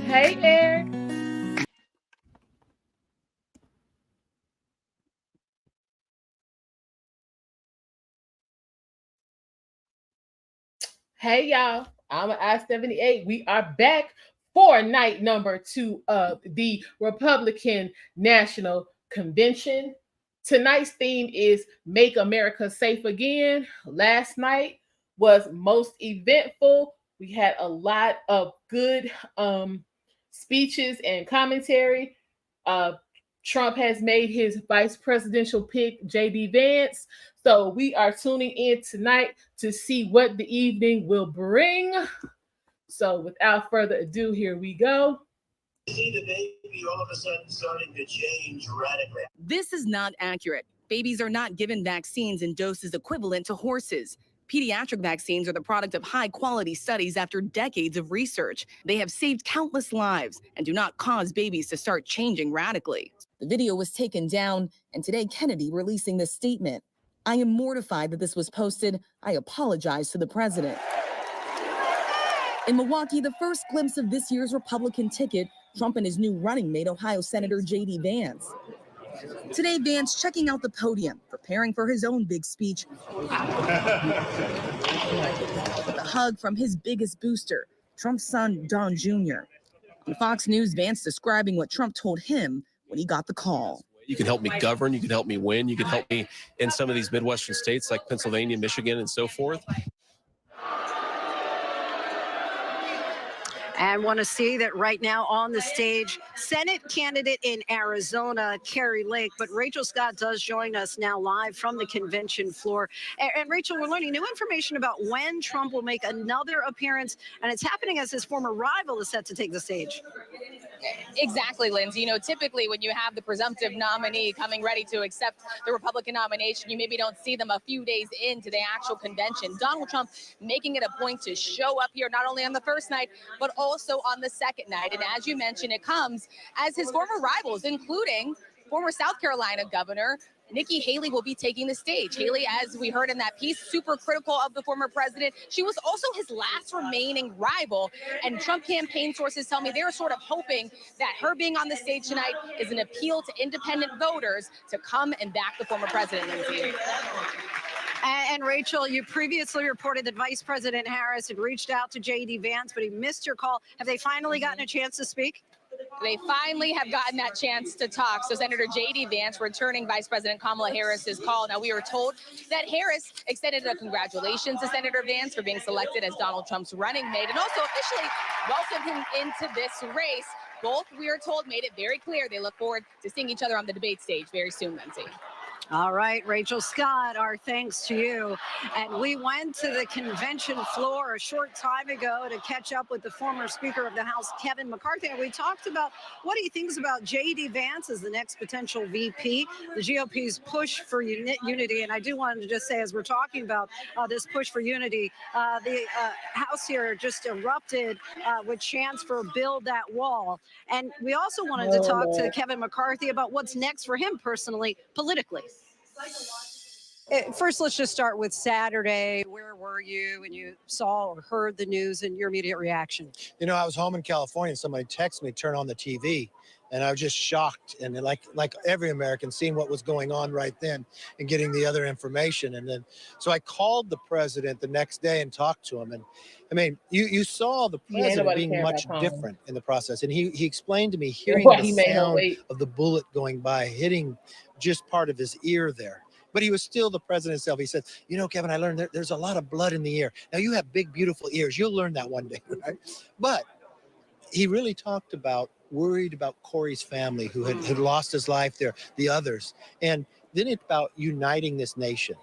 Hey, Eric. Hey, y'all. I'm an I-78. We are back for night number 2 of the Republican National Convention. Tonight's theme is Make America Safe Again. Last night was most eventful. We had a lot of good speeches and commentary. Trump has made his vice presidential pick, JD Vance. So we are tuning in tonight to see what the evening will bring. So without further ado, here we go. See the baby all of a sudden starting to change radically. This is not accurate. Babies are not given vaccines in doses equivalent to horses. Pediatric vaccines are the product of high-quality studies after decades of research. They have saved countless lives and do not cause babies to start changing radically. The video was taken down, and today Kennedy releasing this statement. I am mortified that this was posted. I apologize to the president. In Milwaukee, the first glimpse of this year's Republican ticket, Trump and his new running mate, Ohio Senator JD Vance. Today, Vance checking out the podium, preparing for his own big speech. With a hug from his biggest booster, Trump's son, Don Jr. On Fox News, Vance describing what Trump told him when he got the call. You can help me govern, you can help me win, you can help me in some of these Midwestern states like Pennsylvania, Michigan, and so forth. And want to see that right now on the stage, Senate candidate in Arizona, Kari Lake. But Rachel Scott does join us now live from the convention floor. And Rachel, we're learning new information about when Trump will make another appearance. And it's happening as his former rival is set to take the stage. Exactly, Lindsay. You know, typically when you have the presumptive nominee coming ready to accept the Republican nomination, you maybe don't see them a few days into the actual convention. Donald Trump making it a point to show up here not only on the first night, but also on the second night. And as you mentioned, it comes as his former rivals, including former South Carolina Governor Nikki Haley, will be taking the stage. Haley, as we heard in that piece, super critical of the former president. She was also his last remaining rival. And Trump campaign sources tell me they're sort of hoping that her being on the stage tonight is an appeal to independent voters to come and back the former president, Lindsay. And Rachel, you previously reported that Vice President Harris had reached out to JD Vance, but he missed your call. Have they finally gotten a chance to speak? They finally have gotten that chance to talk. So Senator JD Vance returning Vice President Kamala Harris's call. Now, we were told that Harris extended a congratulations to Senator Vance for being selected as Donald Trump's running mate and also officially welcomed him into this race. Both, we are told, made it very clear they look forward to seeing each other on the debate stage very soon, Lindsay. All right, Rachel Scott, our thanks to you. And we went to the convention floor a short time ago to catch up with the former Speaker of the House, Kevin McCarthy. And we talked about what he thinks about JD Vance as the next potential VP, the GOP's push for unity. And I do want to just say, as we're talking about this push for unity, the House here just erupted with chants for Build That Wall. And we also wanted to talk to Kevin McCarthy about what's next for him personally, politically. First, let's just start with Saturday. Where were you when you saw or heard the news and your immediate reaction? You know, I was home in California and somebody texted me, turn on the TV. And I was just shocked. And like every American, seeing what was going on right then and getting the other information. And then, so I called the president the next day and talked to him. And I mean, you saw the president being much different in the process. And he explained to me hearing the sound of the bullet going by, hitting just part of his ear there. But he was still the president himself. He said, you know, Kevin, I learned there's a lot of blood in the ear. Now you have big, beautiful ears. You'll learn that one day, right? But he really talked about, worried about Corey's family who had lost his life there, the others. And then it's about uniting this nation.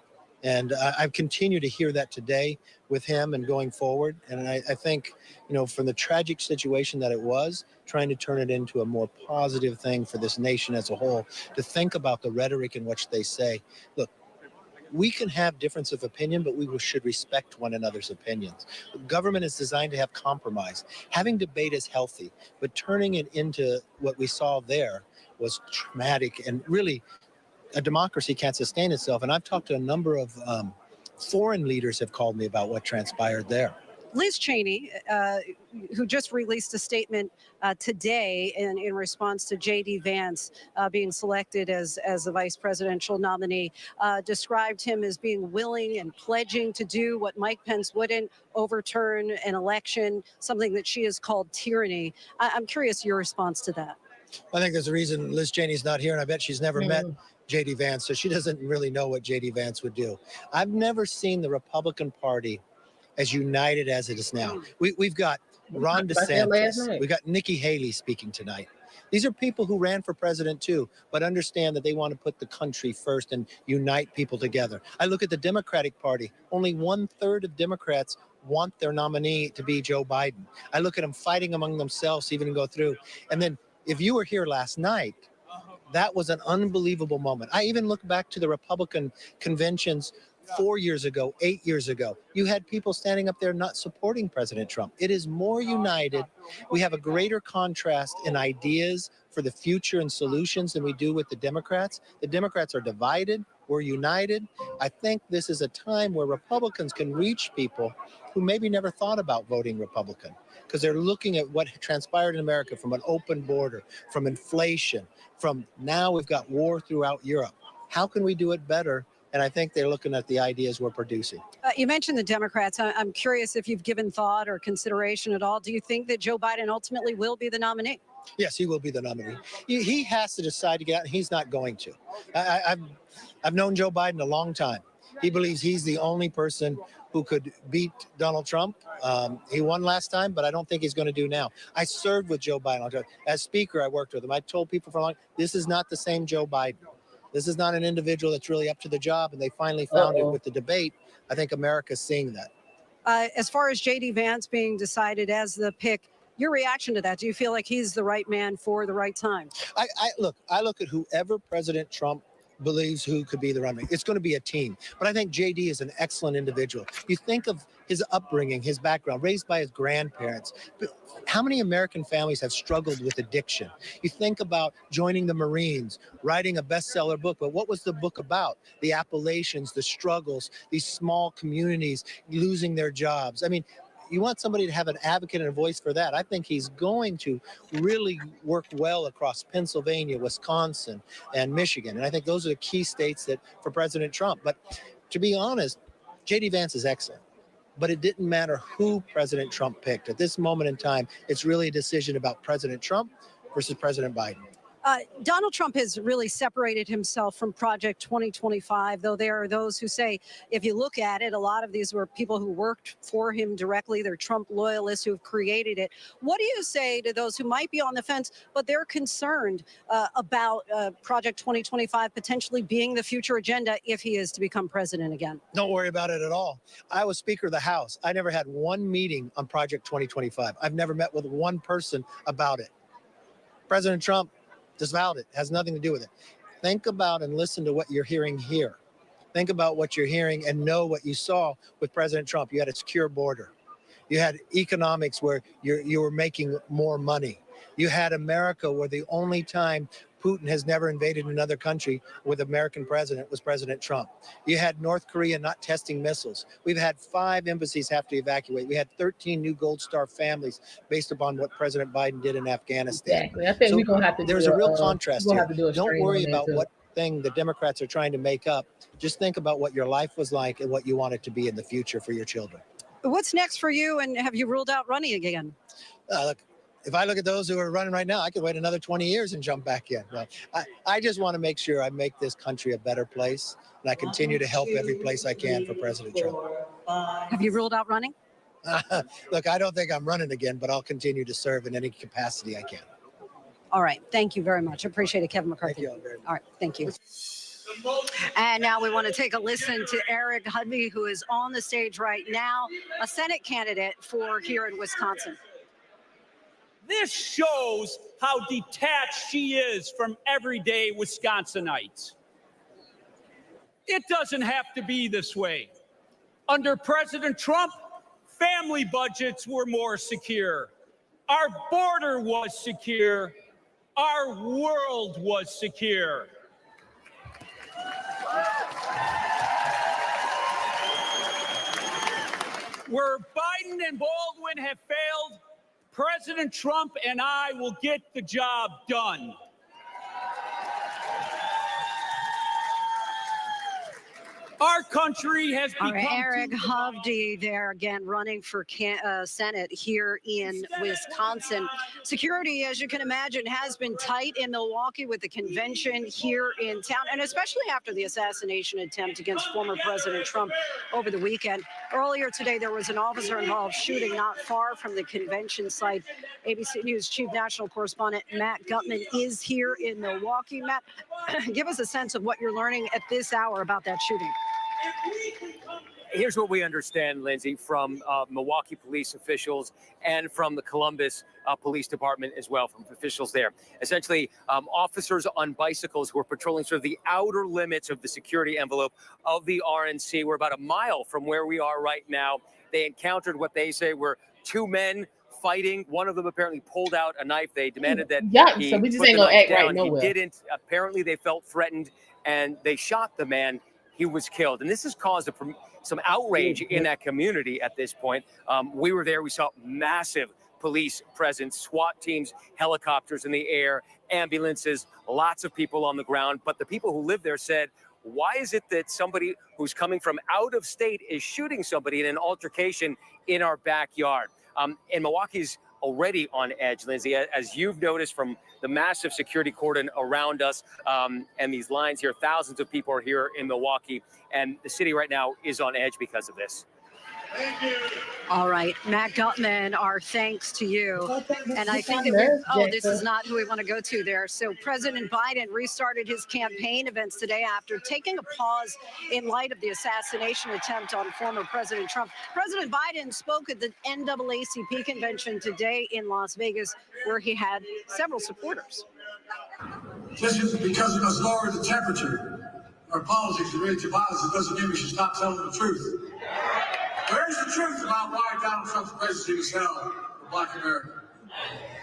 And I've continued to hear that today with him and going forward. And I think, you know, from the tragic situation that it was, trying to turn it into a more positive thing for this nation as a whole, to think about the rhetoric in which they say, look, we can have difference of opinion, but we should respect one another's opinions. Government is designed to have compromise. Having debate is healthy, but turning it into what we saw there was traumatic, and really a democracy can't sustain itself. And I've talked to a number of foreign leaders have called me about what transpired there. Liz Cheney, who just released a statement today in response to JD Vance being selected as the vice presidential nominee, described him as being willing and pledging to do what Mike Pence wouldn't, overturn an election, something that she has called tyranny. I'm curious your response to that. I think there's a reason Liz Cheney's not here, and I bet she's never met JD Vance, so she doesn't really know what JD Vance would do. I've never seen the Republican Party as united as it is now. We've got Ron DeSantis. We've got Nikki Haley speaking tonight. These are people who ran for president too, but understand that they want to put the country first and unite people together. I look at the Democratic Party. Only 1/3 of Democrats want their nominee to be Joe Biden. I look at them fighting among themselves to even go through. And then if you were here last night, that was an unbelievable moment. I even look back to the Republican conventions 4 years ago, 8 years ago. You had people standing up there not supporting President Trump. It is more united. We have a greater contrast in ideas for the future and solutions than we do with the Democrats. The Democrats are divided. We're united. I think this is a time where Republicans can reach people who maybe never thought about voting Republican, because they're looking at what transpired in America from an open border, from inflation, from now we've got war throughout Europe. How can we do it better? And I think they're looking at the ideas we're producing. You mentioned the Democrats. I'm curious if you've given thought or consideration at all. Do you think that Joe Biden ultimately will be the nominee? Yes, he will be the nominee. He has to decide to get out, and he's not going to. I've known Joe Biden a long time. He believes he's the only person who could beat Donald Trump. He won last time, but I don't think he's going to do now. I served with Joe Biden. As Speaker, I worked with him. I told people for a long time, this is not the same Joe Biden. This is not an individual that's really up to the job, and they finally found it with the debate. I think America's seeing that. As far as JD Vance being decided as the pick, your reaction to that, do you feel like he's the right man for the right time? I look at whoever President Trump believes who could be the running. It's going to be a team. But I think JD is an excellent individual. You think of his upbringing, his background, raised by his grandparents. But how many American families have struggled with addiction? You think about joining the Marines, writing a bestseller book. But what was the book about? The Appalachians, the struggles, these small communities losing their jobs. I mean, you want somebody to have an advocate and a voice for that. I think he's going to really work well across Pennsylvania, Wisconsin, and Michigan. And I think those are the key states that for President Trump. But to be honest, JD Vance is excellent. But it didn't matter who President Trump picked. At this moment in time, it's really a decision about President Trump versus President Biden. Donald Trump has really separated himself from Project 2025, though there are those who say, if you look at it, a lot of these were people who worked for him directly. They're Trump loyalists who have created it. What do you say to those who might be on the fence, but they're concerned about Project 2025 potentially being the future agenda if he is to become president again? Don't worry about it at all. I was Speaker of the House. I never had one meeting on Project 2025. I've never met with one person about it. President Trump disavowed it. Has nothing to do with it. Think about and listen to what you're hearing here. Think about what you're hearing and know what you saw with President Trump. You had a secure border. You had economics where you were making more money. You had America where the only time Putin has never invaded another country with American president was President Trump. You had North Korea not testing missiles. We've had 5 embassies have to evacuate. We had 13 new Gold Star families based upon what President Biden did in Afghanistan. Exactly. I think So we're gonna have to. there's a real contrast here. Don't Don't worry about what thing the Democrats are trying to make up. Just think about what your life was like and what you want it to be in the future for your children. What's next for you, and have you ruled out running again? Look, if I look at those who are running right now, I could wait another 20 years and jump back in. But I just want to make sure I make this country a better place, and I continue to help every place I can for President Trump. Have you ruled out running? Look, I don't think I'm running again, but I'll continue to serve in any capacity I can. All right. Thank you very much. Appreciate it, Kevin McCarthy. Thank you all very much. All right. Thank you. And now we want to take a listen to Eric Hovde, who is on the stage right now, a Senate candidate for here in Wisconsin. This shows how detached she is from everyday Wisconsinites. It doesn't have to be this way. Under President Trump, family budgets were more secure. Our border was secure. Our world was secure. Where Biden and Baldwin have failed, President Trump and I will get the job done. Our country has become... All right, Eric Hovde there again running for Senate here in Wisconsin. Security, as you can imagine, has been tight in Milwaukee with the convention here in town, and especially after the assassination attempt against former President Trump over the weekend. Earlier today, there was an officer-involved shooting not far from the convention site. ABC News Chief National Correspondent Matt Gutman is here in Milwaukee. Matt, give us a sense of what you're learning at this hour about that shooting. Here's what we understand, Lindsay, from Milwaukee police officials and from the Columbus Police Department as well, from officials there. Essentially, officers on bicycles who were patrolling sort of the outer limits of the security envelope of the RNC were about a mile from where we are right now. They encountered what they say were 2 men fighting. One of them apparently pulled out a knife. They demanded that he so we just put ain't the gonna knife act down. right nowhere. He didn't. Apparently, they felt threatened, and they shot the man. He was killed. And this has caused some outrage in that community at this point. We were there. We saw massive police presence, SWAT teams, helicopters in the air, ambulances, lots of people on the ground. But the people who live there said, why is it that somebody who's coming from out of state is shooting somebody in an altercation in our backyard? And Milwaukee's already on edge, Lindsay, as you've noticed from the massive security cordon around us and these lines here. Thousands of people are here in Milwaukee, and the city right now is on edge because of this. All right, Matt Gutman, our thanks to you. And I think this is not who we want to go to there. So President Biden restarted his campaign events today after taking a pause in light of the assassination attempt on former President Trump. President Biden spoke at the NAACP convention today in Las Vegas, where he had several supporters. Just because we must lower the temperature, our politics is ready to violence, it doesn't mean we should stop telling the truth. Where's the truth about why Donald Trump's presidency was held for Black America?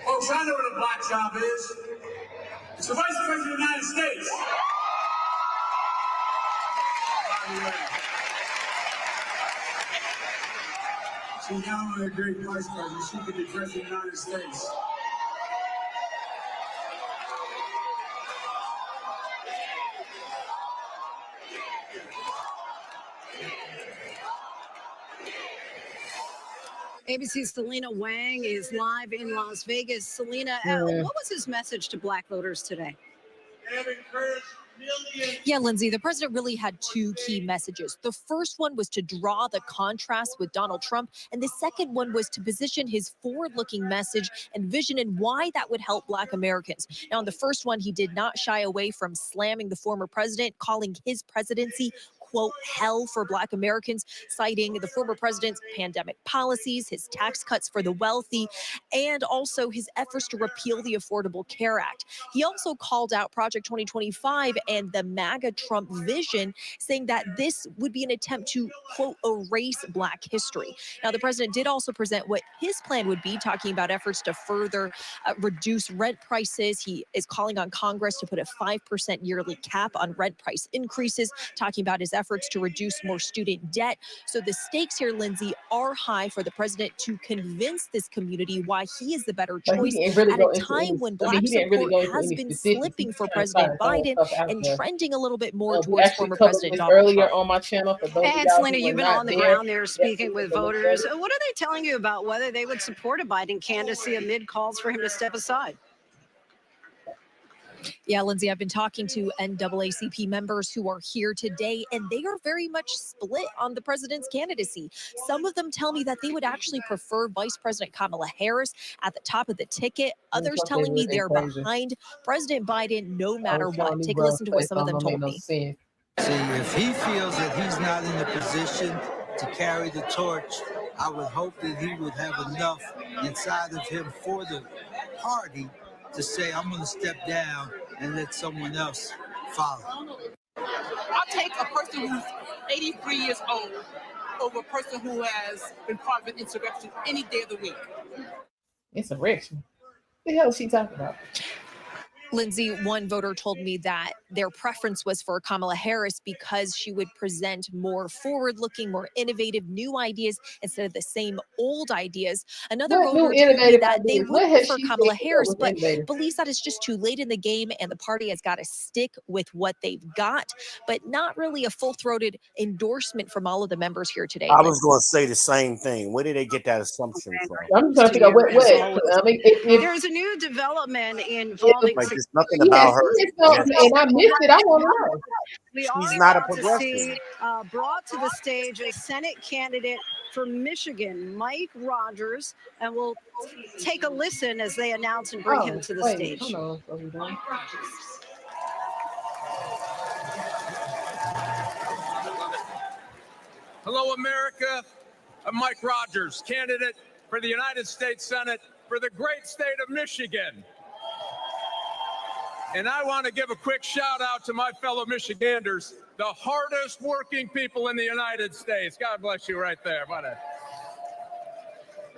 Folks, I know what a black job is. It's the Vice President of the United States. She's not only a great vice president, she could be president of the United States. ABC's Selena Wang is live in Las Vegas. Selena, what was his message to black voters today? Yeah, Lindsay, the president really had two key messages. The first one was to draw the contrast with Donald Trump, and the second one was to position his forward-looking message and vision and why that would help black Americans. Now, in the first one, he did not shy away from slamming the former president, calling his presidency quote, hell for black Americans, citing the former president's pandemic policies, his tax cuts for the wealthy, and also his efforts to repeal the Affordable Care Act. He also called out Project 2025 and the MAGA Trump vision, saying that this would be an attempt to, quote, erase black history. Now, the president did also present what his plan would be, talking about efforts to further reduce rent prices. He is calling on Congress to put a 5% yearly cap on rent price increases, talking about his efforts to reduce more student debt. So the stakes here, Lindsay, are high for the president to convince this community why he is the better choice at a time when black support has been slipping for President Biden and trending a little bit more towards former President Donald Trump. On my channel. For those and Selena, you've been on the ground there speaking with voters. What are they telling you about whether they would support a Biden candidacy amid calls for him to step aside? Yeah, Lindsay, I've been talking to NAACP members who are here today, and they are very much split on the president's candidacy. Some of them tell me that they would actually prefer Vice President Kamala Harris at the top of the ticket. Others telling me they're behind President Biden no matter what. Take a listen to what some of them told me. See, if he feels that he's not in the position to carry the torch, I would hope that he would have enough inside of him for the party to say, I'm going to step down and let someone else follow. I'll take a person who's 83 years old over a person who has been part of an insurrection any day of the week. Insurrection? What the hell is she talking about? Lindsay, one voter told me that their preference was for Kamala Harris because she would present more forward-looking, more innovative, new ideas instead of the same old ideas. Another voter told me that they would prefer Kamala Harris, but believes that it's just too late in the game and the party has got to stick with what they've got, but not really a full-throated endorsement from all of the members here today. I was going to say the same thing. Where did they get that assumption from? I'm trying to figure out what. There's a new development involving. There's nothing about her. And I missed it. I want to know. She's not a progressive. Brought to the stage a Senate candidate for Michigan, Mike Rogers, and we'll take a listen as they announce and bring him to the stage. Hello, America. I'm Mike Rogers, candidate for the United States Senate for the great state of Michigan. And I want to give a quick shout out to my fellow Michiganders, the hardest working people in the United States. God bless you right there.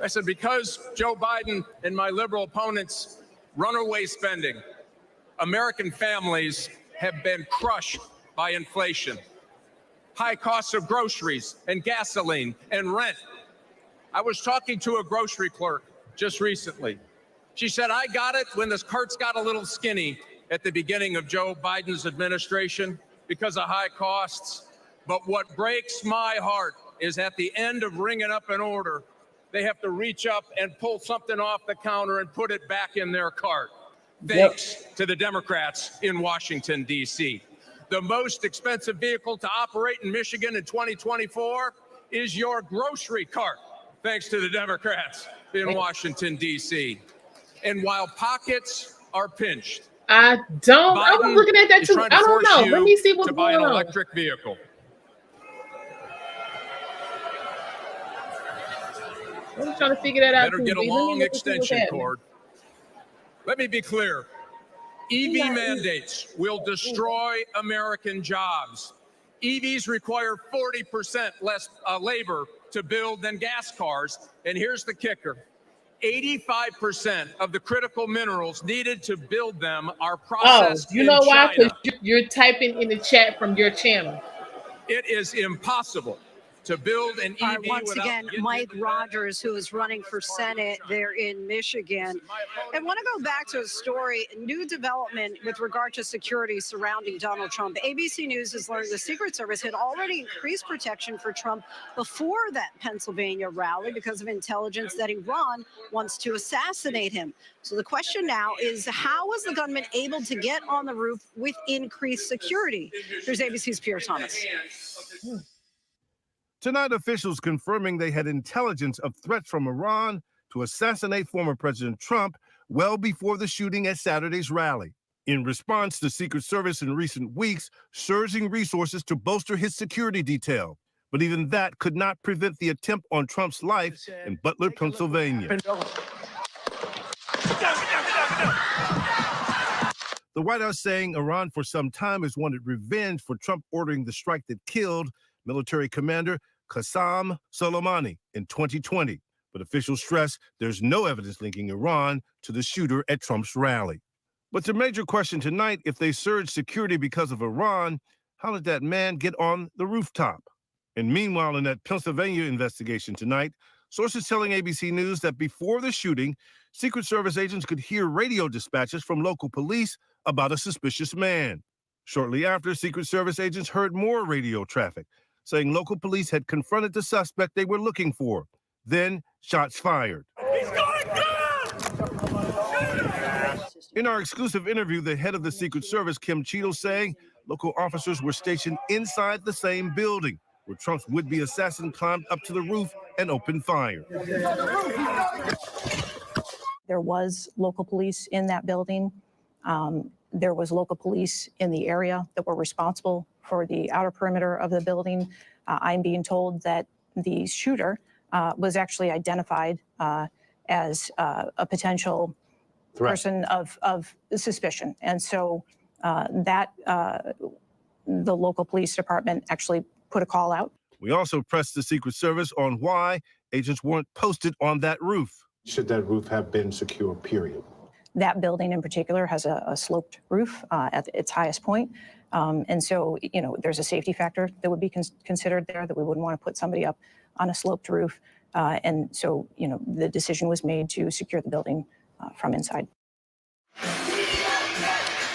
I said, because Joe Biden and my liberal opponents' runaway spending, American families have been crushed by inflation, high costs of groceries and gasoline and rent. I was talking to a grocery clerk just recently. She said, I got it when this carts got a little skinny at the beginning of Joe Biden's administration because of high costs. But what breaks my heart is at the end of ringing up an order, they have to reach up and pull something off the counter and put it back in their cart. Thanks to the Democrats in Washington, D.C. The most expensive vehicle to operate in Michigan in 2024 is your grocery cart, thanks to the Democrats in Washington, D.C. And while pockets are pinched, I was looking at that too. I don't know. Let me see what's to buy going an on. electric vehicle. I'm trying to figure that out. Better get a long extension cord. Let me be clear. EV mandates will destroy American jobs. EVs require 40% less labor to build than gas cars. And here's the kicker. 85% of the critical minerals needed to build them are processed in China. You know why? Because you're typing in the chat from your channel. It is impossible to build an EV. All right, once without again, getting Mike into that. Rogers, who is running for Senate there in Michigan. I want to go back to a story, new development with regard to security surrounding Donald Trump. ABC News has learned the Secret Service had already increased protection for Trump before that Pennsylvania rally because of intelligence that Iran wants to assassinate him. So the question now is, how was the gunman able to get on the roof with increased security? Here's ABC's Pierre Thomas. Tonight, officials confirming they had intelligence of threats from Iran to assassinate former President Trump well before the shooting at Saturday's rally. In response, the Secret Service in recent weeks surging resources to bolster his security detail. But even that could not prevent the attempt on Trump's life in Butler, Pennsylvania. The White House saying Iran for some time has wanted revenge for Trump ordering the strike that killed military commander Qasem Soleimani in 2020. But officials stress there's no evidence linking Iran to the shooter at Trump's rally. But the major question tonight, if they surged security because of Iran, how did that man get on the rooftop? And meanwhile, in that Pennsylvania investigation tonight, sources telling ABC News that before the shooting, Secret Service agents could hear radio dispatches from local police about a suspicious man. Shortly after, Secret Service agents heard more radio traffic, saying local police had confronted the suspect they were looking for. Then, shots fired. In our exclusive interview, the head of the Secret Service, Kim Cheadle, saying local officers were stationed inside the same building where Trump's would-be assassin climbed up to the roof and opened fire. There was local police in that building. There was local police in the area that were responsible for the outer perimeter of the building. I'm being told that the shooter was actually identified as a potential person of suspicion. And so the local police department actually put a call out. We also pressed the Secret Service on why agents weren't posted on that roof. Should that roof have been secure, period? That building in particular has a sloped roof at its highest point. And so, there's a safety factor that would be considered there, that we wouldn't want to put somebody up on a sloped roof. And so, the decision was made to secure the building from inside.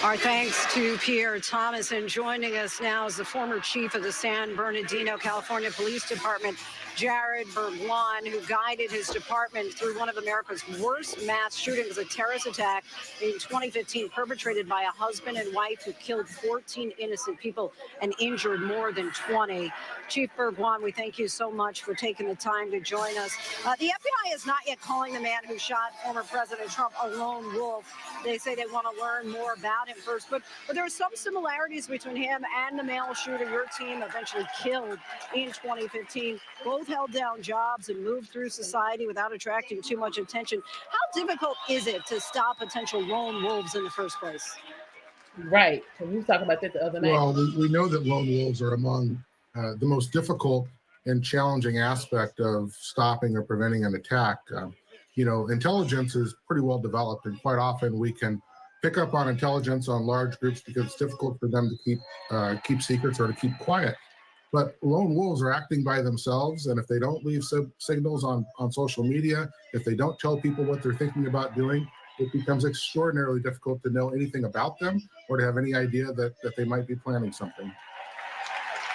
Our thanks to Pierre Thomas, and joining us now is the former chief of the San Bernardino, California Police Department, Jared Berglund, who guided his department through one of America's worst mass shootings, a terrorist attack in 2015 perpetrated by a husband and wife who killed 14 innocent people and injured more than 20. Chief Berglund, we thank you so much for taking the time to join us. The FBI is not yet calling the man who shot former President Trump a lone wolf. They say they want to learn more about him first, but there are some similarities between him and the male shooter your team eventually killed in 2015. Both held down jobs and moved through society without attracting too much attention. How difficult is it to stop potential lone wolves in the first place? Right. We were talking about that the other night. Well, we know that lone wolves are among the most difficult and challenging aspect of stopping or preventing an attack. Intelligence is pretty well developed, and quite often we can pick up on intelligence on large groups because it's difficult for them to keep secrets or to keep quiet. But lone wolves are acting by themselves, and if they don't leave signals on social media, if they don't tell people what they're thinking about doing, it becomes extraordinarily difficult to know anything about them or to have any idea that they might be planning something.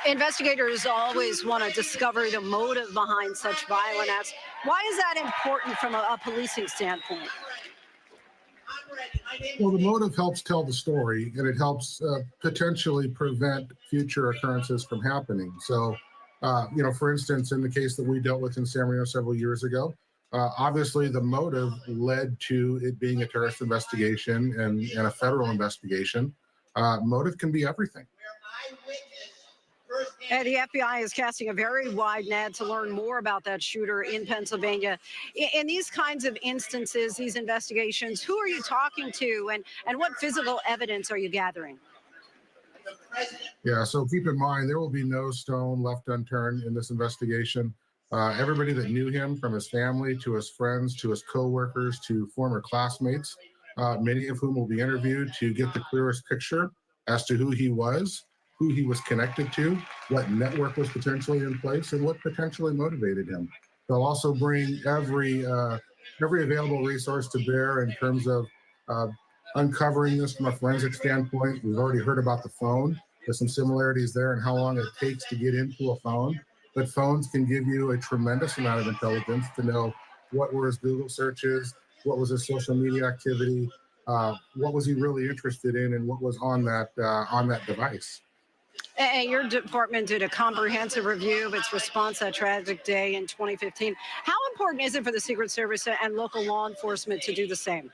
Investigators always want to discover the motive behind such violent acts. Why is that important from a policing standpoint? Well, the motive helps tell the story, and it helps potentially prevent future occurrences from happening. So, for instance, in the case that we dealt with in San Marino several years ago, obviously the motive led to it being a terrorist investigation and a federal investigation. Motive can be everything. And the FBI is casting a very wide net to learn more about that shooter in Pennsylvania. In these kinds of instances, these investigations, who are you talking to, and what physical evidence are you gathering? Yeah, so keep in mind, there will be no stone left unturned in this investigation. Everybody that knew him, from his family to his friends to his co-workers to former classmates, many of whom will be interviewed to get the clearest picture as to who he was. who he was connected to, what network was potentially in place, and what potentially motivated him. They'll also bring every available resource to bear in terms of uncovering this from a forensic standpoint. We've already heard about the phone. There's some similarities there in how long it takes to get into a phone. But phones can give you a tremendous amount of intelligence to know what were his Google searches, what was his social media activity, what was he really interested in, and what was on that device. And your department did a comprehensive review of its response to that tragic day in 2015. How important is it for the Secret Service and local law enforcement to do the same?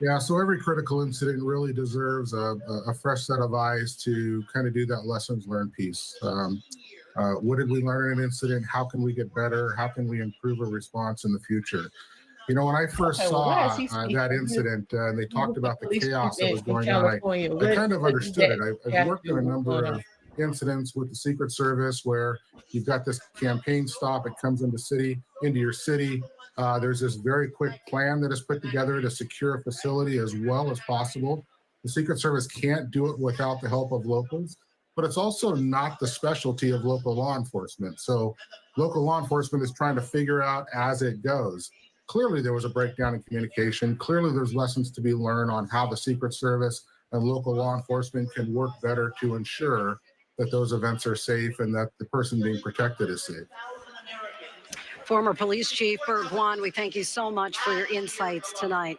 Yeah, so every critical incident really deserves a fresh set of eyes to kind of do that lessons learned piece. What did we learn in an incident? How can we get better? How can we improve a response in the future? You know, when I first saw that incident and they talked about the chaos that was going on, I kind of understood it. I've worked in a number of incidents with the Secret Service where you've got this campaign stop, it comes into your city. There's this very quick plan that is put together to secure a facility as well as possible. The Secret Service can't do it without the help of locals, but it's also not the specialty of local law enforcement. So local law enforcement is trying to figure out as it goes. Clearly, there was a breakdown in communication. Clearly, there's lessons to be learned on how the Secret Service and local law enforcement can work better to ensure that those events are safe and that the person being protected is safe. Former Police Chief Burt Guan, we thank you so much for your insights tonight.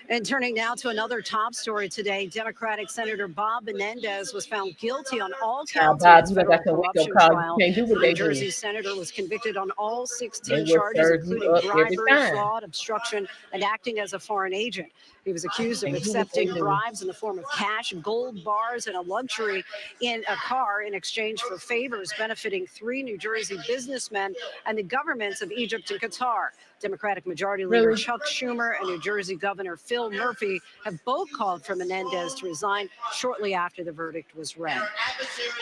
And turning now to another top story today, Democratic Senator Bob Menendez was found guilty on all counts in his federal corruption trial. The New Jersey senator was convicted on all 16 charges, including bribery, fraud, obstruction, and acting as a foreign agent. He was accused of accepting bribes in the form of cash, gold bars, and a luxury in a car in exchange for favors benefiting 3 New Jersey businessmen and the governments of Egypt and Qatar. Democratic Majority Leader Chuck Schumer and New Jersey Governor Phil Murphy have both called for Menendez to resign shortly after the verdict was read.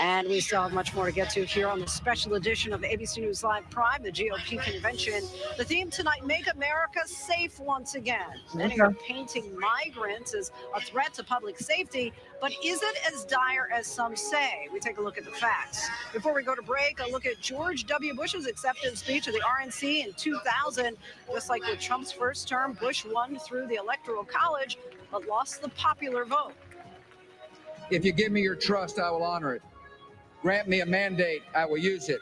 And we still have much more to get to here on the special edition of ABC News Live Prime, the GOP convention. The theme tonight, Make America Safe Once Again. Many are painting migrants as a threat to public safety, but is it as dire as some say? We take a look at the facts. Before we go to break, a look at George W. Bush's acceptance speech of the RNC in 2000. Just like with Trump's first term, Bush won through the Electoral College, but lost the popular vote. If you give me your trust, I will honor it. Grant me a mandate, I will use it.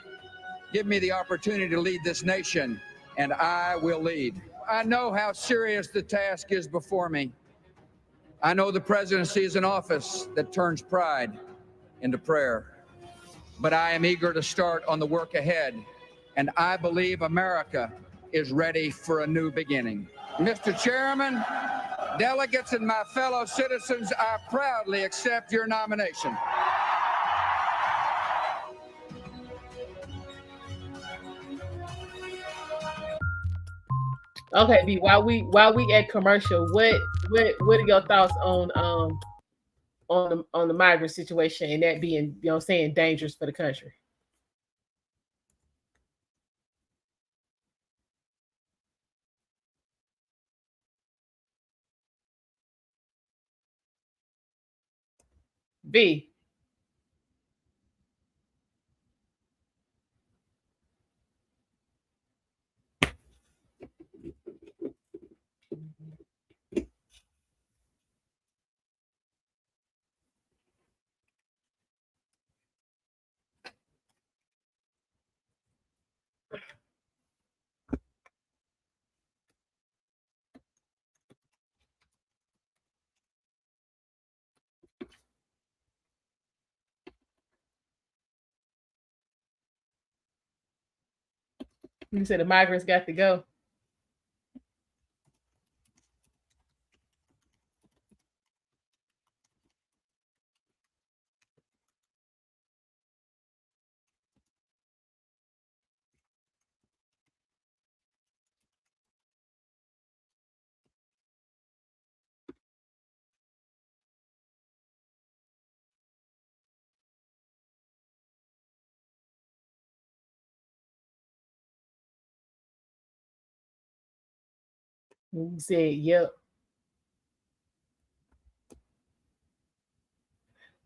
Give me the opportunity to lead this nation, and I will lead. I know how serious the task is before me. I know the presidency is an office that turns pride into prayer. But I am eager to start on the work ahead, and I believe America is ready for a new beginning. Mr. Chairman, delegates and my fellow citizens, I proudly accept your nomination. Okay, B, while we at commercial, what are your thoughts on the migrant situation and that being, you know, saying dangerous for the country? B. You said the migrants got to go. You said, yep.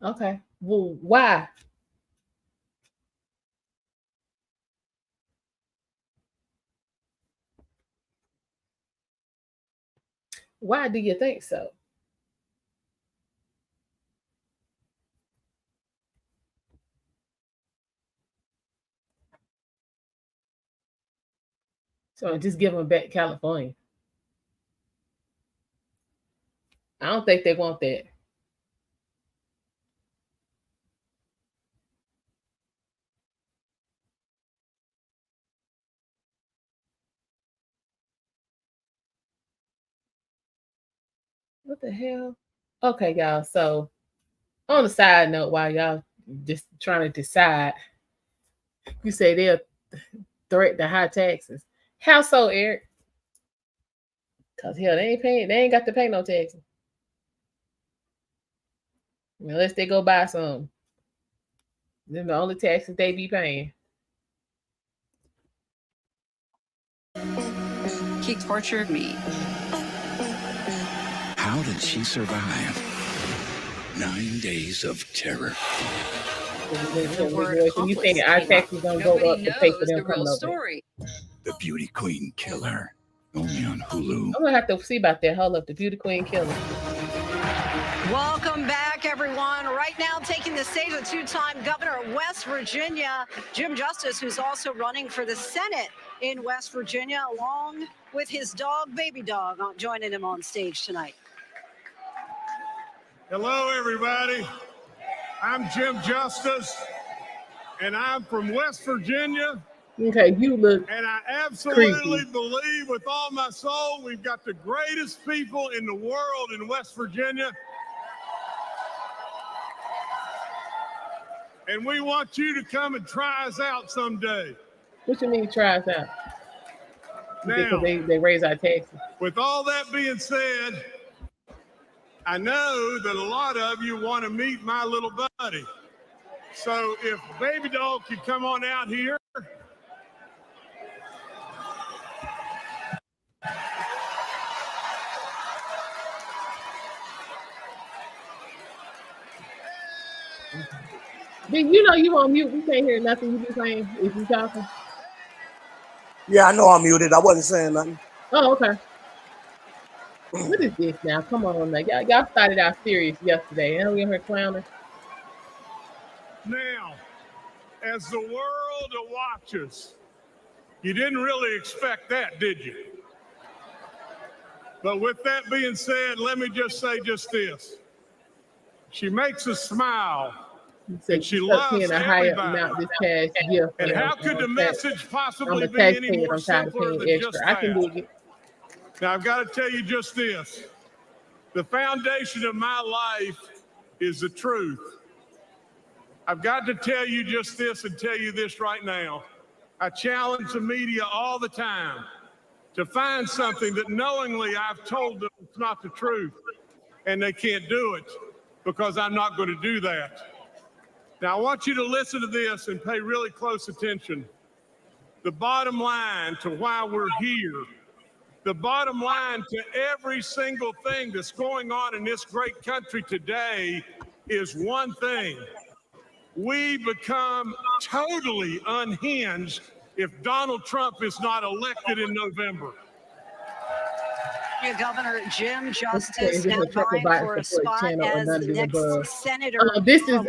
Okay. Well, why? Why do you think so? So just give them back California. I don't think they want that. What the hell? Okay, y'all. So on the side note, while y'all just trying to decide, you say they'll threaten high taxes. How so, Eric? Cause hell, they ain't got to pay no taxes. Unless they go buy some. Then the only taxes they be paying. He tortured me. How did she survive 9 days of terror? You think our taxes gonna go up to pay for them coming over? The Beauty Queen Killer, only on Hulu. I'm gonna have to see about that. Hold up, the Beauty Queen Killer. Welcome back, everyone. Right now, taking the stage, a two-time governor of West Virginia, Jim Justice, who's also running for the Senate in West Virginia, along with his dog, Baby Dog, joining him on stage tonight. Hello, everybody. I'm Jim Justice, and I'm from West Virginia. Okay, you look And I absolutely creepy. believe with all my soul we've got the greatest people in the world in West Virginia. And we want you to come and try us out someday. What you mean try us out? Now, Because they raise our taxes. with all that being said, I know that a lot of you want to meet my little buddy. So if Baby Dog could come on out here. You know you on mute. We can't hear nothing you be saying if you talking. Yeah, I know I'm muted. I wasn't saying nothing. Oh, okay. What is this now? Come on, like y'all started out serious yesterday. And we in here clowning. Now, as the world watches, you didn't really expect that, did you? But with that being said, let me just say just this. She makes us smile. And she loves everybody. This past year. And how could the message possibly be any more simpler than just I can that? dig it. Now, I've got to tell you just this. The foundation of my life is the truth. I've got to tell you just this and tell you this right now. I challenge the media all the time to find something that knowingly I've told them it's not the truth, and they can't do it because I'm not going to do that. Now, I want you to listen to this and pay really close attention. The bottom line to why we're here, the bottom line to every single thing that's going on in this great country today is one thing. We become totally unhinged if Donald Trump is not elected in November. Governor Jim Justice now vying for a spot as the next senator. This is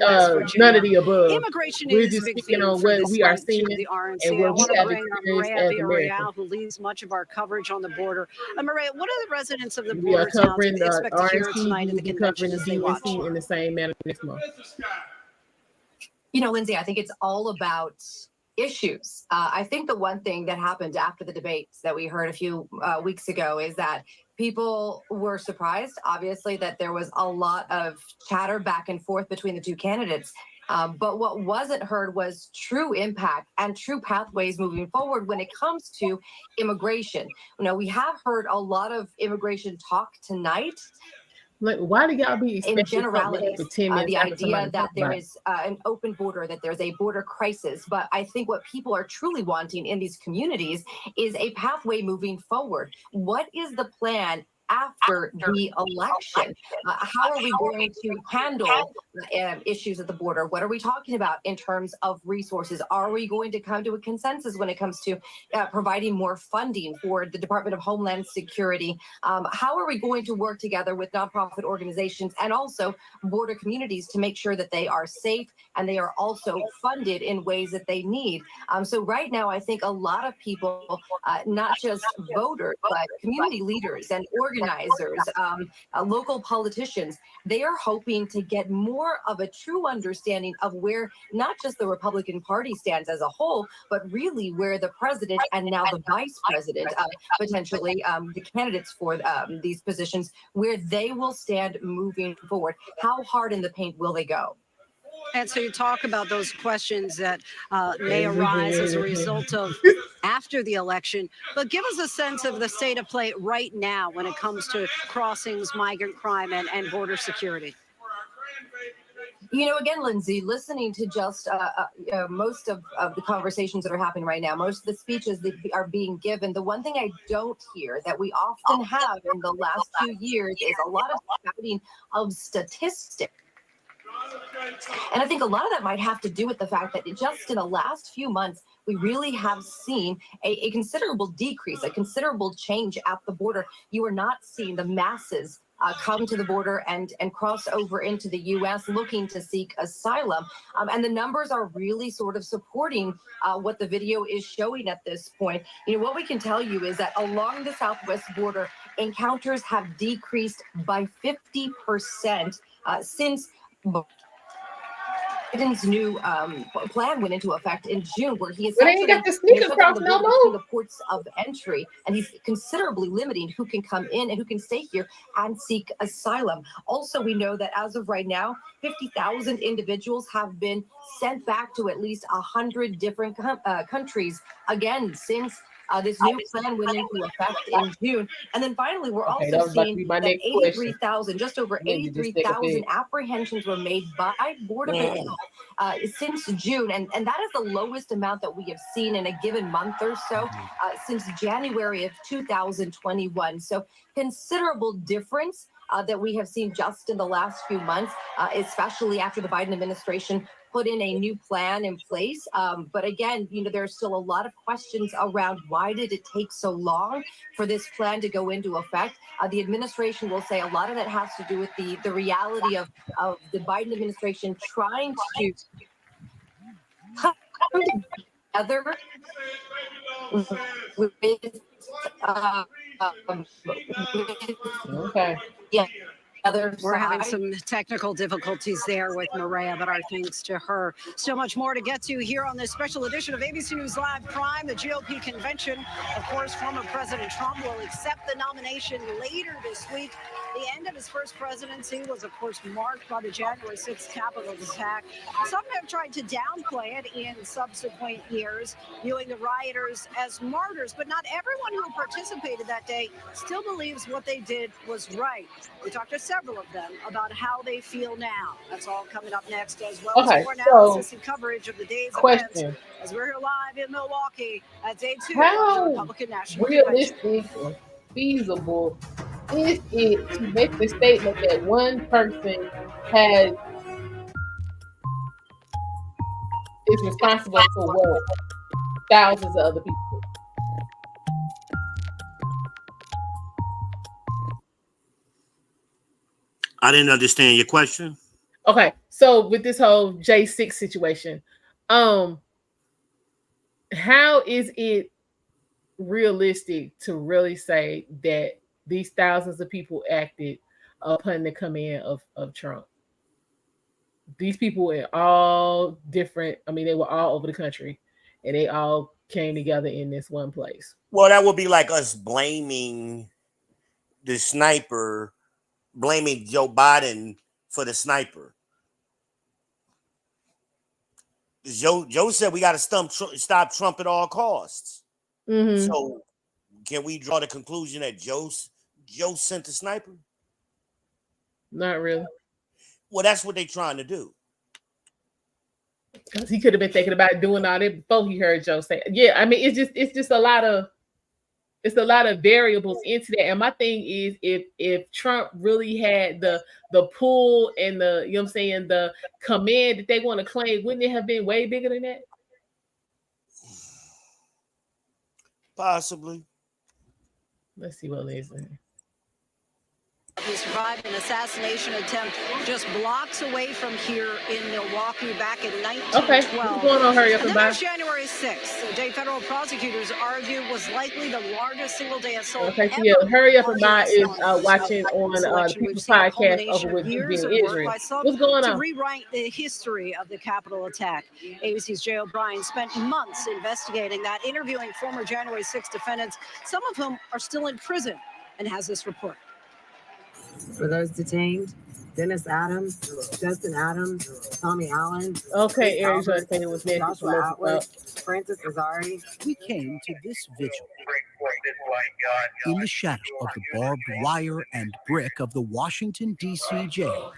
none of the above. Immigration We're is just a big speaking theme on for what this we are lunch seeing of the RNC. and I what we want to have bring experienced Maria as Americans. Villarreal, who leads much of our coverage on the border. Maria, what are the residents of the We are border towns covering the expect to hear RNC, tonight in the we convention covering as the they watch? DNC in the same manner next month. You know, Lindsay, I think it's all about issues. I think the one thing that happened after the debates that we heard a few weeks ago is that people were surprised, obviously, that there was a lot of chatter back and forth between the two candidates. But what wasn't heard was true impact and true pathways moving forward when it comes to immigration. You know, we have heard a lot of immigration talk tonight. Like, why do y'all be In generalities, for 10 minutes the after idea somebody that talk there about it? is an open border, that there's a border crisis. But I think what people are truly wanting in these communities is a pathway moving forward. What is the plan after the election. How are we going to handle issues at the border? What are we talking about in terms of resources? Are we going to come to a consensus when it comes to providing more funding for the Department of Homeland Security? How are we going to work together with nonprofit organizations and also border communities to make sure that they are safe and they are also funded in ways that they need? So right now, I think a lot of people, not just voters, but community leaders and organizers, local politicians, they are hoping to get more of a true understanding of where not just the Republican Party stands as a whole, but really where the president and now the vice president, potentially the candidates for these positions, where they will stand moving forward. How hard in the paint will they go? And so you talk about those questions that may arise as a result of after the election, but give us a sense of the state of play right now when it comes to crossings, migrant crime, and border security. You know, again, Lindsay, listening to just most of the conversations that are happening right now, most of the speeches that are being given, the one thing I don't hear that we often have in the last few years is a lot of shouting of statistics. And I think a lot of that might have to do with the fact that just in the last few months, we really have seen a considerable decrease, a considerable change at the border. You are not seeing the masses come to the border and cross over into the U.S. looking to seek asylum. And the numbers are really sort of supporting what the video is showing at this point. You know, what we can tell you is that along the southwest border, encounters have decreased by 50% since Biden's new plan went into effect in June, where he essentially got the sneak shut across down no the more. the ports of entry, and he's considerably limiting who can come in and who can stay here and seek asylum. Also, we know that as of right now, 50,000 individuals have been sent back to at least 100 different countries, again, since this new plan went into effect in June. And then finally, we're also seeing that 83,000, just over 83,000 apprehensions were made by Border Patrol since June. And that is the lowest amount that we have seen in a given month or so since January of 2021. So considerable difference that we have seen just in the last few months, especially after the Biden administration put in a new plan in place. But again, you know, there's still a lot of questions around why did it take so long for this plan to go into effect? The administration will say a lot of that has to do with the reality of the Biden administration trying to come together with yeah. We're having some technical difficulties there with Maria, but our thanks to her. So much more to get to here on this special edition of ABC News Live Prime. The GOP convention, of course, former President Trump will accept the nomination later this week. The end of his first presidency was, of course, marked by the January 6th Capitol attack. Some have tried to downplay it in subsequent years, viewing the rioters as martyrs, but not everyone who participated that day still believes what they did was right. We talked to several of them about how they feel now. That's all coming up next, as well as more analysis and coverage of the day's events as we're here live in Milwaukee at day 2 of the Republican National Convention. Realistic or feasible is it to make the statement that one person is responsible for what thousands of other people? I didn't understand your question. Okay, so with this whole J6 situation, how is it realistic to really say that these thousands of people acted upon the command of Trump? These people were all different. I mean, they were all over the country, and they all came together in this one place. Well, that would be like us blaming the sniper, blaming Joe Biden for the sniper. Joe said we got to stop Trump at all costs. Mm-hmm. So can we draw the conclusion that Joe sent the sniper? Not really. Well, that's what they're trying to do. Because he could have been thinking about doing all that before he heard Joe say, "Yeah." I mean, it's just a lot of it's a lot of variables into that. And my thing is, if Trump really had the pull and the, you know what I'm saying, the command that they want to claim, wouldn't it have been way bigger than that? Possibly. Let's see what Liz said. He survived an assassination attempt just blocks away from here in Milwaukee back in 1912. Okay, what's going on? Hurry up and then buy. there's January 6th, the day federal prosecutors argue was likely the largest single-day assault. Okay, so yeah, Hurry Up and Buy is watching on the People's Podcast over with you being Israel. What's going on? To rewrite the history of the Capitol attack. ABC's Jay O'Brien spent months investigating that, interviewing former January 6 defendants, some of whom are still in prison, and has this report. For those detained, Dennis Adams, Justin Adams, Tommy Allen. Okay, Eric Hovde was there. Joshua Atwood, Francis Azari. We came to this vigil in the shadow of the barbed wire and brick of the Washington, D.C. jail.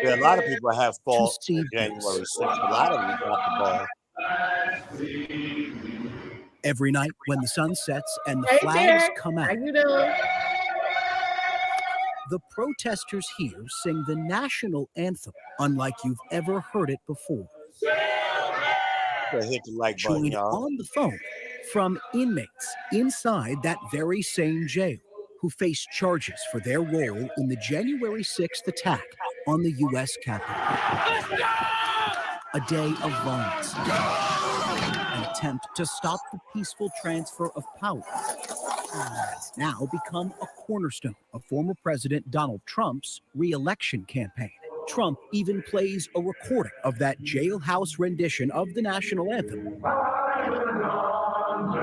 Yeah, a lot of people have fought on January 6th. A lot of them got the ball. Every night when the sun sets and the flags Derek, come out, how you doing? the protesters here sing the national anthem unlike you've ever heard it before. Hit the like button, Joined y'all. on the phone from inmates inside that very same jail who face charges for their role in the January 6th attack on the U.S. Capitol. A day of violence. An attempt to stop the peaceful transfer of power. It's now become a cornerstone of former President Donald Trump's re-election campaign. Trump even plays a recording of that jailhouse rendition of the national anthem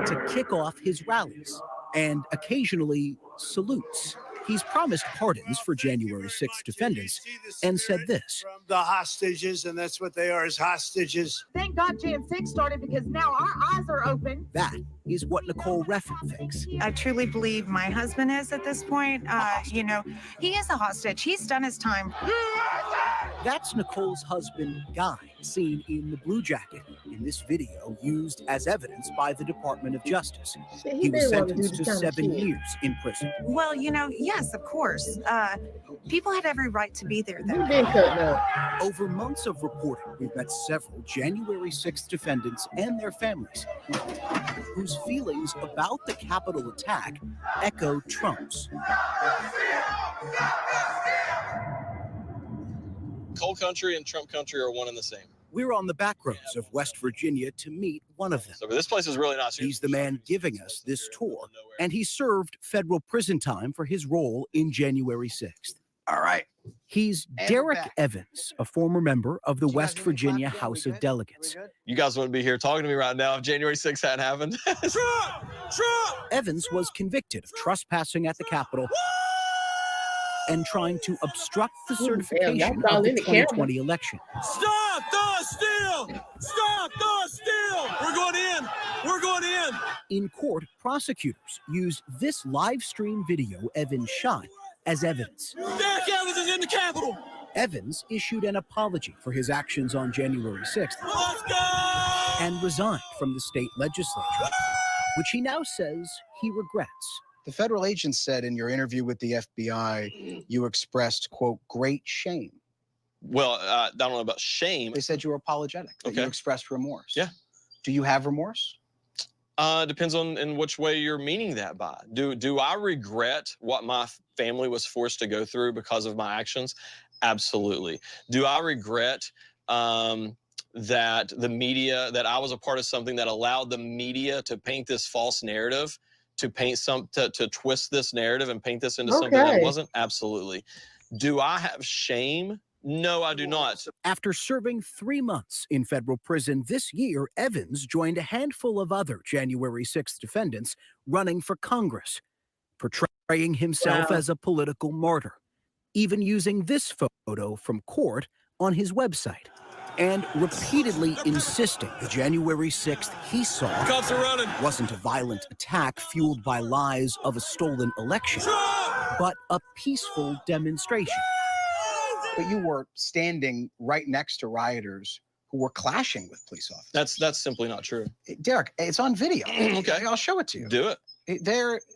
to kick off his rallies and occasionally salutes. He's promised pardons for January 6th defendants and said this. From the hostages, and that's what they are, is hostages. Thank God Jan 6 started, because now our eyes are open. That is what Nicole Reffin thinks. I truly believe my husband is at this point. You know, he is a hostage. He's done his time. That's Nicole's husband, Guy, seen in the blue jacket in this video used as evidence by the Department of Justice. He was sentenced to 7 years in prison. Well, you know, yes, of course. People had every right to be there. Over months of reporting, we've met several January 6th defendants and their families whose feelings about the Capitol attack echo Trump's. Coal country and Trump country are one and the same. We're on the back roads of West Virginia to meet one of them. So this place is really not. He's the man giving us this tour, and he served federal prison time for his role in January 6th. All right. He's Derek Evans, a former member of the West Virginia House of Delegates. You guys wouldn't be here talking to me right now if January 6th hadn't happened. Trump! Evans was convicted of trespassing at the Capitol and trying to obstruct the certification of the 2020 election. Stop the steal! Stop the steal! We're going in! We're going in! In court, prosecutors used this live stream video Evans shot as evidence. Derek Evans is in the Capitol! Evans issued an apology for his actions on January 6th Let's go! and resigned from the state legislature, which he now says he regrets. The federal agent said in your interview with the FBI, you expressed, quote, great shame. Well, I don't know about shame. They said you were apologetic, that you expressed remorse. Yeah. Do you have remorse? Depends on in which way you're meaning that by. Do I regret what my family was forced to go through because of my actions? Absolutely. Do I regret that the media, that I was a part of something that allowed the media to paint this false narrative, to twist this narrative and paint this into something that it wasn't? Absolutely. Do I have shame? No, I do not. After serving 3 months in federal prison this year, Evans joined a handful of other January 6th defendants running for Congress, portraying himself as a political martyr, even using this photo from court on his website, and repeatedly insisting the January 6th he saw wasn't a violent attack fueled by lies of a stolen election, but a peaceful demonstration. But you were standing right next to rioters who were clashing with police officers. That's simply not true. Derek, it's on video. Okay. I'll show it to you. Do it.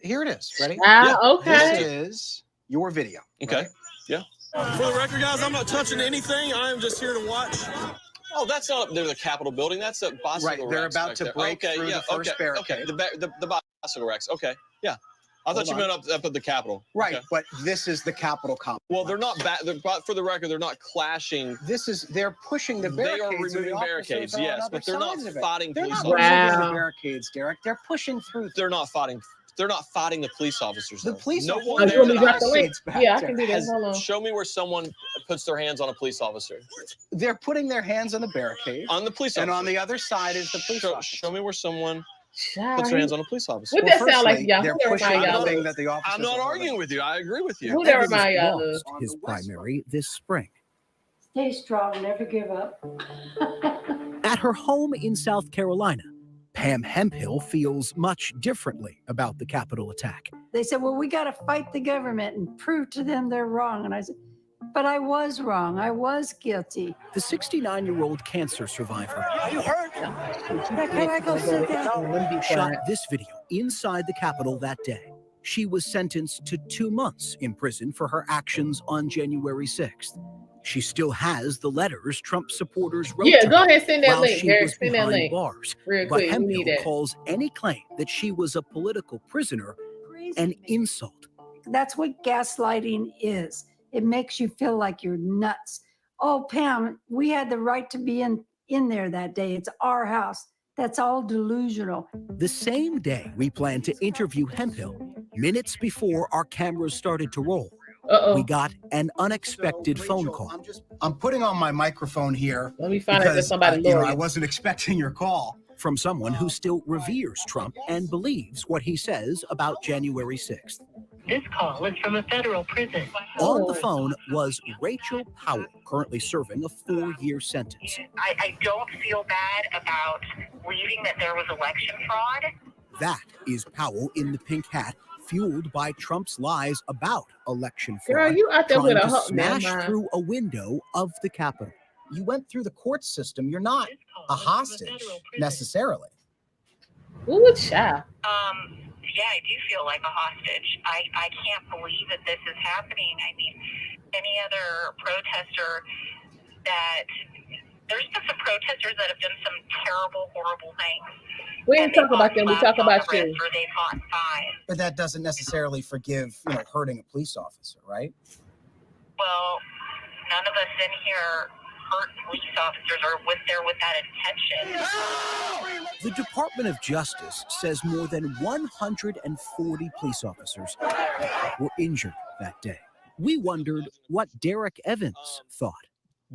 Here it is. Ready? Okay. This is your video. Okay. Right? Yeah. For the record, guys, I'm not touching anything. I am just here to watch. Oh, that's not up there, the Capitol building. That's a bicycle Right, they're racks about back to there. break through the first barricade. Okay, the bicycle racks. Okay, yeah. I thought you meant up at the Capitol. Right, Okay. but this is the Capitol complex. Well, they're not for the record, they're not clashing. They're pushing the barricades. They are and the removing officers barricades, are on yes, other but they're not sides of it. fighting They're police not officers. removing the barricades, Derek. They're pushing through. They're not fighting. They're not fighting the police officers. The though. police No officers- one Oh, there you want me that to drop I the see link? Yeah, I can do that. has- Hold on. Show me where someone puts their hands on a police officer. They're putting their hands on the barricade. On the police officer. And on the other side is the police officer. Show me where someone puts their hands on a police officer. What that sound like, y'all? They're Who that pushing remind y'all everything of? that the officers I'm not are arguing with you. I agree with you. Who that Evans remind y'all of? lost his primary this spring. Stay strong, never give up. At her home in South Carolina, Pam Hemphill feels much differently about the Capitol attack. They said, well, we got to fight the government and prove to them they're wrong. And I said, but I was wrong. I was guilty. The 69-year-old cancer survivor You hurt? Can I go sit down? shot this video inside the Capitol that day. She was sentenced to 2 months in prison for her actions on January 6th. She still has the letters Trump supporters wrote Yeah, to go her ahead, send that while link, she Eric. was Send that behind link. bars. Real But quick, we need Hemphill that. calls any claim that she was a political prisoner an insult. That's what gaslighting is. It makes you feel like you're nuts. Oh, Pam, we had the right to be in there that day. It's our house. That's all delusional. The same day we planned to interview Hemphill, minutes before our cameras started to roll, we got an unexpected phone call. I'm putting on my microphone here. Let me find out if because, somebody you know, loyal. I wasn't expecting your call. From someone who still reveres Trump and believes what he says about January 6th. This call is from a federal prison. On the phone was Rachel Powell, currently serving a 4-year sentence. I don't feel bad about believing that there was election fraud. That is Powell in the pink hat, fueled by Trump's lies about election fraud. Girl, you out there trying with a to hook, smash man. through a window of the Capitol. You went through the court system. You're not a hostage necessarily. Ooh, child. Yeah, I do feel like a hostage. I can't believe that this is happening. I mean, any other protester there's been some protesters that have done some terrible, horrible things. We didn't talk about them. We talk about you. Or they've gotten fine. But that doesn't necessarily forgive, hurting a police officer, right? Well, none of us in here hurt police officers or with that intention. The Department of Justice says more than 140 police officers were injured that day. We wondered what Derek Evans thought.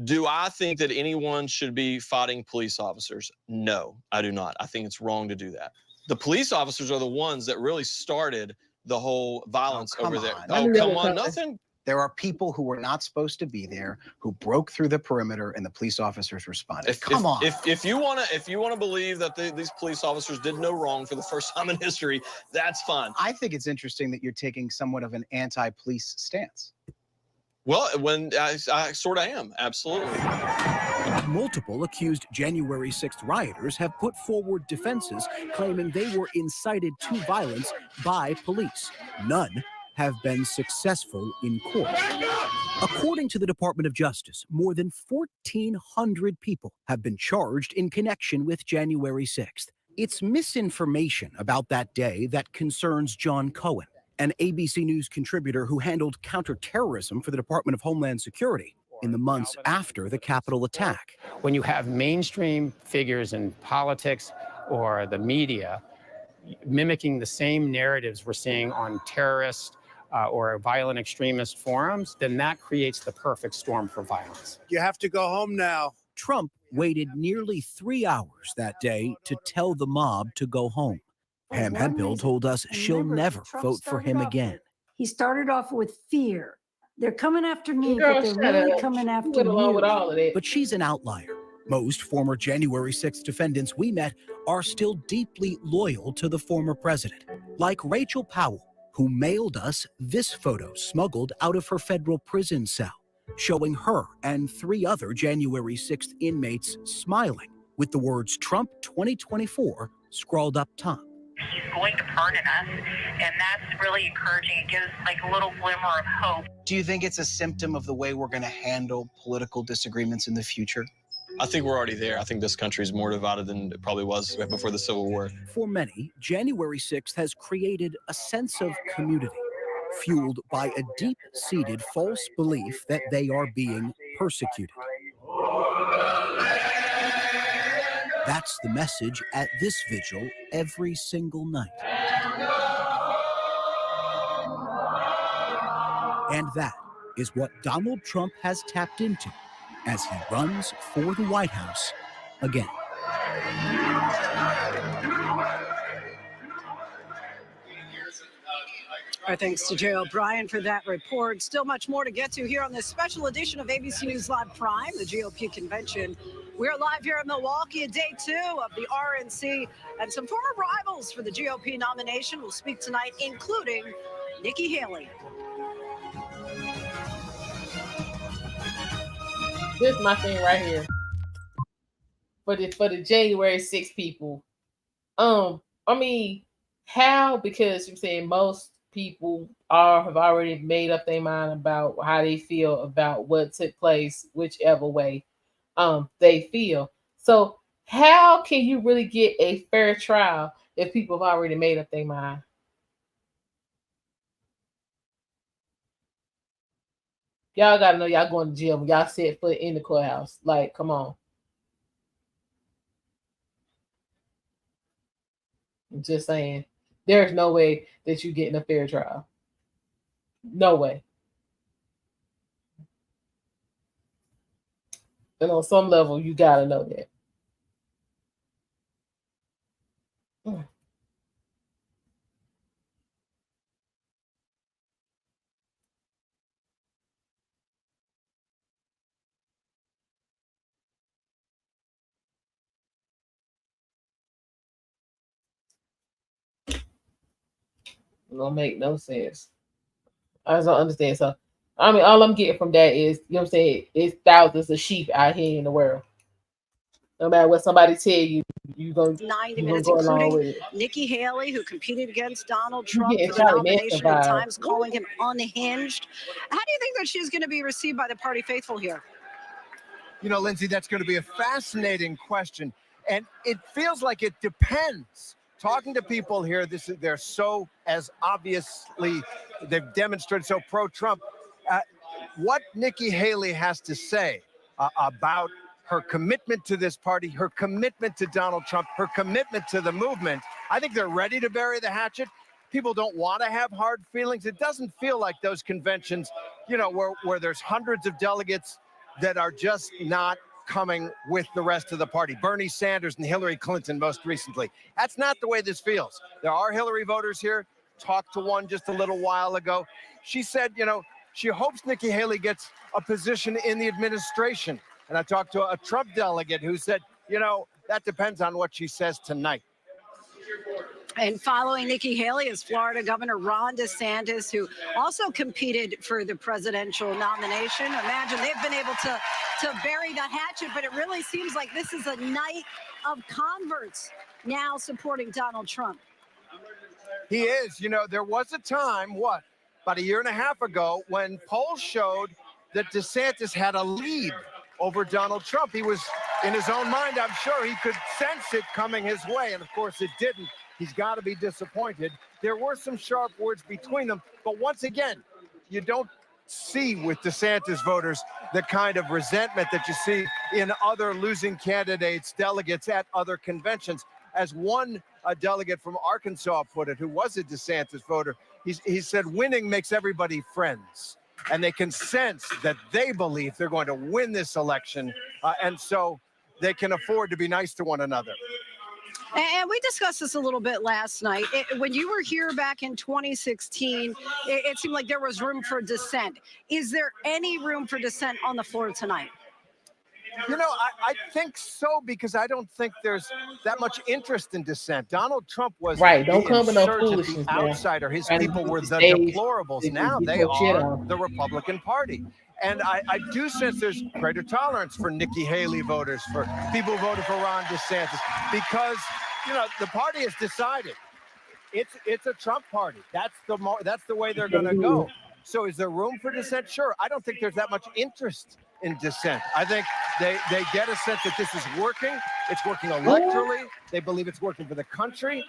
Do I think that anyone should be fighting police officers? No, I do not. I think it's wrong to do that. The police officers are the ones that really started the whole violence over there. Oh, come on, nothing. There are people who were not supposed to be there who broke through the perimeter, and the police officers responded. Come on. If you wanna believe that these police officers did no wrong for the first time in history, that's fine. I think it's interesting that you're taking somewhat of an anti-police stance. Well, when I sort of am, absolutely. Multiple accused January 6th rioters have put forward defenses claiming they were incited to violence by police. None have been successful in court. According to the Department of Justice, more than 1,400 people have been charged in connection with January 6th. It's misinformation about that day that concerns John Cohen, an ABC News contributor who handled counterterrorism for the Department of Homeland Security in the months after the Capitol attack. When you have mainstream figures in politics or the media mimicking the same narratives we're seeing on terrorist or violent extremist forums, then that creates the perfect storm for violence. You have to go home now. Trump waited nearly 3 hours that day to tell the mob to go home. Pam Hemphill told us she'll never vote for him again. He started off with fear. They're coming after me, Girl, but they're shut really up. coming You after went along with all you. of it. But she's an outlier. Most former January 6th defendants we met are still deeply loyal to the former president, like Rachel Powell, who mailed us this photo smuggled out of her federal prison cell. showing her and 3 other January 6th inmates smiling with the words Trump 2024 scrawled up top. He's going to pardon us, and that's really encouraging. It gives like a little glimmer of hope. Do you think it's a symptom of the way we're going to handle political disagreements in the future? I think we're already there. I think this country is more divided than it probably was right before the Civil War. For many, January 6th has created a sense of community, fueled by a deep-seated false belief that they are being persecuted. That's the message at this vigil every single night. And that is what Donald Trump has tapped into as he runs for the White House again. Our thanks to Jay O'Brien for that report. Still much more to get to here on this special edition of ABC News Live Prime, the GOP convention. We're live here in Milwaukee at day 2 of the RNC, and some former rivals for the GOP nomination will speak tonight, including Nikki Haley. This is my thing right here. For the January 6th people. I mean, how? Because you're saying most people have already made up their mind about how they feel about what took place, whichever way they feel. So how can you really get a fair trial if people have already made up their mind? Y'all gotta know y'all going to jail when y'all set foot in the courthouse. Like, come on. I'm just saying, there's no way that you're getting a fair trial. No way. And on some level, you gotta know that. It don't make no sense. I just don't understand. So, I mean, all I'm getting from that is, you know what I'm saying, it's thousands of sheep out here in the world. No matter what somebody tell you, you're going to 90 minutes, go along including with it. Nikki Haley, who competed against Donald Trump getting for the Charlie Manson nomination, at vibes. times calling him unhinged. How do you think that she's going to be received by the party faithful here? You know, Lindsay, that's going to be a fascinating question. And it feels like it depends. Talking to people here, they're so, as obviously they've demonstrated, so pro-Trump. What Nikki Haley has to say about her commitment to this party, her commitment to Donald Trump, her commitment to the movement, I think they're ready to bury the hatchet. People don't want to have hard feelings. It doesn't feel like those conventions, you know, where there's hundreds of delegates that are just not coming with the rest of the party. Bernie Sanders and Hillary Clinton most recently. That's not the way this feels. There are Hillary voters here. Talked to one just a little while ago. She said, you know, she hopes Nikki Haley gets a position in the administration. And I talked to a Trump delegate who said, you know, that depends on what she says tonight. And following Nikki Haley is Florida Governor Ron DeSantis, who also competed for the presidential nomination. Imagine they've been able to bury the hatchet, but it really seems like this is a night of converts now supporting Donald Trump. He is. You know, there was a time, about a year and a half ago, when polls showed that DeSantis had a lead over Donald Trump. He was, in his own mind, I'm sure he could sense it coming his way, and of course it didn't. He's got to be disappointed. There were some sharp words between them, but once again, you don't see with DeSantis voters the kind of resentment that you see in other losing candidates, delegates at other conventions. As one delegate from Arkansas put it, who was a DeSantis voter, he said, winning makes everybody friends. And they can sense that they believe they're going to win this election, and so they can afford to be nice to one another. And we discussed this a little bit last night. When you were here back in 2016, it seemed like there was room for dissent. Is there any room for dissent on the floor tonight? You know, I think so, because I don't think there's that much interest in dissent. Donald Trump was Right. Don't the come with no insurgent, foolishness, the man. outsider. His Trying to people get were the the stage deplorables. to Now get they your shit are on. the Republican Party. And I do sense there's greater tolerance for Nikki Haley voters, for people who voted for Ron DeSantis, because, you know, the party has decided it's a Trump party. That's the way they're going to go. So is there room for dissent? Sure. I don't think there's that much interest in dissent. I think they get a sense that this is working. It's working electorally. They believe it's working for the country.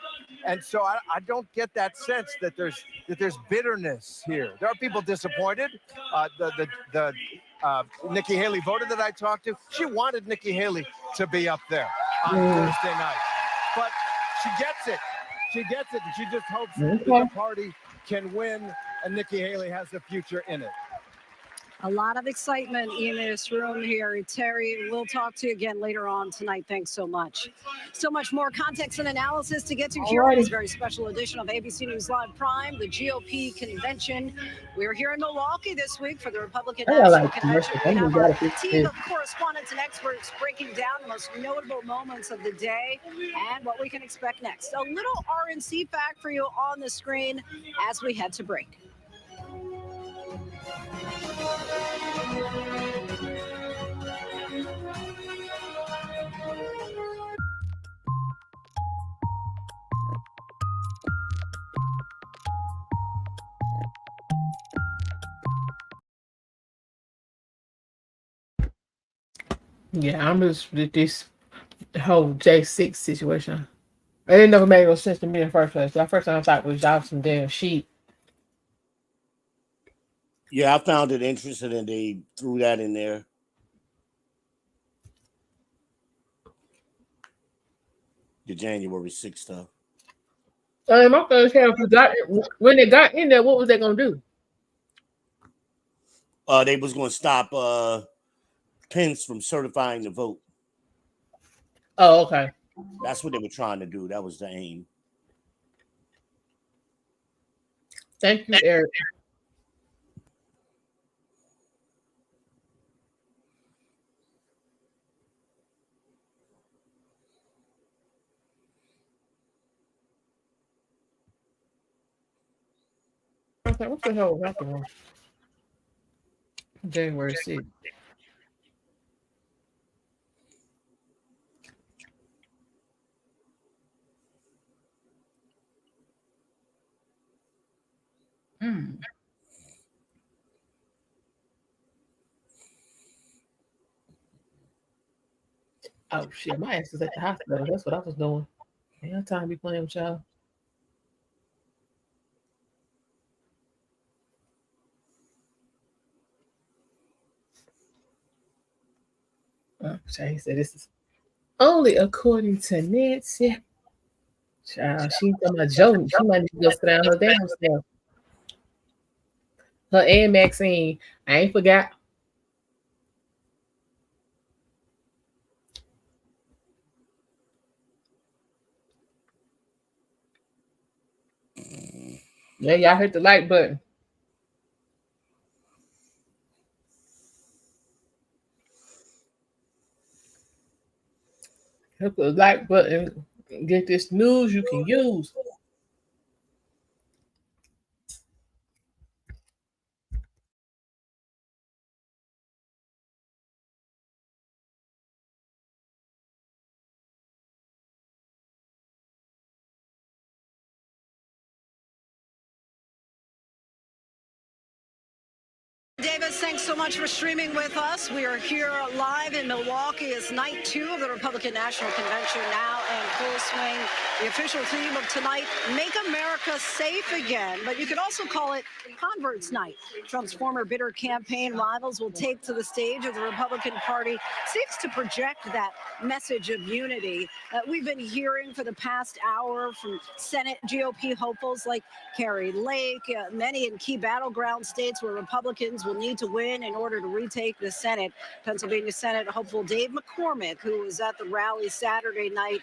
And so I don't get that sense that there's bitterness here. There are people disappointed. The Nikki Haley voter that I talked to, she wanted Nikki Haley to be up there on Thursday night. But she gets it. She gets it, and she just hopes that the party can win, and Nikki Haley has a future in it. A lot of excitement in this room here. Terry, we'll talk to you again later on tonight. Thanks so much. So much more context and analysis to get to here in this very special edition of ABC News Live Prime, the GOP convention. We're here in Milwaukee this week for the Republican National Convention. We have our team of correspondents and experts breaking down the most notable moments of the day and what we can expect next. A little RNC fact for you on the screen as we head to break. Yeah, I'm just with this whole J6 situation. It never made no sense to me in the first place. The first time I thought it was y'all some damn sheep. Yeah, I found it interesting and they threw that in there. The January 6th stuff. My first half, when they got in there, what was they gonna do? They was gonna stop Pence from certifying the vote. Oh, okay. That's what they were trying to do. That was the aim. Thank you, Eric. Okay, what the hell was happening? January 6th. Oh shit, my ass is at the hospital. That's what I was doing. Ain't no time to be playing with y'all. Jay said this is only according to Nancy. Child, she's talking about Joe. She might need to go sit down her damn self. Her and Maxine. I ain't forgot. Yeah, y'all hit the like button. Hit the like button. Get this news you can use. Davis, thanks so much for streaming with us. We are here live in Milwaukee. It's night 2 of the Republican National Convention, now in full swing. The official theme of tonight, Make America Safe Again, but you could also call it Converts Night. Trump's former bitter campaign rivals will take to the stage as the Republican Party seeks to project that message of unity. We've been hearing for the past hour from Senate GOP hopefuls like Carrie Lake, many in key battleground states where Republicans will need to win in order to retake the Senate. Pennsylvania Senate hopeful Dave McCormick, who was at the rally Saturday night,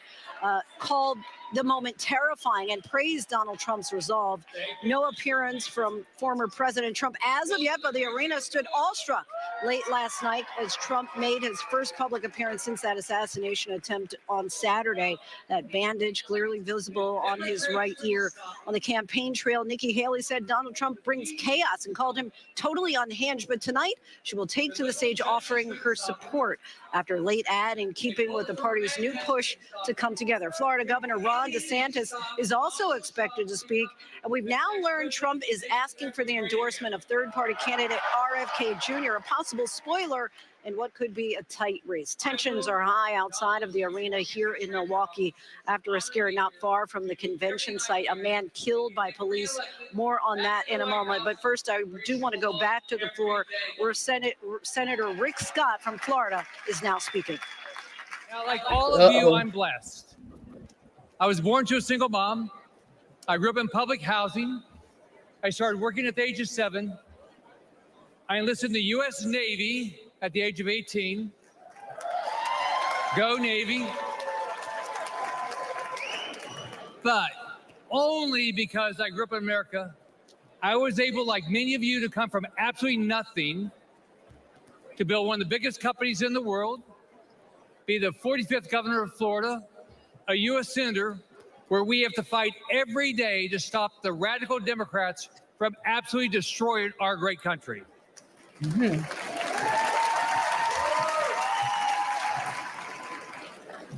called the moment terrifying and praised Donald Trump's resolve. No appearance from former President Trump as of yet, but the arena stood awestruck late last night as Trump made his first public appearance since that assassination attempt on Saturday. That bandage clearly visible on his right ear. On the campaign trail, Nikki Haley said Donald Trump brings chaos and called him totally unhinged. But tonight, she will take to the stage offering her support after a late ad in keeping with the party's new push to come together. Florida Governor Ron DeSantis is also expected to speak. And we've now learned Trump is asking for the endorsement of third-party candidate RFK Jr., a possible spoiler in what could be a tight race. Tensions are high outside of the arena here in Milwaukee after a scare not far from the convention site. A man killed by police. More on that in a moment. But first, I do want to go back to the floor where Senator Rick Scott from Florida is now speaking. Now, like all of you, I'm blessed. I was born to a single mom. I grew up in public housing. I started working at the age of 7. I enlisted in the U.S. Navy at the age of 18. Go Navy. But only because I grew up in America, I was able, like many of you, to come from absolutely nothing to build one of the biggest companies in the world, be the 45th governor of Florida, a U.S. senator, where we have to fight every day to stop the radical Democrats from absolutely destroying our great country.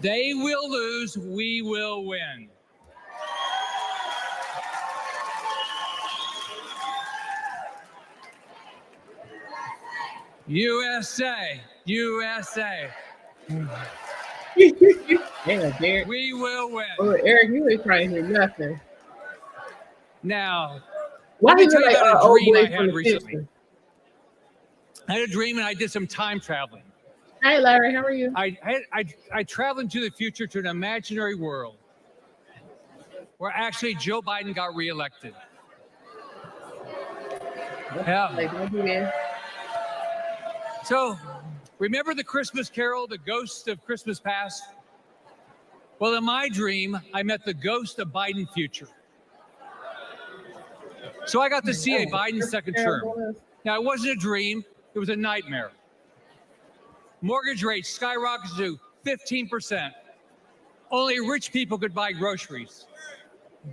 They will lose, we will win. USA, USA. Damn, Derek. We will win. Oh, Eric, you ain't trying to hear nothing. Now, why let me you tell you like about a old dream boy I from had the recently. 50s? I had a dream and I did some time traveling. Hi, Larry. How are you? I traveled into the future to an imaginary world where actually Joe Biden got reelected. Yeah. So, remember the Christmas Carol, the ghost of Christmas past? Well, in my dream, I met the ghost of Biden future. So I got to see a Biden second term. Now, it wasn't a dream, it was a nightmare. Mortgage rates skyrocketed to 15%. Only rich people could buy groceries.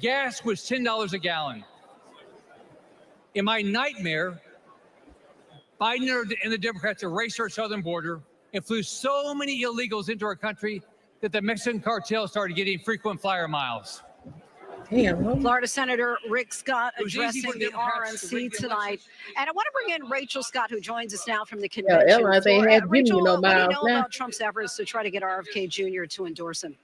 Gas was $10 a gallon. In my nightmare, Biden and the Democrats erased our southern border and flew so many illegals into our country that the Mexican cartel started getting frequent flyer miles. Florida Senator Rick Scott It was easy addressing for the Democrats to rig RNC the tonight. And I want to bring in Rachel Scott, who joins us now from the convention. Ella, they floor. have given Rachel, you no what do you miles know now. about Trump's efforts to try to get RFK Jr. to endorse him?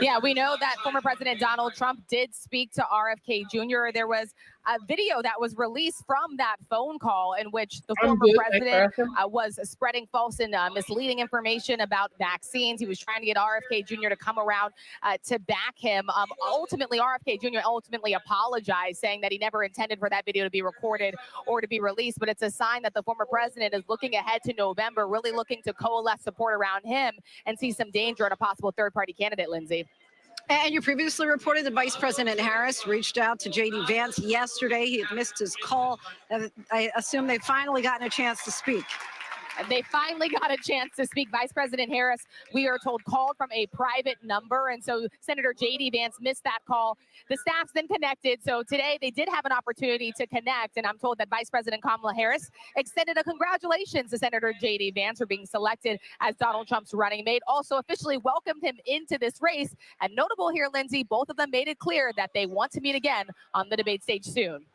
Yeah, we know that former President Donald Trump did speak to RFK Jr. There was a video that was released from that phone call in which the former president was spreading false and misleading information about vaccines. He was trying to get RFK Jr. to come around to back him. Ultimately, RFK Jr. ultimately apologized, saying that he never intended for that video to be recorded or to be released. But it's a sign that the former president is looking ahead to November, really looking to coalesce support around him and see some danger in a possible third-party candidate, Lindsay. And you previously reported that Vice President Harris reached out to JD Vance yesterday. He had missed his call. I assume they've finally gotten a chance to speak. They finally got a chance to speak. Vice President Harris, we are told, called from a private number. And so Senator JD Vance missed that call. The staff's then connected. So today they did have an opportunity to connect. And I'm told that Vice President Kamala Harris extended a congratulations to Senator JD Vance for being selected as Donald Trump's running mate. Also officially welcomed him into this race. And notable here, Lindsay, both of them made it clear that they want to meet again on the debate stage soon.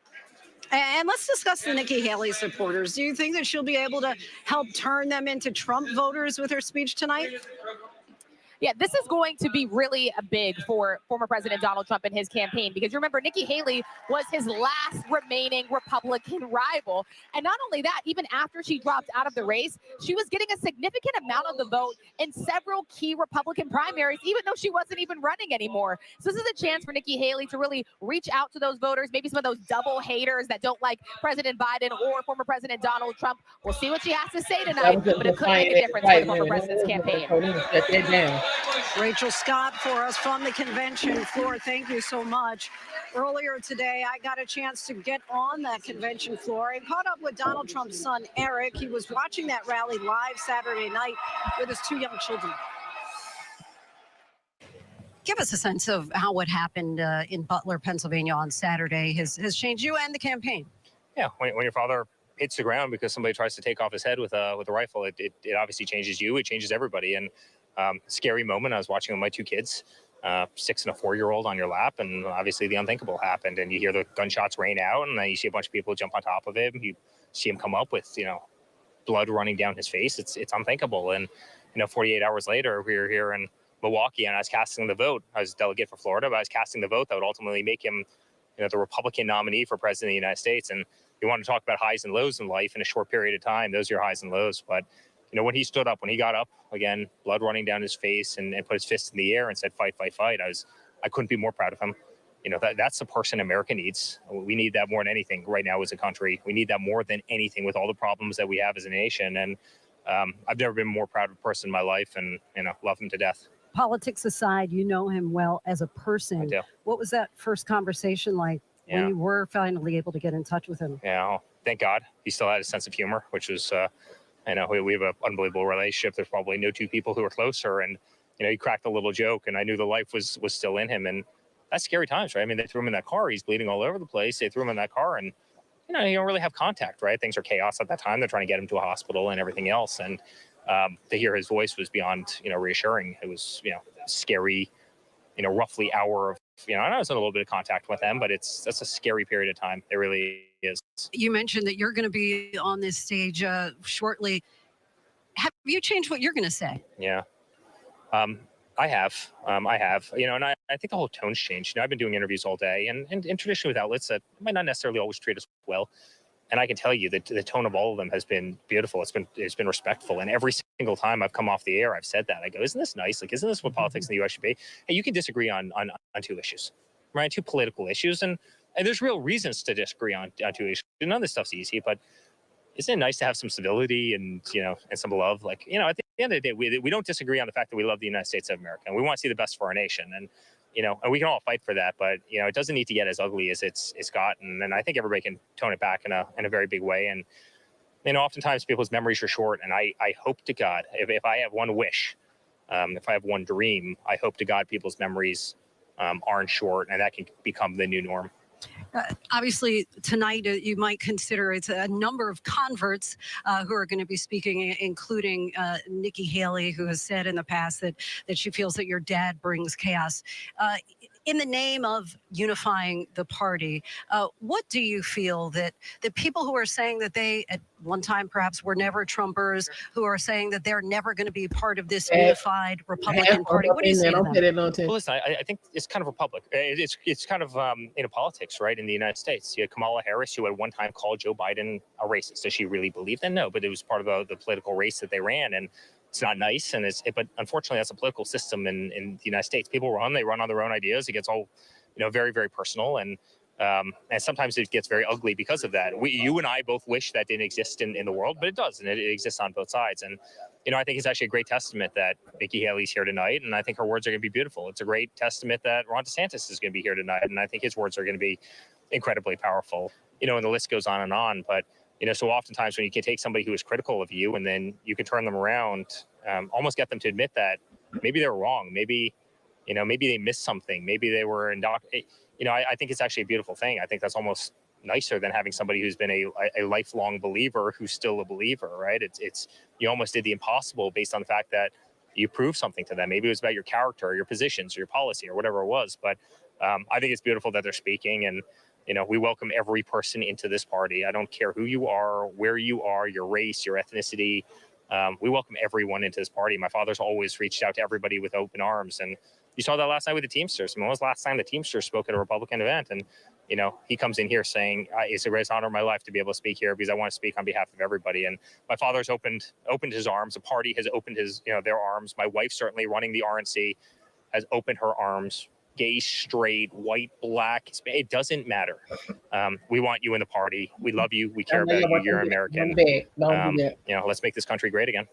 And let's discuss the Nikki Haley supporters. Do you think that she'll be able to help turn them into Trump voters with her speech tonight? Yeah, this is going to be really big for former President Donald Trump and his campaign, because you remember Nikki Haley was his last remaining Republican rival. And not only that, even after she dropped out of the race, she was getting a significant amount of the vote in several key Republican primaries, even though she wasn't even running anymore. So this is a chance for Nikki Haley to really reach out to those voters, maybe some of those double haters that don't like President Biden or former President Donald Trump. We'll see what she has to say tonight, but it could make a difference for the former president's campaign. Rachel Scott for us from the convention floor. Thank you so much. Earlier today, I got a chance to get on that convention floor and caught up with Donald Trump's son, Eric. He was watching that rally live Saturday night with his 2 young children. Give us a sense of how what happened in Butler, Pennsylvania on Saturday has changed you and the campaign. Yeah, when your father hits the ground because somebody tries to take off his head with a rifle, it obviously changes you. It changes everybody. And scary moment. I was watching with my 2 kids, 6 and a 4-year-old on your lap, and obviously the unthinkable happened. And you hear the gunshots rain out, and then you see a bunch of people jump on top of him. You see him come up with blood running down his face. It's unthinkable. And 48 hours later, we were here in Milwaukee, and I was casting the vote. I was a delegate for Florida, but I was casting the vote that would ultimately make him, the Republican nominee for president of the United States. And you want to talk about highs and lows in life in a short period of time. Those are your highs and lows. But when he stood up, when he got up again, blood running down his face, and put his fist in the air and said, "Fight, fight, fight," I couldn't be more proud of him. That's the person America needs. We need that more than anything right now as a country. We need that more than anything with all the problems that we have as a nation. And I've never been more proud of a person in my life, and love him to death. Politics aside, you know him well as a person. I do. What was that first conversation like when you were finally able to get in touch with him? Yeah, thank God. He still had a sense of humor, which was, we have an unbelievable relationship. There's probably no 2 people who are closer. And, he cracked a little joke, and I knew the life was still in him. And that's scary times, right? I mean, they threw him in that car. He's bleeding all over the place. They threw him in that car, and, you don't really have contact, right? Things are chaos at that time. They're trying to get him to a hospital and everything else. And to hear his voice was beyond, reassuring. It was, scary, roughly hour of, I was in a little bit of contact with them, but that's a scary period of time. It really is. You mentioned that you're going to be on this stage shortly. Have you changed what you're going to say? Yeah. I have, and I think the whole tone's changed. I've been doing interviews all day, and traditionally with outlets that might not necessarily always treat us well. And I can tell you that the tone of all of them has been beautiful. It's been respectful. And every single time I've come off the air, I've said that. I go, isn't this nice? Like, isn't this what politics in the U.S. should be? Hey, you can disagree on 2 issues, right? 2 political issues. And there's real reasons to disagree on 2 issues. None of this stuff's easy, but isn't it nice to have some civility and, and some love? Like, at the end of the day, we don't disagree on the fact that we love the United States of America, and we want to see the best for our nation. And, and we can all fight for that, but, it doesn't need to get as ugly as it's gotten. And I think everybody can tone it back in a very big way. And, oftentimes people's memories are short. And I hope to God, if I have one wish, if I have one dream, I hope to God people's memories aren't short, and that can become the new norm. Obviously, tonight you might consider it's a number of converts who are going to be speaking, including Nikki Haley, who has said in the past that she feels that your dad brings chaos. In the name of unifying the party, what do you feel that the people who are saying that they at one time perhaps were never Trumpers, who are saying that they're never going to be part of this unified Republican Party, what do you say to them? Well, listen, I think it's kind of republic. It's kind of politics, right? In the United States, you had Kamala Harris, who at one time called Joe Biden a racist. Does she really believe that? No, but it was part of the political race that they ran, and it's not nice. And but unfortunately, that's a political system in the United States. People run on their own ideas. It gets all, very, very personal, and sometimes it gets very ugly because of that. You and I both wish that didn't exist in the world, but it does, and it exists on both sides. And I think it's actually a great testament that Nikki Haley's here tonight, and I think her words are going to be beautiful. It's a great testament that Ron DeSantis is going to be here tonight, and I think his words are going to be incredibly powerful. And the list goes on and on, but. So oftentimes when you can take somebody who is critical of you and then you can turn them around, almost get them to admit that maybe they're wrong. Maybe they missed something. Maybe they were I think it's actually a beautiful thing. I think that's almost nicer than having somebody who's been a lifelong believer who's still a believer, right? It's you almost did the impossible based on the fact that you proved something to them. Maybe it was about your character or your positions or your policy or whatever it was. But I think it's beautiful that they're speaking, and we welcome every person into this party. I don't care who you are, where you are, your race, your ethnicity. We welcome everyone into this party. My father's always reached out to everybody with open arms. And you saw that last night with the Teamsters. When was the last time the Teamsters spoke at a Republican event? And, he comes in here saying, it's a great honor of my life to be able to speak here because I want to speak on behalf of everybody. And my father's opened his arms. The party has opened their arms. My wife, certainly running the RNC, has opened her arms. Gay, straight, white, black, it doesn't matter. We want you in the party. We love you. We care about you. You're American. Let's make this country great again.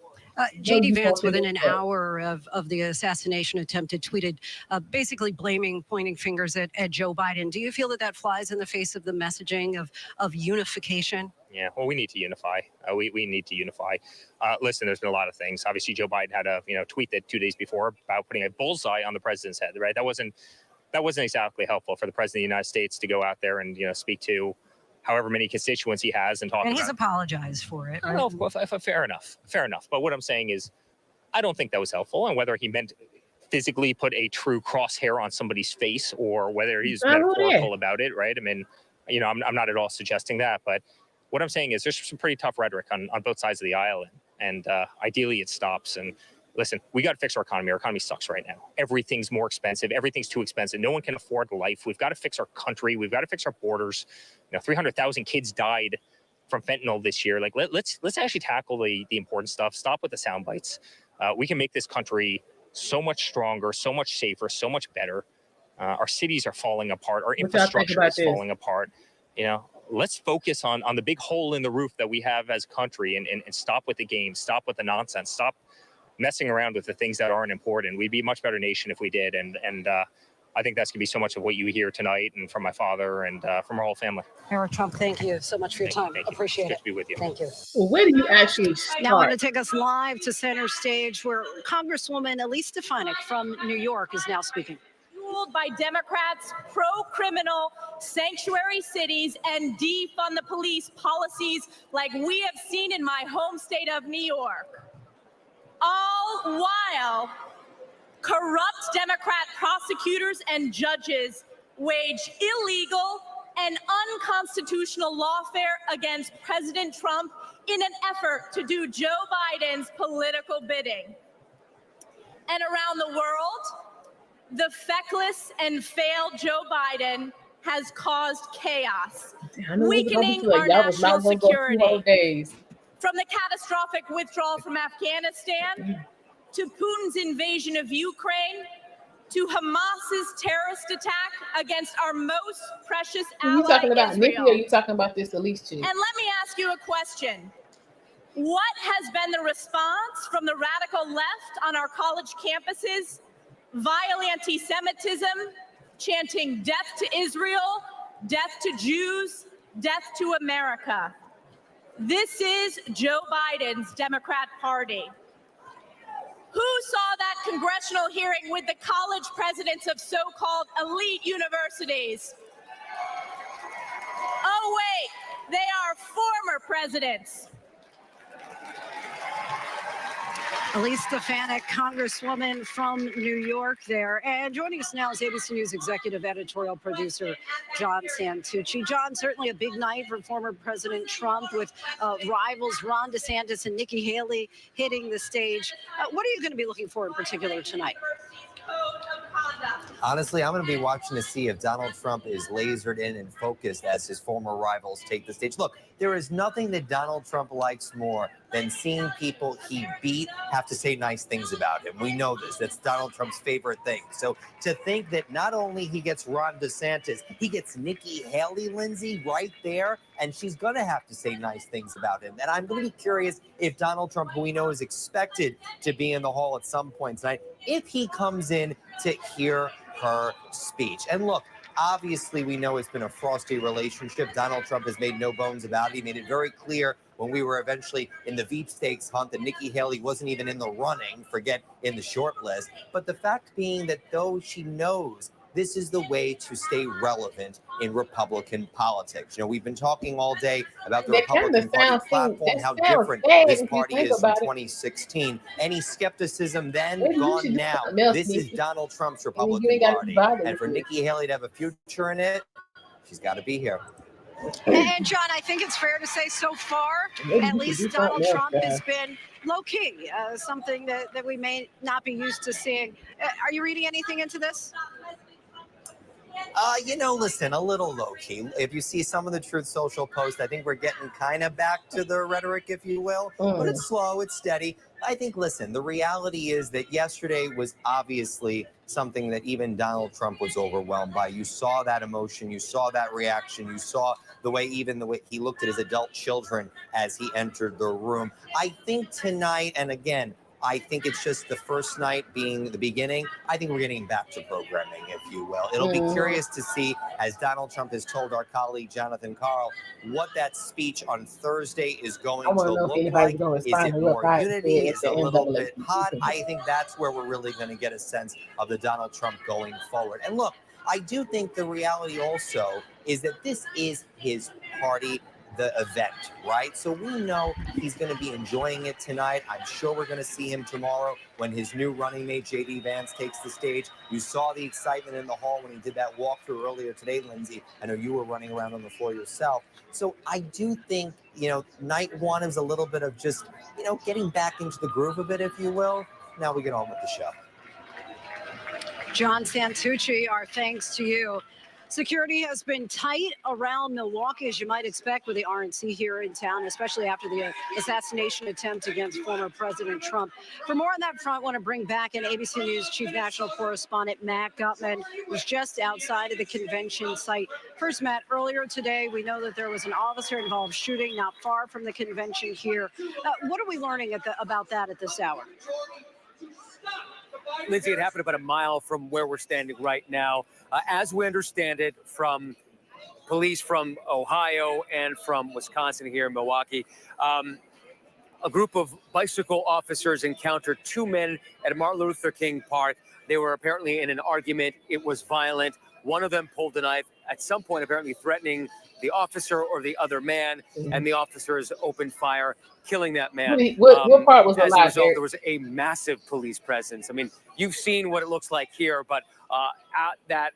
JD Vance, within an hour of the assassination attempt, had tweeted basically pointing fingers at Joe Biden. Do you feel that that flies in the face of the messaging of unification? Yeah, well, we need to unify. We need to unify. Listen, there's been a lot of things. Obviously, Joe Biden had a tweet that 2 days before about putting a bullseye on the president's head. Right? That wasn't exactly helpful for the president of the United States to go out there and speak to however many constituents he has and talk. And he's apologized for it. Right? No, fair enough. But what I'm saying is, I don't think that was helpful. And whether he meant physically put a true crosshair on somebody's face or whether he's metaphorical about it, right? I mean, I'm not at all suggesting that, but what I'm saying is there's some pretty tough rhetoric on both sides of the aisle, and ideally it stops. And listen, we got to fix our economy. Our economy sucks right now. Everything's more expensive. Everything's too expensive. No one can afford life. We've got to fix our country. We've got to fix our borders. 300,000 kids died from fentanyl this year. Like, let's actually tackle the important stuff. Stop with the sound bites. We can make this country so much stronger, so much safer, so much better. Our cities are falling apart. Our infrastructure is falling apart. Let's focus on the big hole in the roof that we have as a country and stop with the games, stop with the nonsense, stop messing around with the things that aren't important. We'd be a much better nation if we did. And I think that's going to be so much of what you hear tonight and from my father and from our whole family. Eric Trump, thank you so much for your time. Appreciate it. Good to be with you. Thank you. Well, where do you actually start? Now I'm going to take us live to center stage where Congresswoman Elise Stefanik from New York is now speaking. Fueled by Democrats' pro-criminal sanctuary cities and defund the police policies like we have seen in my home state of New York. All while corrupt Democrat prosecutors and judges wage illegal and unconstitutional lawfare against President Trump in an effort to do Joe Biden's political bidding. And around the world, the feckless and failed Joe Biden has caused chaos, weakening our national security. From the catastrophic withdrawal from Afghanistan, to Putin's invasion of Ukraine, to Hamas's terrorist attack against our most precious ally, you talking about Israel. Nikki, or you talking about this Elise chick? And let me ask you a question. What has been the response from the radical left on our college campuses? Vile anti-Semitism, chanting death to Israel, death to Jews, death to America. This is Joe Biden's Democrat Party. Who saw that congressional hearing with the college presidents of so-called elite universities? Oh, wait, they are former presidents. Elise Stefanik, Congresswoman from New York there. And joining us now is ABC News executive editorial producer John Santucci. John, certainly a big night for former President Trump with rivals Ron DeSantis and Nikki Haley hitting the stage. What are you going to be looking for in particular tonight? Honestly, I'm going to be watching to see if Donald Trump is lasered in and focused as his former rivals take the stage. Look, there is nothing that Donald Trump likes more than seeing people he beat have to say nice things about him. We know this. That's Donald Trump's favorite thing. So to think that not only he gets Ron DeSantis, he gets Nikki Haley, Lindsay, right there, and she's going to have to say nice things about him. And I'm going to be curious if Donald Trump, who we know is expected to be in the hall at some point tonight, if he comes in to hear her speech. And look, obviously, we know it's been a frosty relationship. Donald Trump has made no bones about it. He made it very clear when we were eventually in the Veep Stakes hunt that Nikki Haley wasn't even in the running, forget in the short list. But the fact being that though she knows this is the way to stay relevant in Republican politics. You know, we've been talking all day about the Republican Party platform, how different this party is in 2016. Any skepticism then, gone now. This is Donald Trump's Republican Party. And for Nikki Haley to have a future in it, she's got to be here. And John, I think it's fair to say so far, at least Donald Trump has been low-key, something that we may not be used to seeing. Are you reading anything into this? Listen, a little low-key. If you see some of the Truth Social posts, I think we're getting kind of back to the rhetoric, if you will. But it's slow, it's steady. I think, listen, the reality is that yesterday was obviously something that even Donald Trump was overwhelmed by. You saw that emotion. You saw that reaction. You saw the way he looked at his adult children as he entered the room. I think tonight, and again, I think it's just the first night being the beginning. I think we're getting back to programming, if you will. It'll be curious to see, as Donald Trump has told our colleague Jonathan Karl, what that speech on Thursday is going to look like. Is it more unity? Is it a little bit hot? I think that's where we're really going to get a sense of the Donald Trump going forward. And look, I do think the reality also is that this is his party, the event, right? So we know he's going to be enjoying it tonight. I'm sure we're going to see him tomorrow when his new running mate, JD Vance, takes the stage. You saw the excitement in the hall when he did that walkthrough earlier today, Lindsay. I know you were running around on the floor yourself. So I do think, night one is a little bit of just, getting back into the groove a bit, if you will. Now we get on with the show. John Santucci, our thanks to you. Security has been tight around Milwaukee, as you might expect, with the RNC here in town, especially after the assassination attempt against former President Trump. For more on that front, I want to bring back an ABC News chief national correspondent, Matt Gutman, who's just outside of the convention site. First, Matt, earlier today, we know that there was an officer-involved shooting not far from the convention here. What are we learning about that at this hour? Lindsay, it happened about a mile from where we're standing right now. As we understand it, from police from Ohio and from Wisconsin here in Milwaukee, a group of bicycle officers encountered two men at Martin Luther King Park. They were apparently in an argument. It was violent. One of them pulled a knife, at some point apparently threatening the officer or the other man, and the officers opened fire, killing that man. What part was as a result, Eric? there was a massive police presence. I mean, you've seen what it looks like here, but at that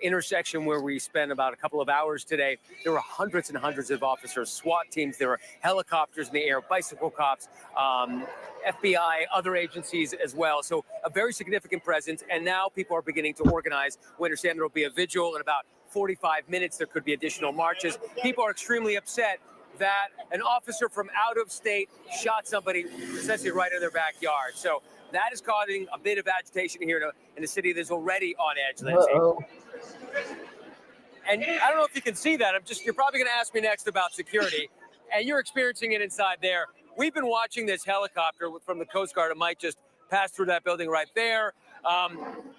intersection where we spent about a couple of hours today, there were hundreds and hundreds of officers, SWAT teams, there were helicopters in the air, bicycle cops, FBI, other agencies as well. So a very significant presence. And now people are beginning to organize. We understand there will be a vigil in about 45 minutes. There could be additional marches. People are extremely upset that an officer from out of state shot somebody essentially right in their backyard. So that is causing a bit of agitation here in a city that's already on edge, Lindsay. And I don't know if you can see that. You're probably going to ask me next about security, and you're experiencing it inside there. We've been watching this helicopter from the Coast Guard. It might just pass through that building right there,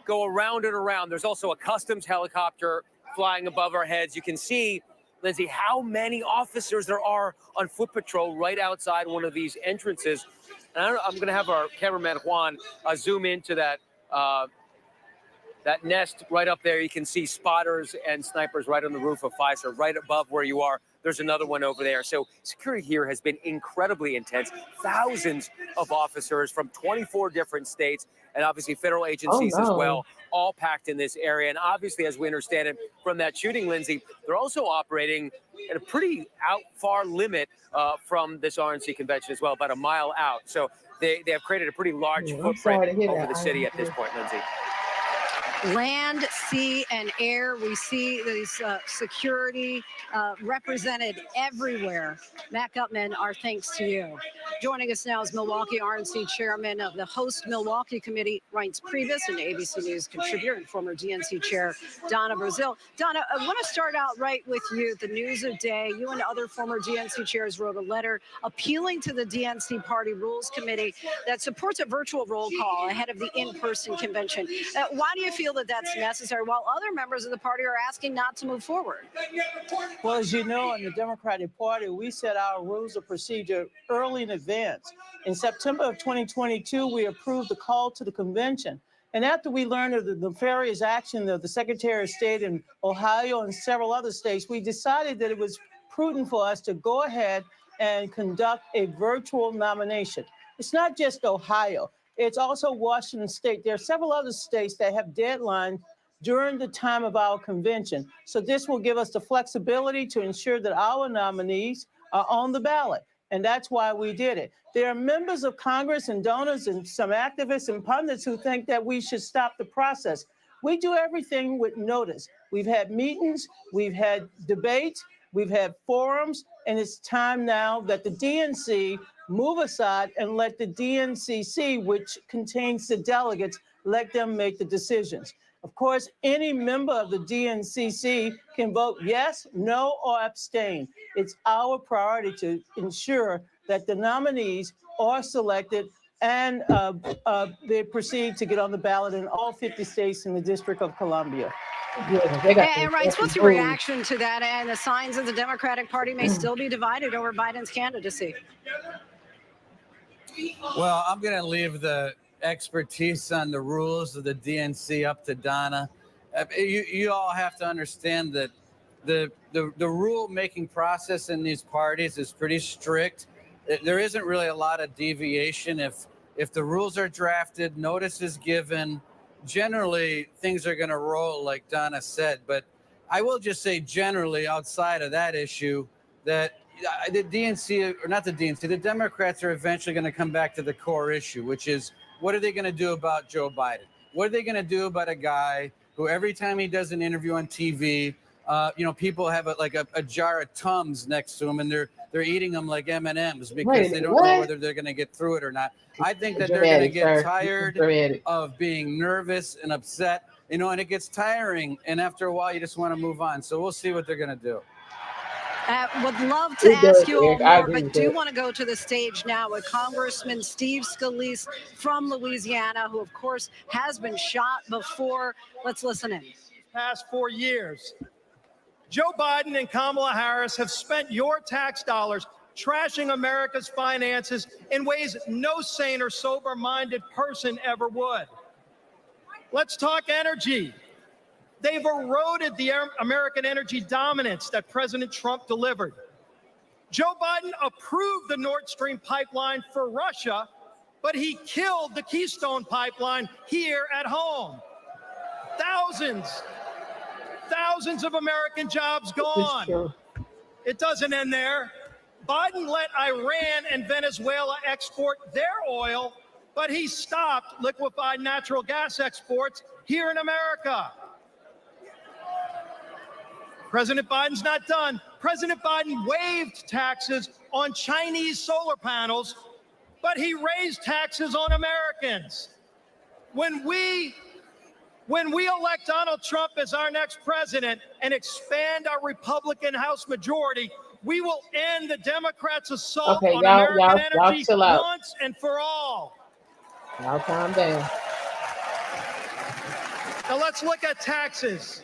go around and around. There's also a customs helicopter flying above our heads. You can see, Lindsay, how many officers there are on foot patrol right outside one of these entrances. And I'm going to have our cameraman Juan zoom into that nest right up there. You can see spotters and snipers right on the roof of Pfizer, right above where you are. There's another one over there. So security here has been incredibly intense. Thousands of officers from 24 different states and obviously federal agencies as well, all packed in this area. And obviously, as we understand it from that shooting, Lindsay, they're also operating at a pretty far limit from this RNC convention as well, about a mile out. So they have created a pretty large footprint over the city at this point, Lindsay. Land, sea, and air. We see these security represented everywhere. Matt Gutman, our thanks to you. Joining us now is Milwaukee RNC chairman of the host Milwaukee committee, Reince Priebus, and ABC News contributor and former DNC chair, Donna Brazile. Donna, I want to start out right with you. The news of day, you and other former DNC chairs wrote a letter appealing to the DNC party rules committee that supports a virtual roll call ahead of the in-person convention. Why do you feel that that's necessary while other members of the party are asking not to move forward? Well, as you know, in the Democratic Party, we set our rules of procedure early in advance. In September of 2022, we approved the call to the convention. And after we learned of the nefarious action of the Secretary of State in Ohio and several other states, we decided that it was prudent for us to go ahead and conduct a virtual nomination. It's not just Ohio. It's also Washington State. There are several other states that have deadlines during the time of our convention. So this will give us the flexibility to ensure that our nominees are on the ballot. And that's why we did it. There are members of Congress and donors and some activists and pundits who think that we should stop the process. We do everything with notice. We've had meetings, we've had debates, we've had forums, and it's time now that the DNC move aside and let the DNCC, which contains the delegates, let them make the decisions. Of course, any member of the DNCC can vote yes, no, or abstain. It's our priority to ensure that the nominees are selected and they proceed to get on the ballot in all 50 states in the District of Columbia. And Rice, what's the reaction to that and the signs that the Democratic Party may still be divided over Biden's candidacy? Well, I'm going to leave the expertise on the rules of the DNC up to Donna. You all have to understand that the rule-making process in these parties is pretty strict. There isn't really a lot of deviation. If the rules are drafted, notice is given, generally things are going to roll like Donna said. But I will just say generally outside of that issue that the DNC, or not the DNC, the Democrats are eventually going to come back to the core issue, which is what are they going to do about Joe Biden? What are they going to do about a guy who every time he does an interview on TV, people have a jar of Tums next to him and they're eating them like M&Ms because they don't know whether they're going to get through it or not. I think that they're going to get tired of being nervous and upset, and it gets tiring. And after a while, you just want to move on. So we'll see what they're going to do. Would love to ask you all more, but do want to go to the stage now with Congressman Steve Scalise from Louisiana, who, of course, has been shot before. Let's listen in. Past 4 years, Joe Biden and Kamala Harris have spent your tax dollars trashing America's finances in ways no sane or sober-minded person ever would. Let's talk energy. They've eroded the American energy dominance that President Trump delivered. Joe Biden approved the Nord Stream pipeline for Russia, but he killed the Keystone pipeline here at home. Thousands of American jobs gone. It doesn't end there. Biden let Iran and Venezuela export their oil, but he stopped liquefied natural gas exports here in America. President Biden's not done. President Biden waived taxes on Chinese solar panels, but he raised taxes on Americans. When we elect Donald Trump as our next president and expand our Republican House majority, we will end the Democrats' assault on American energy once and for all. Y'all calm down. Now let's look at taxes.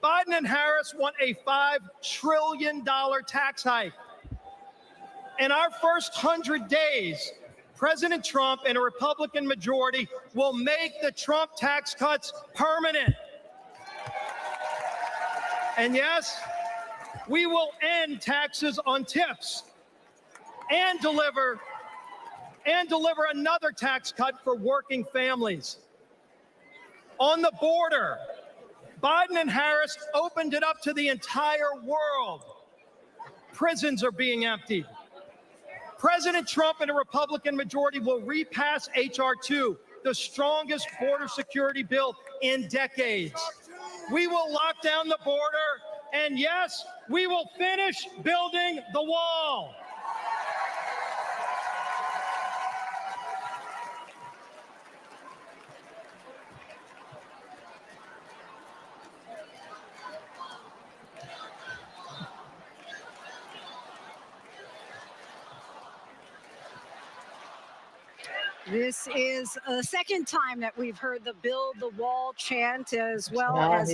Biden and Harris want a $5 trillion tax hike. In our first 100 days, President Trump and a Republican majority will make the Trump tax cuts permanent. And yes, we will end taxes on tips and deliver another tax cut for working families. On the border, Biden and Harris opened it up to the entire world. Prisons are being emptied. President Trump and a Republican majority will repass H.R. 2, the strongest border security bill in decades. We will lock down the border, and yes, we will finish building the wall. This is the second time that we've heard the Build the Wall chant, as well as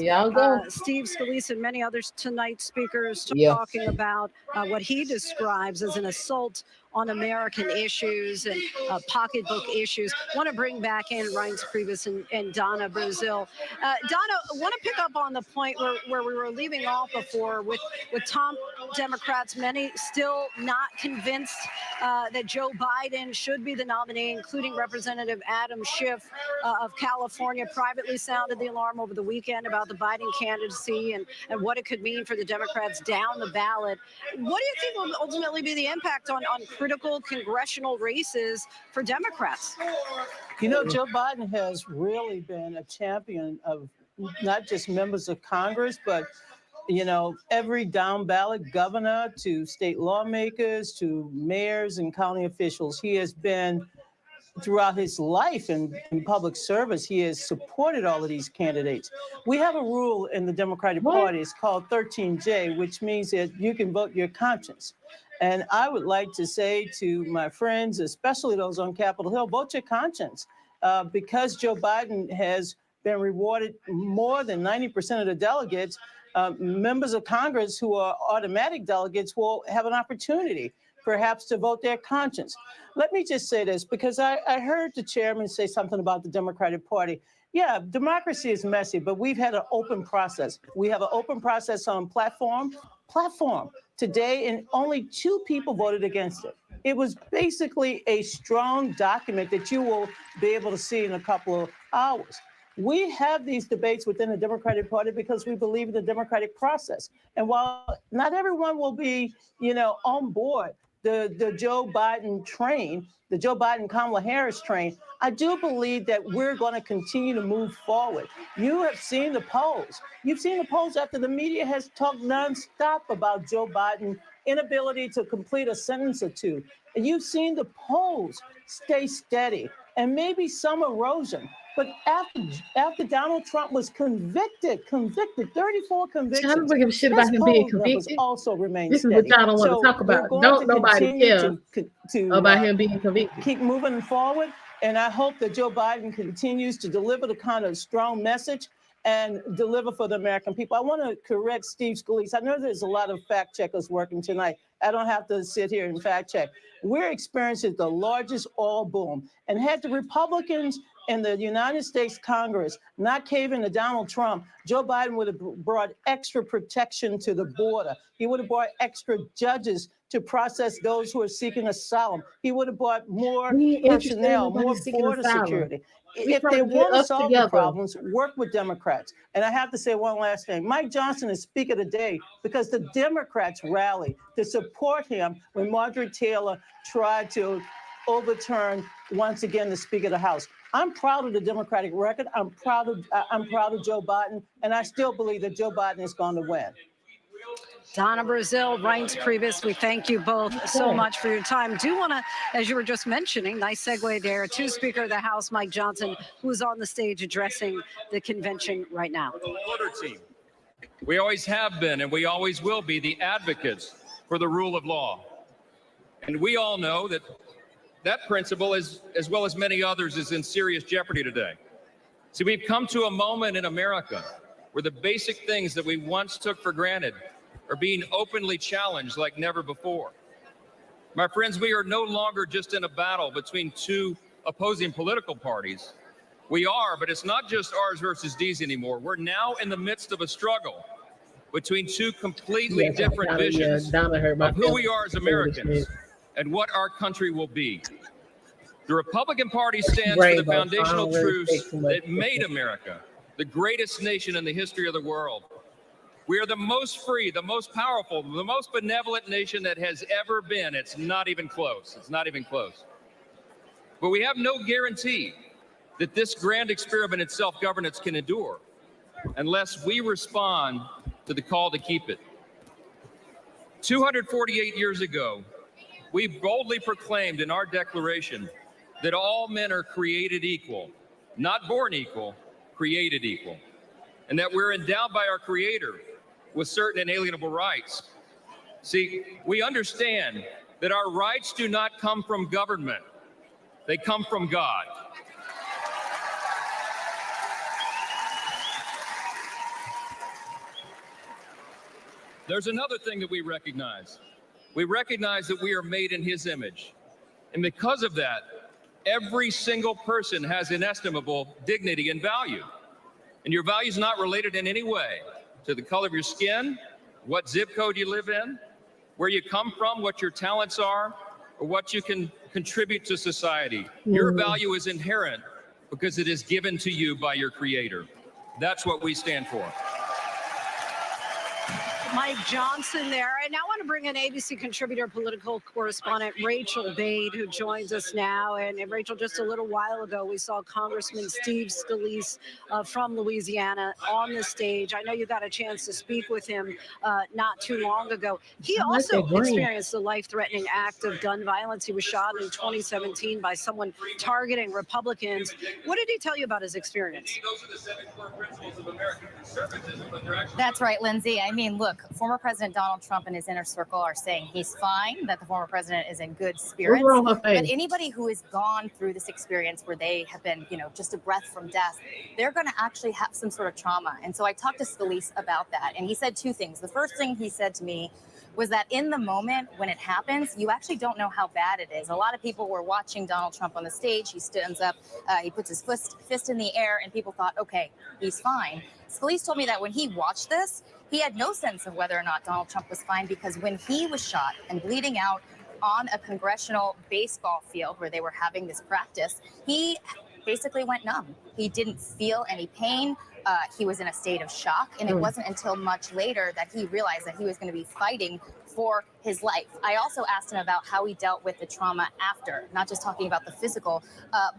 Steve Scalise and many others tonight's speakers talking about what he describes as an assault on American issues and pocketbook issues. Want to bring back in Reince Priebus and Donna Brazile. Donna, want to pick up on the point where we were leaving off before with Tom Democrats, many still not convinced that Joe Biden should be the nominee, including Representative Adam Schiff of California, privately sounded the alarm over the weekend about the Biden candidacy and what it could mean for the Democrats down the ballot. What do you think will ultimately be the impact on critical congressional races for Democrats? Joe Biden has really been a champion of not just members of Congress, but every down ballot governor to state lawmakers to mayors and county officials. He has been throughout his life in public service. He has supported all of these candidates. We have a rule in the Democratic Party. It's called 13J, which means that you can vote your conscience. And I would like to say to my friends, especially those on Capitol Hill, vote your conscience. Because Joe Biden has been rewarded more than 90% of the delegates, members of Congress who are automatic delegates will have an opportunity, perhaps, to vote their conscience. Let me just say this, because I heard the chairman say something about the Democratic Party. Yeah, democracy is messy, but we've had an open process. We have an open process on platform today, and only 2 people voted against it. It was basically a strong document that you will be able to see in a couple of hours. We have these debates within the Democratic Party because we believe in the democratic process. And while not everyone will be, on board the Joe Biden train, the Joe Biden Kamala Harris train, I do believe that we're going to continue to move forward. You have seen the polls. You've seen the polls after the media has talked nonstop about Joe Biden's inability to complete a sentence or two. And you've seen the polls stay steady and maybe some erosion. But after Donald Trump was convicted, 34 convictions. I don't give a shit about him being convicted. Also remain this steady. is what y'all don't want to talk about. Don't nobody care about him being convicted. Keep moving forward. And I hope that Joe Biden continues to deliver the kind of strong message and deliver for the American people. I want to correct Steve Scalise. I know there's a lot of fact checkers working tonight. I don't have to sit here and fact check. We're experiencing the largest oil boom. And had the Republicans in the United States Congress not caving to Donald Trump, Joe Biden would have brought extra protection to the border. He would have brought extra judges to process those who are seeking asylum. He would have brought more personnel, more border security. If they want to solve the problems, work with Democrats. And I have to say one last thing. Mike Johnson is Speaker of the Day because the Democrats rallied to support him when Marjorie Taylor tried to overturn, once again, the Speaker of the House. I'm proud of the Democratic record. I'm proud of Joe Biden, and I still believe that Joe Biden is going to win. Donna Brazile, Reince Priebus, we thank you both so much for your time. Do want to, as you were just mentioning, nice segue there, to Speaker of the House, Mike Johnson, who's on the stage addressing the convention right now. The order team. We always have been, and we always will be, the advocates for the rule of law. And we all know that that principle, as well as many others, is in serious jeopardy today. See, we've come to a moment in America where the basic things that we once took for granted are being openly challenged like never before. My friends, we are no longer just in a battle between 2 opposing political parties. We are, but it's not just ours versus D's anymore. We're now in the midst of a struggle between 2 completely different visions of who we are as Americans and what our country will be. The Republican Party stands for the foundational truths that made America the greatest nation in the history of the world. We are the most free, the most powerful, the most benevolent nation that has ever been. It's not even close. It's not even close. But we have no guarantee that this grand experiment in self-governance can endure unless we respond to the call to keep it. 248 years ago, we boldly proclaimed in our declaration that all men are created equal, not born equal, created equal, and that we're endowed by our Creator with certain inalienable rights. See, we understand that our rights do not come from government, they come from God. There's another thing that we recognize. We recognize that we are made in His image. And because of that, every single person has inestimable dignity and value. And your value is not related in any way to the color of your skin, what zip code you live in, where you come from, what your talents are, or what you can contribute to society. Your value is inherent because it is given to you by your Creator. That's what we stand for. Mike Johnson there. And now I want to to bring in ABC contributor, political correspondent Rachel Bade, who joins us now. And Rachel, just a little while ago, we saw Congressman Steve Scalise from Louisiana on the stage. I know you got a chance to speak with him not too long ago. He also experienced a life-threatening act of gun violence. He was shot in 2017 by someone targeting Republicans. What did he tell you about his experience? That's right, Lindsay. I mean, look, former President Donald Trump and his inner circle are saying he's fine, that the former president is in good spirits. But anybody who has gone through this experience where they have been, just a breath from death, they're going to actually have some sort of trauma. And so I talked to Scalise about that, and he said two things. The first thing he said to me was that in the moment when it happens, you actually don't know how bad it is. A lot of people were watching Donald Trump on the stage. He stands up, he puts his fist in the air, and people thought, okay, he's fine. Scalise told me that when he watched this, he had no sense of whether or not Donald Trump was fine, because when he was shot and bleeding out on a congressional baseball field where they were having this practice, he basically went numb. He didn't feel any pain. He was in a state of shock, and it wasn't until much later that he realized that he was going to be fighting for his life. I also asked him about how he dealt with the trauma after, not just talking about the physical,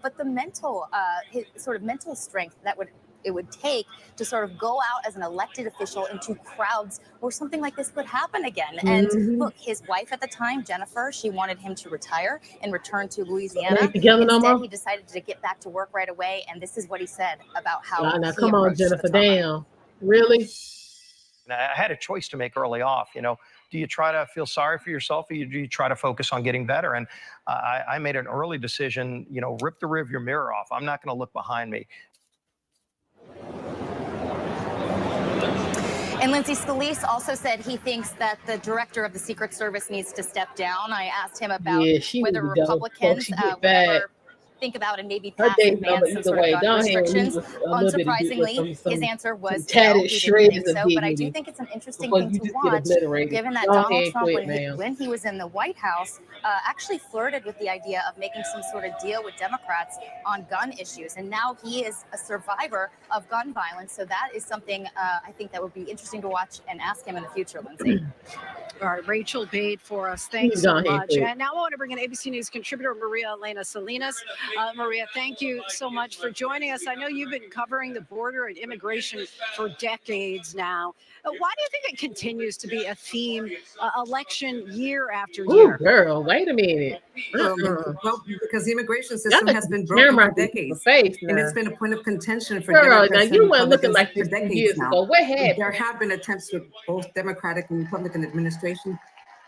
but the mental, his sort of mental strength that it would take to sort of go out as an elected official into crowds where something like this could happen again. And look, his wife at the time, Jennifer, she wanted him to retire and return to Louisiana. Instead, he decided to get back to work right away. And this is what he said about how now come on, Jennifer, damn. Really? I had a choice to make early off. Do you try to feel sorry for yourself, or do you try to focus on getting better? And I made an early decision, rip the rearview mirror off. I'm not going to look behind me. And Lindsay, Scalise also said he thinks that the director of the Secret Service needs to step down. I asked him about whether Republicans would ever think about and maybe pass and ban some sort of gun restrictions. Unsurprisingly, his answer was no, he didn't think so. But I do think it's an interesting thing to watch, given that Donald Trump, when he was in the White House, actually flirted with the idea of making some sort of deal with Democrats on gun issues. And now he is a survivor of gun violence. So that is something I think that would be interesting to watch and ask him in the future, Lindsay. All right, Rachel Bade for us. Thanks so much. And now I want to bring in ABC News contributor Maria Elena Salinas. Maria, thank you so much for joining us. I know you've been covering the border and immigration for decades now. Why do you think it continues to be a theme election year after year? Ooh, girl, wait a minute. Well, because the immigration system has been broken for decades. And it's been a point of contention for Democrats. Now you weren't looking like this years ago. What happened? There have been attempts with both Democratic and Republican administration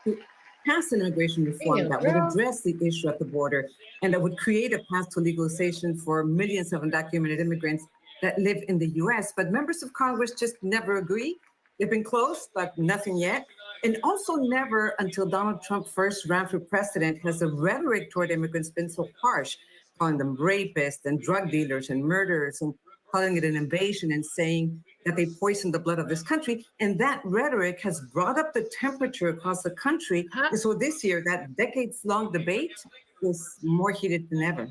to pass an immigration reform that would address the issue at the border and that would create a path to legalization for millions of undocumented immigrants that live in the U.S. But members of Congress just never agree. They've been close, but nothing yet. And also never until Donald Trump first ran for president has the rhetoric toward immigrants been so harsh, calling them rapists and drug dealers and murderers and calling it an invasion and saying that they poisoned the blood of this country. And that rhetoric has brought up the temperature across the country. And so this year, that decades-long debate is more heated than ever.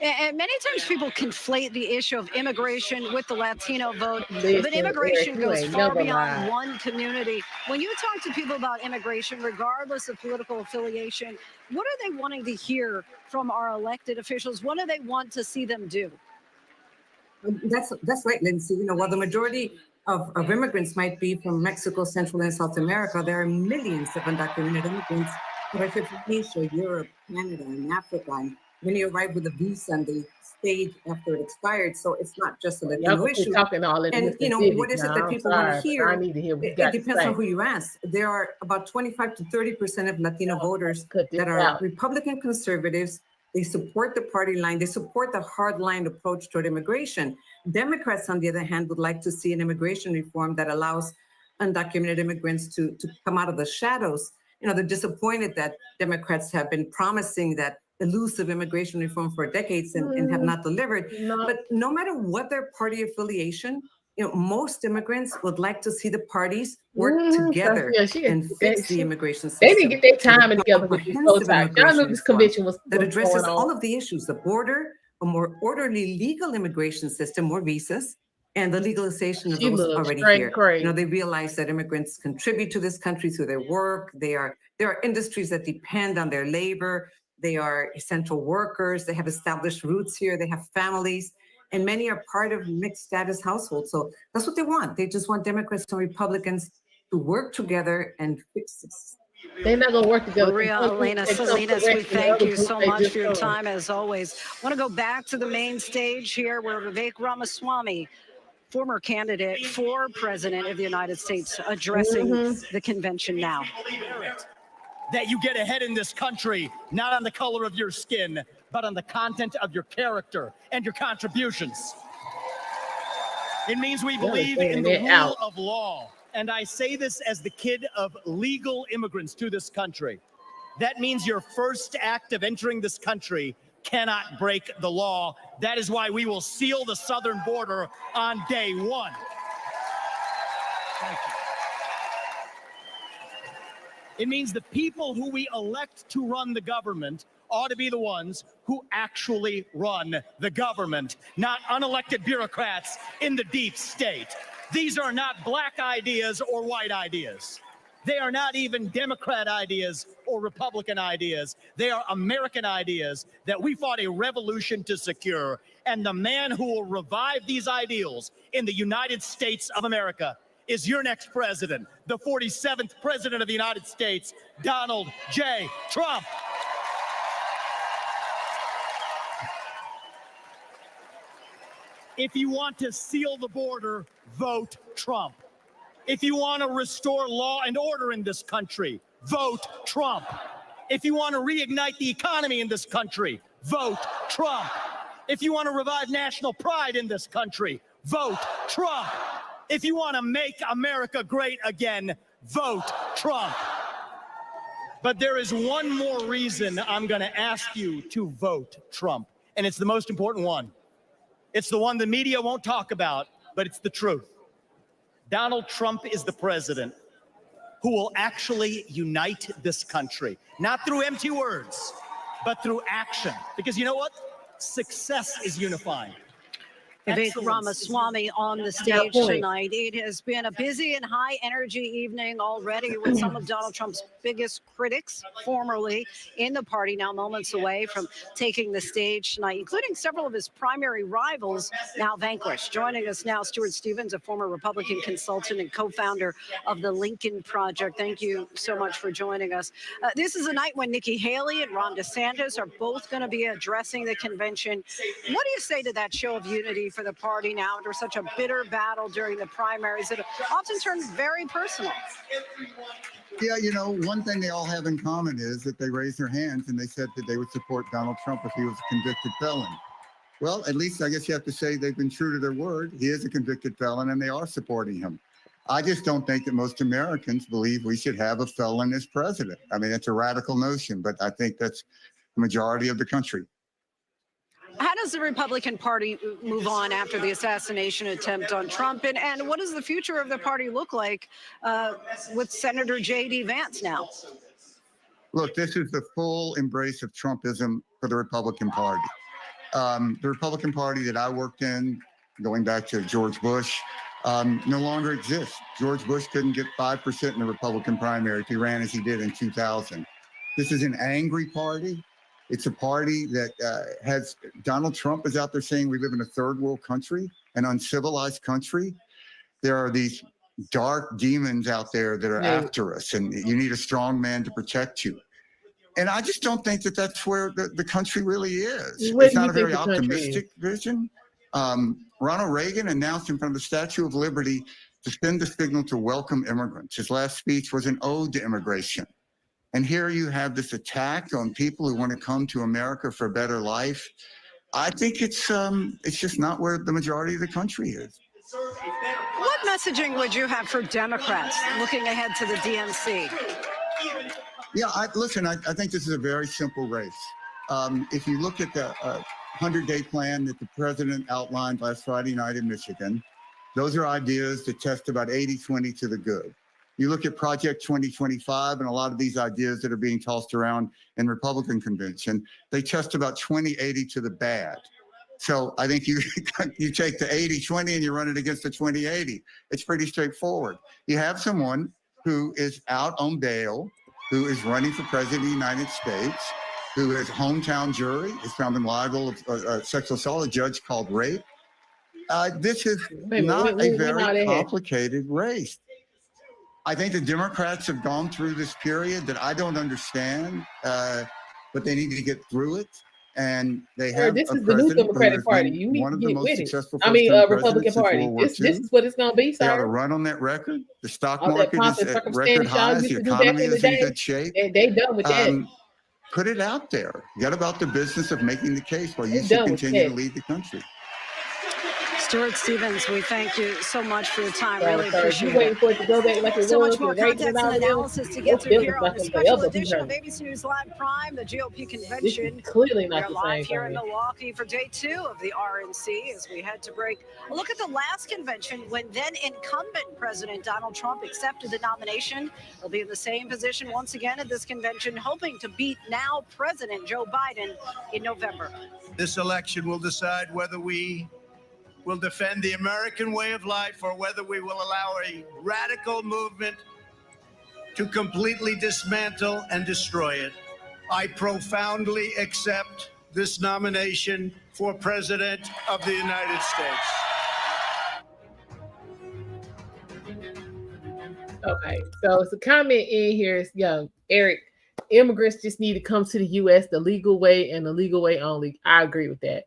And many times people conflate the issue of immigration with the Latino vote, but immigration goes far beyond one community. When you talk to people about immigration, regardless of political affiliation, what are they wanting to hear from our elected officials? What do they want to see them do? That's right, Lindsay. While the majority of immigrants might be from Mexico, Central and South America, there are millions of undocumented immigrants that are from Asia, Europe, Canada, and Africa. And many arrive with a visa and they stayed after it expired. So it's not just a Latino issue. And what is it that people want to hear? It depends on who you ask. There are about 25 to 30% of Latino voters that are Republican conservatives. They support the party line. They support the hardline approach toward immigration. Democrats, on the other hand, would like to see an immigration reform that allows undocumented immigrants to come out of the shadows. They're disappointed that Democrats have been promising that elusive immigration reform for decades and have not delivered. But no matter what their party affiliation, most immigrants would like to see the parties work together and fix the immigration system. They didn't get their timing together with this time. Y'all knew this convention was that addresses all of the issues: the border, a more orderly legal immigration system, more visas, And the legalization of She those looks already straight here. crazy. They realize that immigrants contribute to this country through their work. There are industries that depend on their labor. They are essential workers. They have established roots here. They have families, and many are part of mixed status households. So that's what they want. They just want Democrats and Republicans to work together and fix this. They're not going to work together. Maria Elena Salinas, we thank you so much for your time as always. I want to go back to the main stage here where Vivek Ramaswamy, former candidate for president of the United States, addressing the convention now. That you get ahead in this country, not on the color of your skin, but on the content of your character and your contributions. It means we believe in the rule of law. And I say this as the kid of legal immigrants to this country. That means your first act of entering this country cannot break the law. That is why we will seal the southern border on day one. Thank you. It means the people who we elect to run the government ought to be the ones who actually run the government, not unelected bureaucrats in the deep state. These are not black ideas or white ideas. They are not even Democrat ideas or Republican ideas. They are American ideas that we fought a revolution to secure. And the man who will revive these ideals in the United States of America is your next president, the 47th president of the United States, Donald J. Trump. If you want to seal the border, vote Trump. If you want to restore law and order in this country, vote Trump. If you want to reignite the economy in this country, vote Trump. If you want to revive national pride in this country, vote Trump. If you want to make America great again, vote Trump. But there is one more reason I'm going to ask you to vote Trump, and it's the most important one. It's the one the media won't talk about, but it's the truth. Donald Trump is the president who will actually unite this country, not through empty words, but through action. Because you know what? Success is unifying. Vivek Ramaswamy on the stage tonight. It has been a busy and high energy evening already with some of Donald Trump's biggest critics formerly in the party, now moments away from taking the stage tonight, including several of his primary rivals now vanquished. Joining us now, Stuart Stevens, a former Republican consultant and co-founder of the Lincoln Project. Thank you so much for joining us. This is a night when Nikki Haley and Ron DeSantis are both going to be addressing the convention. What do you say to that show of unity for the party now after such a bitter battle during the primaries that often turned very personal? Yeah, you know, one thing they all have in common is that they raised their hands and they said that they would support Donald Trump if he was a convicted felon. Well, at least I guess you have to say they've been true to their word. He is a convicted felon and they are supporting him. I just don't think that most Americans believe we should have a felon as president. I mean, it's a radical notion, but I think that's the majority of the country. How does the Republican Party move on after the assassination attempt on Trump? And what does the future of the party look like with Senator JD Vance now? Look, this is the full embrace of Trumpism for the Republican Party. The Republican Party that I worked in, going back to George Bush, no longer exists. George Bush couldn't get 5% in the Republican primary if he ran as he did in 2000. This is an angry party. It's a party that has Donald Trump is out there saying we live in a third world country, an uncivilized country. There are these dark demons out there that are after us, and you need a strong man to protect you. And I just don't think that that's where the country really is. It's not a very optimistic vision. Ronald Reagan announced in front of the Statue of Liberty to send the signal to welcome immigrants. His last speech was an ode to immigration. And here you have this attack on people who want to come to America for a better life. I think it's just not where the majority of the country is. What messaging would you have for Democrats looking ahead to the DNC? Yeah, listen, I think this is a very simple race. If you look at the 100-day plan that the president outlined last Friday night in Michigan, those are ideas that test about 80-20 to the good. You look at Project 2025 and a lot of these ideas that are being tossed around in Republican convention, they test about 20-80 to the bad. So I think you take the 80-20 and you run it against the 20-80. It's pretty straightforward. You have someone who is out on bail, who is running for president of the United States, who his hometown jury is found him liable of sexual assault. A judge called rape. This is not a very complicated race. I think the Democrats have gone through this period that I don't understand, but they need to get through it. And they have this is the new Democratic Party. You need to get with it. Republican Party. This is what it's going to be, sir. They ought to run on that record. The stock market is at record highs. The economy is in good shape. They done with that. Put it out there. Get about the business of making the case while you should continue to lead the country. Stuart Stevens, we thank you so much for your time. Really appreciate it. For it to go back like it so was, much more context and analysis to get through here on the special edition of ABC News Live Prime, the GOP convention. Clearly not the same. We're live here in Milwaukee for day 2 of the RNC as we head to break. A look at the last convention when then incumbent President Donald Trump accepted the nomination. He'll be in the same position once again at this convention, hoping to beat now President Joe Biden in November. This election will decide whether we will defend the American way of life or whether we will allow a radical movement to completely dismantle and destroy it. I profoundly accept this nomination for President of the United States. Okay, so it's a comment in here. It's Eric, immigrants just need to come to the U.S. the legal way and the legal way only. I agree with that.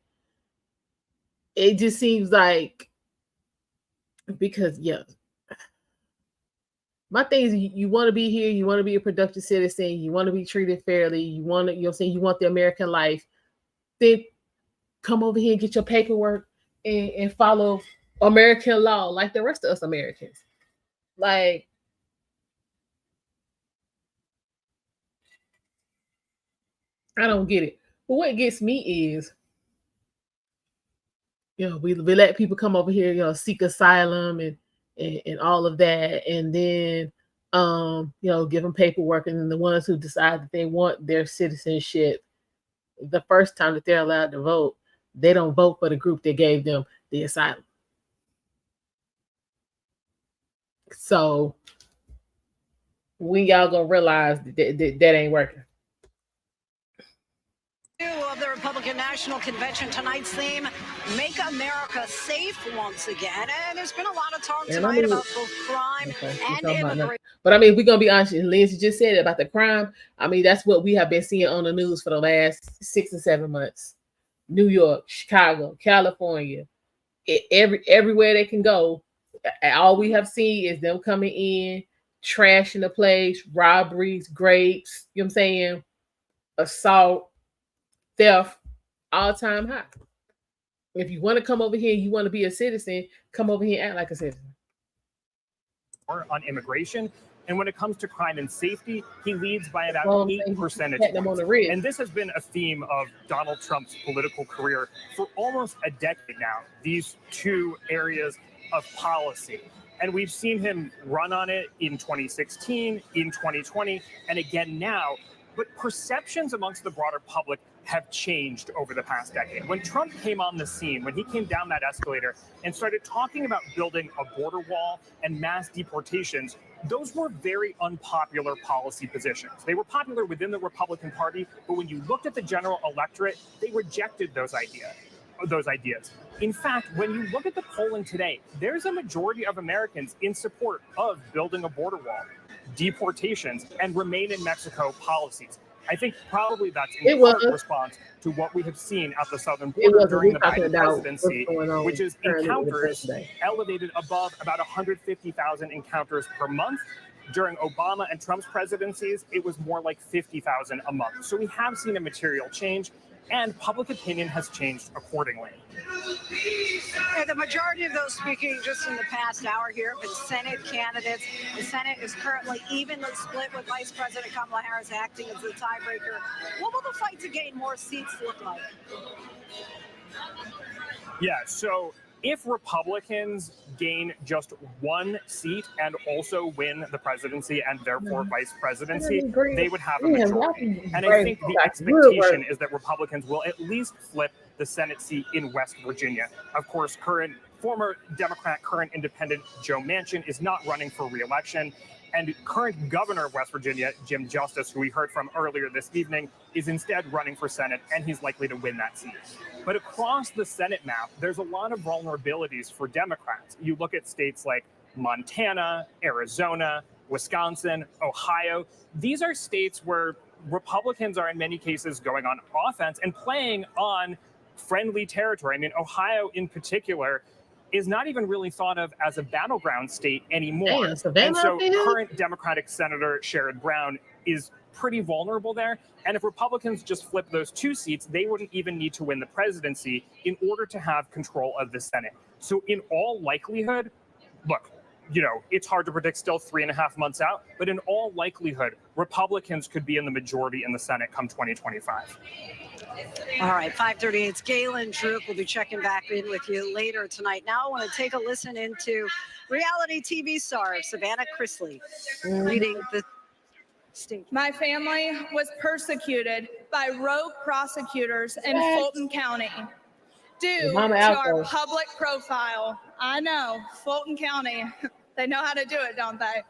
It just seems like, because my thing is you want to be here, you want to be a productive citizen, you want to be treated fairly, you want to, you want the American life, then come over here and get your paperwork and follow American law like the rest of us Americans. Like, I don't get it. But what gets me is, we let people come over here, seek asylum and all of that, and then give them paperwork, and then the ones who decide that they want their citizenship, the first time that they're allowed to vote, they don't vote for the group that gave them the asylum. So when y'all gonna realize that ain't working? Of the Republican National Convention, tonight's theme, Make America Safe Once Again. And there's been a lot of talk tonight about both crime and immigration. But I mean, we're going to be honest, Lindsay just said it about the crime. I mean, that's what we have been seeing on the news for the last 6 or 7 months. New York, Chicago, California, everywhere they can go. All we have seen is them coming in, trashing the place, robberies, rapes, you know what I'm saying, assault, theft, all-time high. If you want to come over here, you want to be a citizen, come over here and act like a citizen. On immigration, and when it comes to crime and safety, he leads by about 8 percentage points. And this has been a theme of Donald Trump's political career for almost a decade now, these two areas of policy. And we've seen him run on it in 2016, in 2020, and again now. But perceptions amongst the broader public have changed over the past decade. When Trump came on the scene, when he came down that escalator and started talking about building a border wall and mass deportations, those were very unpopular policy positions. They were popular within the Republican Party, but when you looked at the general electorate, they rejected those ideas. In fact, when you look at the polling today, there's a majority of Americans in support of building a border wall, deportations, and remain in Mexico policies. I think probably that's in part response to what we have seen at the southern border during the Biden presidency, which is encounters elevated above about 150,000 encounters per month. During Obama and Trump's presidencies, it was more like 50,000 a month. So we have seen a material change, and public opinion has changed accordingly. The majority of those speaking just in the past hour here have been Senate candidates. The Senate is currently evenly split with Vice President Kamala Harris acting as the tiebreaker. What will the fight to gain more seats look like? Yeah, so If Republicans gain just one seat and also win the presidency and therefore vice presidency, they would have a majority. And I think the expectation is that Republicans will at least flip the Senate seat in West Virginia. Of course, former Democrat, current independent Joe Manchin is not running for re-election. And current governor of West Virginia, Jim Justice, who we heard from earlier this evening, is instead running for Senate, and he's likely to win that seat. But across the Senate map, there's a lot of vulnerabilities for Democrats. You look at states like Montana, Arizona, Wisconsin, Ohio. These are states where Republicans are in many cases going on offense and playing on friendly territory. I mean, Ohio in particular is not even really thought of as a battleground state anymore. And so current Democratic Senator Sherrod Brown is pretty vulnerable there. And if Republicans just flip those two seats, they wouldn't even need to win the presidency in order to have control of the Senate. So in all likelihood, look, it's hard to predict still 3.5 months out, but in all likelihood, Republicans could be in the majority in the Senate come 2025. All right, 5:38. Galen Druke will be checking back in with you later tonight. Now I want to take a listen into reality TV star Savannah Chrisley reading the statement. My family was persecuted by rogue prosecutors in Fulton County due to our public profile. I know, Fulton County, they know how to do it, don't they?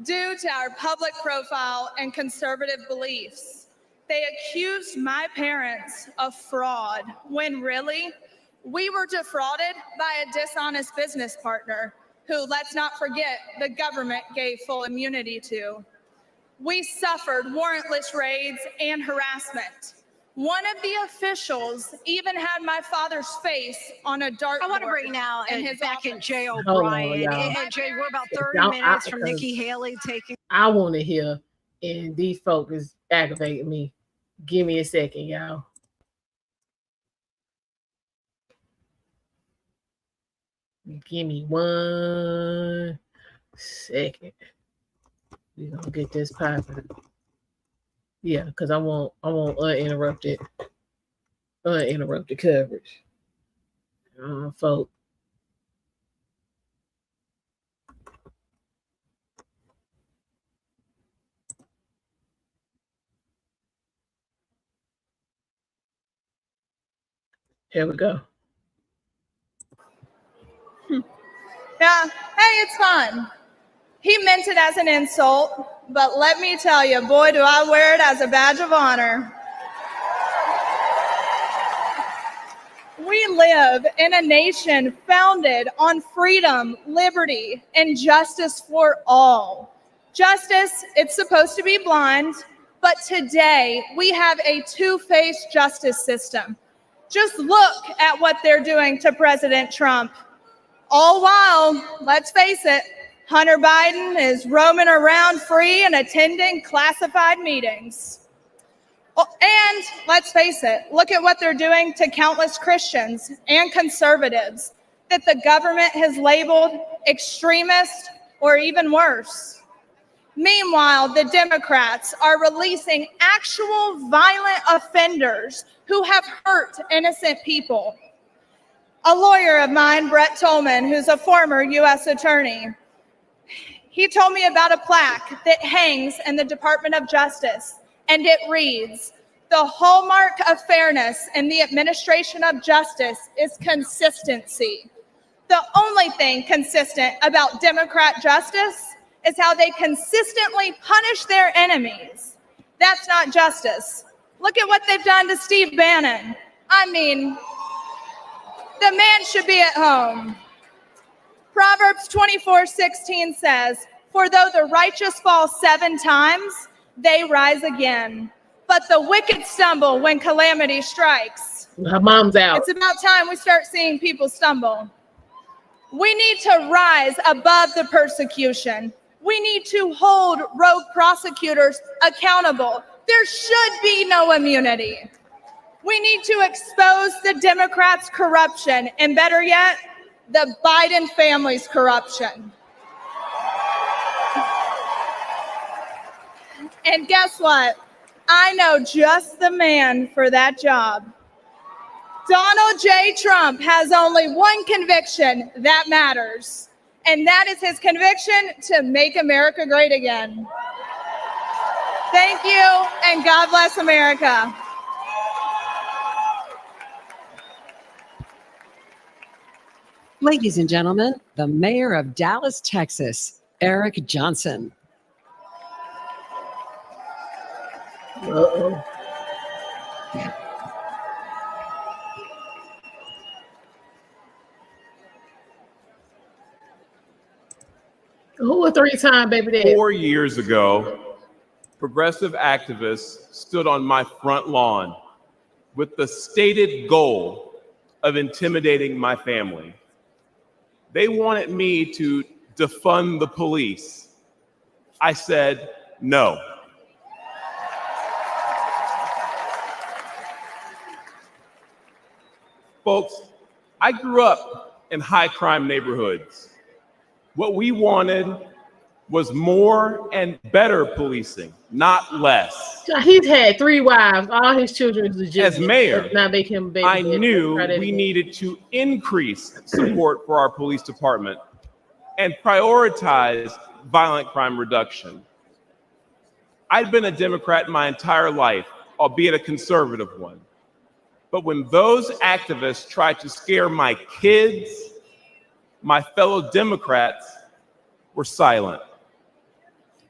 Due to our public profile and conservative beliefs. They accused my parents of fraud when really we were defrauded by a dishonest business partner who, let's not forget, the government gave full immunity to. We suffered warrantless raids and harassment. One of the officials even had my father's face on a dartboard. I want to bring now back in Jay O'Brien. And Jay, we're about 30 minutes from Nikki Haley taking. I want to hear, and these folks is aggravating me. Give me a second, y'all. Give me 1 second. We're gonna get this popping. Yeah, because I want uninterrupted coverage. Folks. Here we go. Yeah, hey, it's fun. He meant it as an insult, but let me tell you, boy, do I wear it as a badge of honor. We live in a nation founded on freedom, liberty, and justice for all. Justice, it's supposed to be blind, but today we have a two-faced justice system. Just look at what they're doing to President Trump. All while, let's face it, Hunter Biden is roaming around free and attending classified meetings. And let's face it, look at what they're doing to countless Christians and conservatives that the government has labeled extremist or even worse. Meanwhile, the Democrats are releasing actual violent offenders who have hurt innocent people. A lawyer of mine, Brett Tolman, who's a former U.S. attorney, he told me about a plaque that hangs in the Department of Justice, and it reads, "The hallmark of fairness in the administration of justice is consistency. The only thing consistent about Democrat justice is how they consistently punish their enemies. That's not justice. Look at what they've done to Steve Bannon. I mean, the man should be at home." Proverbs 24:16 says, "For though the righteous fall 7 times, they rise again. But the wicked stumble when calamity strikes." Her mom's out. It's about time we start seeing people stumble. We need to rise above the persecution. We need to hold rogue prosecutors accountable. There should be no immunity. We need to expose the Democrats' corruption, and better yet, the Biden family's corruption. And guess what? I know just the man for that job. Donald J. Trump has only one conviction that matters, and that is his conviction to make America great again. Thank you, and God bless America. Ladies and gentlemen, the mayor of Dallas, Texas, Eric Johnson. Uh-oh. Who a three-time baby daddy? 4 years ago, progressive activists stood on my front lawn with the stated goal of intimidating my family. They wanted me to defund the police. I said no. Folks, I grew up in high crime neighborhoods. What we wanted was more and better policing, not less. He's had 3 wives. All his children is legitimate. As mayor, now make him baby I daddy. knew Try that we again. needed to increase support for our police department and prioritize violent crime reduction. I'd been a Democrat my entire life, albeit a conservative one. But when those activists tried to scare my kids, my fellow Democrats were silent.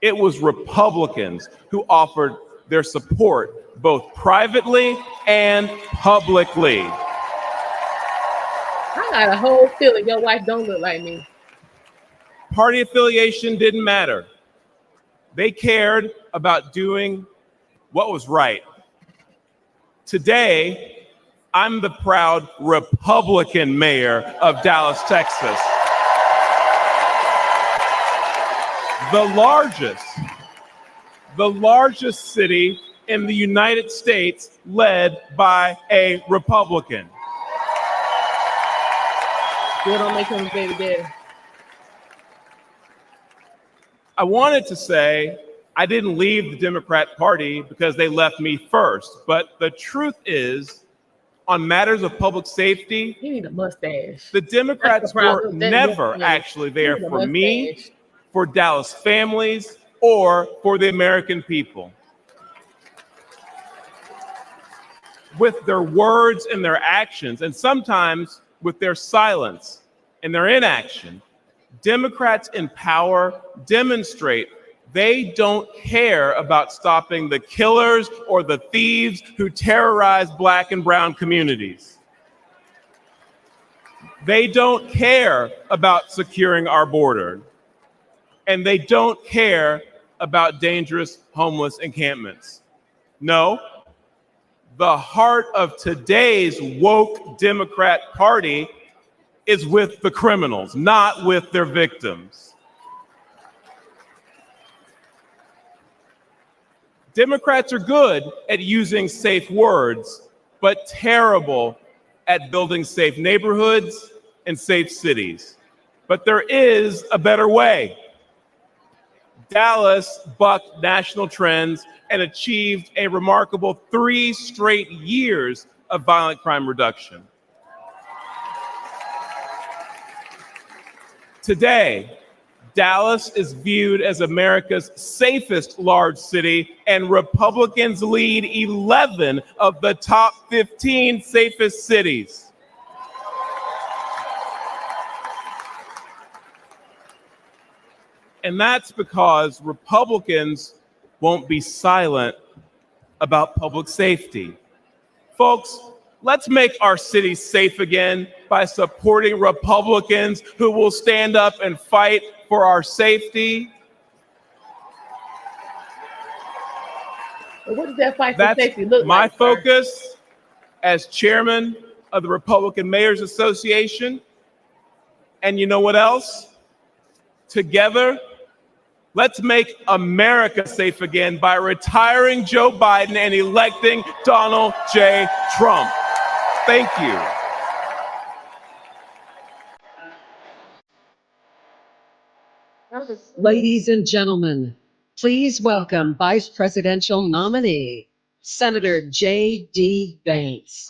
It was Republicans who offered their support both privately and publicly. I got a whole feeling your wife don't look like me. Party affiliation didn't matter. They cared about doing what was right. Today, I'm the proud Republican mayor of Dallas, Texas. The largest city in the United States led by a Republican. Still don't make him a baby daddy. I wanted to say I didn't leave the Democrat Party because they left me first, but the truth is, on matters of public safety, You need a mustache. the Democrats That's the were problem. That- never yeah. actually there You need a for me, mustache. for Dallas families, or for the American people. With their words and their actions, and sometimes with their silence and their inaction, Democrats in power demonstrate they don't care about stopping the killers or the thieves who terrorize Black and brown communities. They don't care about securing our border. And they don't care about dangerous homeless encampments. No, the heart of today's woke Democrat Party is with the criminals, not with their victims. Democrats are good at using safe words, but terrible at building safe neighborhoods and safe cities. But there is a better way. Dallas bucked national trends and achieved a remarkable 3 straight years of violent crime reduction. Today, Dallas is viewed as America's safest large city, and Republicans lead 11 of the top 15 safest cities. And that's because Republicans won't be silent about public safety. Folks, let's make our city safe again by supporting Republicans who will stand up and fight for our safety. What does that fight for That's safety look my like? sir? focus as chairman of the Republican Mayors Association. And you know what else? Together, let's make America safe again by retiring Joe Biden and electing Donald J. Trump. Thank you. Ladies and gentlemen, please welcome Vice Presidential nominee, Senator JD Vance.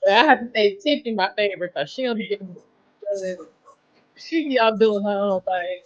I have to say Tiffany my favorite because she don't be getting she be out doing her own thing.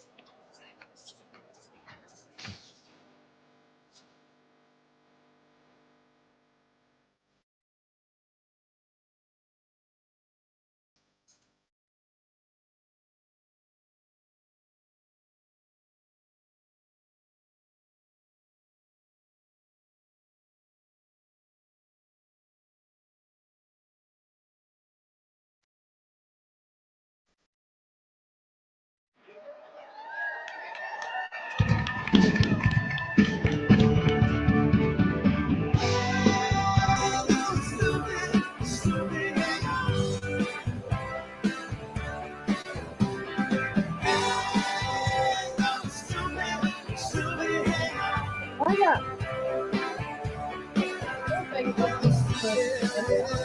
Why not?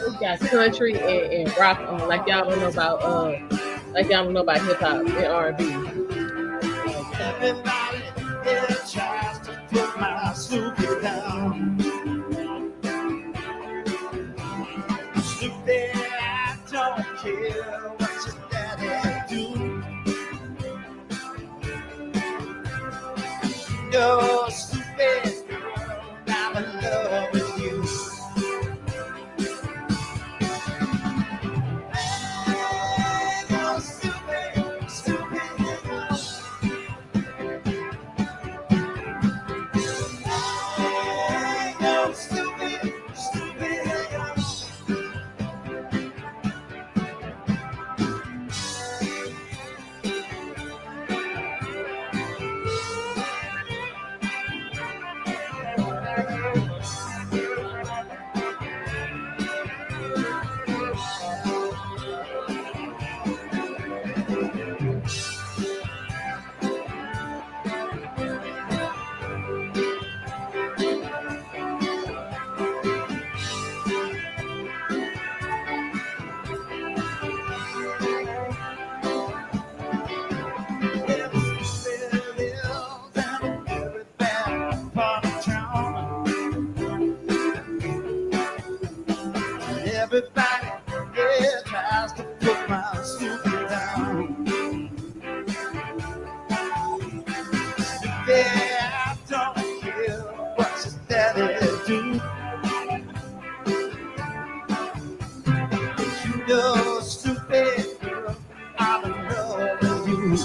We got country and rock on like y'all don't know about hip hop and R&B. Everybody here tries to put my Snoopy down. Snoopy, I don't care what your daddy do. You're a stupid girl, I'm in love with you. Everybody here tries to put my Snoopy down. Yeah, I don't care what your daddy do. You're stupid girl, I'm in love with you.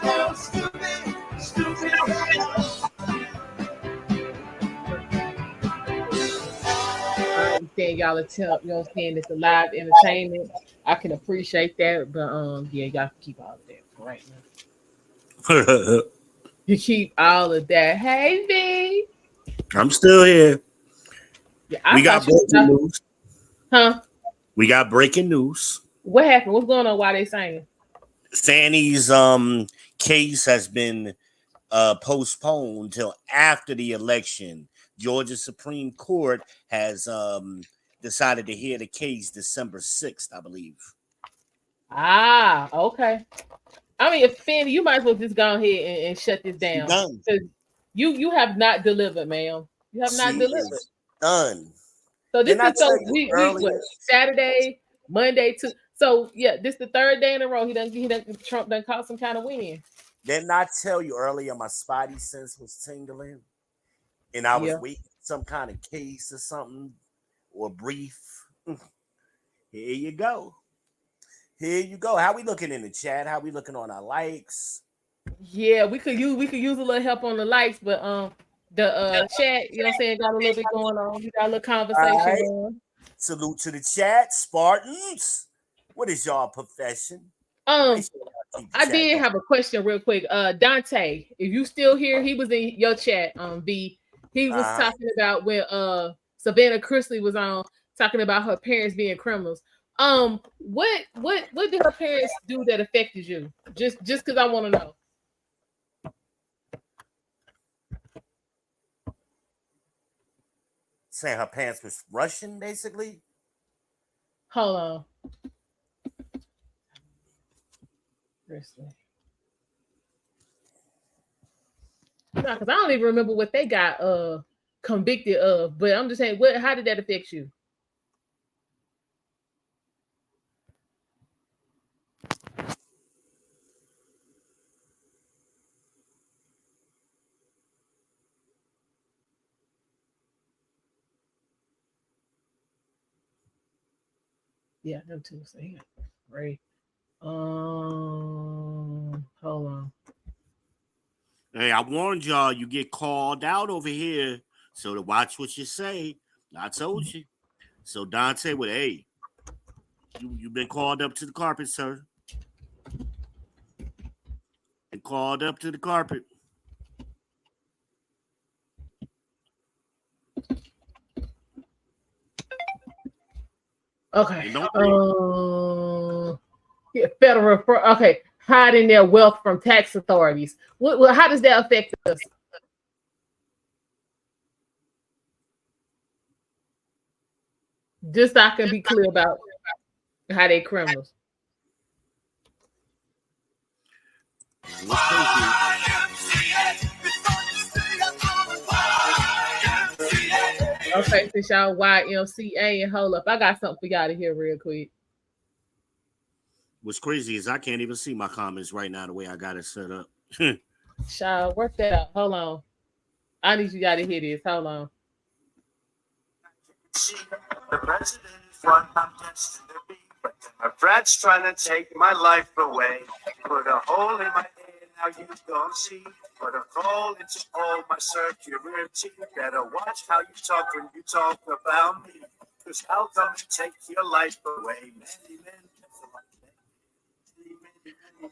Oh, stupid, stupid girl. Saying y'all attempt, you know what I'm saying, it's a live entertainment. I can appreciate that, but yeah, y'all can keep all of that for right now. You keep all of that. Hey V. I'm still here. Yeah, we got breaking news. Huh? We got breaking news. What happened? What's going on? Why they saying? Fanny's case has been postponed till after the election. Georgia Supreme Court has decided to hear the case December 6th, I believe. Ah, okay. I mean, if Fanny, you might as well just go ahead and shut this down. Done. You have not delivered, ma'am. You have not delivered. Done. So this is so we what, Saturday, Monday to so yeah, this the third day in a row. Trump done caught some kind of win. Didn't I tell you earlier my spidey sense was tingling? And I was waiting for some kind of case or something or brief. Here you go. Here you go. How we looking in the chat? How we looking on our likes? Yeah, we could use a little help on the likes, but the chat, you know what I'm saying, got a little bit going on. We got a little conversation going. Salute to the chat, Spartans. What is y'all profession? I did have a question real quick. Dante, if you still here, he was in your chat. V. He was talking about when Savannah Chrisley was on talking about her parents being criminals. What did her parents do that affected you? Just because I want to know. Saying her parents was Russian, basically. Hold on. because I don't even remember what they got convicted of. But I'm just saying, how did that affect you? Yeah, them two. So yeah, right. Hold on. Hey, I warned y'all, you get called out over here. So to watch what you say. I told you. So Dante would, hey, you've been called up to the carpet, sir. Been called up to the carpet. Okay. Yeah, federal. Okay, hiding their wealth from tax authorities. How does that affect us? Just so I can be clear about how they criminals. Okay, since y'all YMCA, and hold up, I got something for y'all to hear real quick. What's crazy is I can't even see my comments right now the way I got it set up. Child, work that out. Hold on. I need you guys to hear this. Hold on. The president is what I'm destined to be. But Democrats trying to take my life away. Put a hole in my head, now you don't see. Put a hole into all my security. Better watch how you talk when you talk about me. Cause how come you take your life away?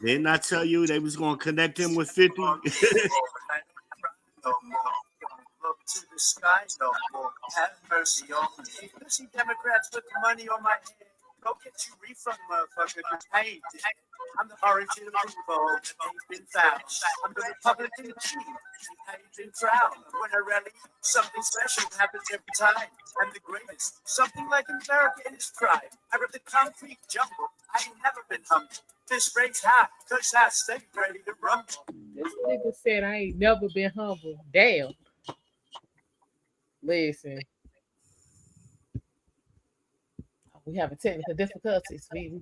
Didn't I tell you they was going to connect him with 50? No more. Look to the sky, no more. Have mercy on me. You see Democrats put the money on my head. Go get you refund, motherfucker. Hey, I'm the origin of info that ain't been found. I'm the Republican chief. Ain't been drowned. When I rally, something special happens every time. I'm the greatest. Something like America in its pride. I rip the concrete jungle. I ain't never been humble. This race high, cause I stay ready to rumble. This nigga said I ain't never been humble. Damn. Listen. We having technical difficulties. We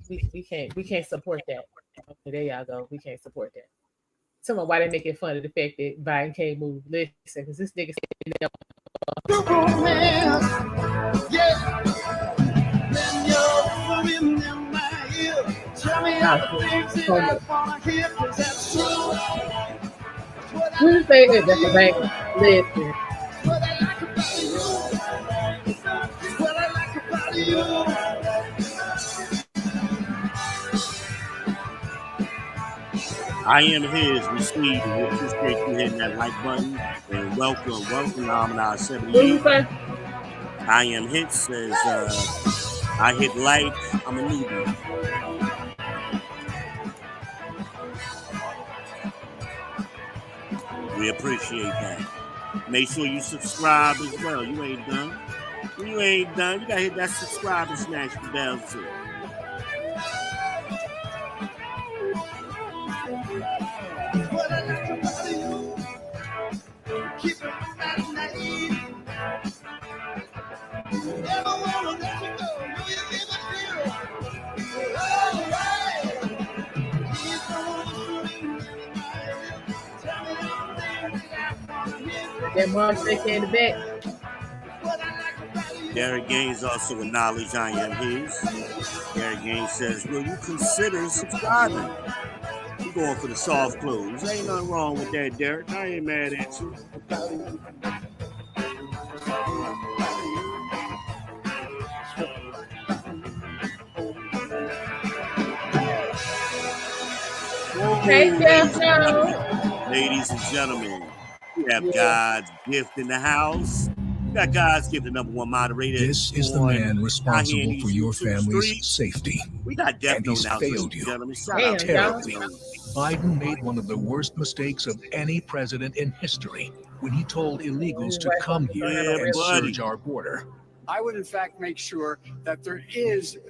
can't support that. Okay, there y'all go. We can't support that. Tell me why they making fun of the fact that Biden can't move. Listen, because this nigga said who say that? That's a banger. Listen. I am his. We appreciate you hitting that like button. And welcome, Almondeyez 78. I am hit says, I hit like, I'm a newbie. We appreciate that. Make sure you subscribe as well. You ain't done. You gotta hit that subscribe and smash the bell too. That mom stick in the back. Derek Gaines also acknowledged I am his. Derek Gaines says, will you consider subscribing? You going for the soft clothes. Ain't nothing wrong with that, Derek. I ain't mad at you. Hey, ladies and gentlemen, we have God's gift in the house. We got God's gift, the #1 moderator. This is the man responsible for your family's safety. We got Death Note now, failed you terribly. Biden made one of the worst mistakes of any president in history when he told illegals to come here and surge our border. I would, in fact, make sure that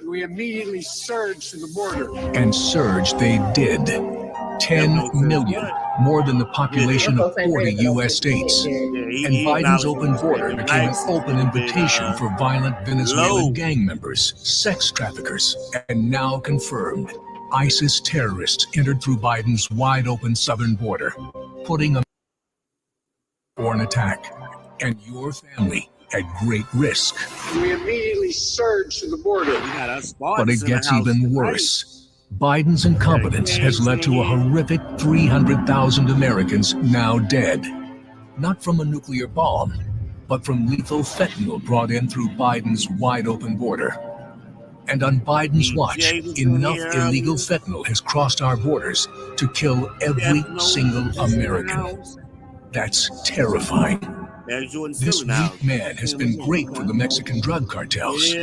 we immediately surge to the border. And surge they did. 10 million, more than the population of 40 U.S. states. And Biden's open border became an open invitation for violent Venezuelan gang members, sex traffickers, and now confirmed, ISIS terrorists entered through Biden's wide-open southern border, putting a for an attack, and your family at great risk. We immediately surged to the border. But it gets even worse. Biden's incompetence has led to a horrific 300,000 Americans now dead. Not from a nuclear bomb, but from lethal fentanyl brought in through Biden's wide-open border. And on Biden's watch, enough illegal fentanyl has crossed our borders to kill every single American. That's terrifying. This weak man has been great for the Mexican drug cartels,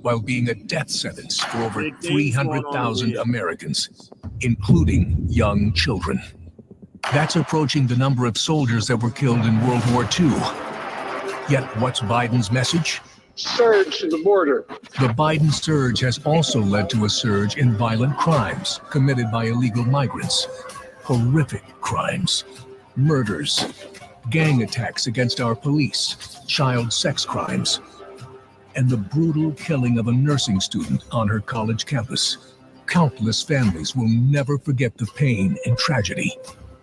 while being a death sentence for over 300,000 Americans, including young children. That's approaching the number of soldiers that were killed in World War II. Yet what's Biden's message? Surge to the border. The Biden surge has also led to a surge in violent crimes committed by illegal migrants. Horrific crimes. Murders, gang attacks against our police, child sex crimes, and the brutal killing of a nursing student on her college campus. Countless families will never forget the pain and tragedy,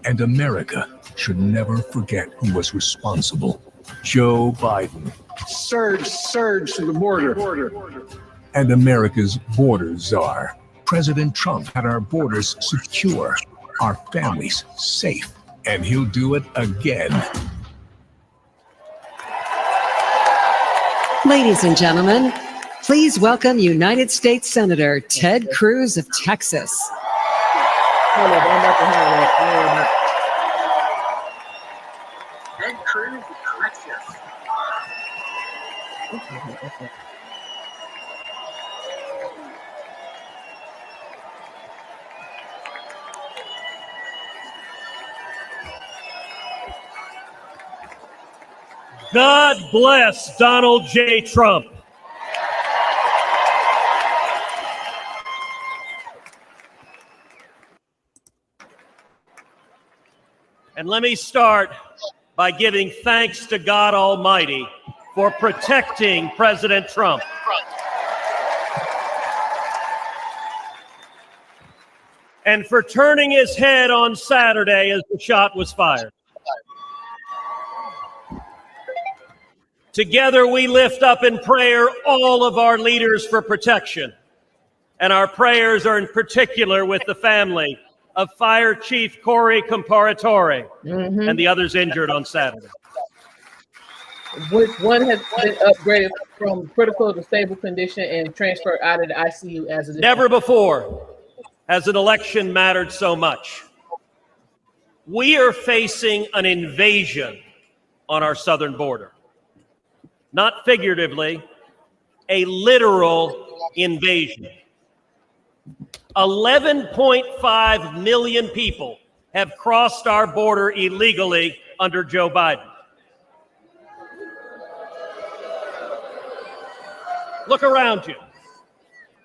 and America should never forget who was responsible. Joe Biden. Surge to the border. And America's border czar. President Trump had our borders secure, our families safe, and he'll do it again. Ladies and gentlemen, please welcome United States Senator Ted Cruz of Texas. Hold up, I'm about to have that. Ted Cruz of Texas. God bless Donald J. Trump. And let me start by giving thanks to God Almighty for protecting President Trump. And for turning his head on Saturday as the shot was fired. Together we lift up in prayer all of our leaders for protection. And our prayers are in particular with the family of Fire Chief Corey Comparatore and the others injured on Saturday. Which one has been upgraded from critical to stable condition and transferred out of the ICU as of this Never before has an election mattered so much. We are facing an invasion on our southern border. Not figuratively, a literal invasion. 11.5 million people have crossed our border illegally under Joe Biden. Look around you.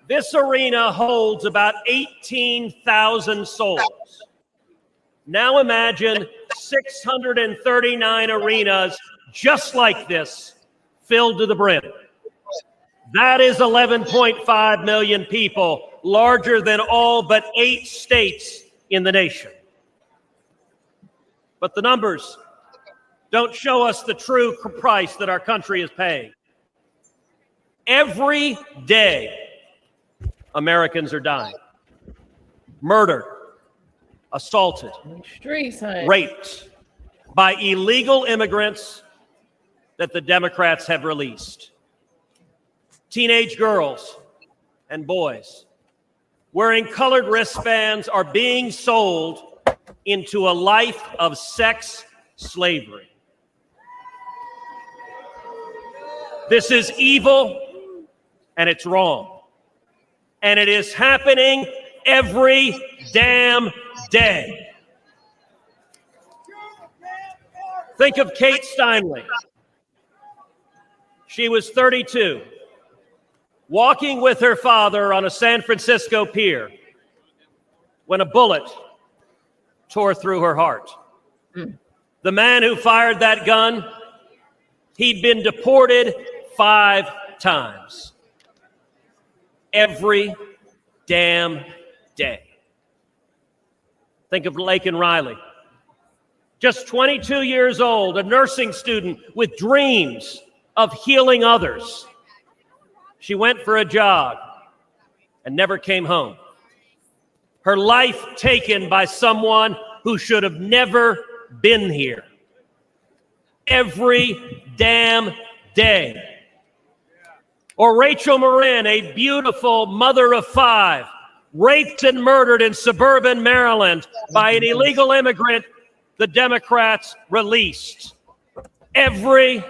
This arena holds about 18,000 souls. Now imagine 639 arenas just like this, filled to the brim. That is 11.5 million people, larger than all but 8 states in the nation. But the numbers don't show us the true price that our country is paying. Every day, Americans are dying. Murdered, assaulted, raped by illegal immigrants that the Democrats have released. Teenage girls and boys wearing colored wristbands are being sold into a life of sex slavery. This is evil and it's wrong. And it is happening every damn day. Think of Kate Steinle. She was 32, walking with her father on a San Francisco pier when a bullet tore through her heart. The man who fired that gun, he'd been deported 5 times. Every damn day. Think of Laken Riley. Just 22 years old, a nursing student with dreams of healing others. She went for a jog and never came home. Her life taken by someone who should have never been here. Every damn day. Or Rachel Morin, a beautiful mother of 5, raped and murdered in suburban Maryland by an illegal immigrant the Democrats released. Every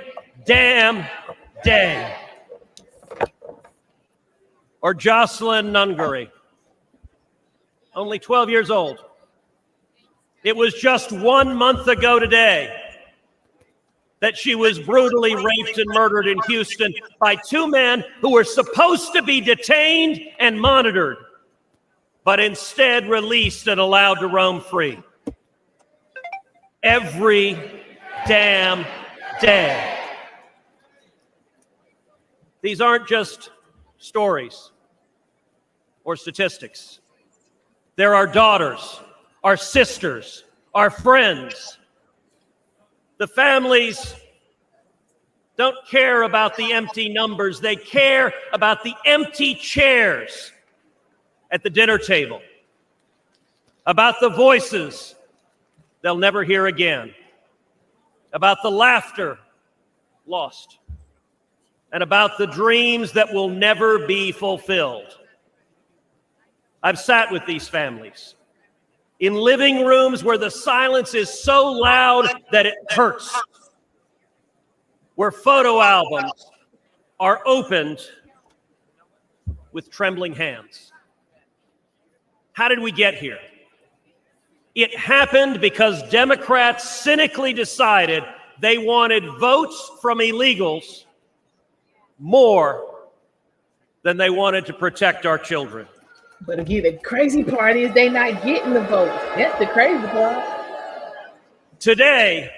damn day. Or Jocelyn Nungaray, only 12 years old. It was just 1 month ago today that she was brutally raped and murdered in Houston by 2 men who were supposed to be detained and monitored, but instead released and allowed to roam free. Every damn day. These aren't just stories or statistics. They're our daughters, our sisters, our friends. The families don't care about the empty numbers. They care about the empty chairs at the dinner table, about the voices they'll never hear again, about the laughter lost, and about the dreams that will never be fulfilled. I've sat with these families in living rooms where the silence is so loud that it hurts, where photo albums are opened with trembling hands. How did we get here? It happened because Democrats cynically decided they wanted votes from illegals more than they wanted to protect our children. But again, the crazy part is they not getting the votes. That's the crazy part. Today,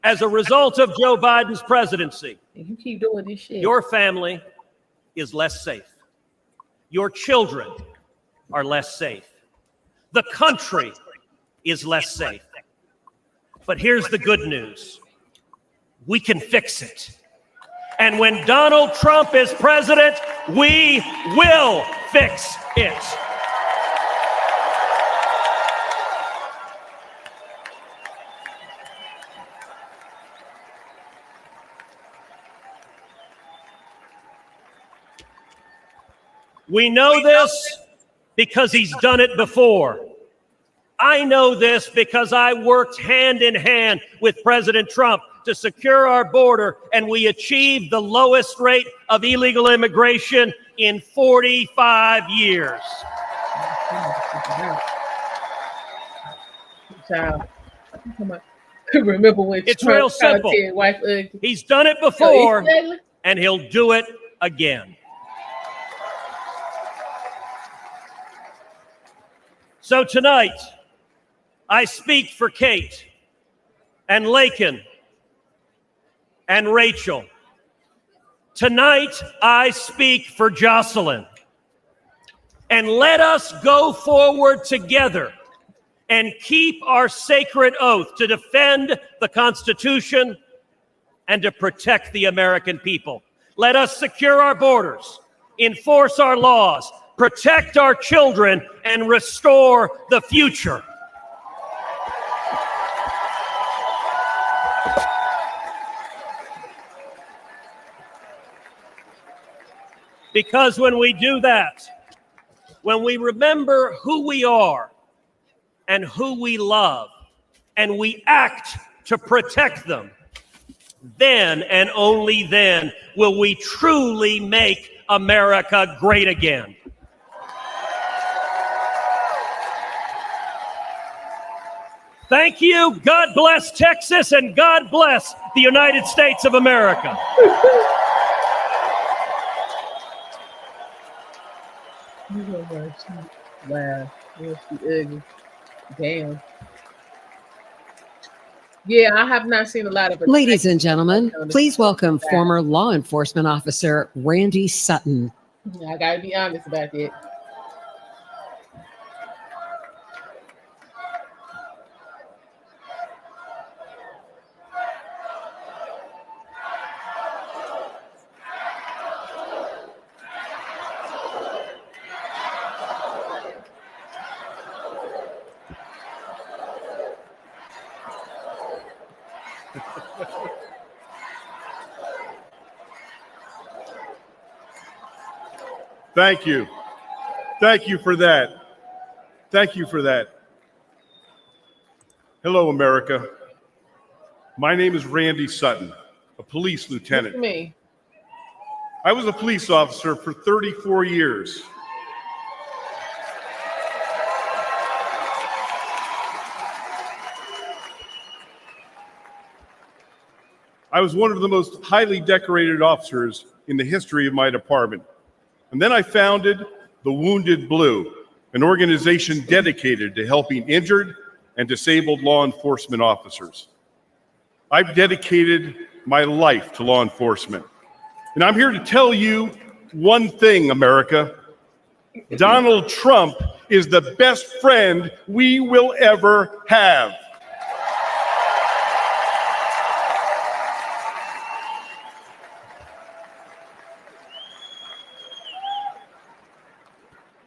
as a result of Joe Biden's presidency, you keep doing this shit. Your family is less safe. Your children are less safe. The country is less safe. But here's the good news. We can fix it. And when Donald Trump is president, we will fix it. We know this because he's done it before. I know this because I worked hand in hand with President Trump to secure our border, and we achieved the lowest rate of illegal immigration in 45 years. Child, remember when it's real simple. He's done it before, and he'll do it again. So tonight, I speak for Kate and Laken and Rachel. Tonight, I speak for Jocelyn. And let us go forward together and keep our sacred oath to defend the Constitution and to protect the American people. Let us secure our borders, enforce our laws, protect our children, and restore the future. Because when we do that, when we remember who we are and who we love, and we act to protect them, then and only then will we truly make America great again. Thank you. God bless Texas, and God bless the United States of America. Wow, ugly. Damn. Yeah, I have not seen a lot of it. Ladies and gentlemen, please welcome former law enforcement officer Randy Sutton. I gotta be honest about it. Thank you. Thank you for that. Thank you for that. Hello, America. My name is Randy Sutton, a police lieutenant. Look at me. I was a police officer for 34 years. I was one of the most highly decorated officers in the history of my department. And then I founded the Wounded Blue, an organization dedicated to helping injured and disabled law enforcement officers. I've dedicated my life to law enforcement. And I'm here to tell you one thing, America. Donald Trump is the best friend we will ever have.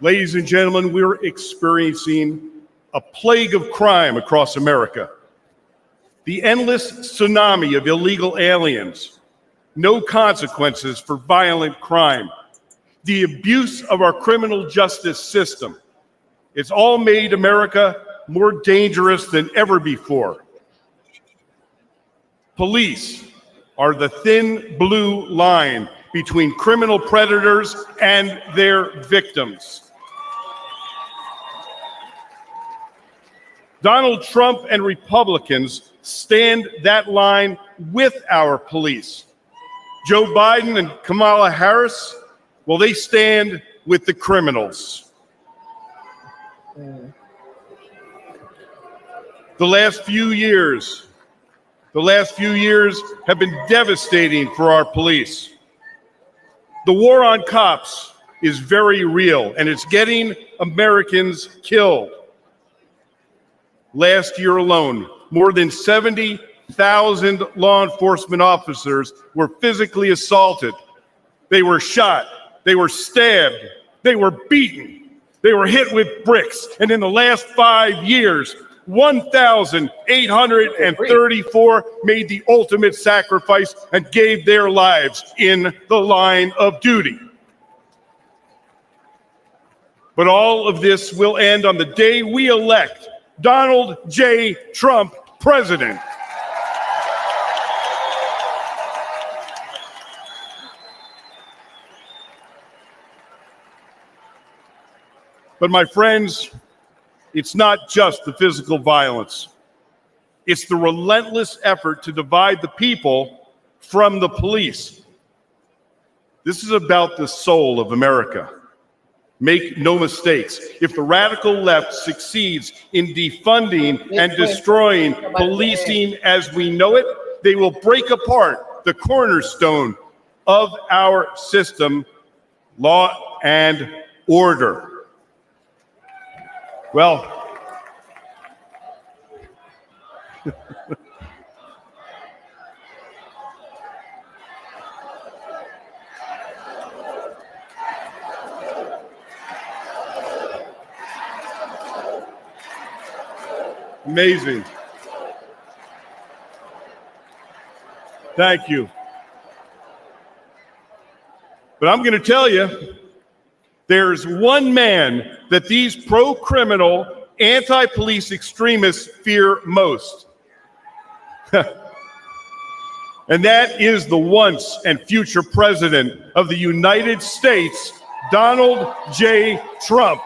Ladies and gentlemen, we're experiencing a plague of crime across America. The endless tsunami of illegal aliens, no consequences for violent crime, the abuse of our criminal justice system. It's all made America more dangerous than ever before. Police are the thin blue line between criminal predators and their victims. Donald Trump and Republicans stand that line with our police. Joe Biden and Kamala Harris, well, they stand with the criminals. The last few years have been devastating for our police. The war on cops is very real, and it's getting Americans killed. Last year alone, more than 70,000 law enforcement officers were physically assaulted. They were shot, they were stabbed, they were beaten, they were hit with bricks. And in the last 5 years, 1,834 made the ultimate sacrifice and gave their lives in the line of duty. But all of this will end on the day we elect Donald J. Trump president. But my friends, it's not just the physical violence. It's the relentless effort to divide the people from the police. This is about the soul of America. Make no mistakes. If the radical left succeeds in defunding and destroying policing as we know it, they will break apart the cornerstone of our system, law and order. Well, amazing. Thank you. But I'm going to tell you, there's one man that these pro-criminal, anti-police extremists fear most. And that is the once and future president of the United States, Donald J. Trump.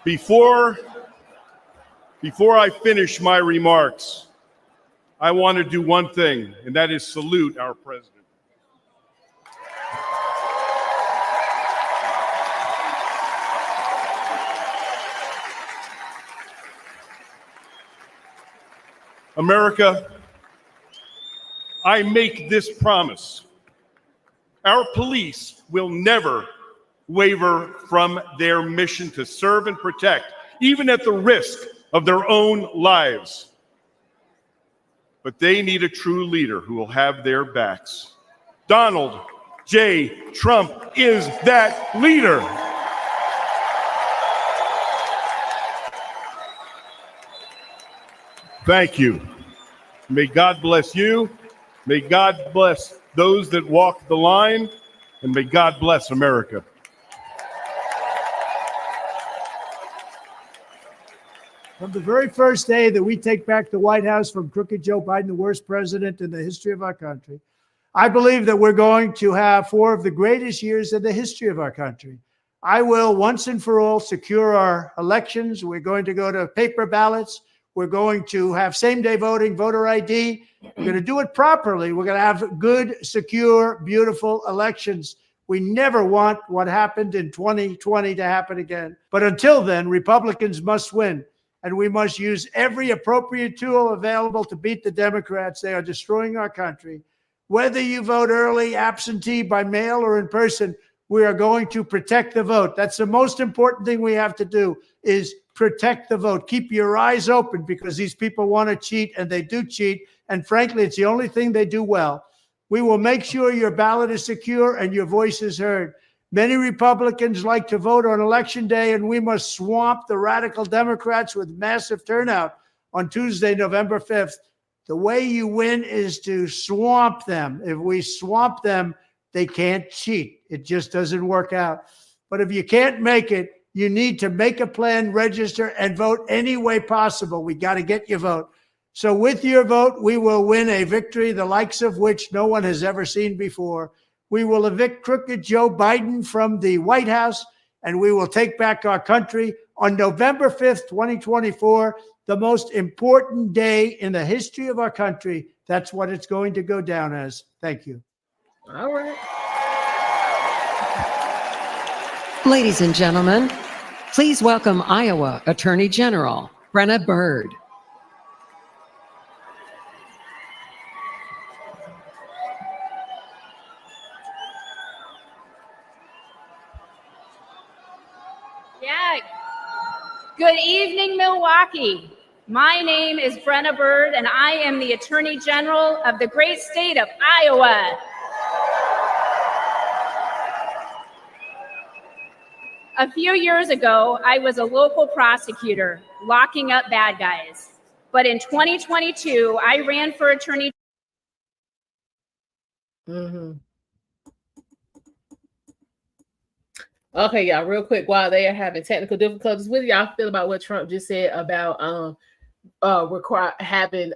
Before I finish my remarks, I want to do one thing, and that is salute our president. America, I make this promise. Our police will never waver from their mission to serve and protect, even at the risk of their own lives. But they need a true leader who will have their backs. Donald J. Trump is that leader. Thank you. May God bless you. May God bless those that walk the line, and may God bless America. From the very first day that we take back the White House from crooked Joe Biden, the worst president in the history of our country, I believe that we're going to have 4 of the greatest years in the history of our country. I will once and for all secure our elections. We're going to go to paper ballots. We're going to have same-day voting, voter ID. We're going to do it properly. We're going to have good, secure, beautiful elections. We never want what happened in 2020 to happen again. But until then, Republicans must win, and we must use every appropriate tool available to beat the Democrats. They are destroying our country. Whether you vote early, absentee, by mail, or in person, we are going to protect the vote. That's the most important thing we have to do, is protect the vote. Keep your eyes open, because these people want to cheat, and they do cheat. And frankly, it's the only thing they do well. We will make sure your ballot is secure and your voice is heard. Many Republicans like to vote on Election Day, and we must swamp the radical Democrats with massive turnout on Tuesday, November 5th. The way you win is to swamp them. If we swamp them, they can't cheat. It just doesn't work out. But if you can't make it, you need to make a plan, register, and vote any way possible. We got to get your vote. So with your vote, we will win a victory, the likes of which no one has ever seen before. We will evict crooked Joe Biden from the White House, and we will take back our country on November 5th, 2024, the most important day in the history of our country. That's what it's going to go down as. Thank you. All right. Ladies and gentlemen, please welcome Iowa Attorney General Brena Bird. Yeah. Good evening, Milwaukee. My name is Brena Bird, and I am the Attorney General of the great state of Iowa. A few years ago, I was a local prosecutor locking up bad guys. But in 2022, I ran for attorney. Okay, y'all, real quick, while they are having technical difficulties, what do y'all feel about what Trump just said about having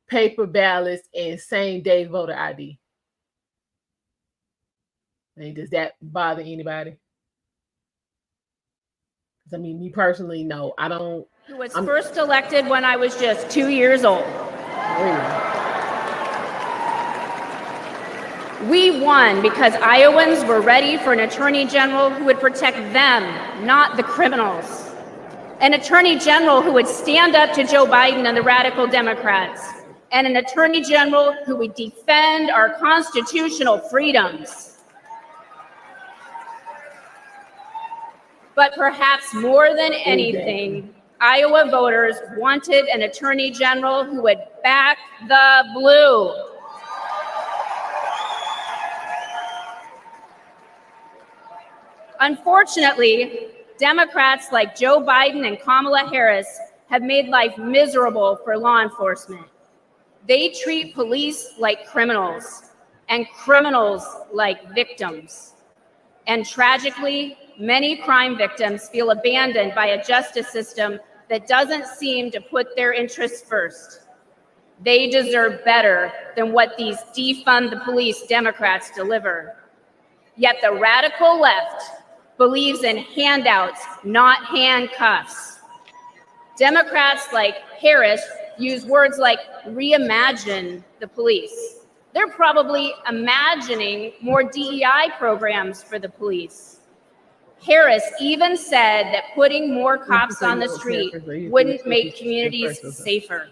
paper ballots and same-day voter ID? I mean, does that bother anybody? I mean, me personally, no, I don't. Who was first elected when I was just 2 years old. We won because Iowans were ready for an attorney general who would protect them, not the criminals. An attorney general who would stand up to Joe Biden and the radical Democrats. And an attorney general who would defend our constitutional freedoms. But perhaps more than anything, Iowa voters wanted an attorney general who would back the blue. Unfortunately, Democrats like Joe Biden and Kamala Harris have made life miserable for law enforcement. They treat police like criminals and criminals like victims. And tragically, many crime victims feel abandoned by a justice system that doesn't seem to put their interests first. They deserve better than what these defund the police Democrats deliver. Yet the radical left believes in handouts, not handcuffs. Democrats like Harris use words like reimagine the police. They're probably imagining more DEI programs for the police. Harris even said that putting more cops on the street wouldn't make communities safer.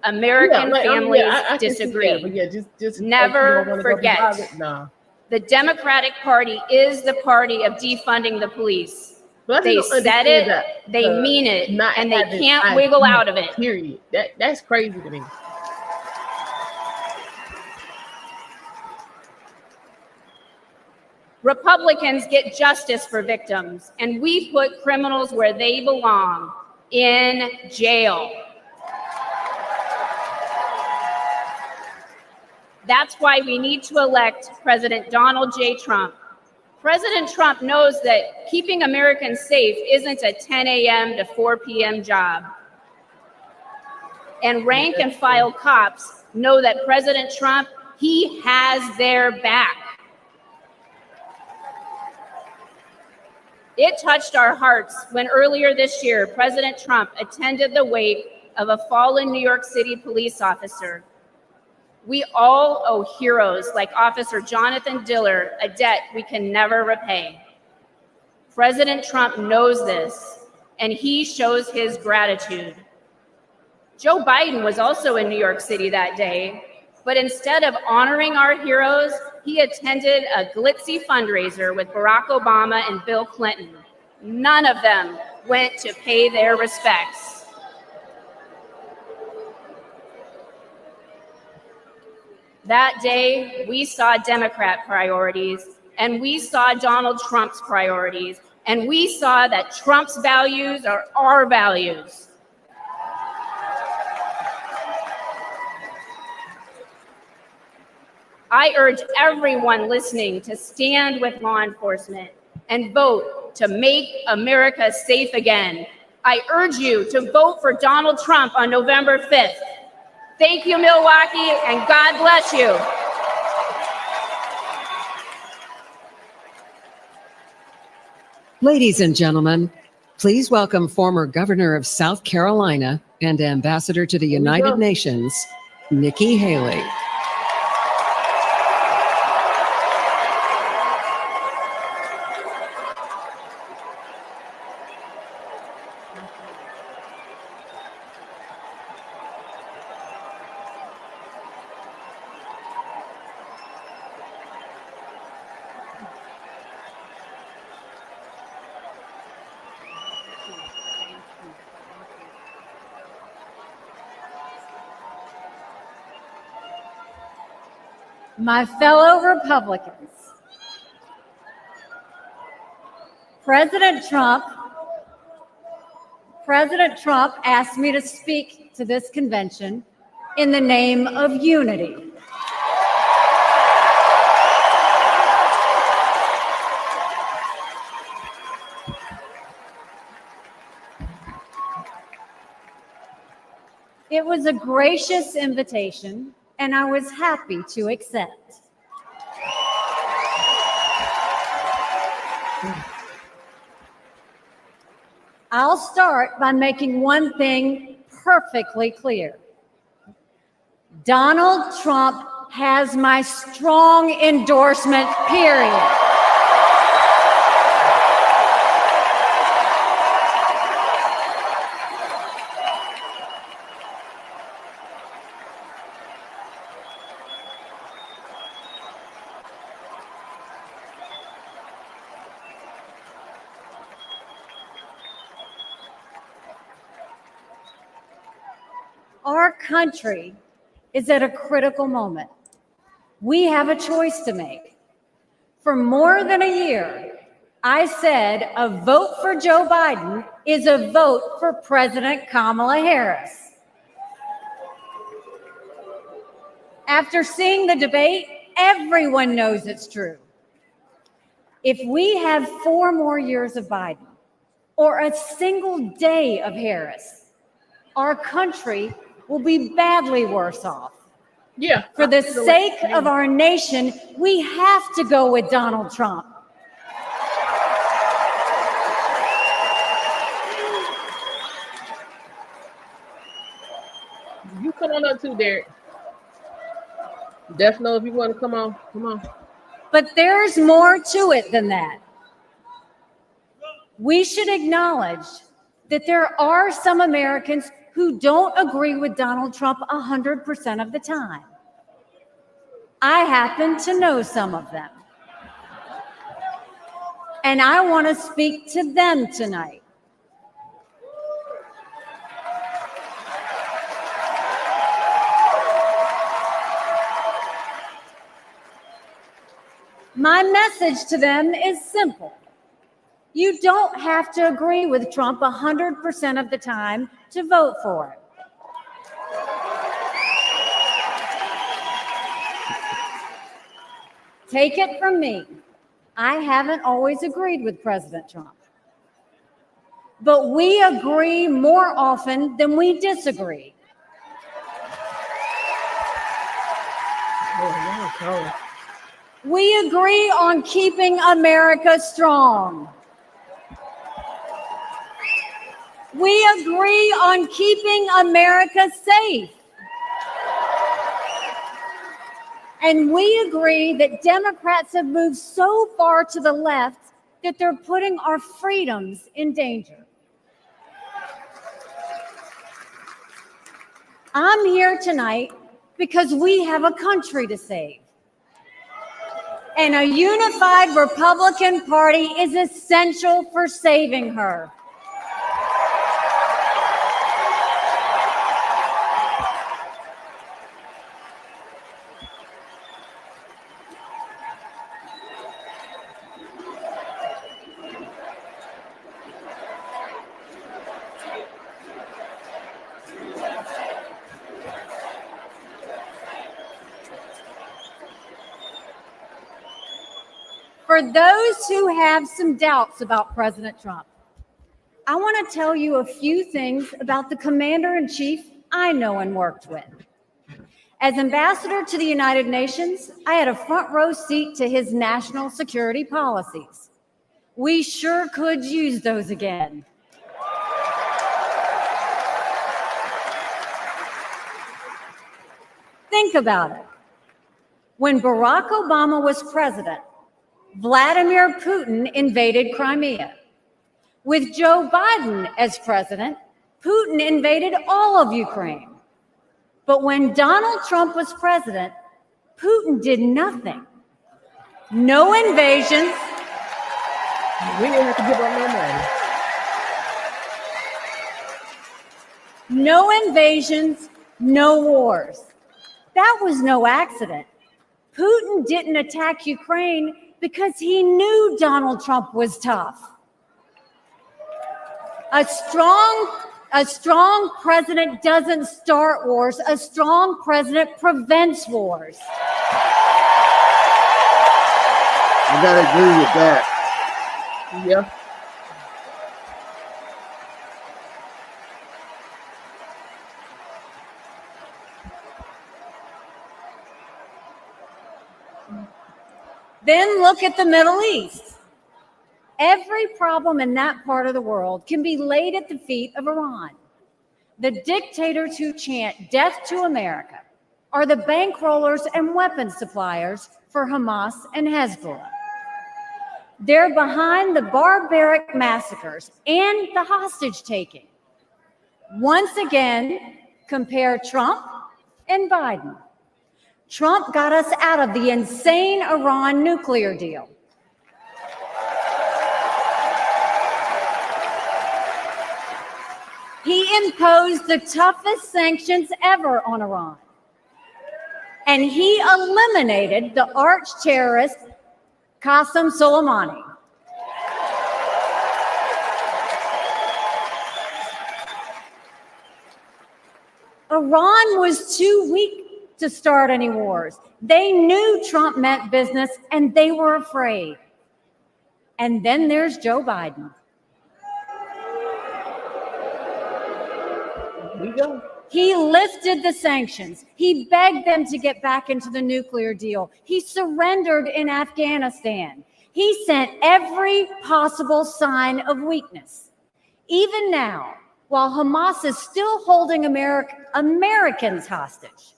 American families disagree. Never forget. The Democratic Party is the party of defunding the police. They said it, they mean it, and they can't wiggle out of it. Period. That's crazy to me. Republicans get justice for victims, and we put criminals where they belong, in jail. That's why we need to elect President Donald J. Trump. President Trump knows that keeping Americans safe isn't a 10 a.m. to 4 p.m. job. And rank and file cops know that President Trump, he has their back. It touched our hearts when earlier this year, President Trump attended the wake of a fallen New York City police officer. We all owe heroes like Officer Jonathan Diller a debt we can never repay. President Trump knows this, and he shows his gratitude. Joe Biden was also in New York City that day, but instead of honoring our heroes, he attended a glitzy fundraiser with Barack Obama and Bill Clinton. None of them went to pay their respects. That day, we saw Democrat priorities, and we saw Donald Trump's priorities, and we saw that Trump's values are our values. I urge everyone listening to stand with law enforcement and vote to make America safe again. I urge you to vote for Donald Trump on November 5th. Thank you, Milwaukee, and God bless you. Ladies and gentlemen, please welcome former Governor of South Carolina and Ambassador to the United Nations, Nikki Haley. My fellow Republicans, President Trump asked me to speak to this convention in the name of unity. It was a gracious invitation, and I was happy to accept. I'll start by making one thing perfectly clear. Donald Trump has my strong endorsement, period. Our country is at a critical moment. We have a choice to make. For more than a year, I said a vote for Joe Biden is a vote for President Kamala Harris. After seeing the debate, everyone knows it's true. If we have 4 more years of Biden or a single day of Harris, our country will be badly worse off. Yeah. For the sake of our nation, we have to go with Donald Trump. on up too, Derek. Definitely, if you want to come on, come on. But there's more to it than that. We should acknowledge that there are some Americans who don't agree with Donald Trump 100% of the time. I happen to know some of them. And I want to speak to them tonight. My message to them is simple. You don't have to agree with Trump 100% of the time to vote for it. Take it from me. I haven't always agreed with President Trump. But we agree more often than we disagree. We agree on keeping America strong. We agree on keeping America safe. And we agree that Democrats have moved so far to the left that they're putting our freedoms in danger. I'm here tonight because we have a country to save. And a unified Republican Party is essential for saving her. For those who have some doubts about President Trump, I want to tell you a few things about the commander-in-chief I know and worked with. As ambassador to the United Nations, I had a front row seat to his national security policies. We sure could use those again. Think about it. When Barack Obama was president, Vladimir Putin invaded Crimea. With Joe Biden as president, Putin invaded all of Ukraine. But when Donald Trump was president, Putin did nothing. No invasions. We didn't have to give up no money. No invasions, no wars. That was no accident. Putin didn't attack Ukraine because he knew Donald Trump was tough. A strong president doesn't start wars. A strong president prevents wars. I gotta agree with that. Yeah. Then look at the Middle East. Every problem in that part of the world can be laid at the feet of Iran. The dictators who chant death to America are the bankrollers and weapons suppliers for Hamas and Hezbollah. They're behind the barbaric massacres and the hostage taking. Once again, compare Trump and Biden. Trump got us out of the insane Iran nuclear deal. He imposed the toughest sanctions ever on Iran. And he eliminated the arch terrorist Qasem Soleimani. Iran was too weak to start any wars. They knew Trump meant business and they were afraid. And then there's Joe Biden. He lifted the sanctions. He begged them to get back into the nuclear deal. He surrendered in Afghanistan. He sent every possible sign of weakness. Even now, while Hamas is still holding Americans hostage.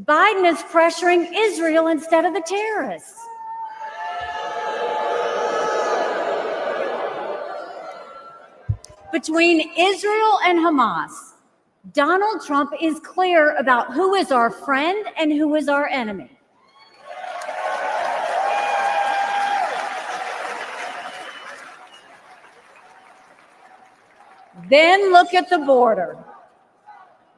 Biden is pressuring Israel instead of the terrorists. Between Israel and Hamas, Donald Trump is clear about who is our friend and who is our enemy. Then look at the border.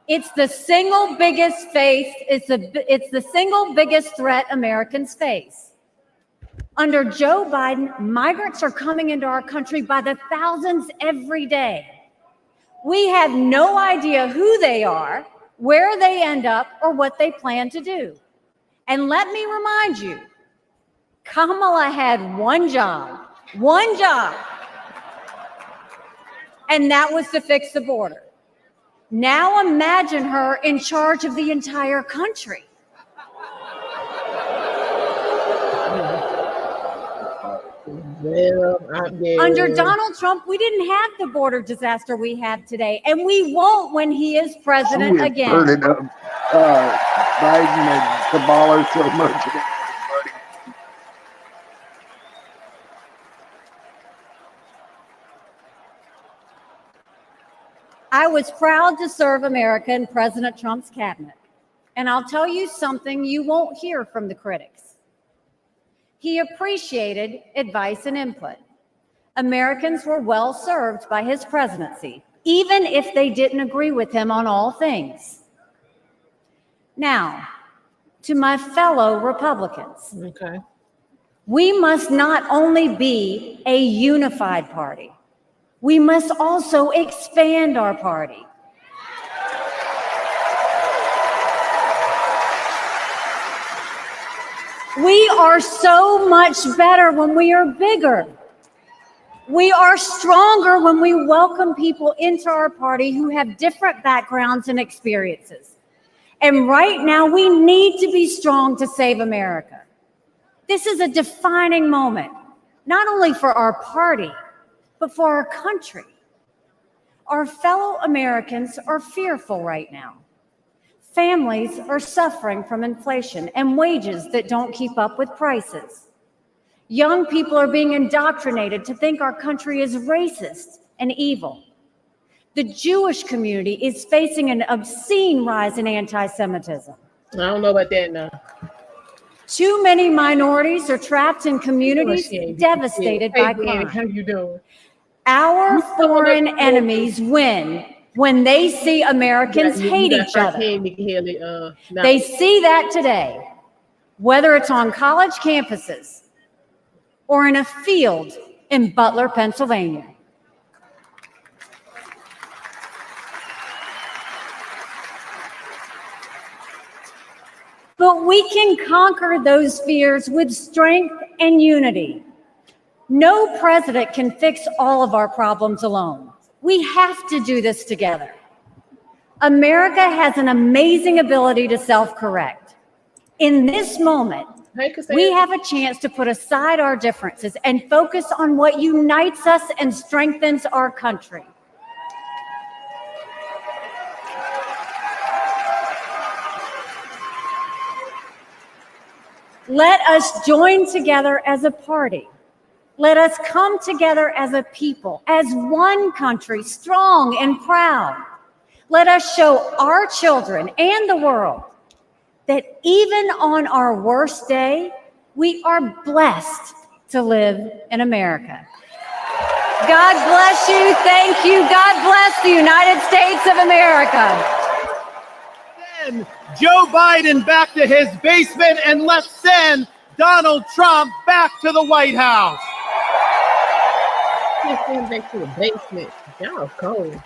It's the single biggest it's the single biggest threat Americans face. Under Joe Biden, migrants are coming into our country by the thousands every day. We have no idea who they are, where they end up, or what they plan to do. And let me remind you, Kamala had one job, and that was to fix the border. Now imagine her in charge of the entire country. Under Donald Trump, we didn't have the border disaster we have today, and we won't when he is president again. Burning up Biden and Kamala so much. I was proud to serve America in President Trump's cabinet, and I'll tell you something you won't hear from the critics. He appreciated advice and input. Americans were well served by his presidency, even if they didn't agree with him on all things. Now, to my fellow Republicans, we must not only be a unified party, we must also expand our party. We are so much better when we are bigger. We are stronger when we welcome people into our party who have different backgrounds and experiences. And right now, we need to be strong to save America. This is a defining moment, not only for our party, but for our country. Our fellow Americans are fearful right now. Families are suffering from inflation and wages that don't keep up with prices. Young people are being indoctrinated to think our country is racist and evil. The Jewish community is facing an obscene rise in anti-Semitism. I don't know about that now. Too many minorities are trapped in communities devastated by crime. How you doing? Our foreign enemies win when they see Americans hate each other. They see that today, whether it's on college campuses or in a field in Butler, Pennsylvania. But we can conquer those fears with strength and unity. No president can fix all of our problems alone. We have to do this together. America has an amazing ability to self-correct. In this moment, we have a chance to put aside our differences and focus on what unites us and strengthens our country. Let us join together as a party. Let us come together as a people, as one country, strong and proud. Let us show our children and the world that even on our worst day, we are blessed to live in America. God bless you. Thank you. God bless the United States of America. Send Joe Biden back to his basement, and let's send Donald Trump back to the White House. Back to the basement. Y'all cold.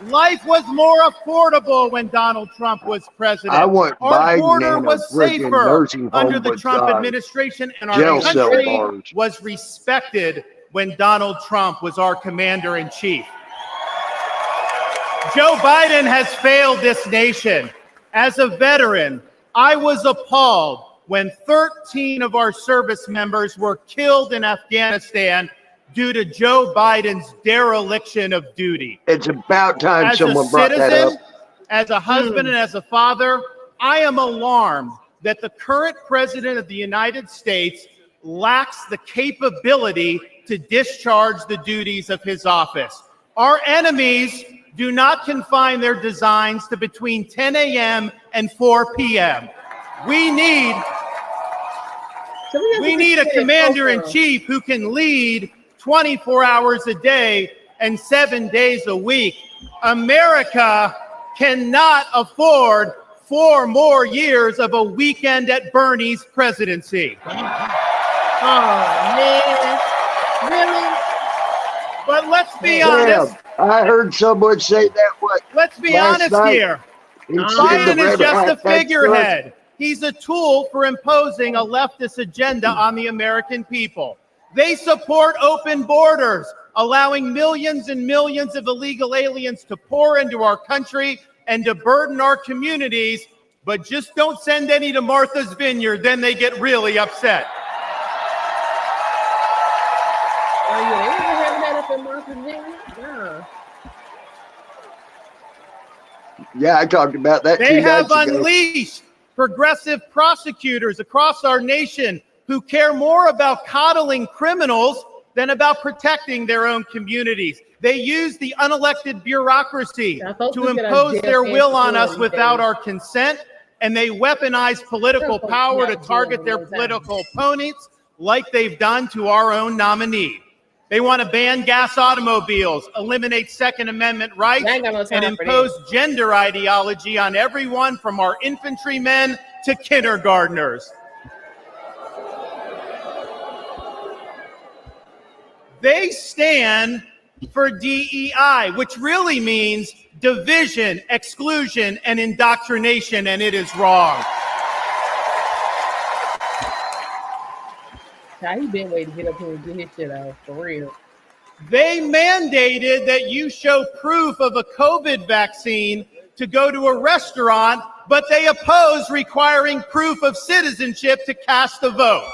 Life was more affordable when Donald Trump was president. I want our Biden border in a was freaking safer nursing home under the with, Trump administration, and our jail cell country bars. was respected when Donald Trump was our commander-in-chief. Joe Biden has failed this nation. As a veteran, I was appalled when 13 of our service members were killed in Afghanistan due to Joe Biden's dereliction of duty. It's about time As someone a brought that citizen, up. as a husband, and as a father, I am alarmed that the current president of the United States lacks the capability to discharge the duties of his office. Our enemies do not confine their designs to between 10 a.m. and 4 p.m. We need a commander-in-chief who can lead 24 hours a day and 7 days a week. America cannot afford 4 more years of a weekend at Bernie's presidency. Oh, man. Really? But let's be Damn, honest. I heard someone say that. Let's be last honest night? here. He said Biden the is just a Red Hat figurehead. He's a tool for imposing a leftist agenda on the American people. They support open borders, allowing millions and millions of illegal aliens to pour into our country and to burden our communities, but just don't send any to Martha's Vineyard, then they get really upset. Oh, yeah, they ever having that up in Martha's Vineyard? Yeah. Yeah, I talked about that. They 2 have nights ago. unleashed progressive prosecutors across our nation who care more about coddling criminals than about protecting their own communities. They use the unelected bureaucracy to impose their will on us without our consent, and they weaponize political power to target their political opponents like they've done to our own nominee. They want to ban gas automobiles, eliminate Second Amendment rights, and impose gender ideology on everyone from our infantrymen to kindergartners. They stand for DEI, which really means division, exclusion, and indoctrination, and it is wrong. Now, he been waiting to get up here and get his shit out, for real. They mandated that you show proof of a COVID vaccine to go to a restaurant, but they oppose requiring proof of citizenship to cast a vote.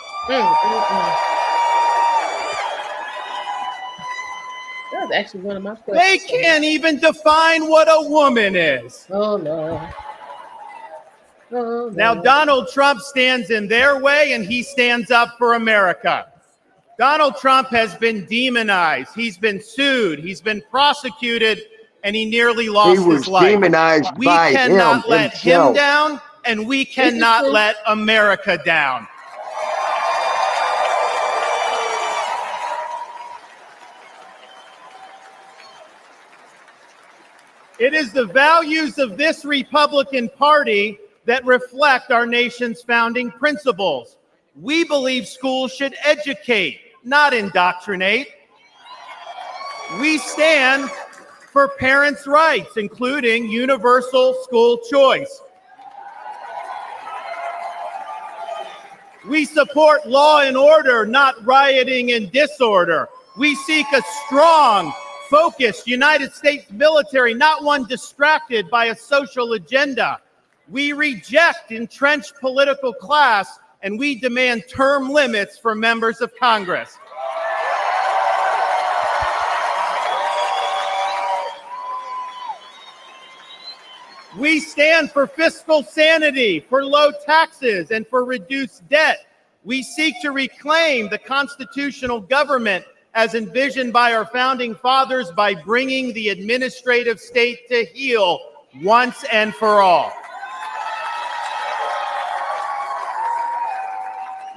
That was actually one of my questions. They can't even define what a woman is. Oh, no. Oh, no. Now, Donald Trump stands in their way, and he stands up for America. Donald Trump has been demonized. He's been sued. He's been prosecuted, and he nearly lost his life. Demonized We by cannot him let himself. him down, and we cannot let America down. It is the values of this Republican Party that reflect our nation's founding principles. We believe schools should educate, not indoctrinate. We stand for parents' rights, including universal school choice. We support law and order, not rioting and disorder. We seek a strong, focused United States military, not one distracted by a social agenda. We reject entrenched political class, and we demand term limits for members of Congress. We stand for fiscal sanity, for low taxes, and for reduced debt. We seek to reclaim the constitutional government as envisioned by our founding fathers by bringing the administrative state to heel once and for all.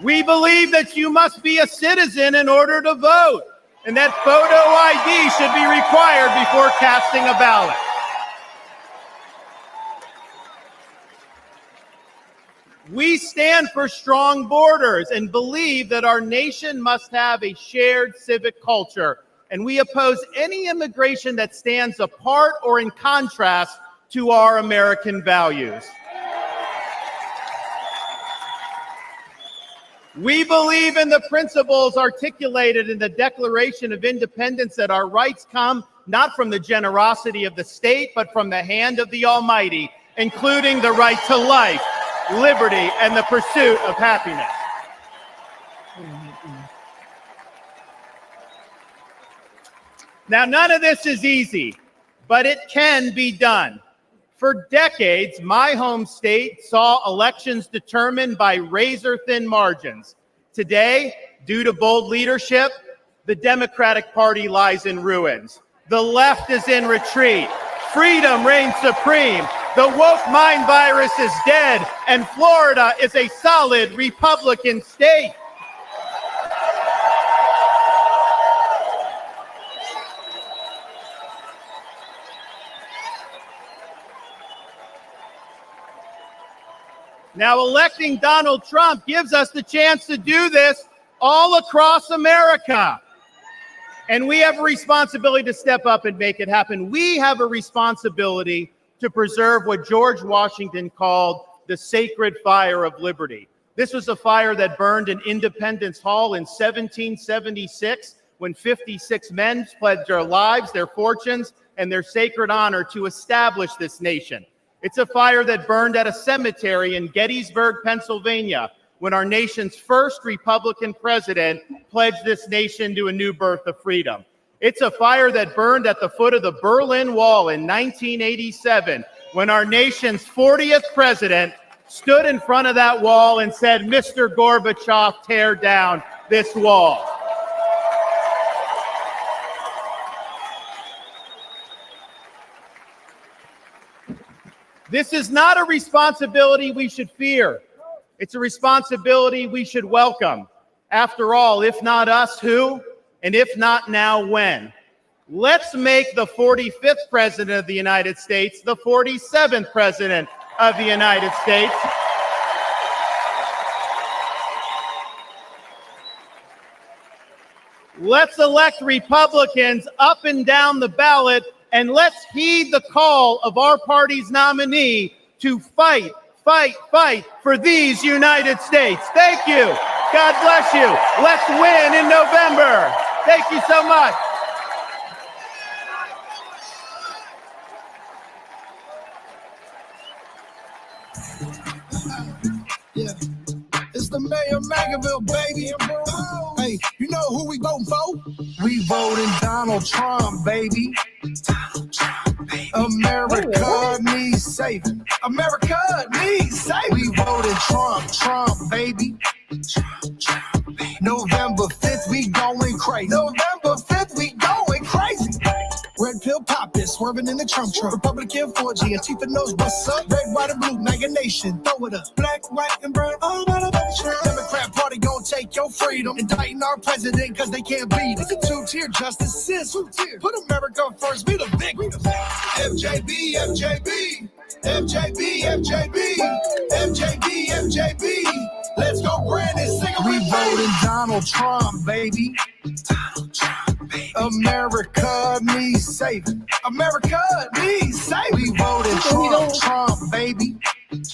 We believe that you must be a citizen in order to vote, and that photo ID should be required before casting a ballot. We stand for strong borders and believe that our nation must have a shared civic culture, and we oppose any immigration that stands apart or in contrast to our American values. We believe in the principles articulated in the Declaration of Independence that our rights come not from the generosity of the state, but from the hand of the Almighty, including the right to life, liberty, and the pursuit of happiness. Now, none of this is easy, but it can be done. For decades, my home state saw elections determined by razor-thin margins. Today, due to bold leadership, the Democratic Party lies in ruins. The left is in retreat. Freedom reigns supreme. The woke mind virus is dead, and Florida is a solid Republican state. Now, electing Donald Trump gives us the chance to do this all across America. And we have a responsibility to step up and make it happen. We have a responsibility to preserve what George Washington called the sacred fire of liberty. This was a fire that burned in Independence Hall in 1776 when 56 men pledged their lives, their fortunes, and their sacred honor to establish this nation. It's a fire that burned at a cemetery in Gettysburg, Pennsylvania, when our nation's first Republican president pledged this nation to a new birth of freedom. It's a fire that burned at the foot of the Berlin Wall in 1987, when our nation's 40th president stood in front of that wall and said, "Mr. Gorbachev, tear down this wall." This is not a responsibility we should fear. It's a responsibility we should welcome. After all, if not us, who? And if not now, when? Let's make the 45th president of the United States the 47th president of the United States. Let's elect Republicans up and down the ballot, and let's heed the call of our party's nominee to fight, fight, fight for these United States. Thank you. God bless you. Let's win in November. Thank you so much. Yeah. It's the mayor of Magaville, baby. Hey, you know who we voting for? We voting Donald Trump, baby. America needs saving. America needs saving. We voted Trump, baby. November 5th, we going crazy. November 5th, we going crazy. Red pill poppin', swerving in the Trump truck. Republican 4G, Antifa knows what's up. Red, white, and blue, MAGA nation, throw it up. Black, white, and brown, all about the Trump. Democrat Party gon' take your freedom. Indicting our president cause they can't beat us. It's a two-tier justice system. Put America first, be the victim. FJB, FJB. FJB, FJB. FJB, FJB. Let's go, Brandon, sing it. We voting Donald Trump, baby. Donald Trump, baby. America needs saving. America needs saving. We voted Trump, baby.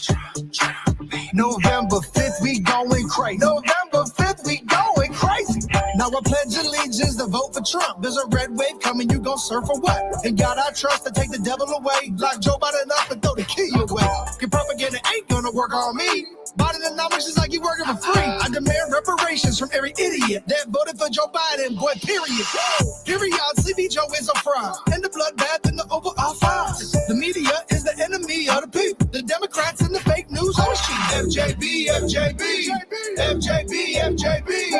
Trump, baby. November 5th, we going crazy. November 5th, we going crazy. Now I pledge allegiance to vote for Trump. There's a red wave coming, you gon' surf for what? And God I trust to take the devil away. Lock Joe Biden up and throw the key away. Your propaganda ain't gonna work on me. Biden the nominations like you working for free. I demand reparations from every idiot that voted for Joe Biden, boy, period. Period, Sleepy Joe is a fraud. And the bloodbath and the overall files. The media is the enemy of the people. The Democrats and the fake news machine. FJB, FJB. FJB, FJB.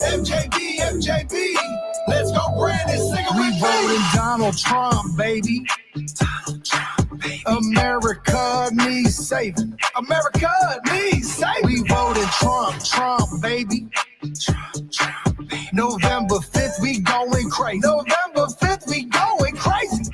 FJB, FJB. Let's go, Brandon, sing it with me. We voting Donald Trump, baby. Donald Trump, baby. America needs saving. America needs saving. We voted Trump, baby. Trump, baby. November 5th, we going crazy. November 5th, we going crazy.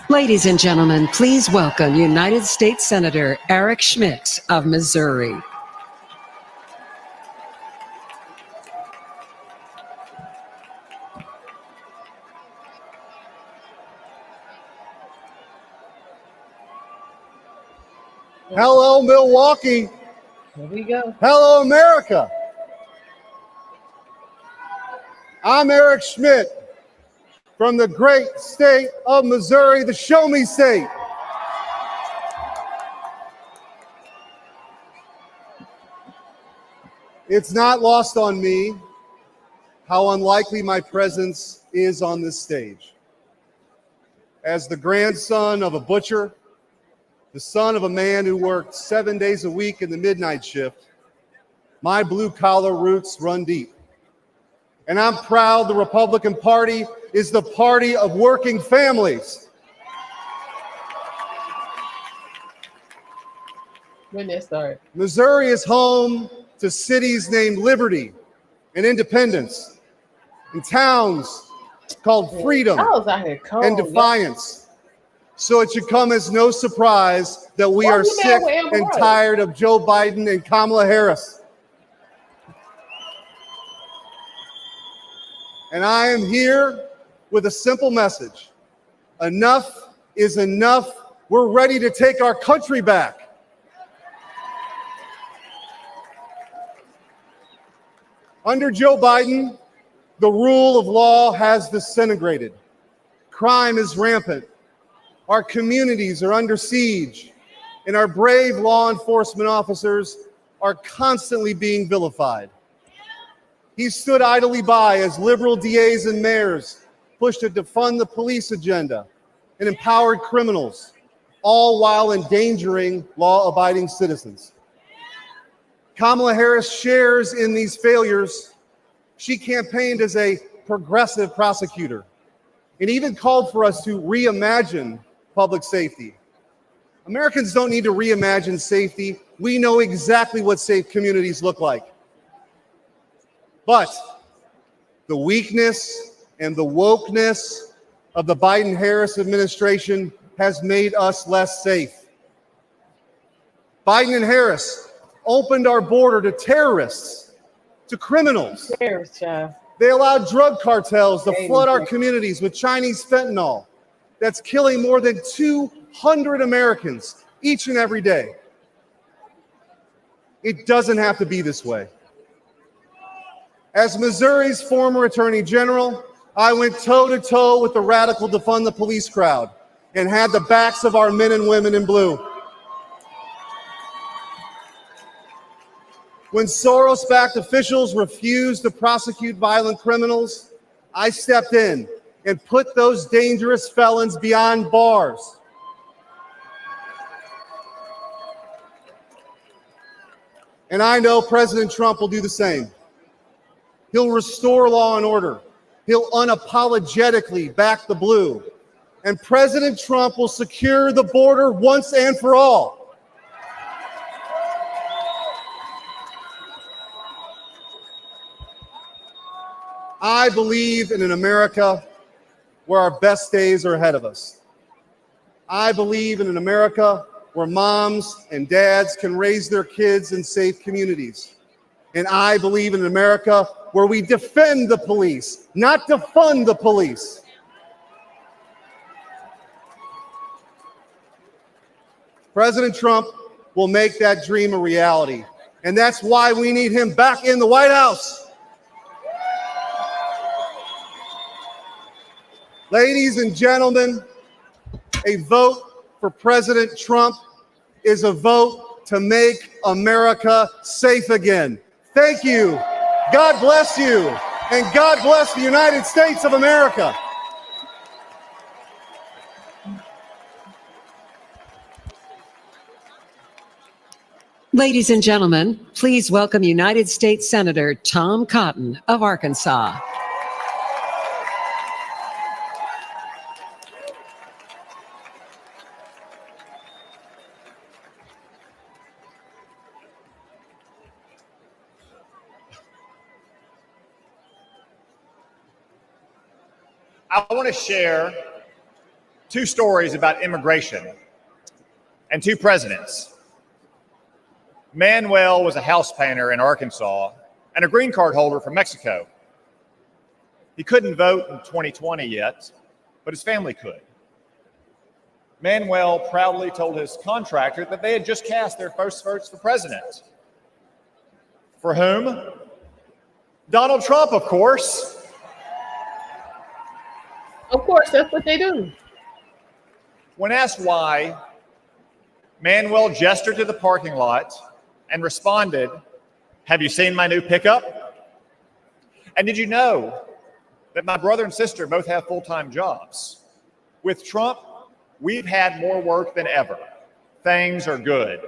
Ladies and gentlemen, please welcome United States Senator Eric Schmidt of Missouri. Hello, Milwaukee. Here we go. Hello, America. I'm Eric Schmidt from the great state of Missouri, the Show Me State. It's not lost on me how unlikely my presence is on this stage. As the grandson of a butcher, the son of a man who worked 7 days a week in the midnight shift, my blue-collar roots run deep. And I'm proud the Republican Party is the party of working families. When that start? Missouri is home to cities named Liberty and Independence, and towns called Freedom and Defiance. So it should come as no surprise that we are sick and tired of Joe Biden and Kamala Harris. And I am here with a simple message. Enough is enough. We're ready to take our country back. Under Joe Biden, the rule of law has disintegrated. Crime is rampant. Our communities are under siege, and our brave law enforcement officers are constantly being vilified. He stood idly by as liberal DAs and mayors pushed to defund the police agenda and empowered criminals, all while endangering law-abiding citizens. Kamala Harris shares in these failures. She campaigned as a progressive prosecutor and even called for us to reimagine public safety. Americans don't need to reimagine safety. We know exactly what safe communities look like. But the weakness and the wokeness of the Biden-Harris administration has made us less safe. Biden and Harris opened our border to terrorists, to criminals. They allowed drug cartels to flood our communities with Chinese fentanyl that's killing more than 200 Americans each and every day. It doesn't have to be this way. As Missouri's former Attorney General, I went toe-to-toe with the radical defund the police crowd and had the backs of our men and women in blue. When Soros-backed officials refused to prosecute violent criminals, I stepped in and put those dangerous felons behind bars. And I know President Trump will do the same. He'll restore law and order. He'll unapologetically back the blue. And President Trump will secure the border once and for all. I believe in an America where our best days are ahead of us. I believe in an America where moms and dads can raise their kids in safe communities. And I believe in an America where we defend the police, not defund the police. President Trump will make that dream a reality. And that's why we need him back in the White House. Ladies and gentlemen, a vote for President Trump is a vote to make America safe again. Thank you. God bless you. And God bless the United States of America. Ladies and gentlemen, please welcome United States Senator Tom Cotton of Arkansas. I want to share two stories about immigration and two presidents. Manuel was a house painter in Arkansas and a green card holder from Mexico. He couldn't vote in 2020 yet, but his family could. Manuel proudly told his contractor that they had just cast their first votes for president. For whom? Donald Trump, of course. Of course, that's what they do. When asked why, Manuel gestured to the parking lot and responded, Have you seen my new pickup? And did you know that my brother and sister both have full-time jobs? With Trump, we've had more work than ever. Things are good.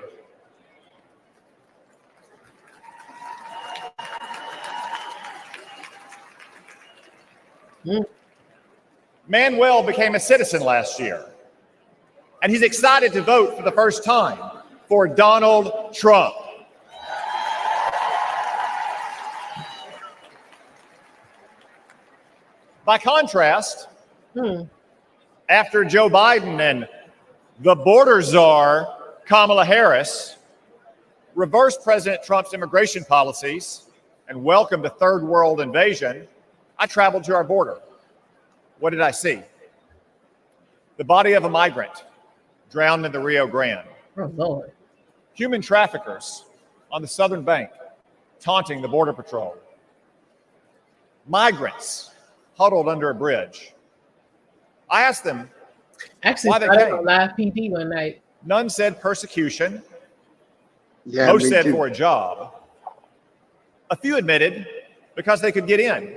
Manuel became a citizen last year, and he's excited to vote for the first time for Donald Trump. By contrast, after Joe Biden and the border czar, Kamala Harris, reversed President Trump's immigration policies and welcomed a third world invasion, I traveled to our border. What did I see? The body of a migrant drowned in the Rio Grande. Oh, Lord. Human traffickers on the southern bank taunting the Border Patrol. Migrants huddled under a bridge. I asked them why they came. On live PD one night. None said persecution. Yeah, Most me said too. for a job. A few admitted because they could get in.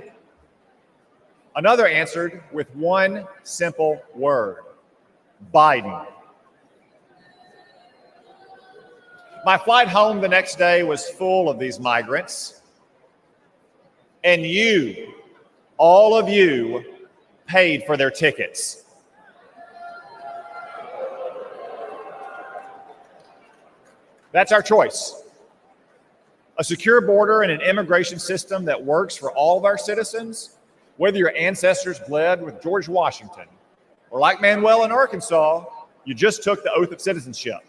Another answered with one simple word: Biden. My flight home the next day was full of these migrants. And you, all of you, paid for their tickets. That's our choice. A secure border and an immigration system that works for all of our citizens, whether your ancestors bled with George Washington or like Manuel in Arkansas, you just took the oath of citizenship,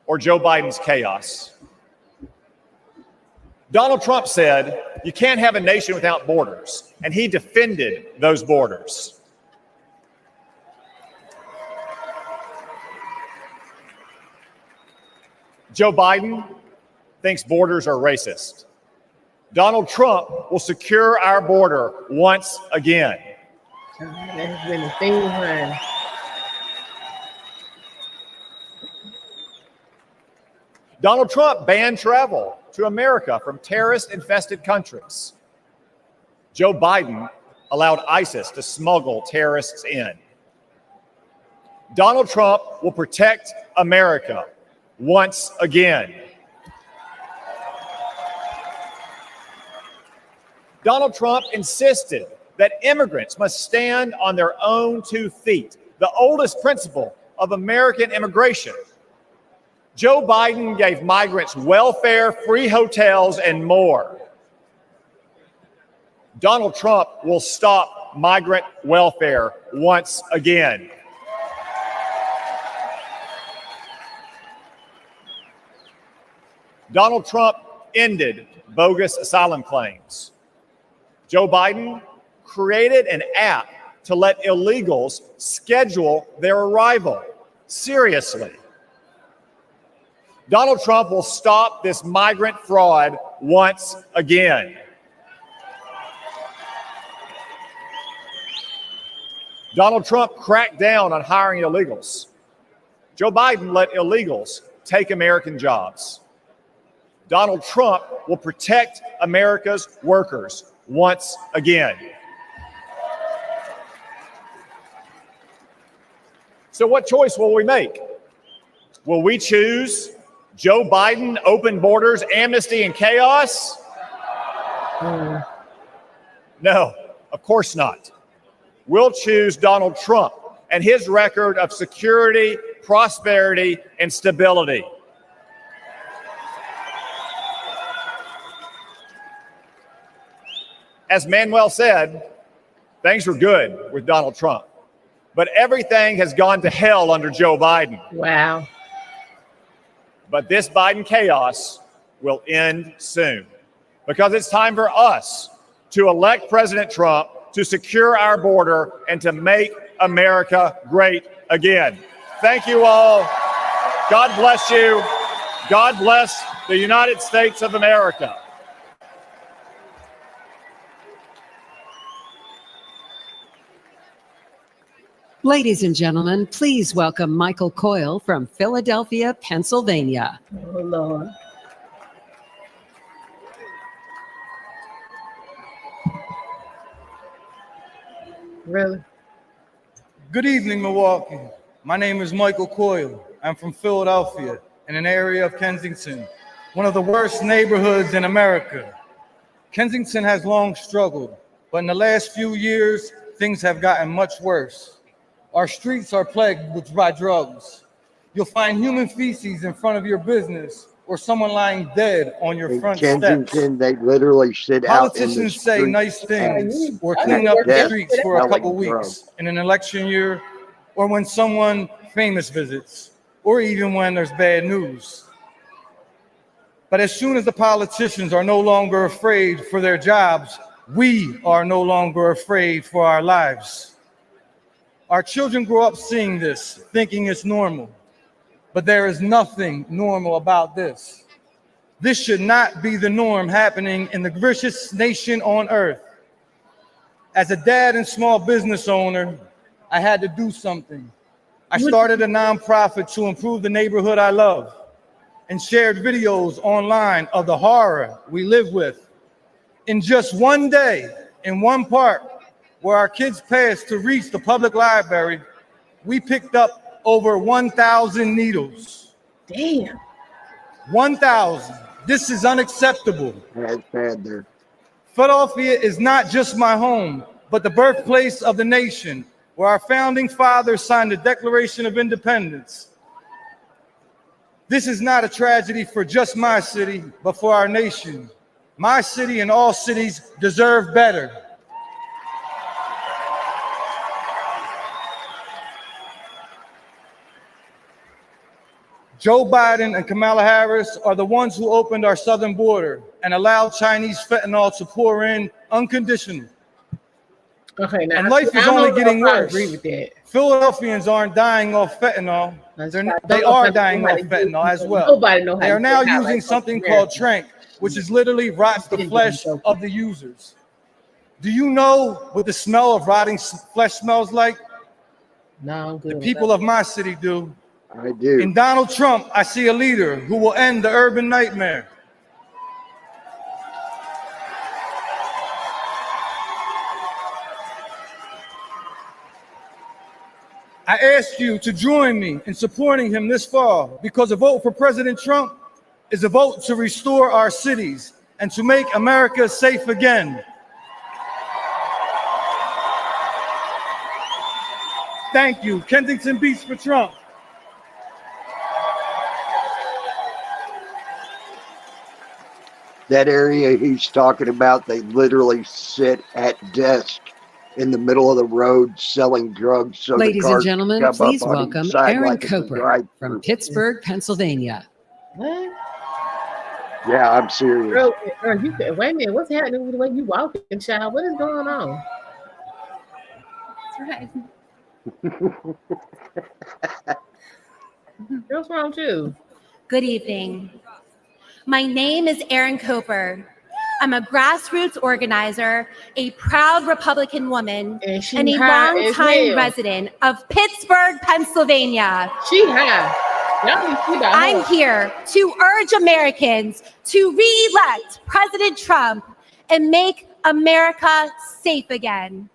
or Joe Biden's chaos. Donald Trump said, you can't have a nation without borders, and he defended those borders. Joe Biden thinks borders are racist. Donald Trump will secure our border once again. That's been the thing, man. Donald Trump banned travel to America from terrorist-infested countries. Joe Biden allowed ISIS to smuggle terrorists in. Donald Trump will protect America once again. Donald Trump insisted that immigrants must stand on their own 2 feet, the oldest principle of American immigration. Joe Biden gave migrants welfare, free hotels, and more. Donald Trump will stop migrant welfare once again. Donald Trump ended bogus asylum claims. Joe Biden created an app to let illegals schedule their arrival. Seriously. Donald Trump will stop this migrant fraud once again. Donald Trump cracked down on hiring illegals. Joe Biden let illegals take American jobs. Donald Trump will protect America's workers once again. So what choice will we make? Will we choose Joe Biden, open borders, amnesty, and chaos? No, of course not. We'll choose Donald Trump and his record of security, prosperity, and stability. As Manuel said, things were good with Donald Trump, but everything has gone to hell under Joe Biden. Wow. But this Biden chaos will end soon because it's time for us to elect President Trump to secure our border and to make America great again. Thank you all. God bless you. God bless the United States of America. Ladies and gentlemen, please welcome Michael Coyle from Philadelphia, Pennsylvania. Oh, Lord. Really? Good evening, Milwaukee. My name is Michael Coyle. I'm from Philadelphia, in an area of Kensington, one of the worst neighborhoods in America. Kensington has long struggled, but in the last few years, things have gotten much worse. Our streets are plagued by drugs. You'll find human feces in front of your business or someone lying dead on your front steps. Kensington, they literally sit out in the Politicians say nice things or clean up the streets for a couple weeks in an election year, or when someone famous visits, or even when there's bad news. But as soon as the politicians are no longer afraid for their jobs, we are no longer afraid for our lives. Our children grow up seeing this, thinking it's normal. But there is nothing normal about this. This should not be the norm happening in the richest nation on earth. As a dad and small business owner, I had to do something. I started a nonprofit to improve the neighborhood I love and shared videos online of the horror we live with. In just one day, in one park where our kids passed to reach the public library, we picked up over 1,000 needles. Damn. 1,000. This is unacceptable. That's bad there. Philadelphia is not just my home, but the birthplace of the nation, where our founding fathers signed the Declaration of Independence. This is not a tragedy for just my city, but for our nation. My city and all cities deserve better. Joe Biden and Kamala Harris are the ones who opened our southern border and allowed Chinese fentanyl to pour in unconditionally. Okay, now and life is only getting worse. I agree with that. Philadelphians aren't dying off fentanyl. They are dying off fentanyl as well. Nobody knows how they are to now do that, using like something fucking called America. trank, which is literally rots the flesh of the users. Do you know what the smell of rotting flesh smells like? No, I'm good. The people of my city do. I do. In Donald Trump, I see a leader who will end the urban nightmare. I ask you to join me in supporting him this fall, because a vote for President Trump is a vote to restore our cities and to make America safe again. Thank you. Kensington Beats for Trump. That area he's talking about, they literally sit at desk in the middle of the road selling drugs. So Ladies and gentlemen, please welcome Aaron like Coper from Pittsburgh, Pennsylvania. What? Yeah, I'm serious. Bro, wait a minute. What's happening with the way you walking, child? What is going on? That's right. What's wrong with you? Good evening. My name is Erin Coper. I'm a grassroots organizer, a proud Republican woman, and a longtime resident of Pittsburgh, Pennsylvania. I'm here to urge Americans to re-elect President Trump and make America safe again.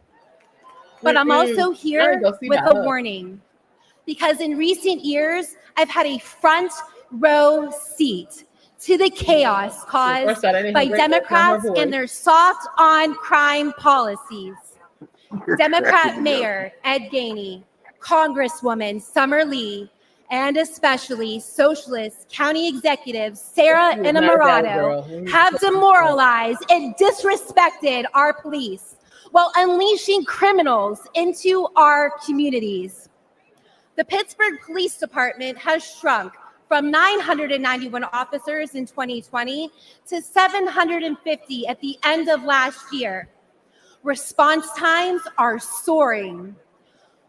But I'm also here with a warning, because in recent years, I've had a front row seat to the chaos caused by Democrats and their soft on crime policies. Democrat Mayor Ed Gainey, Congresswoman Summer Lee, and especially Socialist County Executive Sarah Innamorato have demoralized and disrespected our police while unleashing criminals into our communities. The Pittsburgh Police Department has shrunk from 991 officers in 2020 to 750 at the end of last year. Response times are soaring.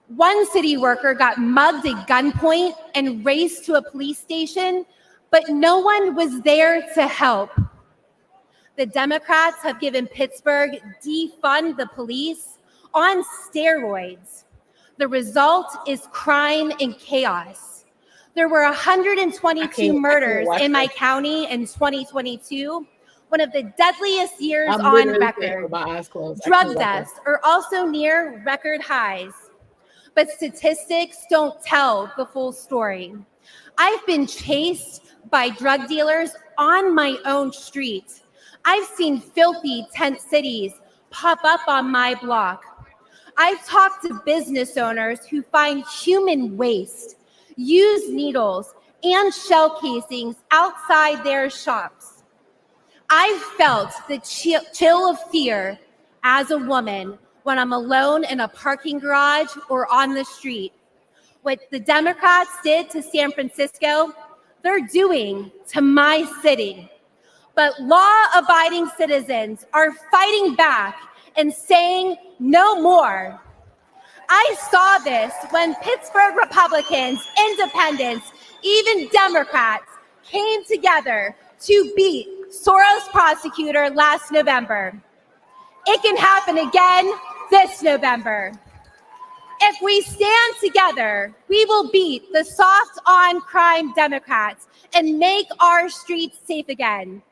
One city worker got mugged at gunpoint and raced to a police station, but no one was there to help. The Democrats have given Pittsburgh defund the police on steroids. The result is crime and chaos. There were 122 murders in my county in 2022, one of the deadliest years I'm on literally record. sitting with my eyes closed. I Drug can't let deaths are also near record highs, but statistics don't tell the full story. I've been chased by drug dealers on my own street. I've seen filthy tent cities pop up on my block. I've talked to business owners who find human waste, used needles, and shell casings outside their shops. I've felt the chill of fear as a woman when I'm alone in a parking garage or on the street. What the Democrats did to San Francisco, they're doing to my city. But law-abiding citizens are fighting back and saying no more. I saw this when Pittsburgh Republicans, independents, even Democrats came together to beat Soros prosecutor last November. It can happen again this November. If we stand together, we will beat the soft on crime Democrats and make our streets safe again.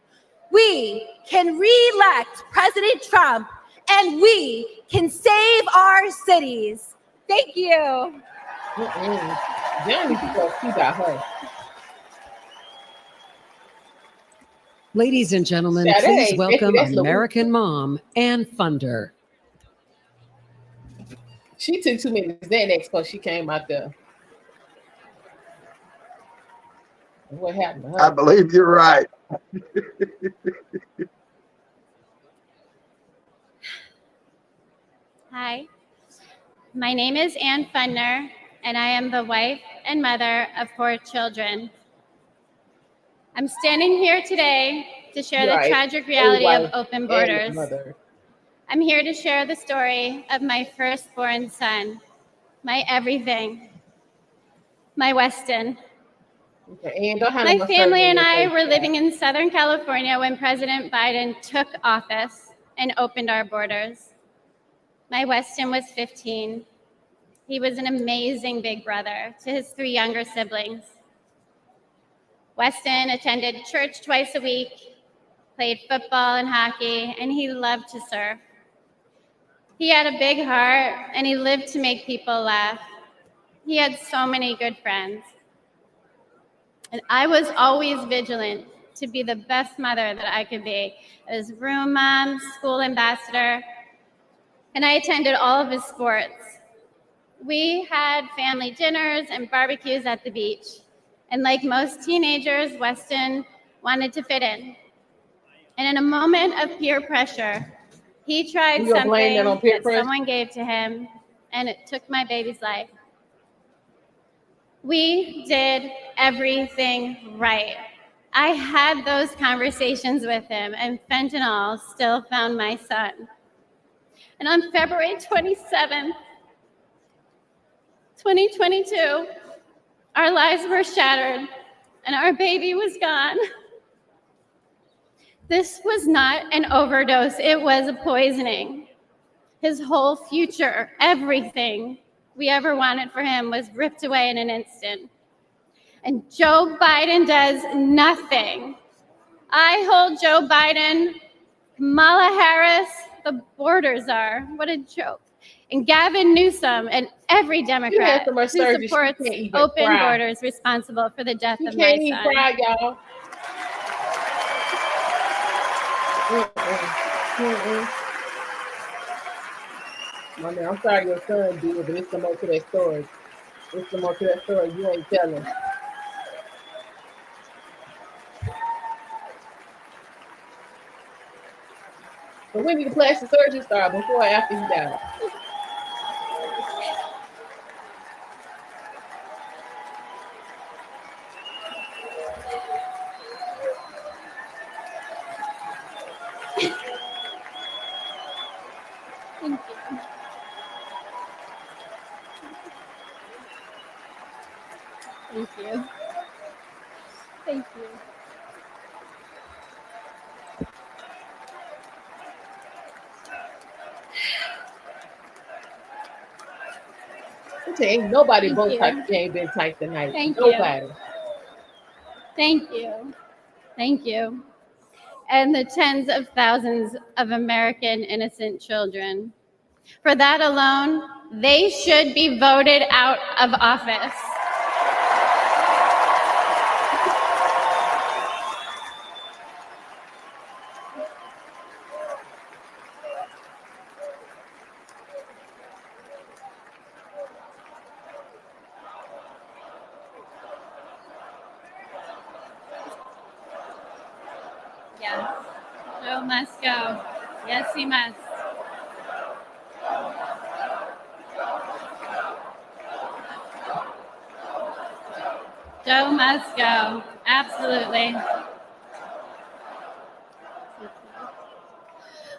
We can re-elect President Trump and we can save our cities. Thank you. Ladies and gentlemen, Saturday, please welcome that's the American mom and Fundner. She took too many Xanax because she came out there. What happened to her? I believe you're right. Hi, my name is Ann Fundner, and I am the wife and mother of 4 children. I'm standing here today to share the tragic reality of open borders. I'm here to share the story of my firstborn son, my everything, my Weston. My family and I were living in Southern California when President Biden took office and opened our borders. My Weston was 15. He was an amazing big brother to his 3 younger siblings. Weston attended church twice a week, played football and hockey, and he loved to surf. He had a big heart, and he lived to make people laugh. He had so many good friends. And I was always vigilant to be the best mother that I could be. I was room mom, school ambassador, and I attended all of his sports. We had family dinners and barbecues at the beach. And like most teenagers, Weston wanted to fit in. And in a moment of peer pressure, he tried something that someone gave to him, and it took my baby's life. We did everything right. I had those conversations with him, and fentanyl still found my son. And on February 27th, 2022, our lives were shattered, and our baby was gone. This was not an overdose, it was a poisoning. His whole future, everything we ever wanted for him was ripped away in an instant. And Joe Biden does nothing. I hold Joe Biden, Kamala Harris, the border czar, what a joke. And Gavin Newsom and every Democrat who supports open borders responsible for the death of my son. You can't cry, y'all. Mommy, I'm sorry your son did, but it's some more to that story. It's some more to that story you ain't telling. So when did the plastic surgery start? Before or after he died? Thank you. Thank you. Thank you. Ain't nobody both types ain't been tight tonight. Thank nobody. you. Thank you. Thank you. and the tens of thousands of American innocent children. For that alone, they should be voted out of office. Yes, Joe must go. Yes, he must. Joe must go. Absolutely.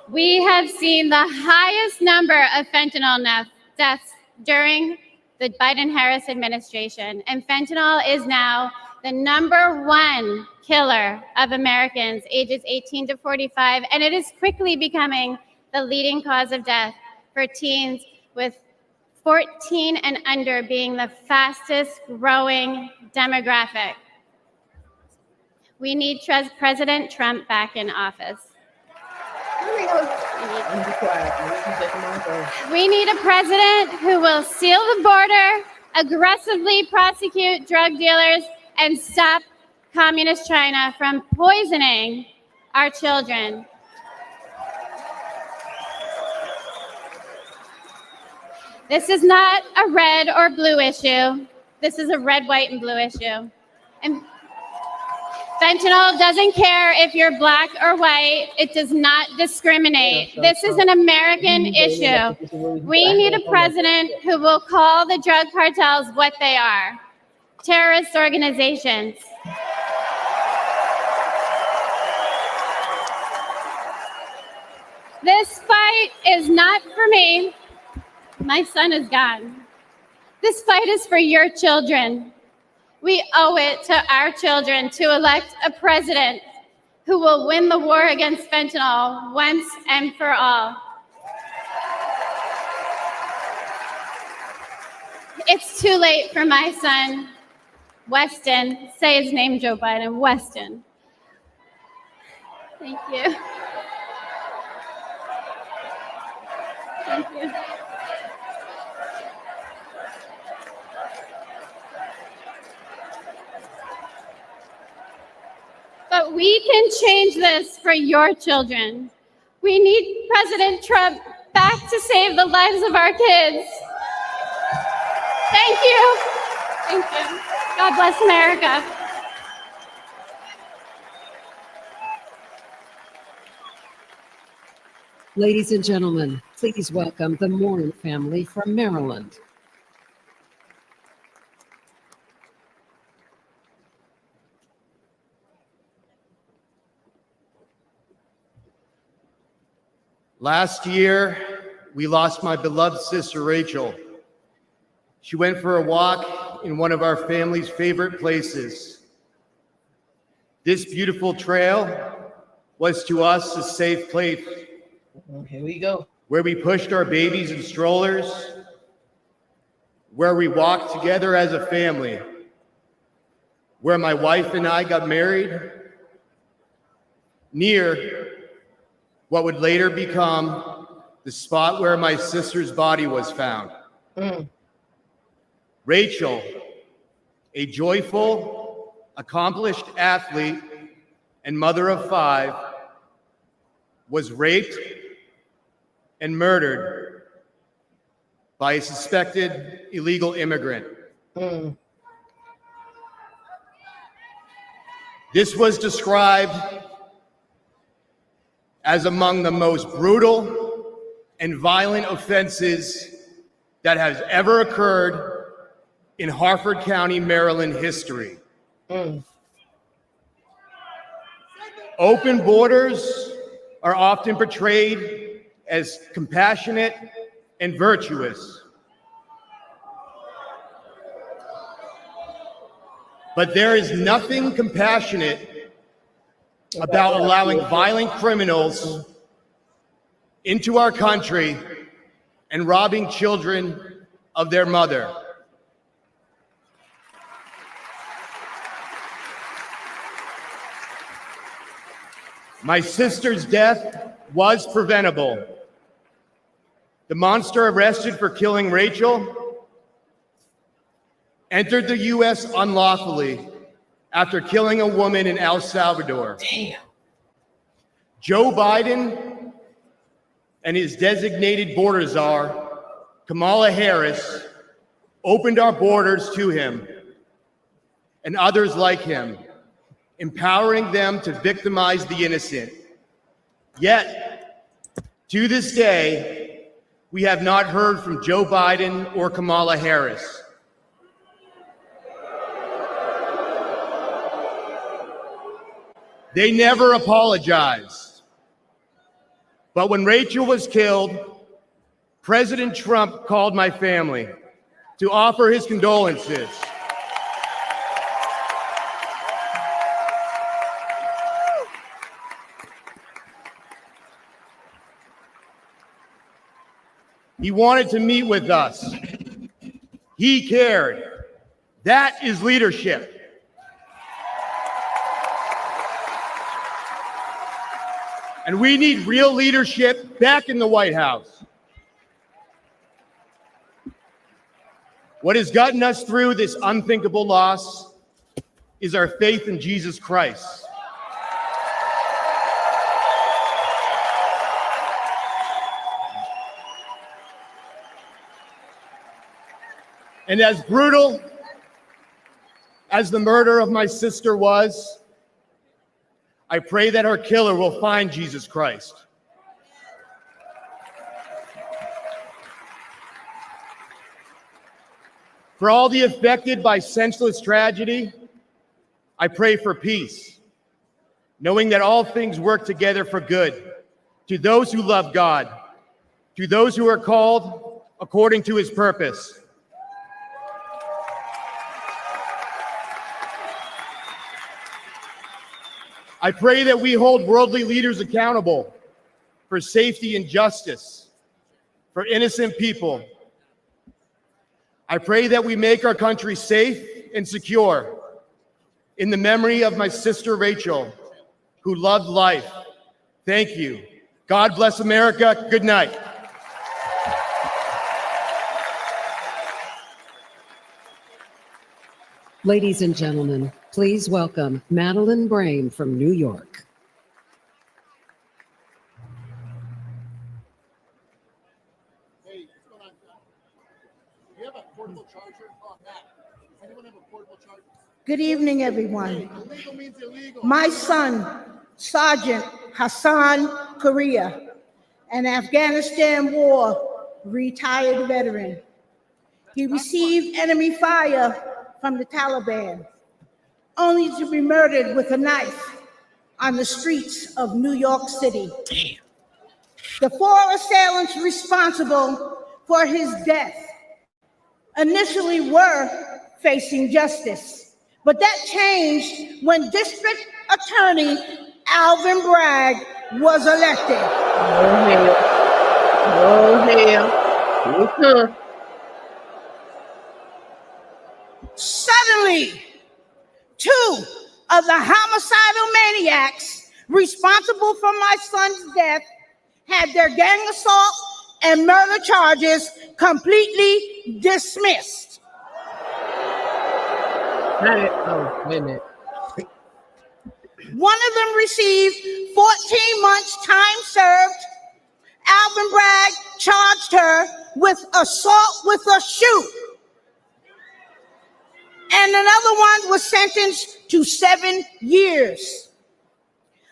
We have seen the highest number of fentanyl deaths during the Biden-Harris administration, and fentanyl is now the #1 killer of Americans ages 18 to 45, and it is quickly becoming the leading cause of death for teens, with 14 and under being the fastest growing demographic. We need President Trump back in office. We need a president who will seal the border, aggressively prosecute drug dealers, and stop Communist China from poisoning our children. This is not a red or blue issue. This is a red, white, and blue issue. And fentanyl doesn't care if you're black or white. It does not discriminate. This is an American issue. We need a president who will call the drug cartels what they are: terrorist organizations. This fight is not for me. My son is gone. This fight is for your children. We owe it to our children to elect a president who will win the war against fentanyl once and for all. It's too late for my son, Weston. Say his name, Joe Biden. Weston. Thank you. Thank you. But we can change this for your children. We need President Trump back to save the lives of our kids. Thank you. Thank you. God bless America. Ladies and gentlemen, please welcome the Morin family from Maryland. Last year, we lost my beloved sister, Rachel. She went for a walk in one of our family's favorite places. This beautiful trail was to us a safe place. Here we go. Where we pushed our babies in strollers, where we walked together as a family, where my wife and I got married, near what would later become the spot where my sister's body was found. Rachel, a joyful, accomplished athlete and mother of 5, was raped and murdered by a suspected illegal immigrant. This was described as among the most brutal and violent offenses that has ever occurred in Harford County, Maryland history. Open borders are often portrayed as compassionate and virtuous. But there is nothing compassionate about allowing violent criminals into our country and robbing children of their mother. My sister's death was preventable. The monster arrested for killing Rachel entered the U.S. unlawfully after killing a woman in El Salvador. Damn. Joe Biden and his designated border czar, Kamala Harris, opened our borders to him and others like him, empowering them to victimize the innocent. Yet, to this day, we have not heard from Joe Biden or Kamala Harris. They never apologized. But when Rachel was killed, President Trump called my family to offer his condolences. He wanted to meet with us. He cared. That is leadership. And we need real leadership back in the White House. What has gotten us through this unthinkable loss is our faith in Jesus Christ. And as brutal as the murder of my sister was, I pray that her killer will find Jesus Christ. For all the affected by senseless tragedy, I pray for peace, knowing that all things work together for good to those who love God, to those who are called according to his purpose. I pray that we hold worldly leaders accountable for safety and justice for innocent people. I pray that we make our country safe and secure in the memory of my sister Rachel, who loved life. Thank you. God bless America. Good night. Ladies and gentlemen, please welcome Madeline Brame from New York. Hey, what's going on? Do you have a portable charger? Oh, Matt. Anyone have a portable charger? Good evening, everyone. Hey, illegal means illegal. My son, Sergeant Hassan Korea, an Afghanistan War retired veteran. He received enemy fire from the Taliban, only to be murdered with a knife on the streets of New York City. The four assailants responsible for his death initially were facing justice, but that changed when District Attorney Alvin Bragg was elected. Oh, hell. Suddenly, two of the homicidal maniacs responsible for my son's death had their gang assault and murder charges completely dismissed. Oh, wait a minute. One of them received 14 months time served. Alvin Bragg charged her with assault with a shoe. And another one was sentenced to 7 years.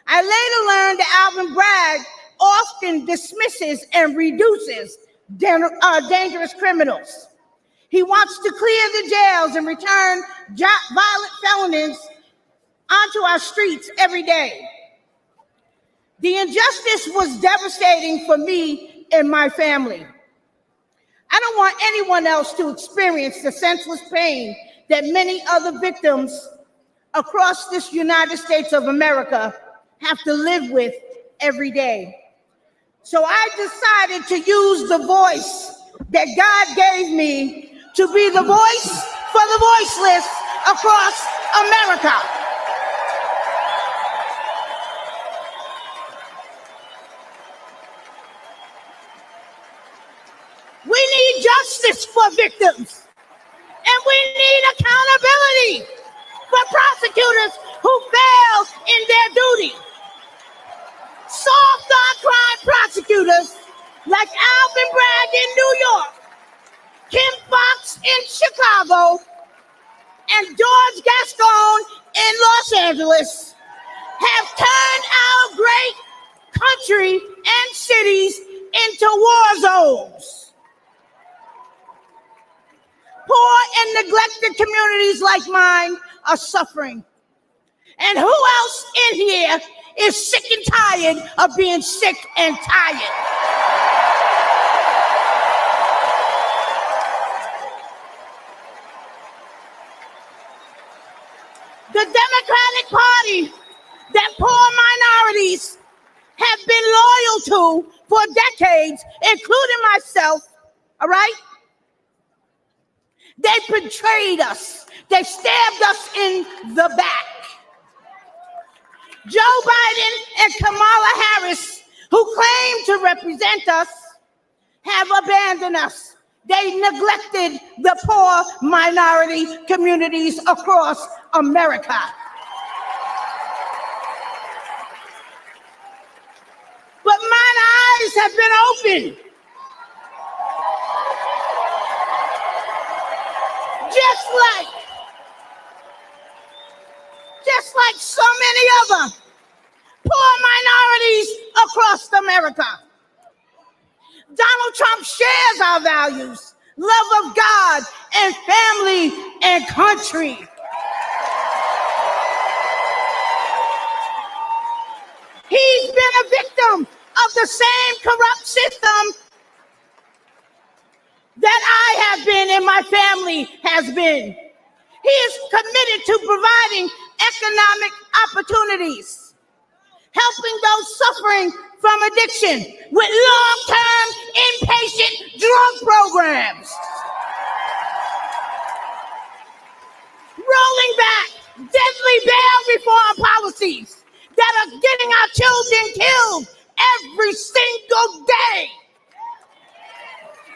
I later learned that Alvin Bragg often dismisses and reduces dangerous criminals. He wants to clear the jails and return violent felons onto our streets every day. The injustice was devastating for me and my family. I don't want anyone else to experience the senseless pain that many other victims across this United States of America have to live with every day. So I decided to use the voice that God gave me to be the voice for the voiceless across America. justice for victims. And we need accountability for prosecutors who fail in their duty. Soft on crime prosecutors like Alvin Bragg in New York, Kim Foxx in Chicago, and George Gascon in Los Angeles have turned our great country and cities into war zones. Poor and neglected communities like mine are suffering. And who else in here is sick and tired of being sick and tired? The Democratic Party that poor minorities have been loyal to for decades, including myself, all right? They betrayed us. They stabbed us in the back. Joe Biden and Kamala Harris, who claim to represent us, have abandoned us. They neglected the poor minority communities across America. But mine eyes have been opened. Just like so many other poor minorities across America. Donald Trump shares our values, love of God and family and country. He's been a victim of the same corrupt system that I have been and my family has been. He is committed to providing economic opportunities, helping those suffering from addiction with long-term inpatient drug programs, rolling back deadly bail reform policies that are getting our children killed every single day,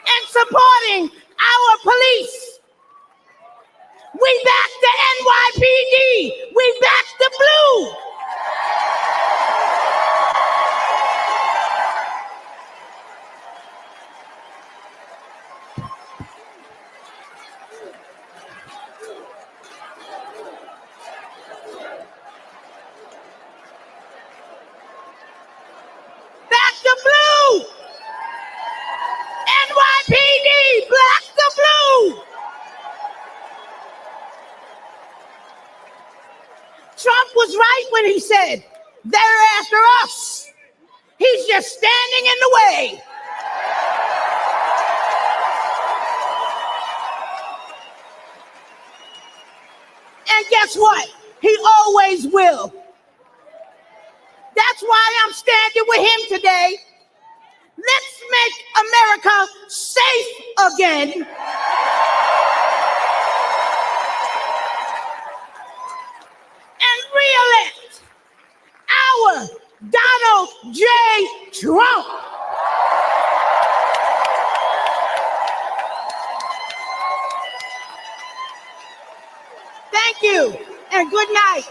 and supporting our police. We back the NYPD. We back the blue. Back the blue. NYPD, black the blue. Trump was right when he said, they're after us. He's just standing in the way. And guess what? He always will. That's why I'm standing with him today. Let's make America safe again. And re-elect our Donald J. Trump. Thank you, and good night.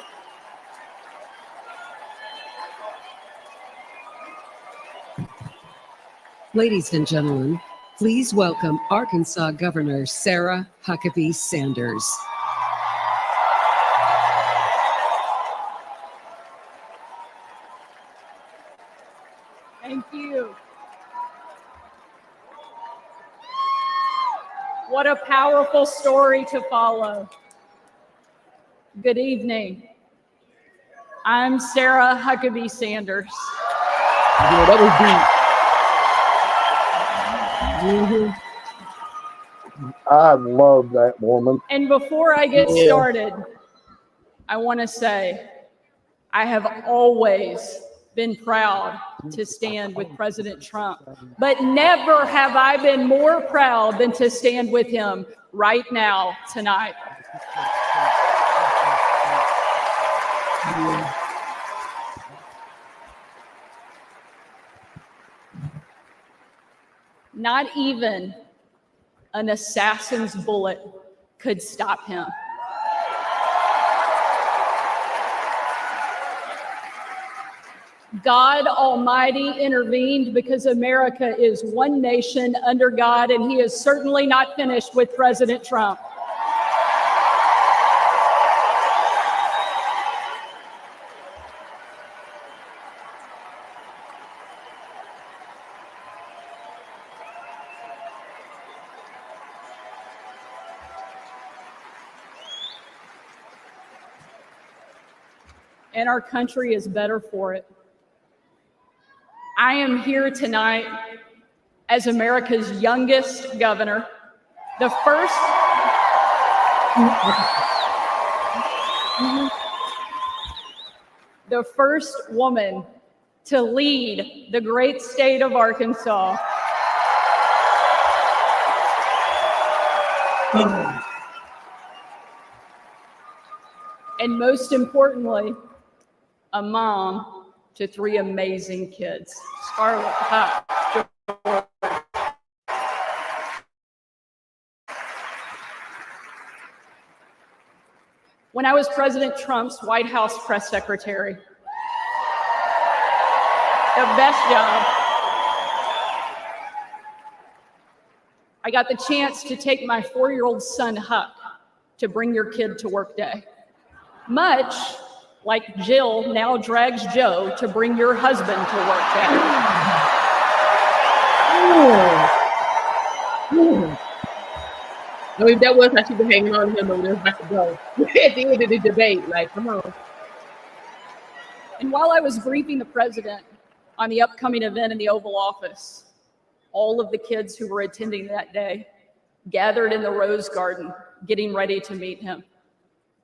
Ladies and gentlemen, please welcome Arkansas Governor Sarah Huckabee Sanders. Thank you. What a powerful story to follow. Good evening. I'm Sarah Huckabee Sanders. Yeah, that was deep. I love that woman. And before I get started, I want to say I have always been proud to stand with President Trump, but never have I been more proud than to stand with him right now, tonight. Not even an assassin's bullet could stop him. God Almighty intervened because America is one nation under God, and he is certainly not finished with President Trump. And our country is better for it. I am here tonight as America's youngest governor, the first woman to lead the great state of Arkansas. And most importantly, a mom to 3 amazing kids. Scarlett, Huck, George. When I was President Trump's White House press secretary, the best job, I got the chance to take my 4-year-old son, Huck, to bring your kid to work day. Much like Jill now drags Joe to bring your husband to work day. No, if that was how she been hanging on to him over there, about to go at the end of the debate. Like, come on. And while I was briefing the president on the upcoming event in the Oval Office, all of the kids who were attending that day gathered in the Rose Garden, getting ready to meet him.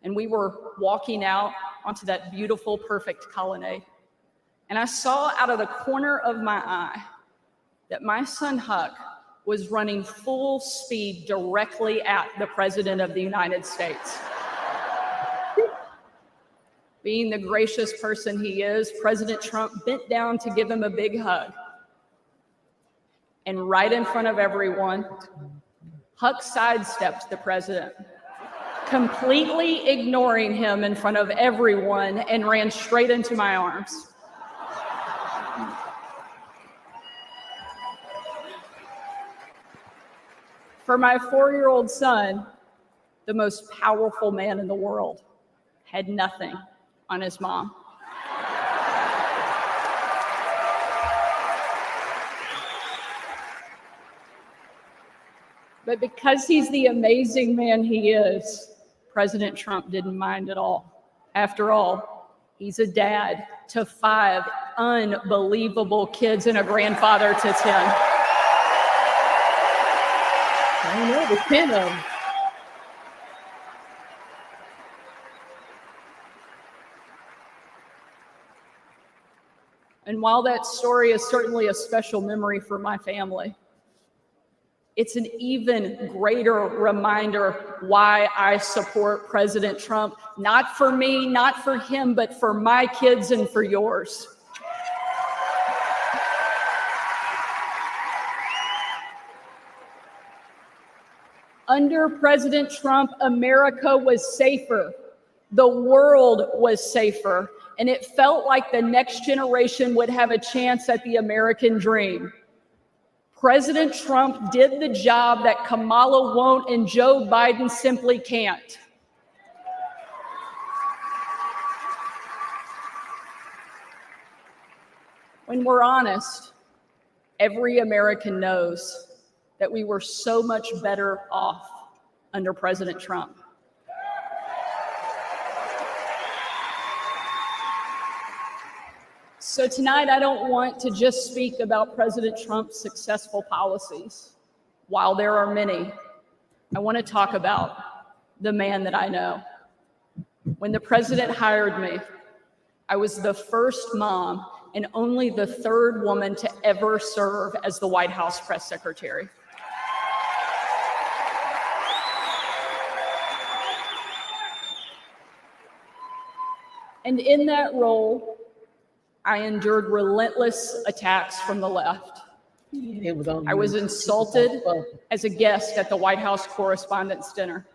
And we were walking out onto that beautiful, perfect colonnade. And I saw out of the corner of my eye that my son Huck was running full speed directly at the President of the United States. Being the gracious person he is, President Trump bent down to give him a big hug. And right in front of everyone, Huck sidestepped the president, completely ignoring him in front of everyone, and ran straight into my arms. For my 4-year-old son, the most powerful man in the world had nothing on his mom. But because he's the amazing man he is, President Trump didn't mind at all. After all, he's a dad to 5 unbelievable kids and a grandfather to 10. I don't know, the 10 of them. And while that story is certainly a special memory for my family, it's an even greater reminder why I support President Trump. Not for me, not for him, but for my kids and for yours. Under President Trump, America was safer. The world was safer. And it felt like the next generation would have a chance at the American dream. President Trump did the job that Kamala won't and Joe Biden simply can't. When we're honest, every American knows that we were so much better off under President Trump. So tonight, I don't want to just speak about President Trump's successful policies. While there are many, I want to talk about the man that I know. When the president hired me, I was the first mom and only the 3rd woman to ever serve as the White House press secretary. And in that role, I endured relentless attacks from the left, It was on. I was insulted as a guest at the White House Correspondents' Dinner.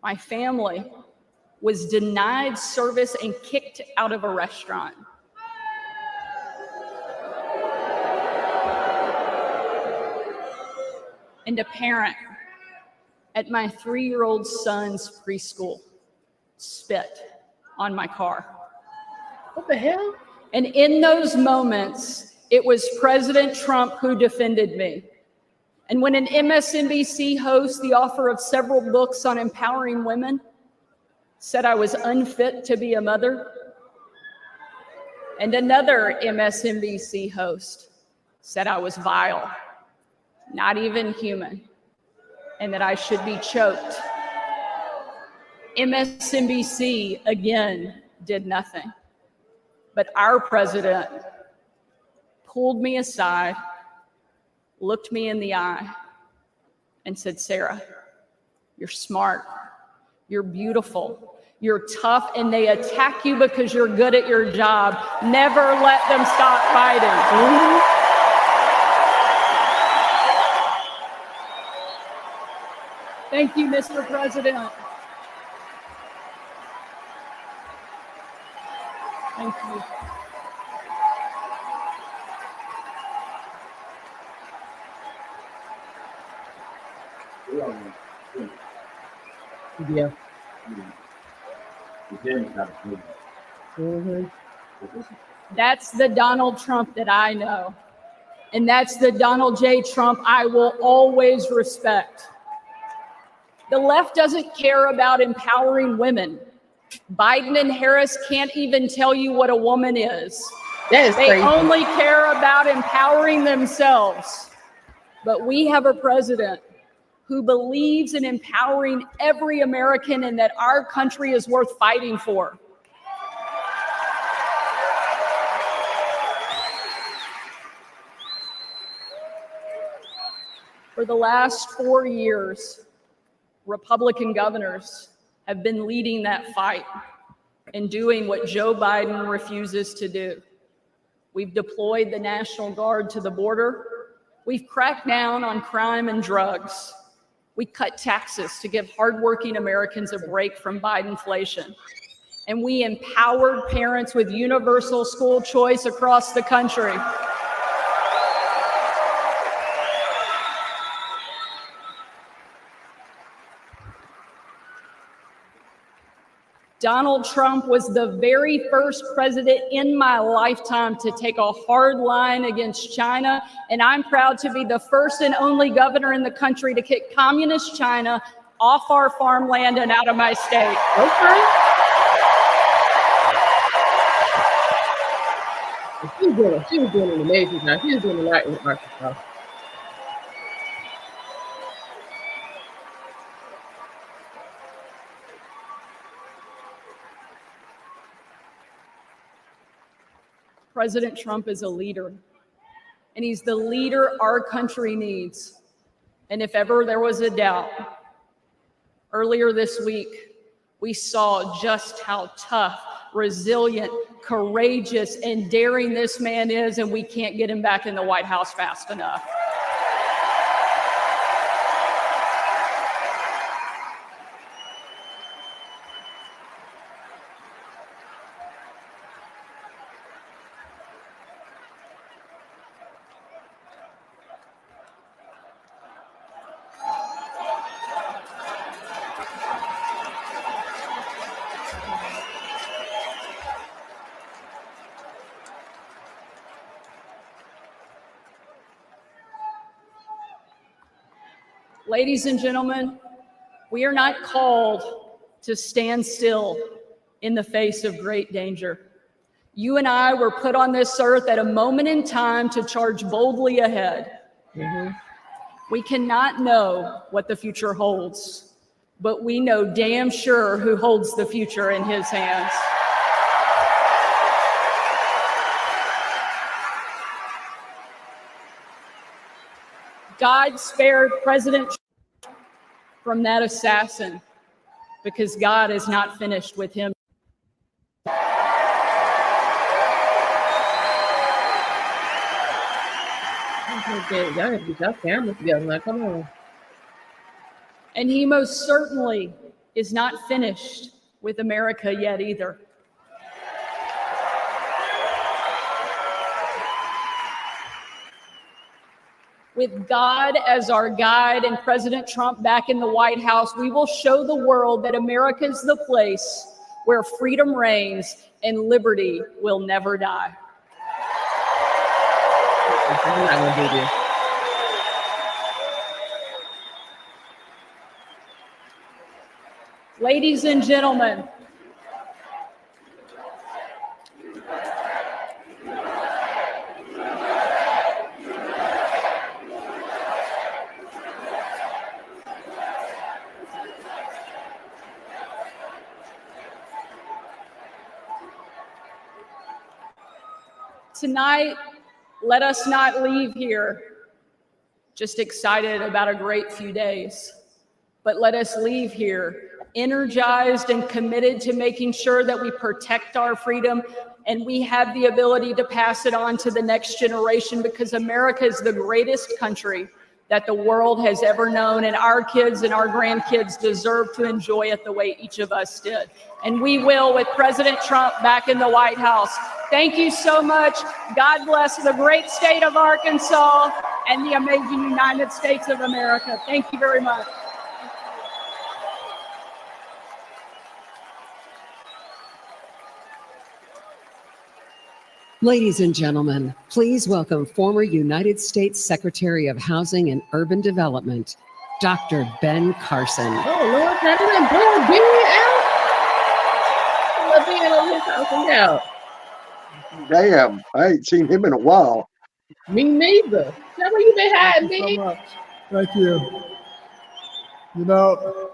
My family was denied service and kicked out of a restaurant. And a parent at my 3-year-old son's preschool spit on my car. What the hell? And in those moments, it was President Trump who defended me. And when an MSNBC host, the author of several books on empowering women, said I was unfit to be a mother, and another MSNBC host said I was vile, not even human, and that I should be choked, MSNBC again did nothing. But our president pulled me aside, looked me in the eye, and said, Sarah, you're smart, you're beautiful, you're tough, and they attack you because you're good at your job. Never let them stop fighting. Thank you, Mr. President. Thank you. Yeah. That's the Donald Trump that I know. And that's the Donald J. Trump I will always respect. The left doesn't care about empowering women. Biden and Harris can't even tell you what a woman is. That is they crazy. only care about empowering themselves. But we have a president who believes in empowering every American and that our country is worth fighting for. For the last 4 years, Republican governors have been leading that fight and doing what Joe Biden refuses to do. We've deployed the National Guard to the border. We've cracked down on crime and drugs. We cut taxes to give hardworking Americans a break from Bidenflation. And we empowered parents with universal school choice across the country. Donald Trump was the very first president in my lifetime to take a hard line against China, and I'm proud to be the first and only governor in the country to kick communist China off our farmland and out of my state. Okay. She was doing an amazing job. She was doing a lot in Arkansas. President Trump is a leader, and he's the leader our country needs. And if ever there was a doubt, earlier this week, we saw just how tough, resilient, courageous, and daring this man is, and we can't get him back in the White House fast enough. Ladies and gentlemen, we are not called to stand still in the face of great danger. You and I were put on this earth at a moment in time to charge boldly ahead. We cannot know what the future holds, but we know damn sure who holds the future in his hands. God spared President Trump from that assassin because God is not finished with him. Y'all have to get your families together. Now, come on. And he most certainly is not finished with America yet either. With God as our guide and President Trump back in the White House, we will show the world that America is the place where freedom reigns and liberty will never die. I'm not gonna do this. Ladies and gentlemen, tonight, let us not leave here just excited about a great few days, but let us leave here energized and committed to making sure that we protect our freedom and we have the ability to pass it on to the next generation, because America is the greatest country that the world has ever known, and our kids and our grandkids deserve to enjoy it the way each of us did. And we will, with President Trump back in the White House. Thank you so much. God bless the great state of Arkansas and the amazing United States of America. Thank you very much. Ladies and gentlemen, please welcome former United States Secretary of Housing and Urban Development, Dr. Ben Carson. Oh, Lord, that didn't blow Ben out. Let Ben on his house out. Damn, I ain't seen him in a while. Me neither. Tell me you been hiding, Thank you Ben. so much. Thank you. You know,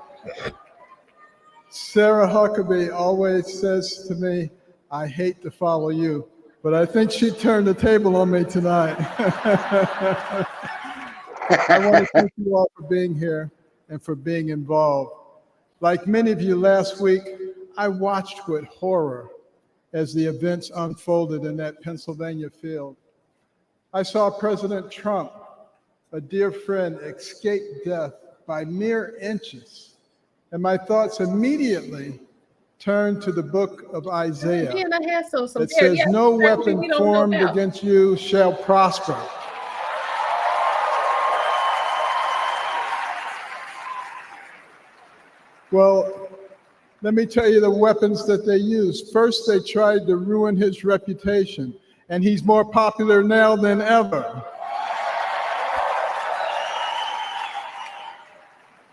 Sarah Huckabee always says to me, I hate to follow you, but I think she turned the table on me tonight. I want to thank you all for being here and for being involved. Like many of you last week, I watched with horror as the events unfolded in that Pennsylvania field. I saw President Trump, a dear friend, escape death by mere inches. And my thoughts immediately turned to the book of Isaiah Ben, I had some that says, no weapon formed against you shall prosper. Well, let me tell you the weapons that they used. First, they tried to ruin his reputation, and he's more popular now than ever.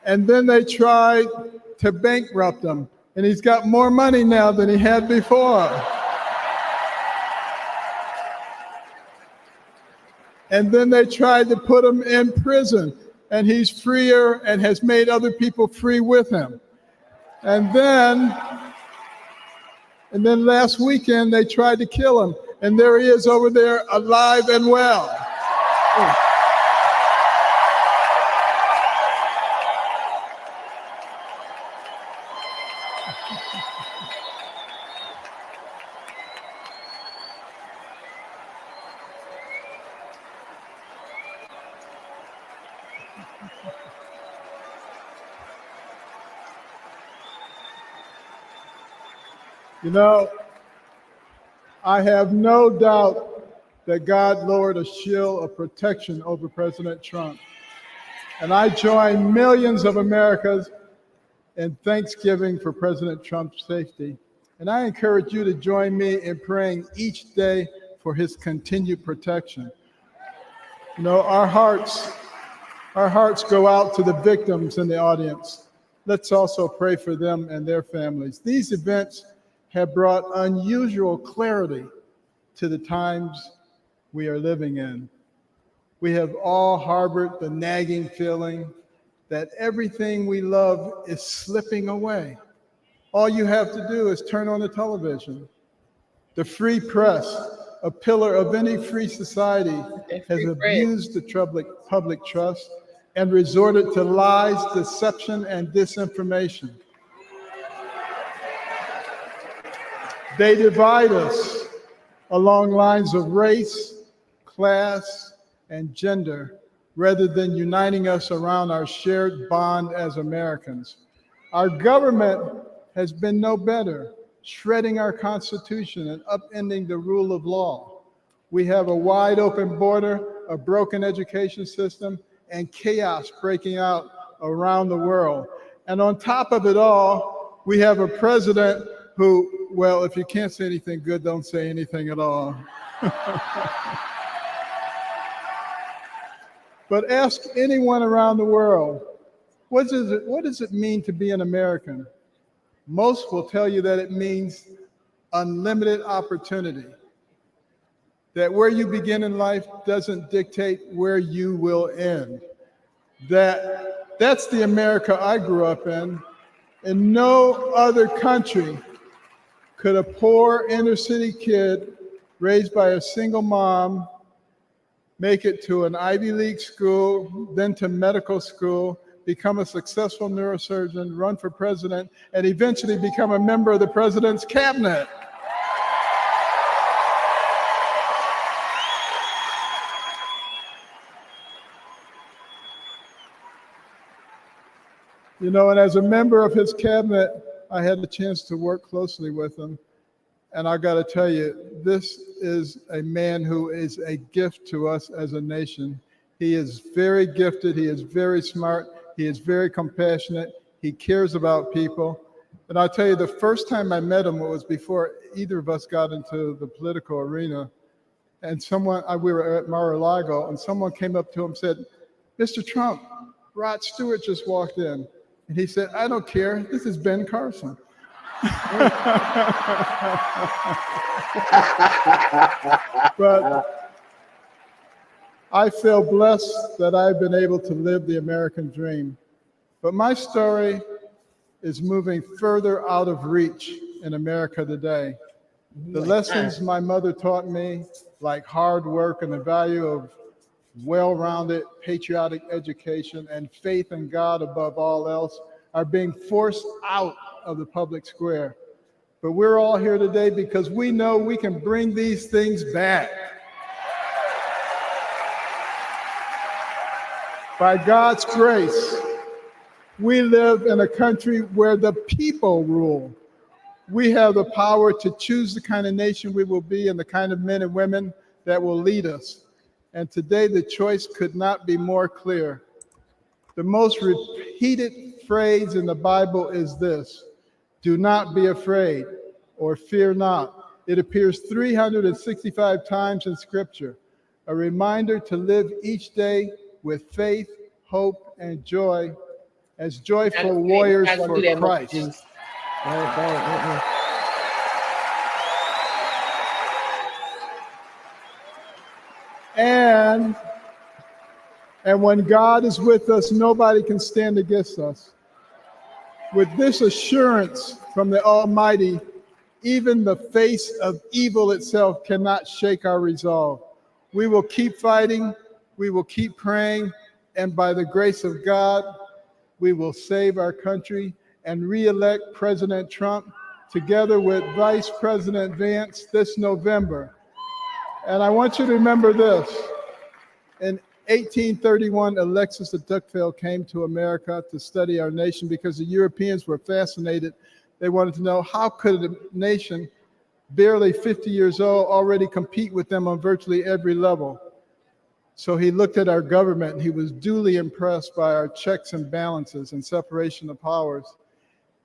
And then they tried to bankrupt him, and he's got more money now than he had before. And then they tried to put him in prison, and he's freer and has made other people free with him. And then last weekend, they tried to kill him, and there he is over there alive and well. You know, I have no doubt that God lowered a shield of protection over President Trump. And I join millions of Americans in thanksgiving for President Trump's safety. And I encourage you to join me in praying each day for his continued protection. You know, our hearts go out to the victims in the audience. Let's also pray for them and their families. These events have brought unusual clarity to the times we are living in. We have all harbored the nagging feeling that everything we love is slipping away. All you have to do is turn on the television. The free press, a pillar of any free society, has abused the public trust and resorted to lies, deception, and disinformation. They divide us along lines of race, class, and gender, rather than uniting us around our shared bond as Americans. Our government has been no better, shredding our Constitution and upending the rule of law. We have a wide open border, a broken education system, and chaos breaking out around the world. And on top of it all, we have a president who, well, if you can't say anything good, don't say anything at all. But ask anyone around the world, what does it mean to be an American? Most will tell you that it means unlimited opportunity. That where you begin in life doesn't dictate where you will end. That's the America I grew up in. In no other country could a poor inner city kid raised by a single mom make it to an Ivy League school, then to medical school, become a successful neurosurgeon, run for president, and eventually become a member of the president's cabinet. You know, and as a member of his cabinet, I had the chance to work closely with him. And I got to tell you, this is a man who is a gift to us as a nation. He is very gifted. He is very smart. He is very compassionate. He cares about people. And I'll tell you, the first time I met him was before either of us got into the political arena. And we were at Mar-a-Lago, and someone came up to him and said, "Mr. Trump, Rod Stewart just walked in." And he said, "I don't care. This is Ben Carson." But I feel blessed that I've been able to live the American dream. But my story is moving further out of reach in America today. The lessons my mother taught me, like hard work and the value of well-rounded patriotic education and faith in God above all else, are being forced out of the public square. But we're all here today because we know we can bring these things back. By God's grace, we live in a country where the people rule. We have the power to choose the kind of nation we will be and the kind of men and women that will lead us. And today the choice could not be more clear. The most repeated phrase in the Bible is this: "Do not be afraid," or "fear not." It appears 365 times in Scripture, a reminder to live each day with faith, hope, and joy as joyful warriors for Christ. And when God is with us, nobody can stand against us. With this assurance from the Almighty, even the face of evil itself cannot shake our resolve. We will keep fighting, we will keep praying, and by the grace of God, we will save our country and re-elect President Trump together with Vice President Vance this November. And I want you to remember this. In 1831, Alexis de Tocqueville came to America to study our nation because the Europeans were fascinated. They wanted to know, how could a nation barely 50 years old already compete with them on virtually every level? So he looked at our government and he was duly impressed by our checks and balances and separation of powers.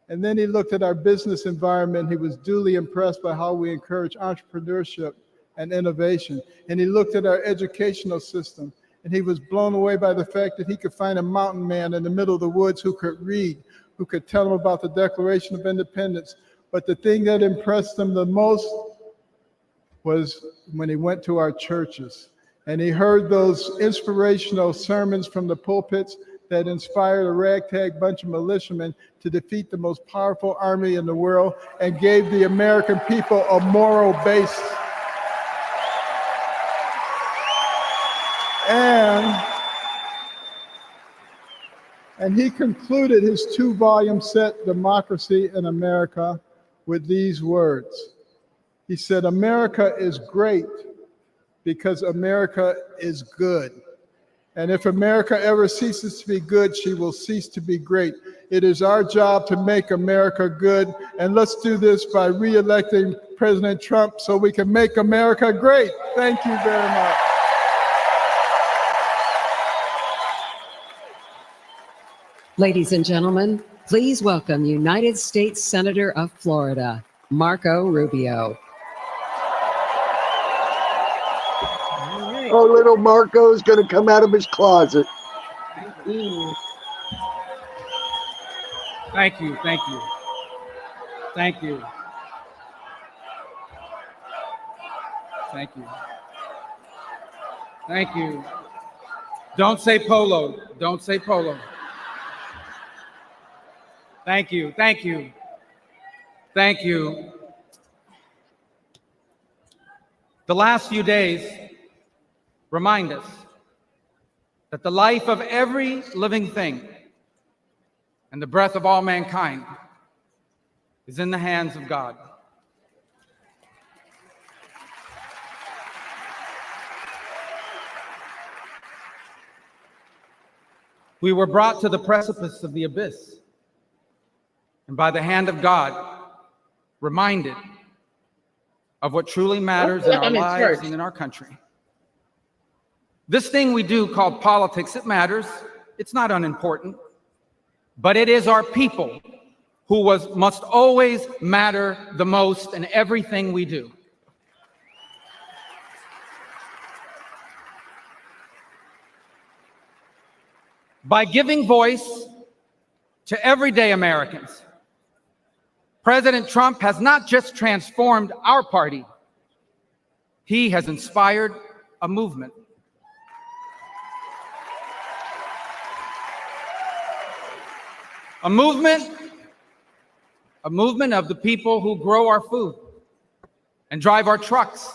And then he looked at our business environment. He was duly impressed by how we encourage entrepreneurship and innovation. And he looked at our educational system, and he was blown away by the fact that he could find a mountain man in the middle of the woods who could read, who could tell him about the Declaration of Independence. But the thing that impressed him the most was when he went to our churches and he heard those inspirational sermons from the pulpits that inspired a ragtag bunch of militiamen to defeat the most powerful army in the world and gave the American people a moral base. And he concluded his 2-volume set, Democracy in America, with these words. He said, "America is great because America is good. And if America ever ceases to be good, she will cease to be great. It is our job to make America good. And let's do this by re-electing President Trump so we can make America great. Thank you very much. Ladies and gentlemen, please welcome United States Senator of Florida, Marco Rubio. Oh, little Marco's going to come out of his closet. Thank you, thank you. Thank you. Thank you. Thank you. Don't say polo. Don't say polo. Thank you, thank you. Thank you. The last few days remind us that the life of every living thing and the breath of all mankind is in the hands of God. We were brought to the precipice of the abyss, and by the hand of God, reminded of what truly matters in our lives and in our country. This thing we do called politics, it matters. It's not unimportant, but it is our people who must always matter the most in everything we do. By giving voice to everyday Americans, President Trump has not just transformed our party, he has inspired a movement. A movement of the people who grow our food and drive our trucks,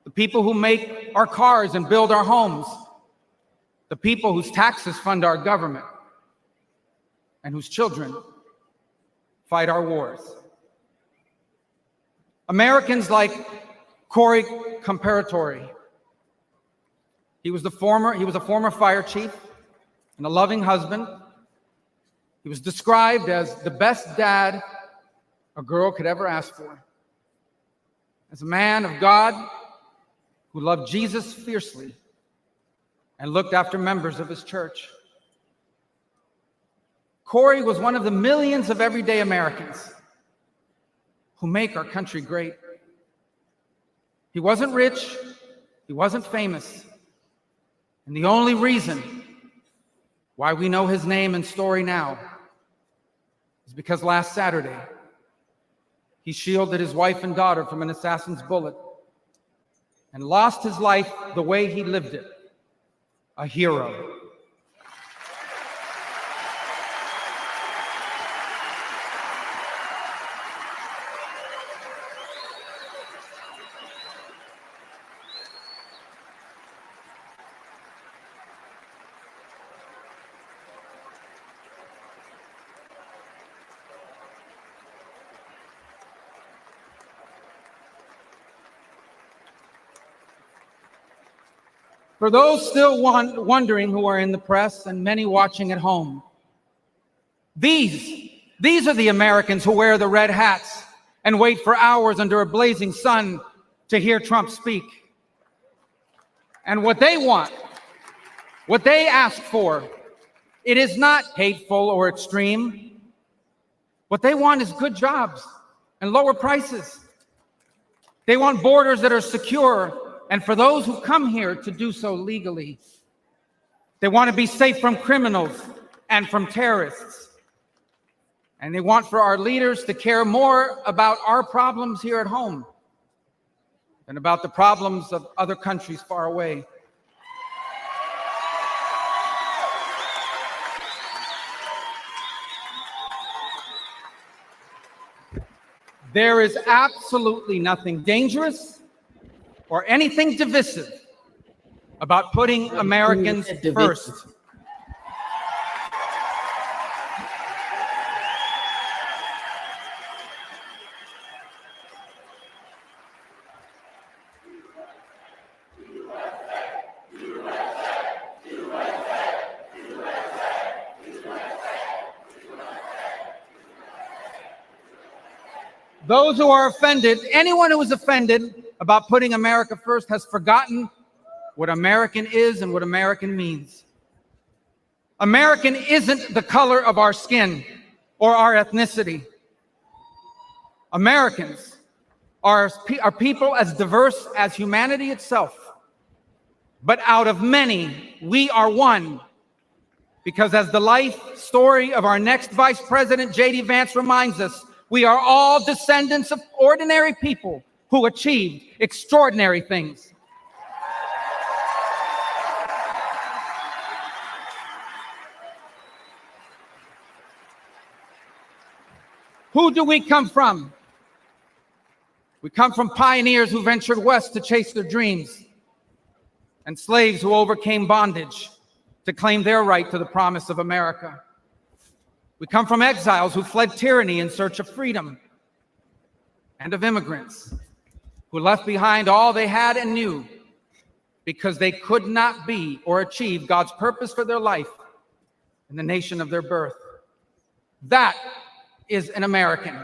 the people who make our cars and build our homes, the people whose taxes fund our government, and whose children fight our wars. Americans like Cory Comparatori. He was a former fire chief and a loving husband. He was described as the best dad a girl could ever ask for. As a man of God who loved Jesus fiercely and looked after members of his church. Cory was one of the millions of everyday Americans who make our country great. He wasn't rich, he wasn't famous, and the only reason why we know his name and story now is because last Saturday, he shielded his wife and daughter from an assassin's bullet and lost his life the way he lived it, a hero. For those still wondering who are in the press and many watching at home, these are the Americans who wear the red hats and wait for hours under a blazing sun to hear Trump speak. And what they want, what they ask for, it is not hateful or extreme. What they want is good jobs and lower prices. They want borders that are secure, and for those who come here to do so legally. They want to be safe from criminals and from terrorists. And they want for our leaders to care more about our problems here at home than about the problems of other countries far away. There is absolutely nothing dangerous or anything divisive about putting Americans first. Those who are offended, anyone who is offended about putting America first has forgotten what American is and what American means. American isn't the color of our skin or our ethnicity. Americans are people as diverse as humanity itself. But out of many, we are one. Because as the life story of our next Vice President, JD Vance, reminds us, we are all descendants of ordinary people who achieved extraordinary things. Who do we come from? We come from pioneers who ventured west to chase their dreams, and slaves who overcame bondage to claim their right to the promise of America. We come from exiles who fled tyranny in search of freedom, and of immigrants who left behind all they had and knew because they could not be or achieve God's purpose for their life in the nation of their birth. That is an American.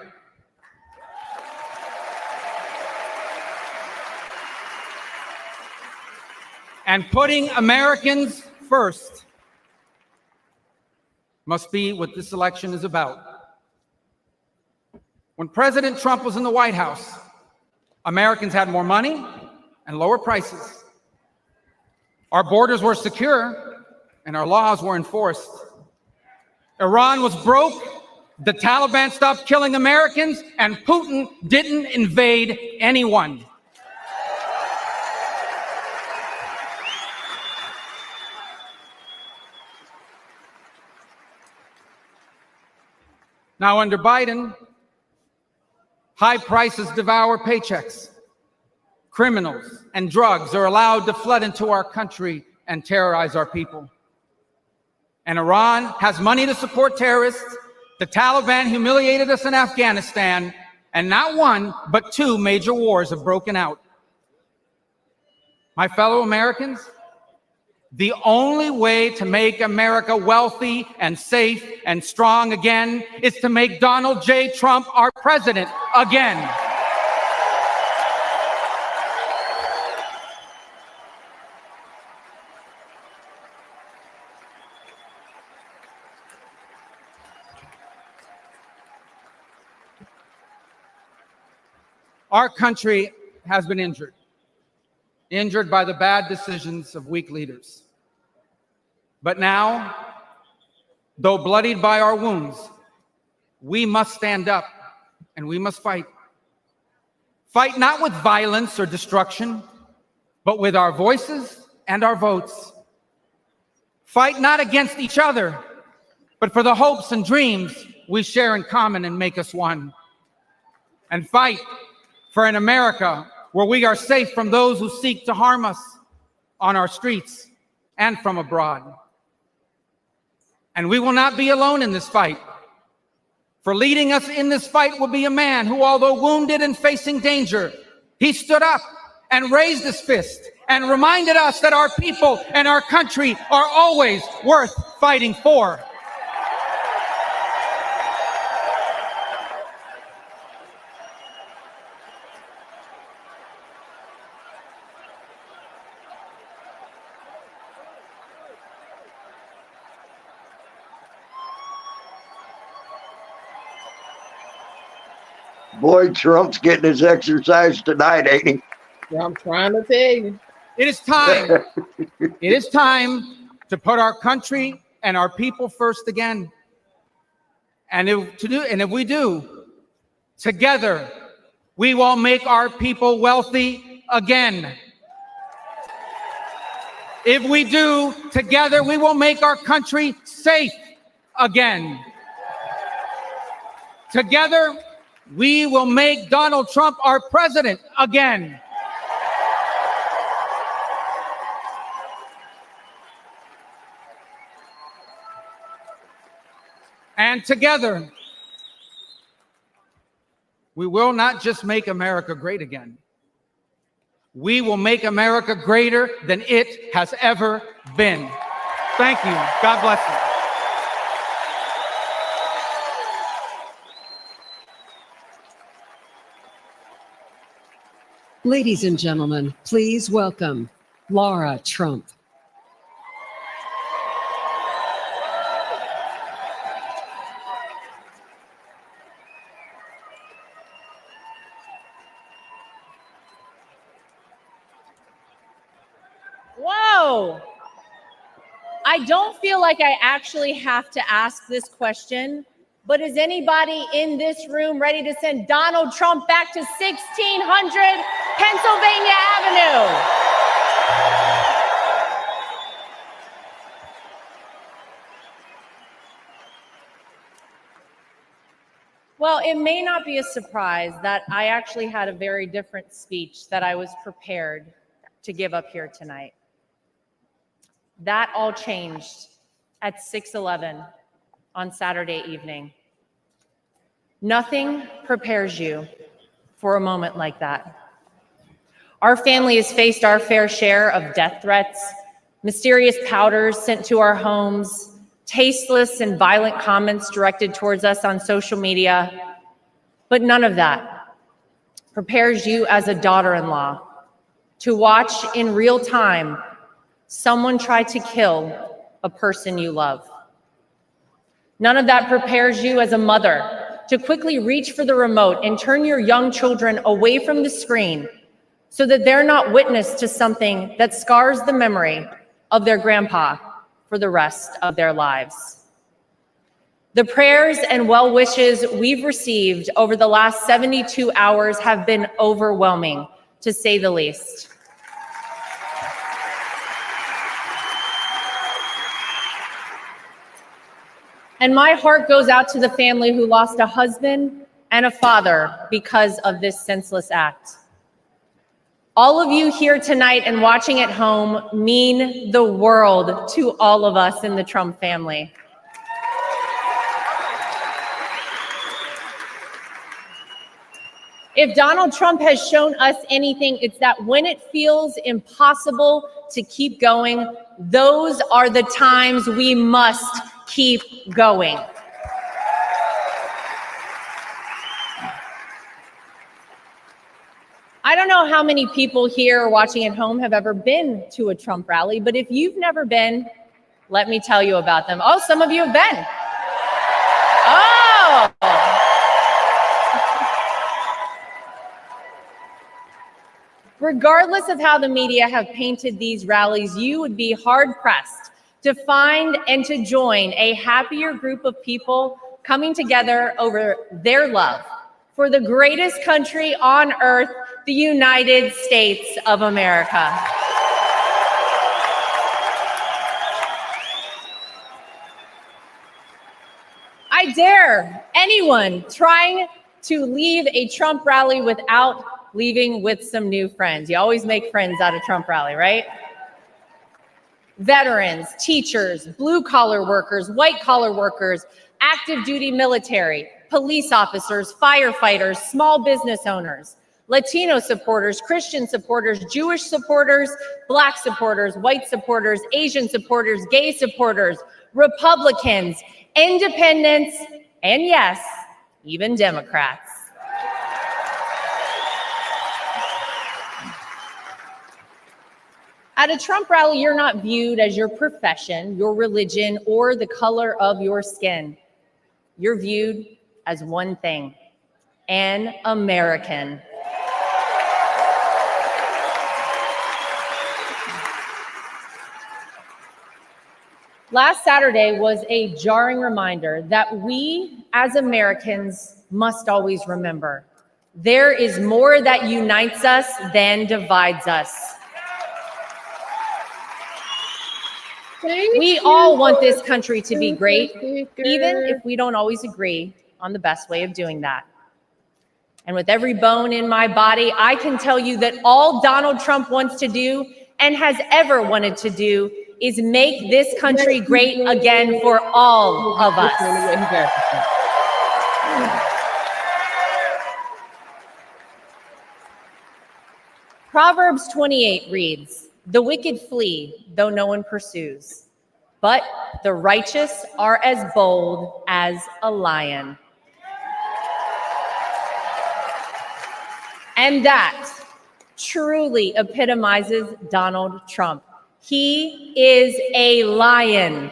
And putting Americans first must be what this election is about. When President Trump was in the White House, Americans had more money and lower prices. Our borders were secure and our laws were enforced. Iran was broke, the Taliban stopped killing Americans, and Putin didn't invade anyone. Now, under Biden, high prices devour paychecks. Criminals and drugs are allowed to flood into our country and terrorize our people. And Iran has money to support terrorists. The Taliban humiliated us in Afghanistan, and not one, but two major wars have broken out. My fellow Americans, the only way to make America wealthy and safe and strong again is to make Donald J. Trump our president again. Our country has been injured by the bad decisions of weak leaders. But now, though bloodied by our wounds, we must stand up and we must fight. Fight not with violence or destruction, but with our voices and our votes. Fight not against each other, but for the hopes and dreams we share in common and make us one. And fight for an America where we are safe from those who seek to harm us on our streets and from abroad. And we will not be alone in this fight. For leading us in this fight will be a man who, although wounded and facing danger, he stood up and raised his fist and reminded us that our people and our country are always worth fighting for. Boy, Trump's getting his exercise tonight, ain't he? Yeah, I'm trying to tell you. It is time. It is time to put our country and our people first again. And if we do, together, we will make our people wealthy again. If we do, together, we will make our country safe again. Together, we will make Donald Trump our president again. And together, we will not just make America great again. We will make America greater than it has ever been. Thank you. God bless you. Ladies and gentlemen, please welcome Laura Trump. Whoa! I don't feel like I actually have to ask this question, but is anybody in this room ready to send Donald Trump back to 1600 Pennsylvania Avenue? Well, it may not be a surprise that I actually had a very different speech that I was prepared to give up here tonight. That all changed at 6:11 on Saturday evening. Nothing prepares you for a moment like that. Our family has faced our fair share of death threats, mysterious powders sent to our homes, tasteless and violent comments directed towards us on social media, but none of that prepares you as a daughter-in-law to watch in real time someone try to kill a person you love. None of that prepares you as a mother to quickly reach for the remote and turn your young children away from the screen so that they're not witness to something that scars the memory of their grandpa for the rest of their lives. The prayers and well wishes we've received over the last 72 hours have been overwhelming, to say the least. And my heart goes out to the family who lost a husband and a father because of this senseless act. All of you here tonight and watching at home mean the world to all of us in the Trump family. If Donald Trump has shown us anything, it's that when it feels impossible to keep going, those are the times we must keep going. I don't know how many people here watching at home have ever been to a Trump rally, but if you've never been, let me tell you about them. Oh, some of you have been. Oh! Regardless of how the media have painted these rallies, you would be hard-pressed to find and to join a happier group of people coming together over their love for the greatest country on earth, the United States of America. I dare anyone trying to leave a Trump rally without leaving with some new friends. You always make friends out of Trump rally, right? Veterans, teachers, blue-collar workers, white-collar workers, active duty military, police officers, firefighters, small business owners, Latino supporters, Christian supporters, Jewish supporters, Black supporters, white supporters, Asian supporters, gay supporters, Republicans, independents, and yes, even Democrats. At a Trump rally, you're not viewed as your profession, your religion, or the color of your skin. You're viewed as one thing, an American. Last Saturday was a jarring reminder that we as Americans must always remember. There is more that unites us than divides us. We all want this country to be great, even if we don't always agree on the best way of doing that. And with every bone in my body, I can tell you that all Donald Trump wants to do and has ever wanted to do is make this country great again for all of us. Proverbs 28 reads, "The wicked flee, though no one pursues, but the righteous are as bold as a lion." And that truly epitomizes Donald Trump. He is a lion.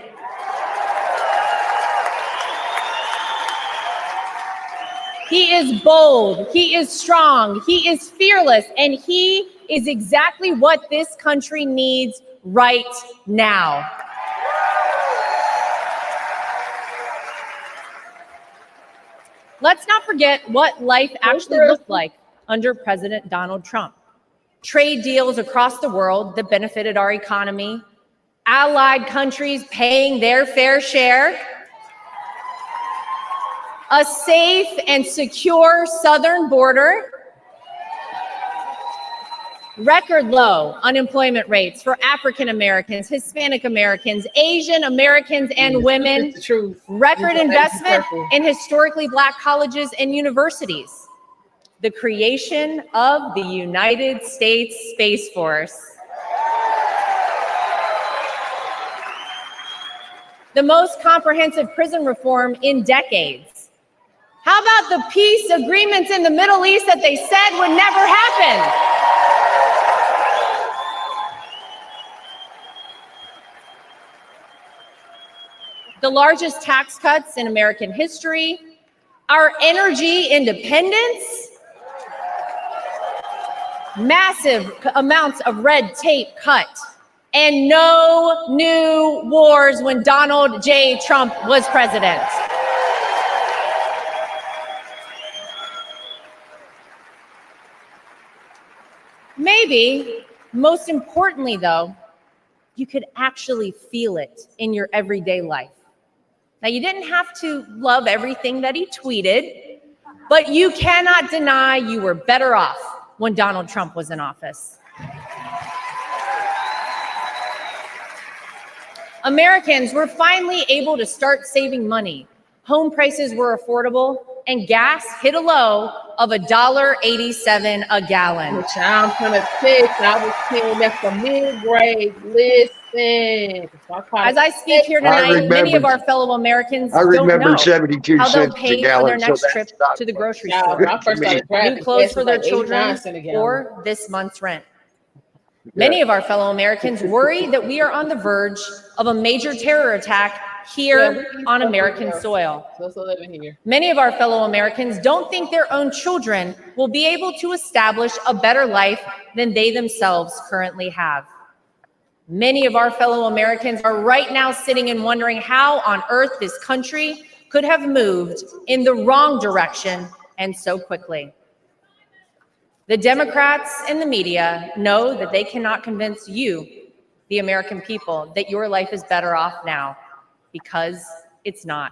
He is bold, he is strong, he is fearless, and he is exactly what this country needs right now. Let's not forget what life actually looked like under President Donald Trump. Trade deals across the world that benefited our economy, allied countries paying their fair share, a safe and secure southern border, record low unemployment rates for African Americans, Hispanic Americans, Asian Americans, and women, record investment in historically Black colleges and universities, the creation of the United States Space Force, the most comprehensive prison reform in decades. How about the peace agreements in the Middle East that they said would never happen? The largest tax cuts in American history, our energy independence, massive amounts of red tape cut, and no new wars when Donald J. Trump was president. Maybe, most importantly though, you could actually feel it in your everyday life. Now, you didn't have to love everything that he tweeted, but you cannot deny you were better off when Donald Trump was in office. Americans were finally able to start saving money. Home prices were affordable, and gas hit a low of $1.87 a gallon. Which I'm gonna pick. I was paying that for mid-grade. Listen. As I speak here tonight, many of our fellow Americans don't know 72 how they'll cents a pay for gallon, their so next that's trip not to the grocery Yeah, store, when I first started grabbing, new clothes for their like 89 cents a children, gallon. or this month's rent. Many of our fellow Americans worry that we are on the verge of a major terror attack here on American soil. Many of our fellow Americans don't think their own children will be able to establish a better life than they themselves currently have. Many of our fellow Americans are right now sitting and wondering how on earth this country could have moved in the wrong direction and so quickly. The Democrats and the media know that they cannot convince you, the American people, that your life is better off now, because it's not.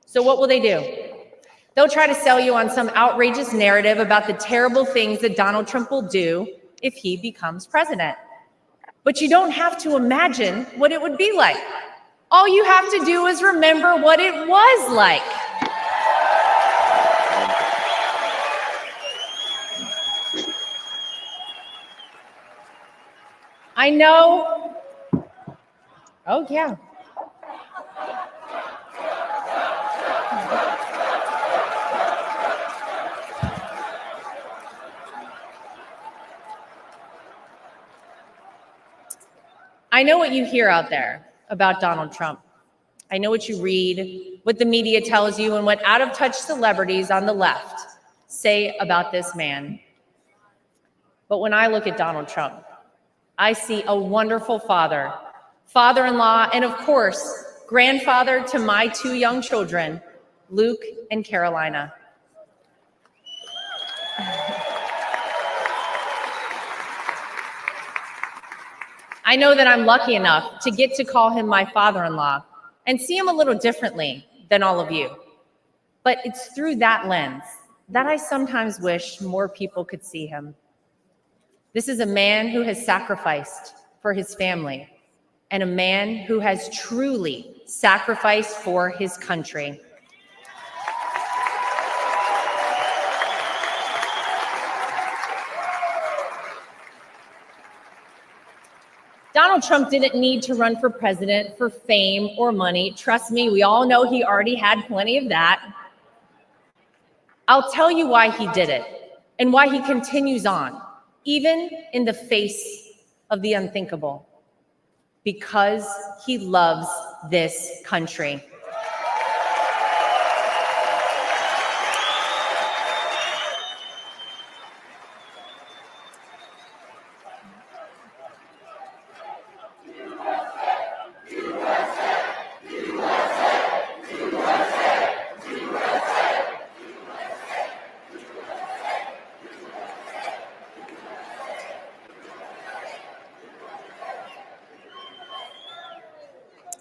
So what will they do? They'll try to sell you on some outrageous narrative about the terrible things that Donald Trump will do if he becomes president. But you don't have to imagine what it would be like. All you have to do is remember what it was like. I know. Oh, yeah. I know what you hear out there about Donald Trump. I know what you read, what the media tells you, and what out-of-touch celebrities on the left say about this man. But when I look at Donald Trump, I see a wonderful father, father-in-law, and of course, grandfather to my two young children, Luke and Carolina. I know that I'm lucky enough to get to call him my father-in-law and see him a little differently than all of you. But it's through that lens that I sometimes wish more people could see him. This is a man who has sacrificed for his family and a man who has truly sacrificed for his country. Donald Trump didn't need to run for president for fame or money. Trust me, we all know he already had plenty of that. I'll tell you why he did it and why he continues on even in the face of the unthinkable, because he loves this country.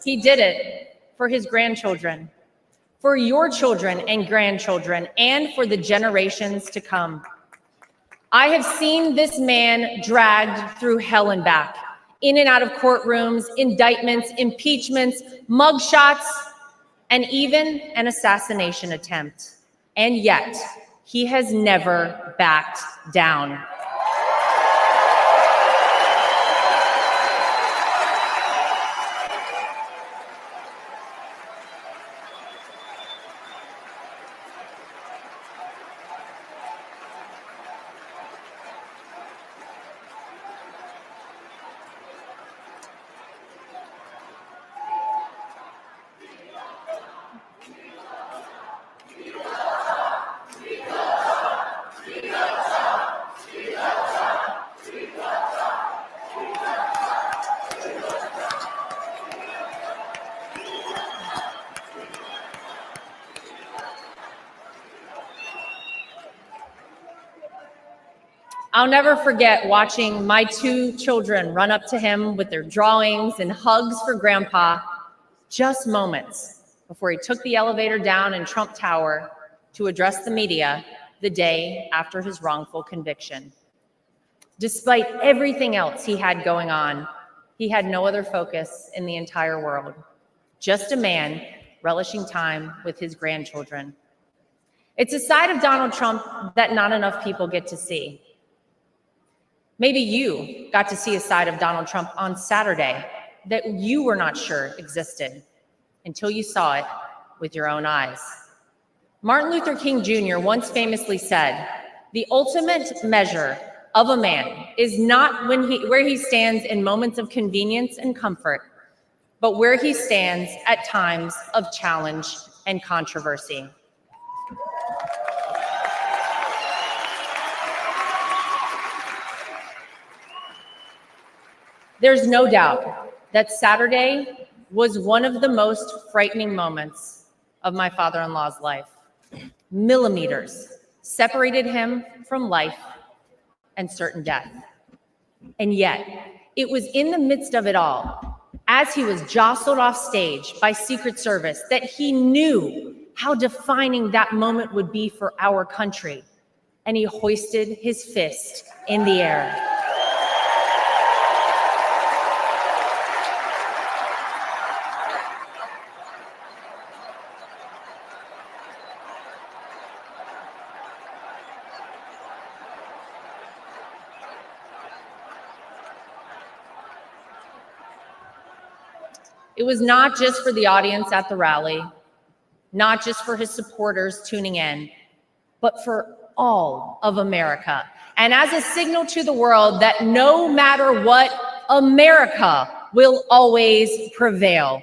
He did it for his grandchildren, for your children and grandchildren, and for the generations to come. I have seen this man dragged through hell and back, in and out of courtrooms, indictments, impeachments, mugshots, and even an assassination attempt. And yet, he has never backed down. I'll never forget watching my two children run up to him with their drawings and hugs for Grandpa, just moments before he took the elevator down in Trump Tower to address the media the day after his wrongful conviction. Despite everything else he had going on, he had no other focus in the entire world, just a man relishing time with his grandchildren. It's a side of Donald Trump that not enough people get to see. Maybe you got to see a side of Donald Trump on Saturday that you were not sure existed until you saw it with your own eyes. Martin Luther King Jr. once famously said, "The ultimate measure of a man is not where he stands in moments of convenience and comfort, but where he stands at times of challenge and controversy." There's no doubt that Saturday was one of the most frightening moments of my father-in-law's life. Millimeters separated him from life and certain death. And yet, it was in the midst of it all, as he was jostled off stage by Secret Service, that he knew how defining that moment would be for our country. And he hoisted his fist in the air. It was not just for the audience at the rally, not just for his supporters tuning in, but for all of America. And as a signal to the world that no matter what, America will always prevail.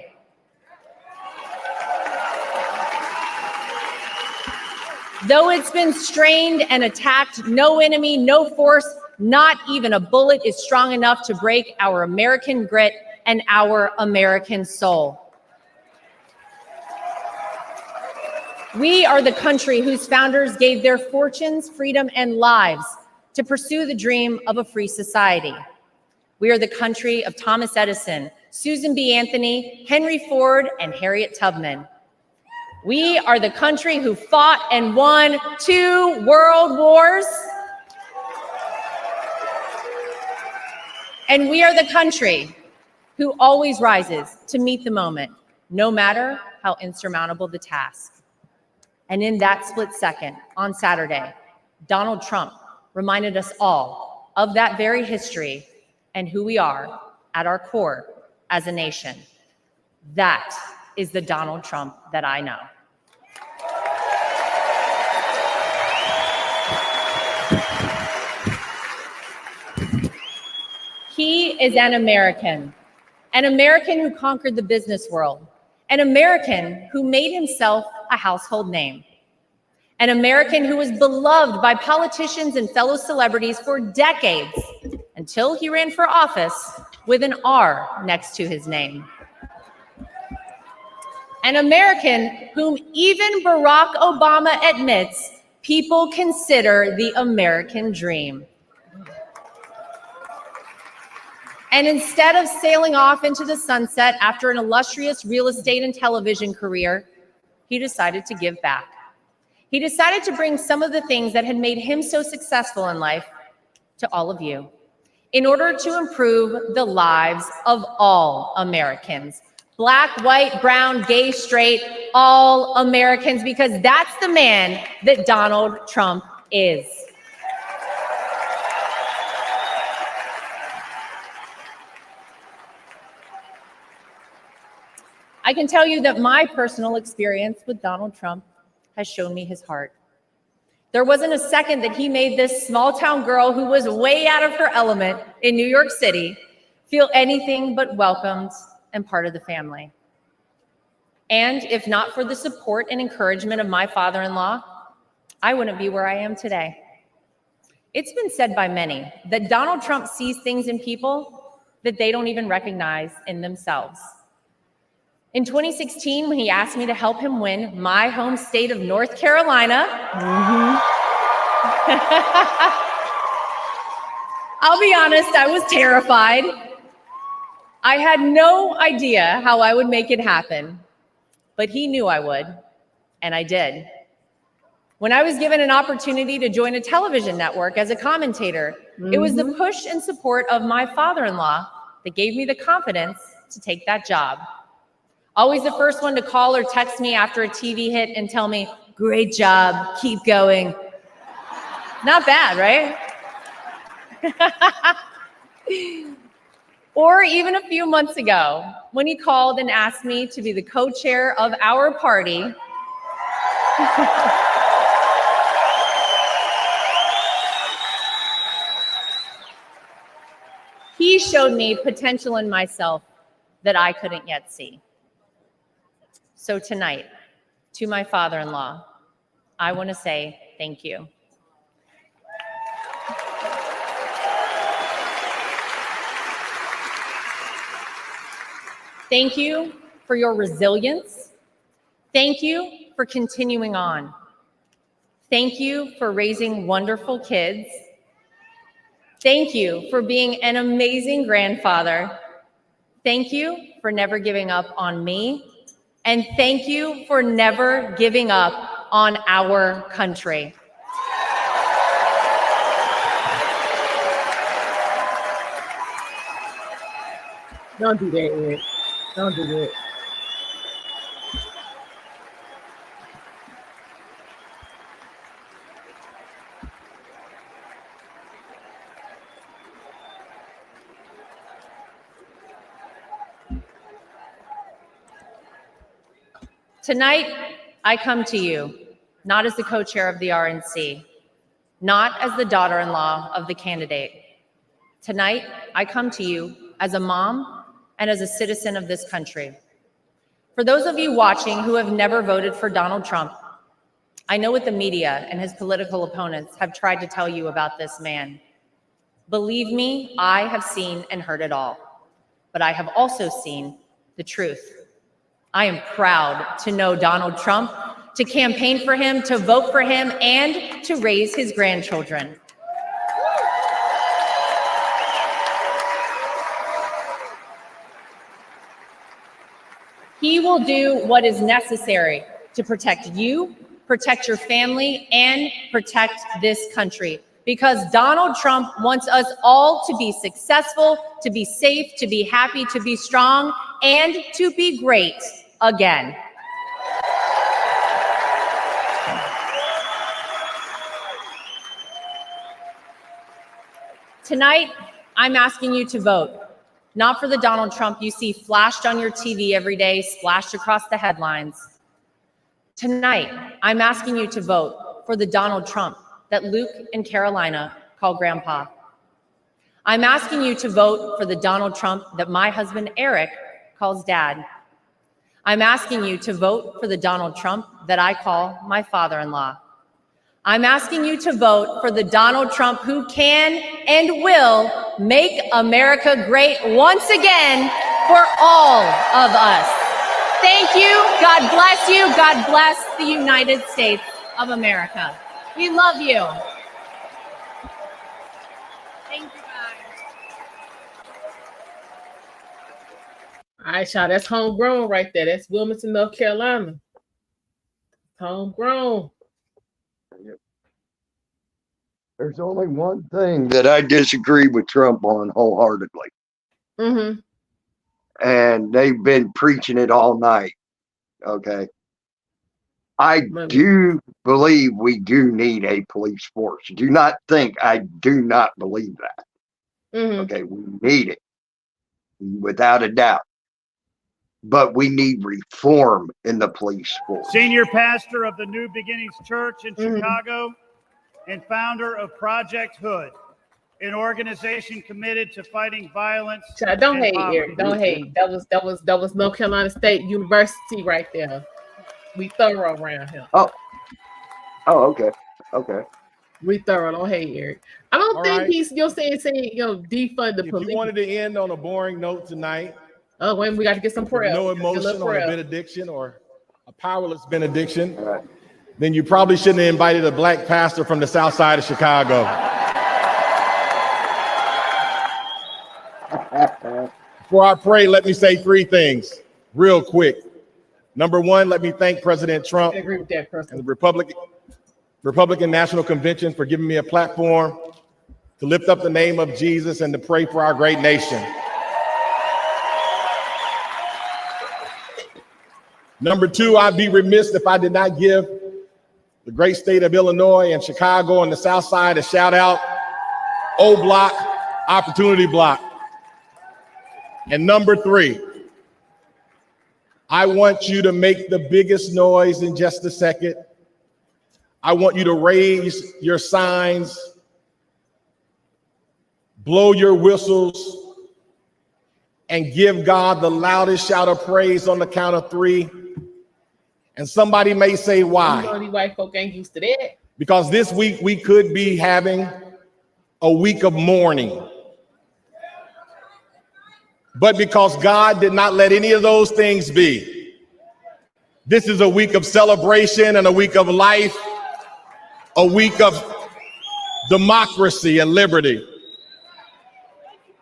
Though it's been strained and attacked, no enemy, no force, not even a bullet is strong enough to break our American grit and our American soul. We are the country whose founders gave their fortunes, freedom, and lives to pursue the dream of a free society. We are the country of Thomas Edison, Susan B. Anthony, Henry Ford, and Harriet Tubman. We are the country who fought and won 2 world wars. And we are the country who always rises to meet the moment, no matter how insurmountable the task. And in that split second on Saturday, Donald Trump reminded us all of that very history and who we are at our core as a nation. That is the Donald Trump that I know. He is an American who conquered the business world, an American who made himself a household name, an American who was beloved by politicians and fellow celebrities for decades until he ran for office with an R next to his name. An American whom even Barack Obama admits people consider the American dream. And instead of sailing off into the sunset after an illustrious real estate and television career, he decided to give back. He decided to bring some of the things that had made him so successful in life to all of you in order to improve the lives of all Americans. Black, white, brown, gay, straight, all Americans, because that's the man that Donald Trump is. I can tell you that my personal experience with Donald Trump has shown me his heart. There wasn't a second that he made this small town girl who was way out of her element in New York City feel anything but welcomed and part of the family. And if not for the support and encouragement of my father-in-law, I wouldn't be where I am today. It's been said by many that Donald Trump sees things in people that they don't even recognize in themselves. In 2016, when he asked me to help him win my home state of North Carolina, I'll be honest, I was terrified. I had no idea how I would make it happen, but he knew I would, and I did. When I was given an opportunity to join a television network as a commentator, it was the push and support of my father-in-law that gave me the confidence to take that job. Always the first one to call or text me after a TV hit and tell me, "Great job, keep going." Not bad, right? Or even a few months ago, when he called and asked me to be the co-chair of our party. He showed me potential in myself that I couldn't yet see. So tonight, to my father-in-law, I want to say thank you. Thank you for your resilience. Thank you for continuing on. Thank you for raising wonderful kids. Thank you for being an amazing grandfather. Thank you for never giving up on me. And thank you for never giving up on our country. Don't do that, Eric. Don't do that. Tonight, I come to you, not as the co-chair of the RNC, not as the daughter-in-law of the candidate. Tonight, I come to you as a mom and as a citizen of this country. For those of you watching who have never voted for Donald Trump, I know what the media and his political opponents have tried to tell you about this man. Believe me, I have seen and heard it all, but I have also seen the truth. I am proud to know Donald Trump, to campaign for him, to vote for him, and to raise his grandchildren. He will do what is necessary to protect you, protect your family, and protect this country. Because Donald Trump wants us all to be successful, to be safe, to be happy, to be strong, and to be great again. Tonight, I'm asking you to vote, not for the Donald Trump you see flashed on your TV every day, splashed across the headlines. Tonight, I'm asking you to vote for the Donald Trump that Luke and Carolina call Grandpa. I'm asking you to vote for the Donald Trump that my husband Eric calls dad. I'm asking you to vote for the Donald Trump that I call my father-in-law. I'm asking you to vote for the Donald Trump who can and will make America great once again for all of us. Thank you. God bless you. God bless the United States of America. We love you. Thank you, guys. All right, y'all. That's homegrown right there. That's Wilmington, North Carolina. Homegrown. There's only one thing that I disagree with Trump on wholeheartedly. Mm-hmm. And they've been preaching it all night. Okay. I do believe we do need a police force. Do not think I do not believe that. Mm-hmm. Okay, we need it without a doubt. But we need reform in the police force. Senior pastor of the New Beginnings Church in Chicago and founder of Project Hood, an organization committed to fighting violence. Don't hate, Eric. Don't hate. That was North Carolina State University right there. We thorough around here. Oh, okay. We thorough. Don't hate, Eric. I don't think he's saying defund the police. If you wanted to end on a boring note tonight. Oh, wait, we got to get some prayer. No emotion or a benediction or a powerless benediction. Then you probably shouldn't have invited a black pastor from the south side of Chicago. Before I pray, let me say three things real quick. Number one, let me thank President Trump and the Republican National Convention for giving me a platform to lift up the name of Jesus and to pray for our great nation. Number two, I'd be remiss if I did not give the great state of Illinois and Chicago and the South Side a shout out. O Block, Opportunity Block. And number three, I want you to make the biggest noise in just a second. I want you to raise your signs, blow your whistles, and give God the loudest shout of praise on the count of three. And somebody may say, why? You know, these white folk ain't used to that. Because this week we could be having a week of mourning. But because God did not let any of those things be, this is a week of celebration and a week of life, a week of democracy and liberty.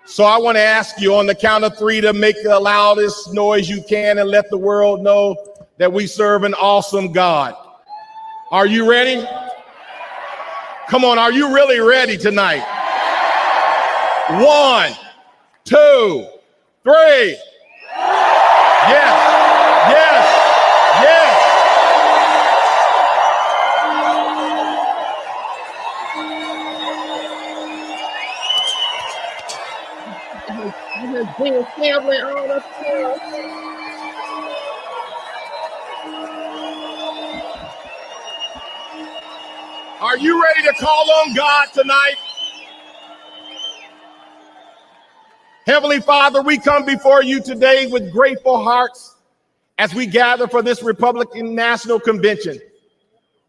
So I want to ask you on the count of three to make the loudest noise you can and let the world know that we serve an awesome God. Are you ready? Come on, are you really ready tonight? 1, 2, 3. Yes, yes, yes. Are you ready to call on God tonight? Heavenly Father, we come before you today with grateful hearts as we gather for this Republican National Convention.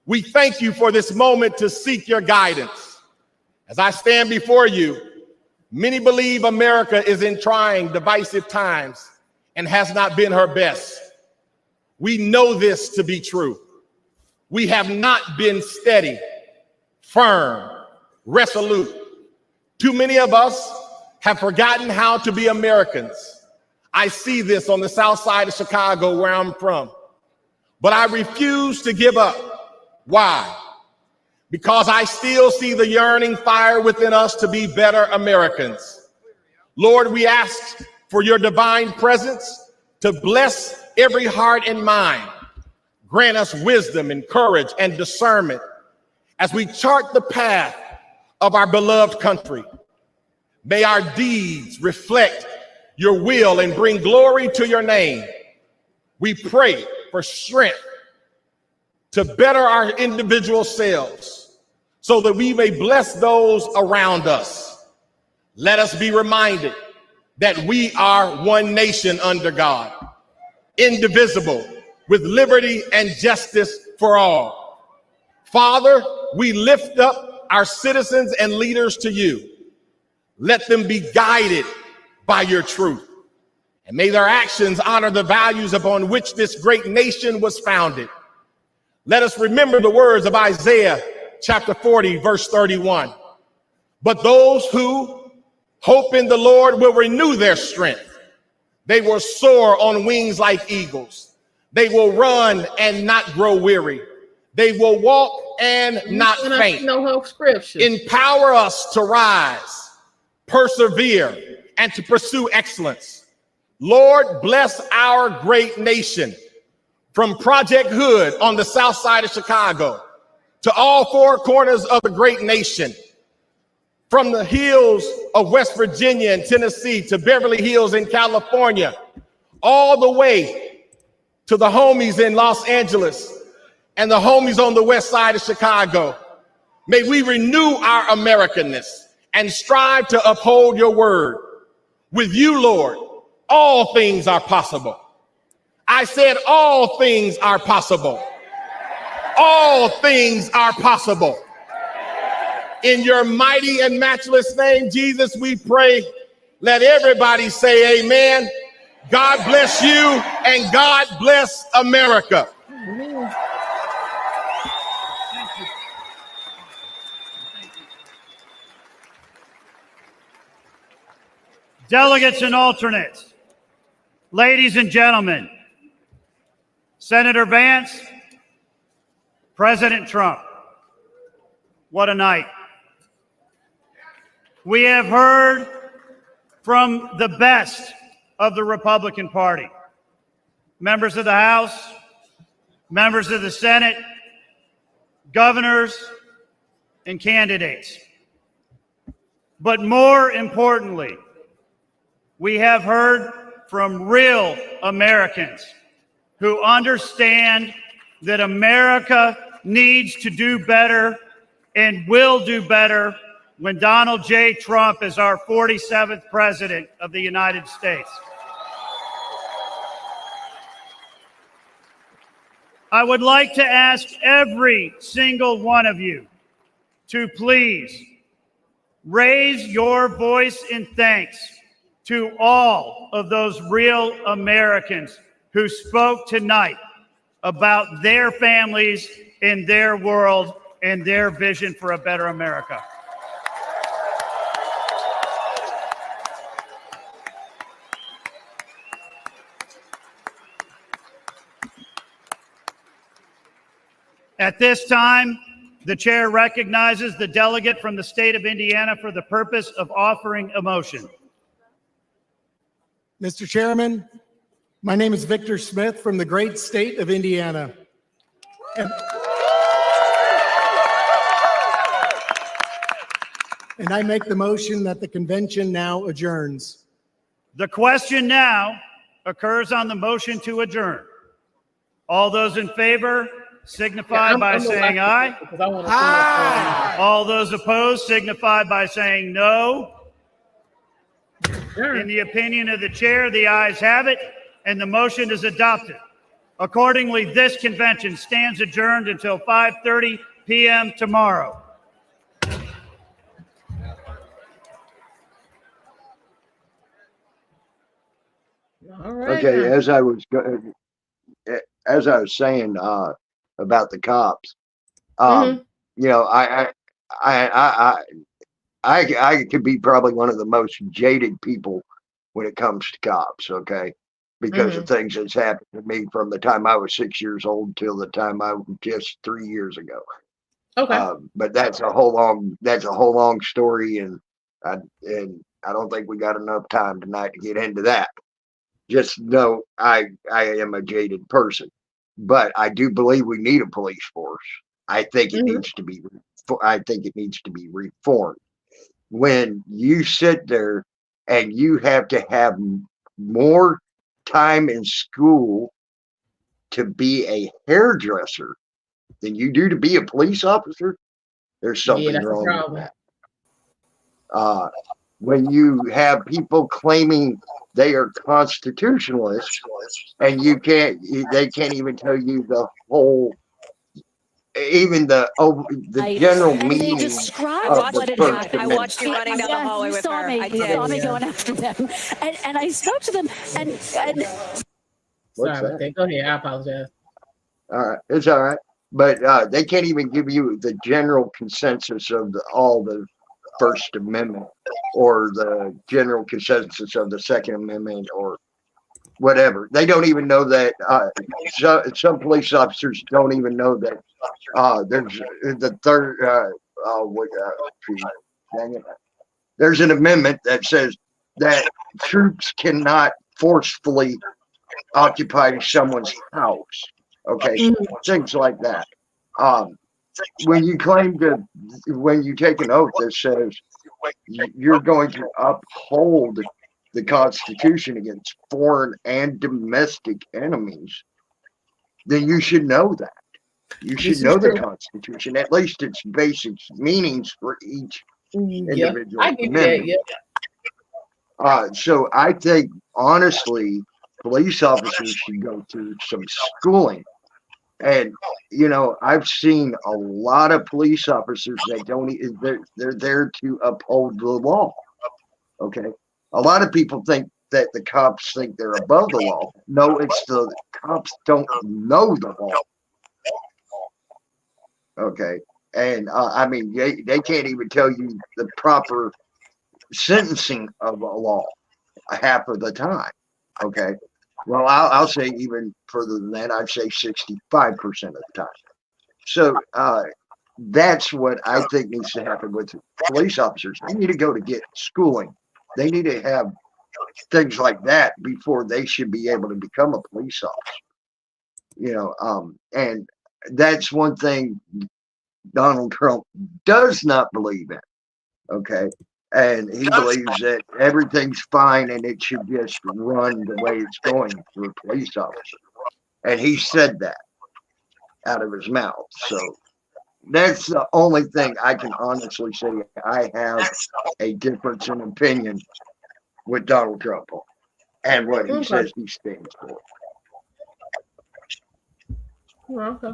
We thank you for this moment to seek your guidance. As I stand before you, many believe America is in trying, divisive times and has not been her best. We know this to be true. We have not been steady, firm, resolute. Too many of us have forgotten how to be Americans. I see this on the south side of Chicago where I'm from, but I refuse to give up. Why? Because I still see the yearning fire within us to be better Americans. Lord, we ask for your divine presence to bless every heart and mind. Grant us wisdom and courage and discernment as we chart the path of our beloved country. May our deeds reflect your will and bring glory to your name. We pray for strength to better our individual selves so that we may bless those around us. let us be reminded that we are one nation under God, indivisible, with liberty and justice for all. Father, we lift up our citizens and leaders to you. Let them be guided by your truth. And may their actions honor the values upon which this great nation was founded. Let us remember the words of Isaiah chapter 40, verse 31. But those who hope in the Lord will renew their strength. They will soar on wings like eagles. They will run and not grow weary. They will walk and not faint. Empower us to rise, persevere, and to pursue excellence. Lord, bless our great nation, from Project Hood on the south side of Chicago to all four corners of the great nation, from the hills of West Virginia and Tennessee to Beverly Hills in California, all the way to the homies in Los Angeles and the homies on the west side of Chicago. May we renew our Americanness and strive to uphold your word. With you, Lord, all things are possible. I said all things are possible. All things are possible. In your mighty and matchless name, Jesus, we pray. Let everybody say amen. God bless you and God bless America. Amen. Delegates and alternates, ladies and gentlemen, Senator Vance, President Trump, what a night. We have heard from the best of the Republican Party, members of the House, members of the Senate, governors, and candidates. But more importantly, we have heard from real Americans who understand that America needs to do better and will do better when Donald J. Trump is our 47th president of the United States. I would like to ask every single one of you to please raise your voice in thanks to all of those real Americans who spoke tonight about their families and their world and their vision for a better America. At this time, the chair recognizes the delegate from the state of Indiana for the purpose of offering a motion. Mr. Chairman, my name is Victor Smith from the great state of Indiana. And I make the motion that the convention now adjourns. The question now occurs on the motion to adjourn. All those in favor signify by saying aye. Aye. All those opposed signify by saying no. In the opinion of the chair, the ayes have it, and the motion is adopted. Accordingly, this convention stands adjourned until 5:30 p.m. tomorrow. All right. Okay, as I was saying about the cops, you know, I could be probably one of the most jaded people when it comes to cops, okay? Because of things that's happened to me from the time I was 6 years old till the time I was just 3 years ago. Okay. But that's a whole long story, and I don't think we got enough time tonight to get into that. Just know I am a jaded person, but I do believe we need a police force. I think it needs to be. I think it needs to be reformed. When you sit there and you have to have more time in school to be a hairdresser than you do to be a police officer, there's something wrong with that. when you have people claiming they are constitutionalists, and they can't even tell you the whole, even the general meaning of the First I Amendment. watched you running down the hallway with her. I did. You saw me going after them, and I spoke to them, and What's Sorry about that? that. Go ahead. I apologize. All right, it's all right. But they can't even give you the general consensus of all the First Amendment, or the general consensus of the Second Amendment, or whatever. They don't even know that. Some police officers don't even know that there's the third. Dang it. There's an amendment that says that troops cannot forcefully occupy someone's house. Okay, things like that. When you take an oath that says you're going to uphold the Constitution against foreign and domestic enemies, then you should know that. You should know the Constitution, at least its basic meanings for each individual I get amendment. that. So I think, honestly, police officers should go through some schooling. And, I've seen a lot of police officers that they're there to uphold the law. Okay. A lot of people think that the cops think they're above the law. No, it's the cops don't know the law. Okay. And they can't even tell you the proper sentencing of a law half of the time. Okay. Well, I'll say even further than that. I'd say 65% of the time. So that's what I think needs to happen with police officers. They need to go to get schooling. They need to have things like that before they should be able to become a police officer. And that's one thing Donald Trump does not believe in. Okay. And he believes that everything's fine and it should just run the way it's going for a police officer. And he said that out of his mouth. So that's the only thing I can honestly say I have a difference in opinion with Donald Trump and what he says he stands for. Okay.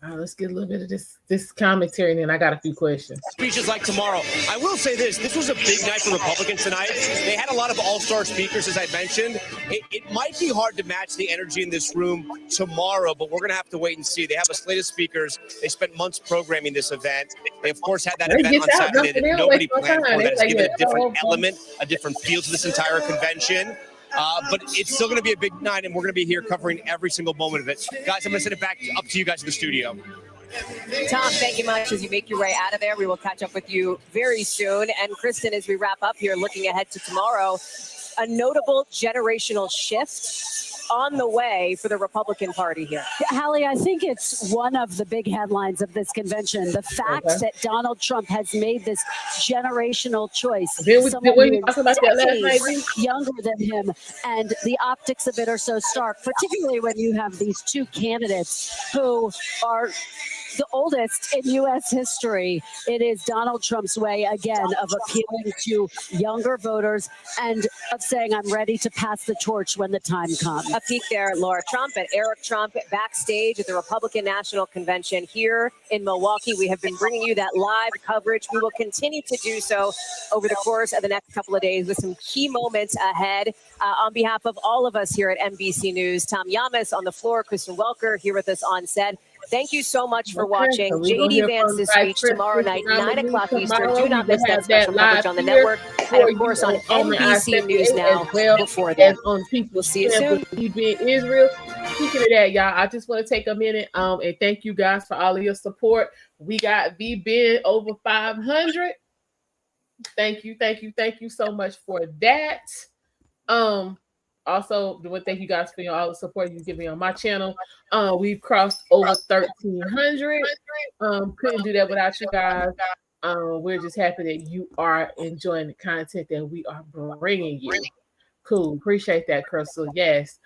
All right, let's get a little bit of this commentary, and then I got a few questions. Speeches like tomorrow. I will say this was a big night for Republicans tonight. They had a lot of all-star speakers, as I mentioned. It might be hard to match the energy in this room tomorrow, but we're going to have to wait and see. They have a slate of speakers. They spent months programming this event. They, of course, had that event on Saturday that nobody planned for. That has given a different element, a different feel to this entire convention. But it's still going to be a big night, and we're going to be here covering every single moment of it. Guys, I'm going to send it back up to you guys in the studio. Tom, thank you much. As you make your way out of there, we will catch up with you very soon. And Kristen, as we wrap up here, looking ahead to tomorrow, a notable generational shift on the way for the Republican Party here. Hallie, I think it's one of the big headlines of this convention. The fact that Donald Trump has made this generational choice. Someone who is younger than him, and the optics of it are so stark, particularly when you have these two candidates who are the oldest in U.S. history. It is Donald Trump's way, again, of appealing to younger voters and of saying, I'm ready to pass the torch when the time comes. A peek there at Laura Trump, at Eric Trump, backstage at the Republican National Convention here in Milwaukee. We have been bringing you that live coverage. We will continue to do so over the course of the next couple of days with some key moments ahead. On behalf of all of us here at NBC News, Tom Yamas on the floor, Kristen Welker here with us on set. Thank you so much for watching. So JD Vance's speech tomorrow night, 9 o'clock Eastern. Do not miss that special coverage on the network. And of course on NBC News now before that. On People's See you soon. Israel. Speaking of that, y'all, I just want to take a minute and thank you guys for all of your support. We got VBN over 500. Thank you so much for that. Also, I want to thank you guys for all the support you give me on my channel. We've crossed over 1,300. Couldn't do that without you guys. We're just happy that you are enjoying the content that we are bringing you. Cool. Appreciate that, Crystal. Yes.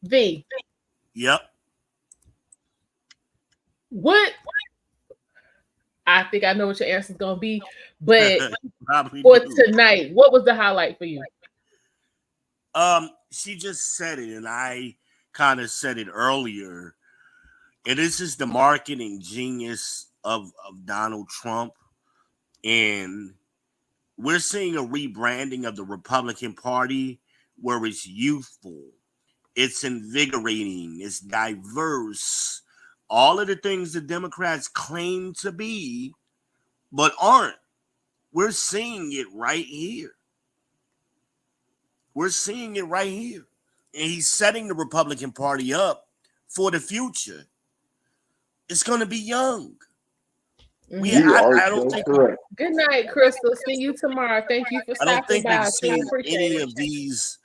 V. Yep. What? think I know what your answer is going to be. But Probably for do. tonight, what was the highlight for you? She just said it, and I kind of said it earlier. And this is the marketing genius of Donald Trump. And we're seeing a rebranding of the Republican Party where it's youthful, it's invigorating, it's diverse, all of the things the Democrats claim to be, but aren't. We're seeing it right here. We're seeing it right here. And he's setting the Republican Party up for the future. It's going to be young. I don't think Good night, Crystal. See you tomorrow. Thank you for I don't stopping think by. we've seen any it. of these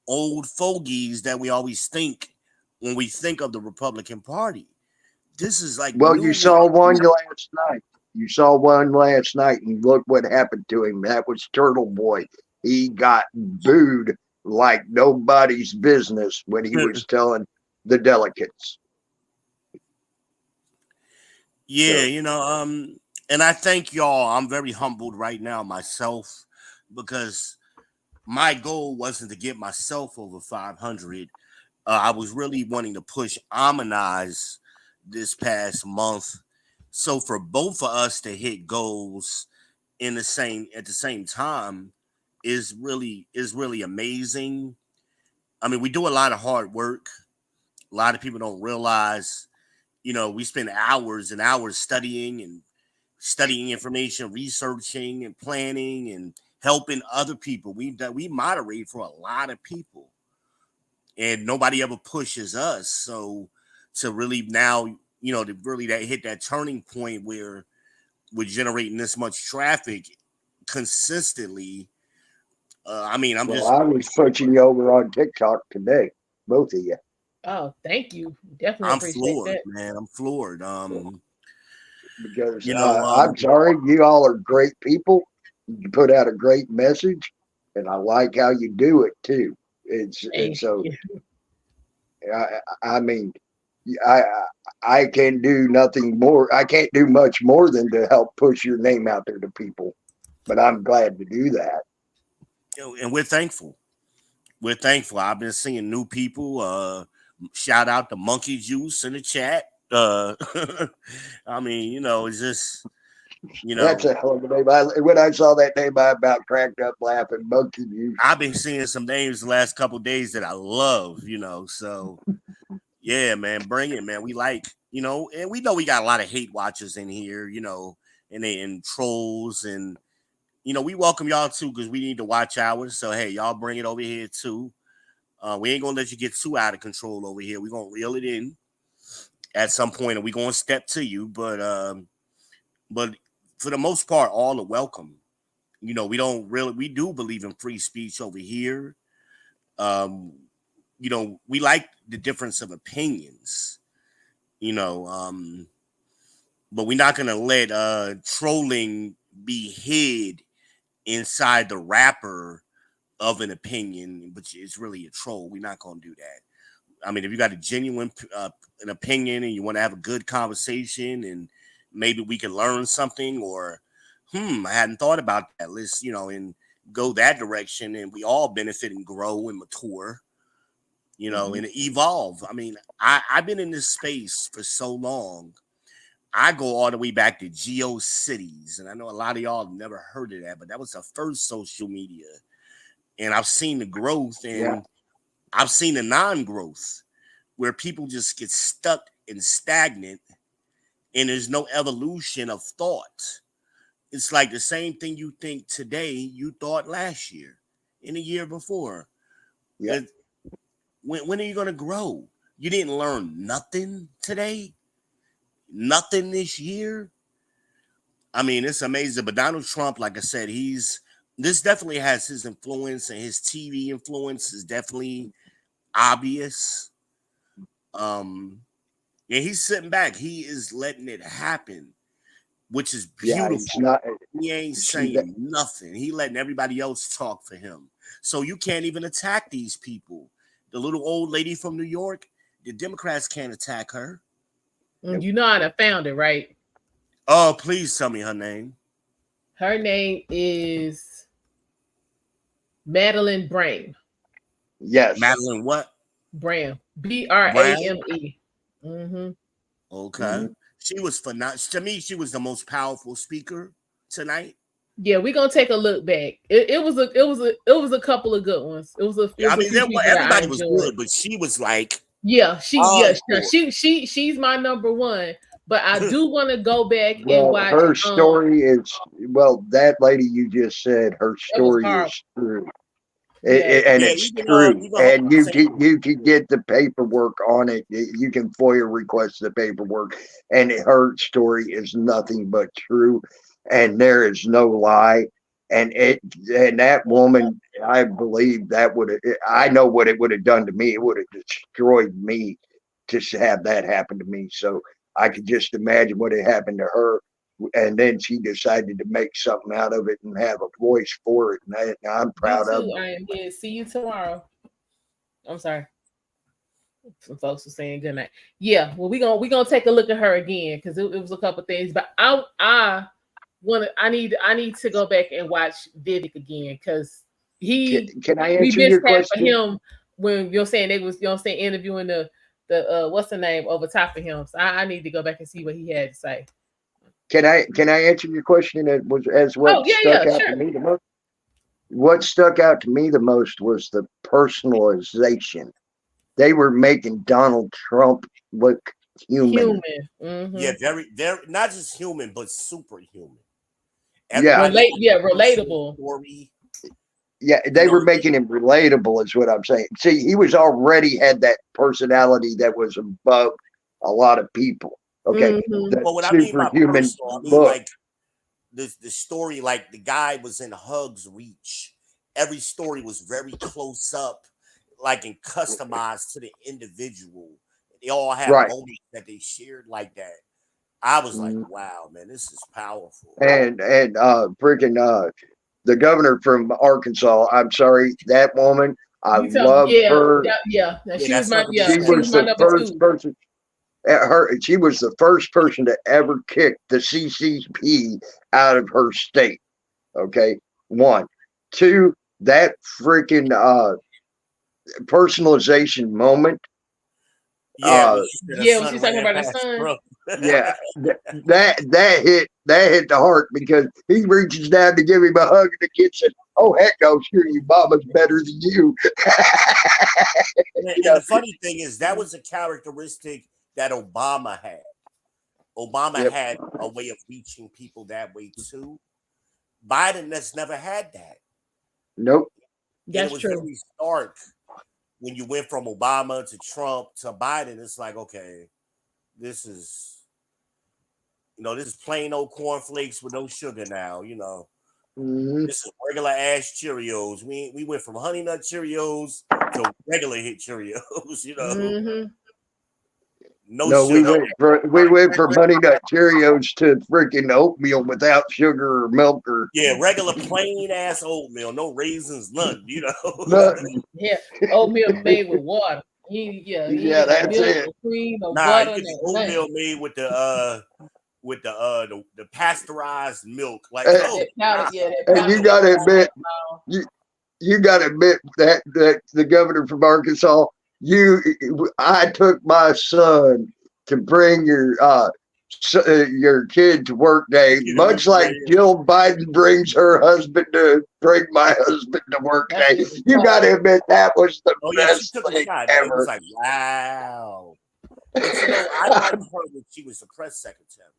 old fogies that we always think when we think of the Republican Party. This is like, well, you saw one last night. You saw one last night, and look what happened to him. That was Turtle Boy. He got booed like nobody's business when he was telling the delegates. Yeah, and I thank y'all. I'm very humbled right now myself because my goal wasn't to get myself over 500. I was really wanting to push Almondeyez this past month. So for both of us to hit goals at the same time is really amazing. I mean, we do a lot of hard work. A lot of people don't realize, we spend hours and hours studying information, researching and planning and helping other people. We moderate for a lot of people, and nobody ever pushes us. So to really now, to really hit that turning point where we're generating this much traffic consistently. I was pushing you over on TikTok today, both of you. Oh, thank you. Definitely I'm appreciate floored, that. man. I'm floored. Because I'm sorry, you all are great people. You put out a great message, and I like how you do it too. I can do nothing more. I can't do much more than to help push your name out there to people. But I'm glad to do that. And we're thankful. We're thankful. I've been seeing new people. Shout out to Monkey Juice in the chat. It's just, That's a hell of a name. When I saw that name, I about cracked up laughing. Monkey Juice. I've been seeing some names the last couple of days that I love, so yeah, man, bring it, man. We like, and we know we got a lot of hate watchers in here, and trolls, and we welcome y'all too because we need to watch ours. So hey, y'all bring it over here too. We ain't gonna let you get too out of control over here. We're gonna reel it in at some point, and we're gonna step to you. But for the most part, all are welcome. We do believe in free speech over here. We like the difference of opinions, but we're not gonna let trolling be hid inside the wrapper of an opinion, but it's really a troll. We're not going to do that. I mean, if you got a genuine an opinion and you want to have a good conversation and maybe we can learn something or, I hadn't thought about that. Let's, and go that direction and we all benefit and grow and mature, and evolve. I mean, I've been in this space for so long. I go all the way back to GeoCities, and I know a lot of y'all have never heard of that, but that was the first social media. And I've seen the growth and I've seen the non-growth where people just get stuck and stagnant and there's no evolution of thought. It's like the same thing you think today, you thought last year, in the year before. Yeah. When are you going to grow? You didn't learn nothing today? Nothing this year? I mean, it's amazing. But Donald Trump, like I said, this definitely has his influence, and his TV influence is definitely obvious. And he's sitting back. He is letting it happen, which is beautiful. He ain't saying nothing. He letting everybody else talk for him. So you can't even attack these people. The little old lady from New York, the Democrats can't attack her. You know how to found it, right? Oh, please tell me her name. Her name is Madeline Brame. Yes. Madeline what? Brame. Brame. Mm-hmm. Okay. Mm-hmm. She was phenomenal. To me, she was the most powerful speaker tonight. Yeah, we're gonna take a look back. It was a couple of good ones. Everybody was good, but she was like, she's my number one. But I do want to go back and watch her story is that lady you just said, her story is true. And it's true. And you can get the paperwork on it. You can FOIA request the paperwork, and her story is nothing but true, and there is no lie. And that woman, I believe that I know what it would have done to me. It would have destroyed me to have that happen to me. So I could just imagine what had happened to her. And then she decided to make something out of it and have a voice for it. And I'm proud of her. Yeah, see you tomorrow. I'm sorry. Some folks were saying good night. Yeah, well, we're gonna take a look at her again because it was a couple things. But I need to go back and watch Vivek again because can I answer your question? For him when you're saying they was interviewing the what's the name over top of him. So I need to go back and see what he had to say. Can I answer your question to me the most? What stuck out to me the most was the personalization. They were making Donald Trump look human. Mm-hmm. Yeah, very not just human, but superhuman. Relatable. Story. Yeah, they were making him relatable, is what I'm saying. See, he was already had that personality that was above a lot of people. Okay, mm-hmm. But what I mean by personal, I mean like the story, like the guy was in Hug's reach. Every story was very close up, like and customized to the individual. They all have moments that they shared like that. I was like, wow, man, this is powerful. And freaking the governor from Arkansas. I'm sorry, that woman. I love her. She was my number two. Person. She was the first person to ever kick the CCP out of her state. Okay, 1, 2. That freaking personalization moment. When she's talking about her son. Yeah, that hit the heart because he reaches down to give him a hug and the kid said, "Oh heck no, screw you, Mama's better than you." And the funny thing is that was a characteristic that Obama had. Obama had a way of reaching people that way too. Biden has never had that. Nope. That's it was true. Very stark when you went from Obama to Trump to Biden. It's like, okay, this is plain old cornflakes with no sugar now. This is regular ass Cheerios. We went from Honey Nut Cheerios to regular hit Cheerios. Mm-hmm. No, we went from Honey Nut Cheerios to freaking oatmeal without sugar or milk or regular plain ass oatmeal, no raisins, none. Nothing. Yeah, oatmeal made with water. That's it. Cream, no nah, butter, you get oatmeal made with the pasteurized milk. Like, and you gotta admit, you gotta admit that the governor from Arkansas. I took my son to bring your kid to work day, much like Jill Biden brings her husband to bring my husband to work day. You got to admit that was the best thing ever. It was like, wow. But I liked her when she was the press secretary.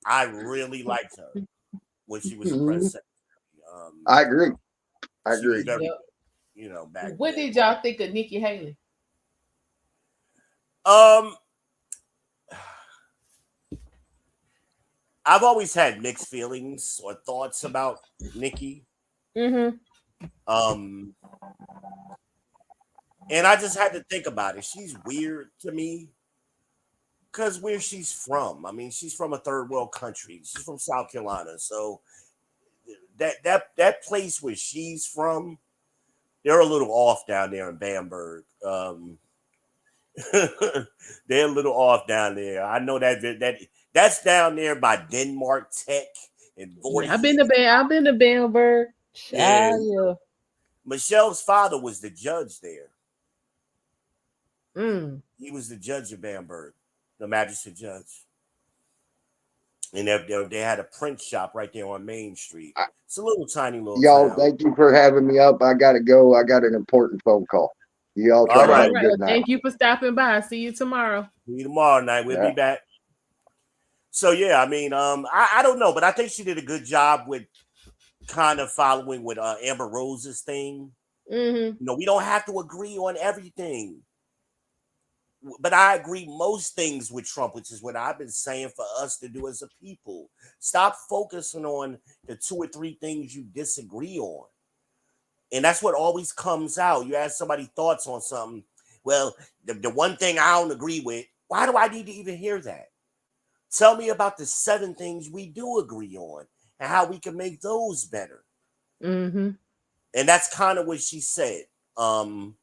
I really liked her when she was the press secretary. I agree. Very, back what did y'all think of Nikki Haley? I've always had mixed feelings or thoughts about Nikki. Mm-hmm. And I just had to think about it. She's weird to me because where she's from. I mean, she's from a third world country. She's from South Carolina. So that place where she's from, they're a little off down there in Bamberg. They're a little off down there. I know that That's down there by Denmark Tech and Yeah, I've been to Bamberg. Yeah. Yeah. Michelle's father was the judge there. Mm. He was the judge of Bamberg, the magistrate judge. And they had a print shop right there on Main Street. It's a little tiny little Y'all, town. thank you for having me up. I got to go. I got an important phone call. Y'all try to have a good night. Thank you for stopping by. See you tomorrow. See you tomorrow night. We'll be back. So yeah, I mean, I don't know, but I think she did a good job with kind of following with Amber Rose's thing. Mm-hmm. You know, we don't have to agree on everything. But I agree most things with Trump, which is what I've been saying for us to do as a people. Stop focusing on the 2 or 3 things you disagree on. And that's what always comes out. You ask somebody thoughts on something. Well, the one thing I don't agree with, why do I need to even hear that? Tell me about the 7 things we do agree on and how we can make those better. Mm-hmm. And that's kind of what she said. So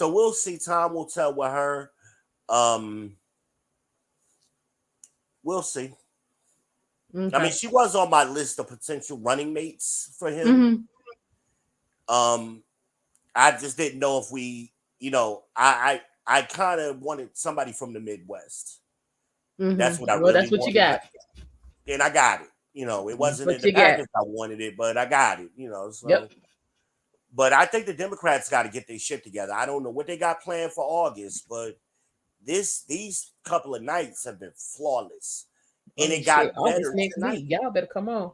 we'll see. Time will tell with her. We'll see. Okay. I mean, she was on my list of potential running mates for him. Mm-hmm. I just didn't know if we, you know, I kind of wanted somebody from the Midwest. Mm-hmm. That's what I well, really that's what wanted. you got. And I got it. You know, it wasn't what in the you got. package I wanted it, but I got it. You know, so. Yep. But I think the Democrats got to get their shit together. I don't know what they got planned for August, but these couple of nights have been flawless. And it got better next tonight. week. Y'all better come on.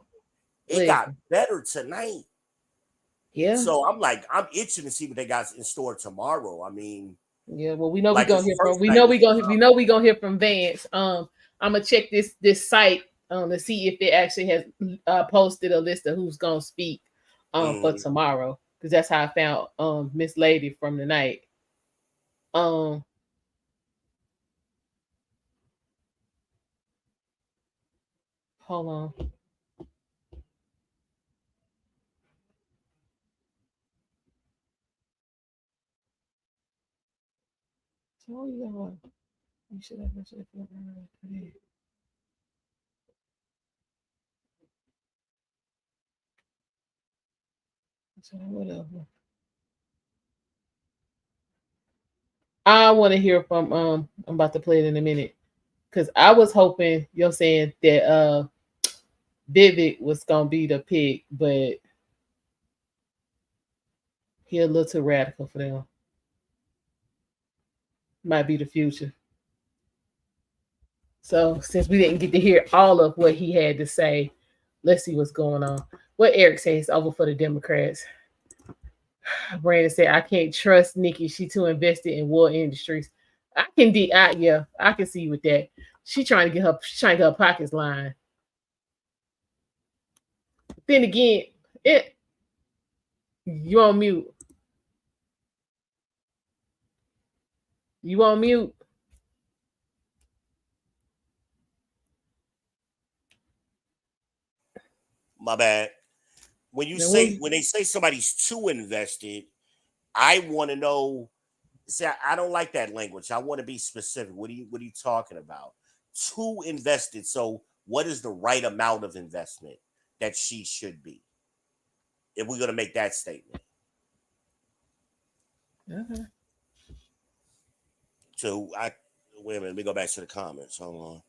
It got better tonight. Yeah. So I'm itching to see what they got in store tomorrow. I mean, yeah. Well, we know like we're gonna hear from. We know we're gonna hear from Vance. I'm gonna check this site to see if it actually has posted a list of who's gonna speak for tomorrow, because that's how I found Miss Lady from the night. Hold on. So you should have mentioned it. So whatever. I want to hear from I'm about to play it in a minute, because I was hoping you're saying that Vivek was gonna be the pick, but he a little too radical for them. Might be the future. So since we didn't get to hear all of what he had to say, let's see what's going on. What Eric says over for the Democrats. Brandon said, I can't trust Nikki. She too invested in war industries. I can see with that. She's trying to get her pockets lined. Then again, you on mute. You on mute. My bad. When they say somebody's too invested, I want to know. See, I don't like that language. I want to be specific. What are you talking about? Too invested. So what is the right amount of investment that she should be? If we're going to make that statement. Okay. So wait a minute. Let me go back to the comments. Hold on.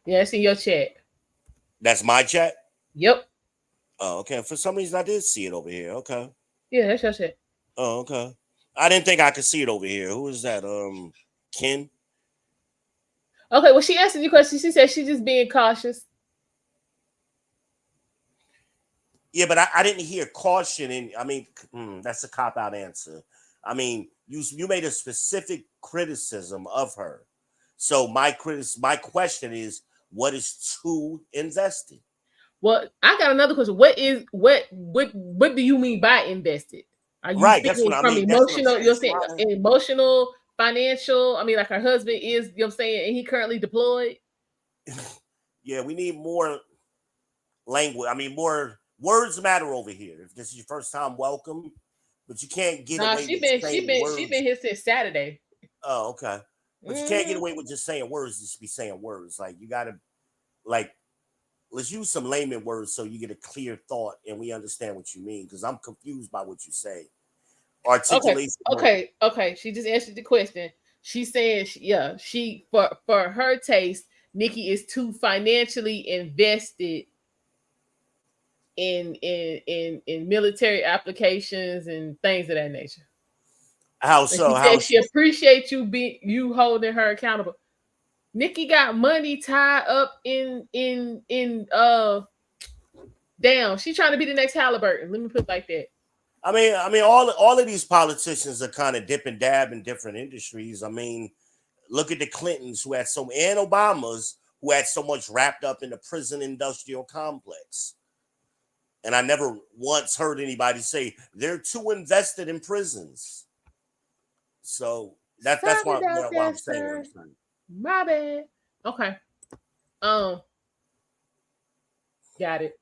Yeah, it's in your chat. That's my chat? Yep. Oh, okay. For some reason, I did see it over here. Okay. Yeah, that's your chat. Oh, okay. I didn't think I could see it over here. Who is that? Ken? Okay, well, she answered your question. She said she's just being cautious. Yeah, but I didn't hear caution. And I mean, that's a cop-out answer. I mean, you made a specific criticism of her. So my question is, what is too invested? Well, I got another question. What do you mean by invested? Are you That's what I from mean. emotional? You're saying emotional, financial. I mean, like her husband is. You know what I'm saying, and he currently deployed. Yeah, we need more language. I mean, more words matter over here. If this is your first time, welcome. But you can't get away with saying words. She been here since Saturday. Oh, okay. But you can't get away with just saying words. Just be saying words. Like you gotta like, let's use some layman words so you get a clear thought and we understand what you mean, because I'm confused by what you say. Articulate. Okay. She just answered the question. She's saying, she for her taste, Nikki is too financially invested in military applications and things of that nature. How so? She said she appreciates you holding her accountable. Nikki got money tied up in she's trying to be the next Halliburton. Let me put it like that. I mean, all of these politicians are kind of dip and dab in different industries. I mean, look at the Clintons and Obamas who had so much wrapped up in the prison industrial complex. And I never once heard anybody say they're too invested in prisons. So that's why I'm saying. My bad. Okay. Got it.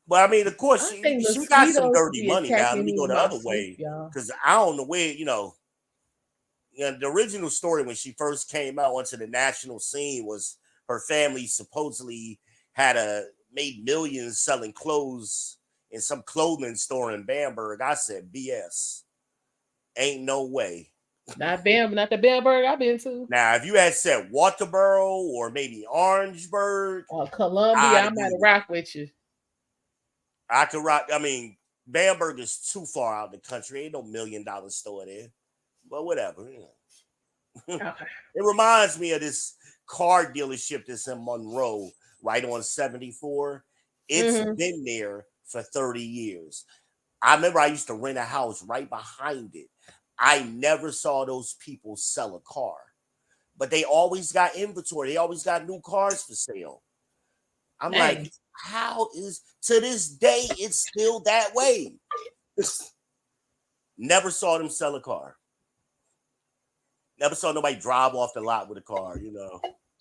But I mean, of course, she got some dirty money now. Let me go the other way, because I don't know where, the original story when she first came out onto the national scene was her family supposedly made millions selling clothes in some clothing store in Bamberg. I said, BS. Ain't no way. Not the Bamberg I've been to. Now, if you had said Walterboro or maybe Orangeburg or Columbia, I might have rocked with you. I could rock. I mean, Bamberg is too far out of the country. Ain't no $1 million store there. But whatever. Okay. It reminds me of this car dealership that's in Monroe, right on 74. It's been there for 30 years. I remember I used to rent a house right behind it. I never saw those people sell a car, but they always got inventory. They always got new cars for sale. I'm like, how is, to this day, it's still that way? Never saw them sell a car. Never saw nobody drive off the lot with a car,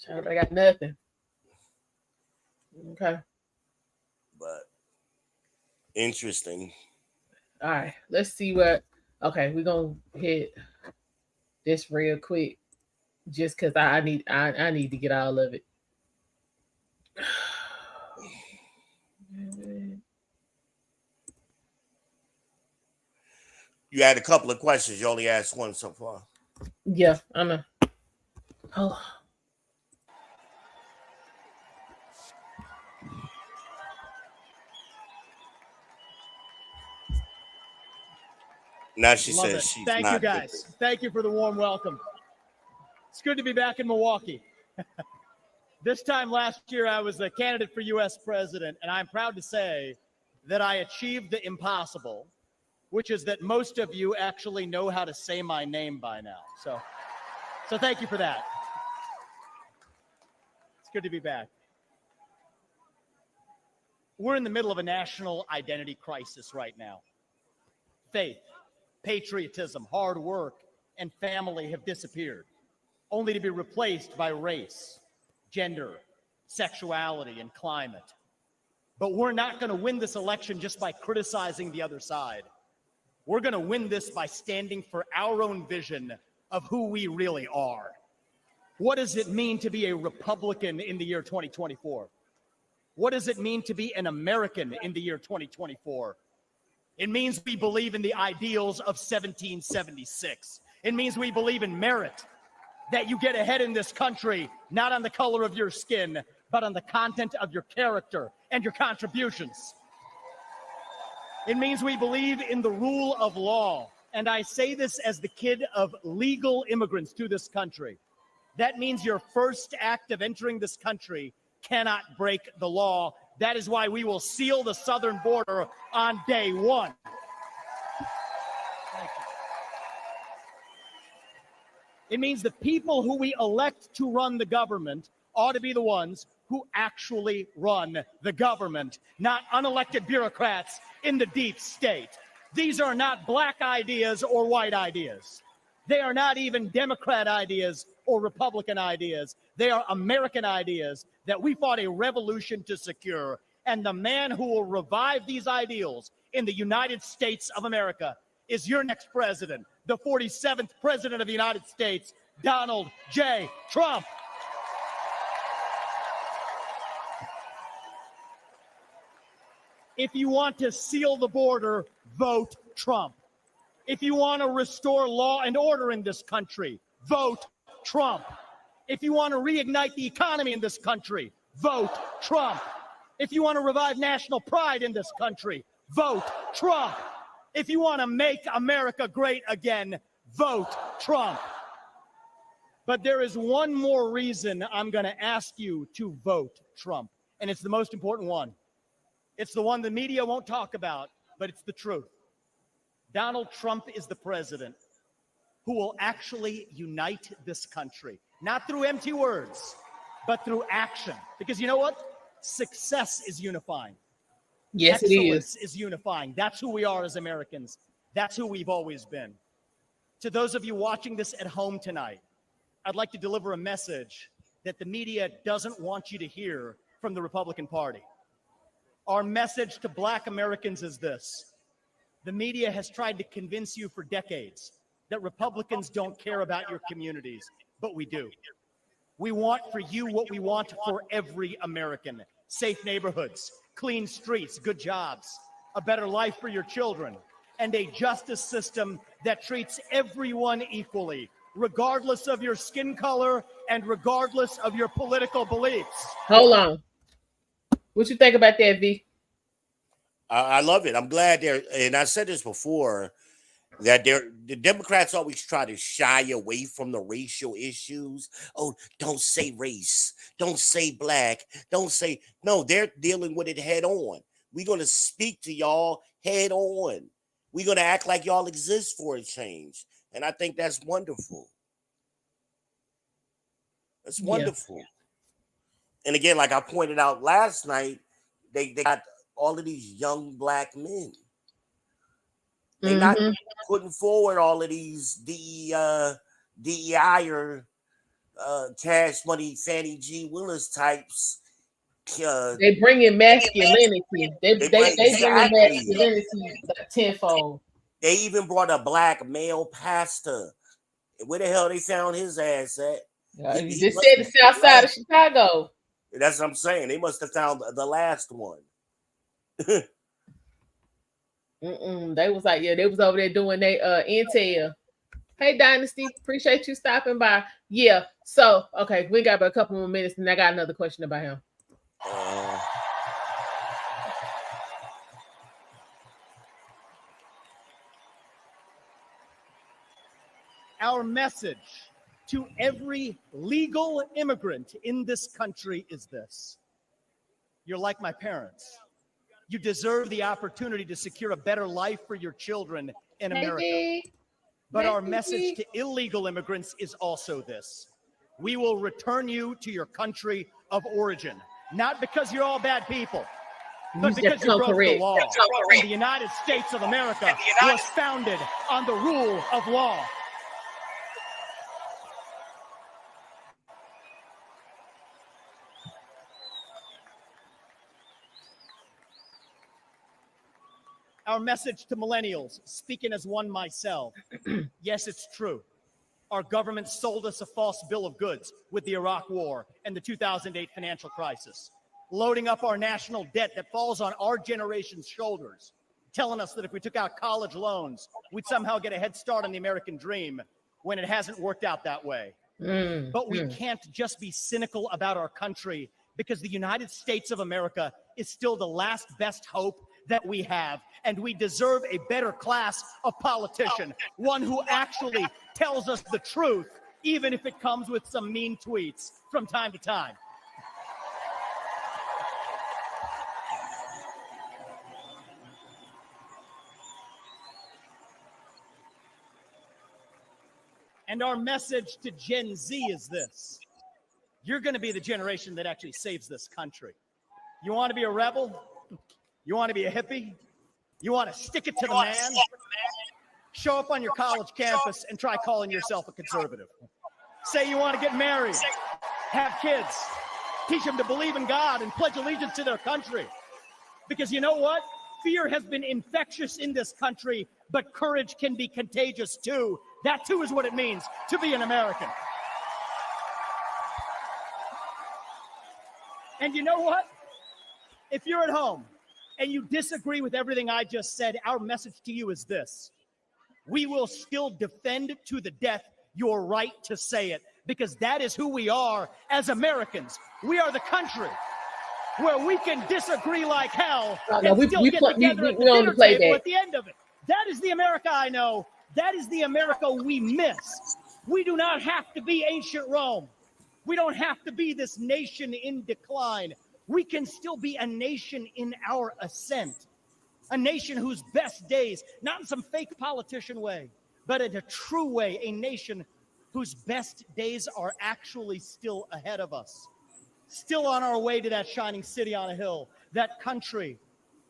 I got nothing. Okay. But interesting. All right, let's see what. Okay, we're gonna hit this real quick, just because I need to get all of it. You had a couple of questions. You only asked one so far. Yeah, I know. Oh. Now she says she's Thank not you, guys. thinking. Thank you for the warm welcome. It's good to be back in Milwaukee. This time last year, I was a candidate for U.S. president, and I'm proud to say that I achieved the impossible, which is that most of you actually know how to say my name by now. So thank you for that. It's good to be back. We're in the middle of a national identity crisis right now. Faith, patriotism, hard work, and family have disappeared, only to be replaced by race, gender, sexuality, and climate. But we're not going to win this election just by criticizing the other side. We're going to win this by standing for our own vision of who we really are. What does it mean to be a Republican in the year 2024? What does it mean to be an American in the year 2024? It means we believe in the ideals of 1776. It means we believe in merit, that you get ahead in this country, not on the color of your skin, but on the content of your character and your contributions. It means we believe in the rule of law. And I say this as the kid of legal immigrants to this country. That means your first act of entering this country cannot break the law. That is why we will seal the southern border on day one. Thank you. It means the people who we elect to run the government ought to be the ones who actually run the government, not unelected bureaucrats in the deep state. These are not black ideas or white ideas. They are not even Democrat ideas or Republican ideas. They are American ideas that we fought a revolution to secure. And the man who will revive these ideals in the United States of America is your next president, the 47th president of the United States, Donald J. Trump. If you want to seal the border, vote Trump. If you want to restore law and order in this country, vote Trump. If you want to reignite the economy in this country, vote Trump. If you want to revive national pride in this country, vote Trump. If you want to make America great again, vote Trump. But there is one more reason I'm going to ask you to vote Trump, and it's the most important one. It's the one the media won't talk about, but it's the truth. Donald Trump is the president who will actually unite this country, not through empty words, but through action. Because you know what? Success is unifying. Yes, it is. Excellence is unifying. That's who we are as Americans. That's who we've always been. To those of you watching this at home tonight, I'd like to deliver a message that the media doesn't want you to hear from the Republican Party. Our message to Black Americans is this. The media has tried to convince you for decades that Republicans don't care about your communities, but we do. We want for you what we want for every American. Safe neighborhoods, clean streets, good jobs, a better life for your children, and a justice system that treats everyone equally, regardless of your skin color and regardless of your political beliefs. Hold on. What you think about that, V? I love it. I'm glad they're, and I said this before, that the Democrats always try to shy away from the racial issues. Oh, don't say race. Don't say black. Don't say, no, they're dealing with it head on. We're going to speak to y'all head on. We're going to act like y'all exist for a change. And I think that's wonderful. That's wonderful. Yeah. And again, like I pointed out last night, they got all of these young Black men. They're not putting forward all of these DEI or cash money, Fannie G. Willis types. They bring in masculinity. They bring in masculinity tenfold. They even brought a Black male pastor. Where the hell they found his ass at? You just said the South Side of Chicago. That's what I'm saying. They must have found the last one. They was like, yeah, they was over there doing their intel. Hey, Dynasty, appreciate you stopping by. Yeah, so okay, we got about a couple more minutes, and I got another question about him. Our message to every legal immigrant in this country is this: you're like my parents. You deserve the opportunity to secure a better life for your children in America. But our message to illegal immigrants is also this: we will return you to your country of origin, not because you're all bad people, but because you broke the law. And the United States of America was founded on the rule of law. Our message to millennials, speaking as one myself, yes, it's true. Our government sold us a false bill of goods with the Iraq War and the 2008 financial crisis, loading up our national debt that falls on our generation's shoulders, telling us that if we took out college loans, we'd somehow get a head start on the American dream, when it hasn't worked out that way. But we can't just be cynical about our country, because the United States of America is still the last best hope that we have, and we deserve a better class of politician, one who actually tells us the truth, even if it comes with some mean tweets from time to time. And our message to Gen Z is this: you're going to be the generation that actually saves this country. You want to be a rebel? You want to be a hippie? You want to stick it to the man? Show up on your college campus and try calling yourself a conservative. Say you want to get married, have kids, teach them to believe in God and pledge allegiance to their country. Because you know what? Fear has been infectious in this country, but courage can be contagious too. That too is what it means to be an American. And you know what? If you're at home and you disagree with everything I just said, our message to you is this. We will still defend to the death your right to say it, because that is who we are as Americans. We are the country where we can disagree like hell and still get together at the dinner table at the end of it. That is the America I know. That is the America we miss. We do not have to be ancient Rome. We don't have to be this nation in decline. We can still be a nation in our ascent, a nation whose best days, not in some fake politician way, but in a true way, a nation whose best days are actually still ahead of us, still on our way to that shining city on a hill, that country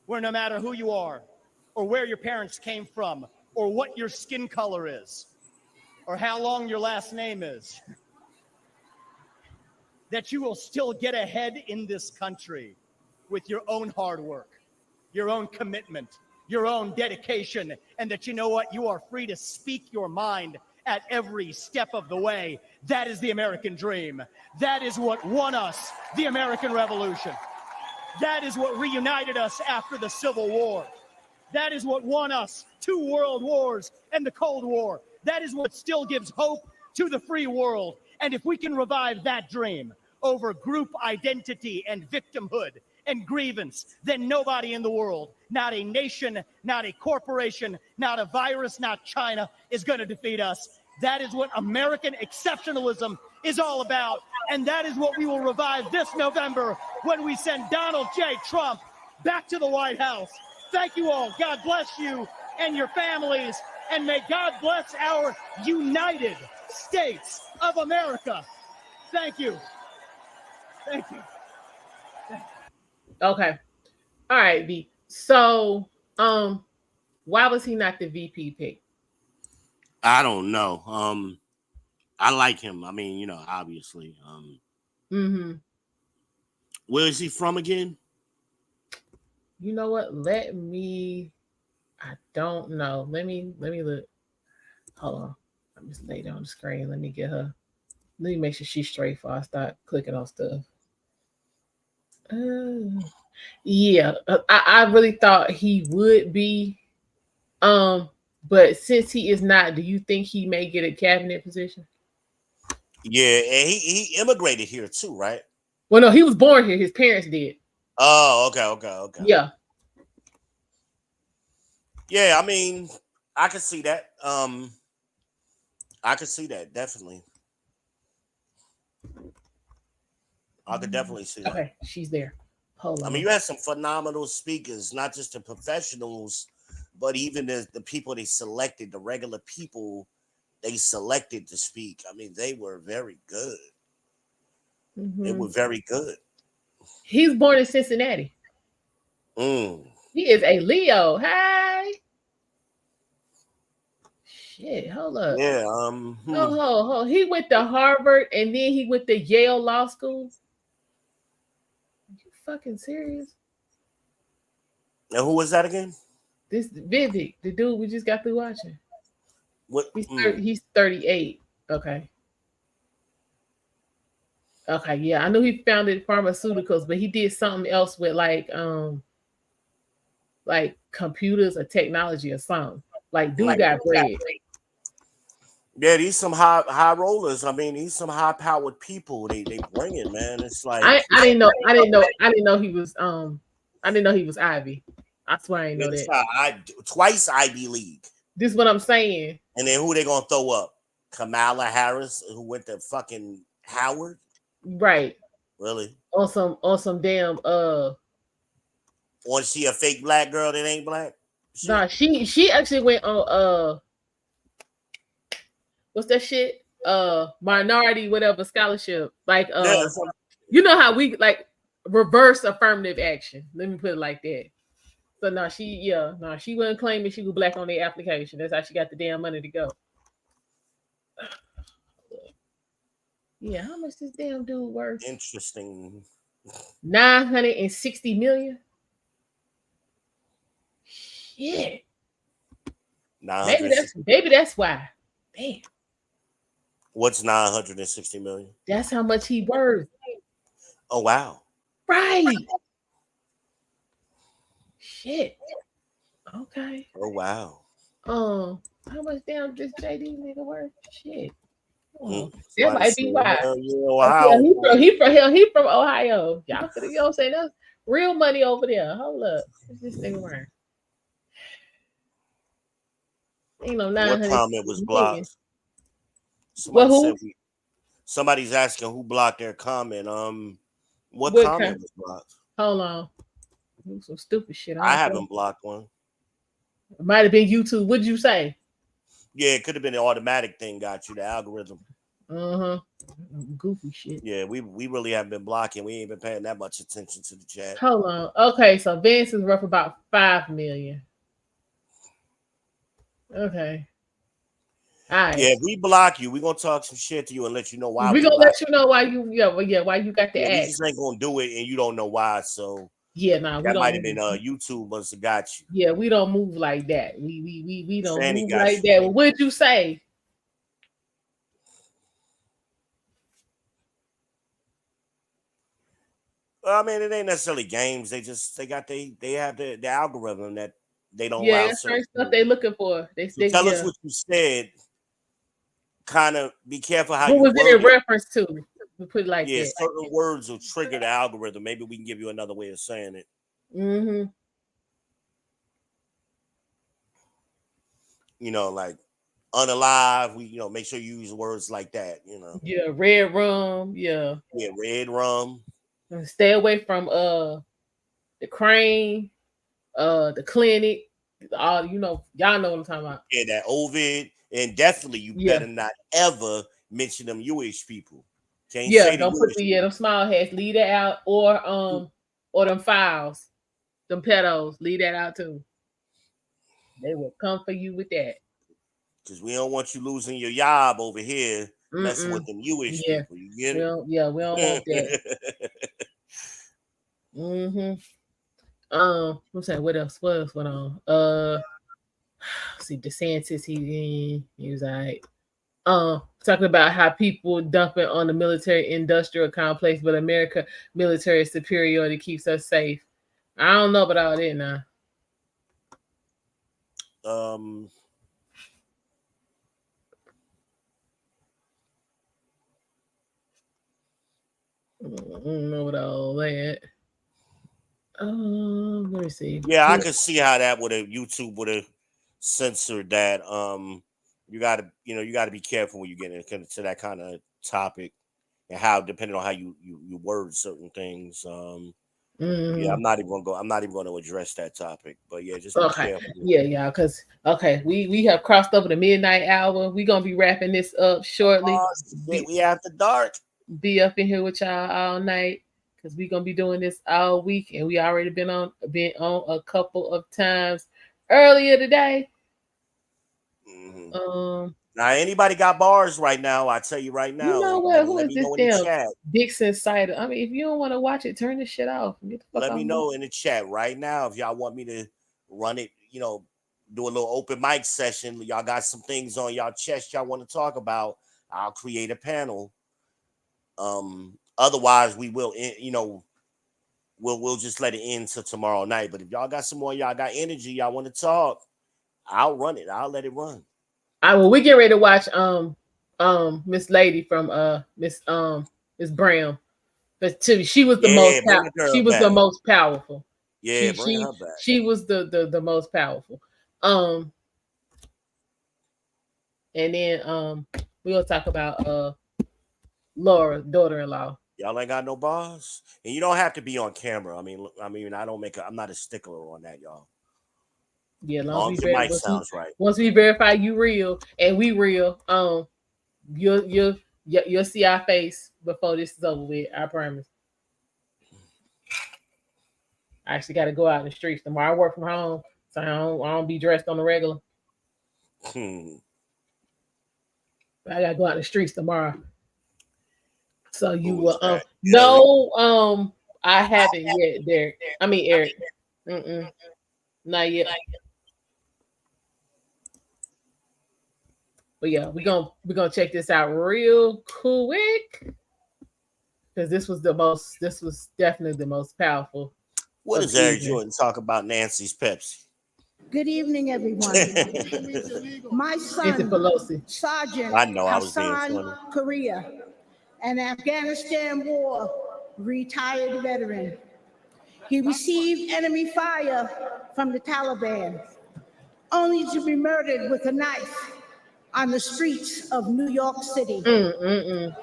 where no matter who you are or where your parents came from or what your skin color is or how long your last name is, that you will still get ahead in this country with your own hard work, your own commitment, your own dedication, and that you know what? You are free to speak your mind at every step of the way. That is the American dream. That is what won us the American Revolution. That is what reunited us after the Civil War. That is what won us 2 world wars and the Cold War. That is what still gives hope to the free world. And if we can revive that dream over group identity and victimhood and grievance, then nobody in the world, not a nation, not a corporation, not a virus, not China, is going to defeat us. That is what American exceptionalism is all about. And that is what we will revive this November when we send Donald J. Trump back to the White House. Thank you all. God bless you and your families. And may God bless our United States of America. Thank you. Thank you. Okay. All right, B. So, why was he not the VP pick? I don't know. I like him. I mean, you know, obviously. Where is he from again? You know what? I don't know. Let me look. Hold on. Let me lay down the screen. Let me get her. Let me make sure she's straight before I start clicking on stuff. Yeah, I really thought he would be. But since he is not, do you think he may get a cabinet position? Yeah, and he immigrated here too, right? Well, no, he was born here. His parents did. Oh, okay. Yeah. Yeah, I mean, I could see that. I could see that, definitely. I could definitely see that. Okay, she's there. Hold on. I mean, you had some phenomenal speakers, not just the professionals, but even the people they selected, the regular people they selected to speak. I mean, they were very good. They were very good. He's born in Cincinnati. He is a Leo. Hey. Shit, hold up. Yeah. Hold. He went to Harvard and then he went to Yale Law School. Are you fucking serious? And who was that again? This Vivek, the dude we just got through watching. What? He's 38. Okay. Okay, yeah. I knew he founded pharmaceuticals, but he did something else with like computers or technology or something. Like dude got bread. Yeah, these some high rollers. I mean, these some high powered people. They bring it, man. It's like I didn't know he was Ivy. I swear I didn't know that. Twice Ivy League. This is what I'm saying. And then who they gonna throw up? Kamala Harris, who went to fucking Howard. Right. Really? On some damn Or is she a fake black girl that ain't black? Nah, she actually went on what's that shit? Minority whatever scholarship. Like you know how we like reverse affirmative action. Let me put it like that. So she wasn't claiming she was black on the application. That's how she got the damn money to go. Yeah, how much this damn dude worth? Interesting. 960 million. Shit. Maybe that's why. Damn. What's 960 million? That's how much he worth. Oh wow. Right. shit. Okay. Oh wow. How much damn this JD nigga worth? Shit. That Somebody might be said, why. "Hell yeah, Ohio, He from Ohio. Y'all could, you know what I'm saying? That's real money over there. Hold up. What's this thing around? Ain't no 900. What comment was blocked? Well, who? Somebody's asking who blocked their comment. What comment was blocked? Hold on. Some stupid shit. I haven't blocked one. It might have been YouTube. What'd you say? Yeah, it could have been the automatic thing got you, the algorithm. Goofy shit. Yeah, we really haven't been blocking. We ain't been paying that much attention to the chat. Hold on. Okay, so Vance is worth about 5 million. Okay. All right. Yeah, if we block you, we're gonna talk some shit to you and let you know why. We're gonna let you know why you why you got the ad. We just ain't gonna do it and you don't know why. So that might have been YouTube must have got you. Yeah, we don't move like that. We don't move like that. Well, what did you say? Well, I mean, it ain't necessarily games. They have the algorithm that they don't allow certain stuff they're looking for. They tell us what you said. Kind of be careful how what you was it in it. reference to? We put it like that. Certain words will trigger the algorithm. Maybe we can give you another way of saying it. You know, like unalive. We make sure you use words like that. Yeah, red rum. Yeah, red rum. Stay away from the crane, the clinic. All y'all know what I'm talking about. Yeah, that Ovid, and definitely you better not ever mention them Jewish people. Can't say don't put them small heads. Leave that out, or them files, them pedos. Leave that out too. They will come for you with that. Because we don't want you losing your job over here messing with them Jewish people. You get it? We don't want that. What's that? What else? What else went on? See, DeSantis, he was like, talking about how people dumping on the military industrial complex, but America military superiority keeps us safe. I don't know about all that now. I don't know about all that. Let me see. Yeah, I could see how that YouTube would have censored that. You gotta be careful when you get into that kind of topic and how depending on how you word certain things. Yeah, I'm not even going to address that topic, but yeah, just be careful. Yeah, because we have crossed over the midnight hour. We're gonna be wrapping this up shortly. We after dark. Be up in here with y'all all night because we're gonna be doing this all week, and we already been on a couple of times earlier today. Now, anybody got bars right now? I tell you right now. You know what? Who is this damn Dixon Cider? I mean, if you don't want to watch it, turn this shit off. Let me know in the chat right now if y'all want me to run it. Do a little open mic session. Y'all got some things on y'all chest y'all want to talk about. I'll create a panel. Otherwise, we will. We'll just let it end till tomorrow night. But if y'all got some more, y'all got energy, y'all want to talk, I'll run it. I'll let it run. We get ready to watch Miss Lady from Miss Brame. But she was the the most powerful. Yeah, bring her back. She was the most powerful. And then we'll talk about Laura's daughter-in-law. Y'all ain't got no bars, and you don't have to be on camera. I mean, I'm not a stickler on that, y'all. Yeah, long as your mic sounds right. Once we verify you real and we real, you'll see our face before this is over with. I promise. I actually got to go out in the streets tomorrow. I work from home, so I don't be dressed on the regular. I got to go out in the streets tomorrow. So you will no, I haven't yet, Derek. I mean Eric. Not yet. But yeah, we're gonna check this out real quick. Because this was definitely the most powerful. What does Eric Jordan talk about Nancy's Pepsi? Good evening, everyone. My son, Sergeant I know I was being Hassan funny. Korea, an Afghanistan War retired veteran. He received enemy fire from the Taliban, only to be murdered with a knife on the streets of New York City. The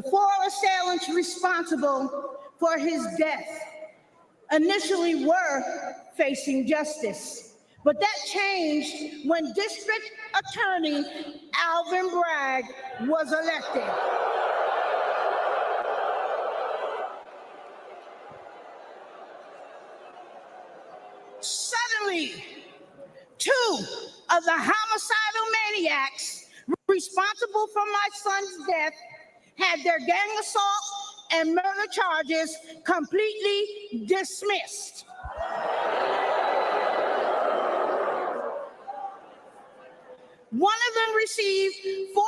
4 assailants responsible for his death initially were facing justice, but that changed when District Attorney Alvin Bragg was elected. Suddenly, 2 of the homicidal maniacs responsible for my son's death had their gang assault and murder charges completely dismissed. One of them received 14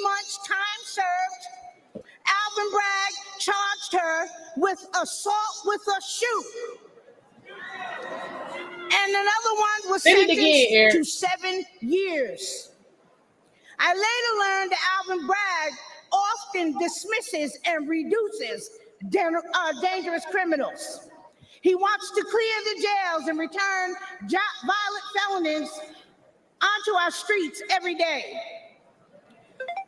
months time served. Alvin Bragg charged her with assault with a shoe. And another one was sentenced to 7 years. I later learned that Alvin Bragg often dismisses and reduces dangerous criminals. He wants to clear the jails and return violent felons onto our streets every day.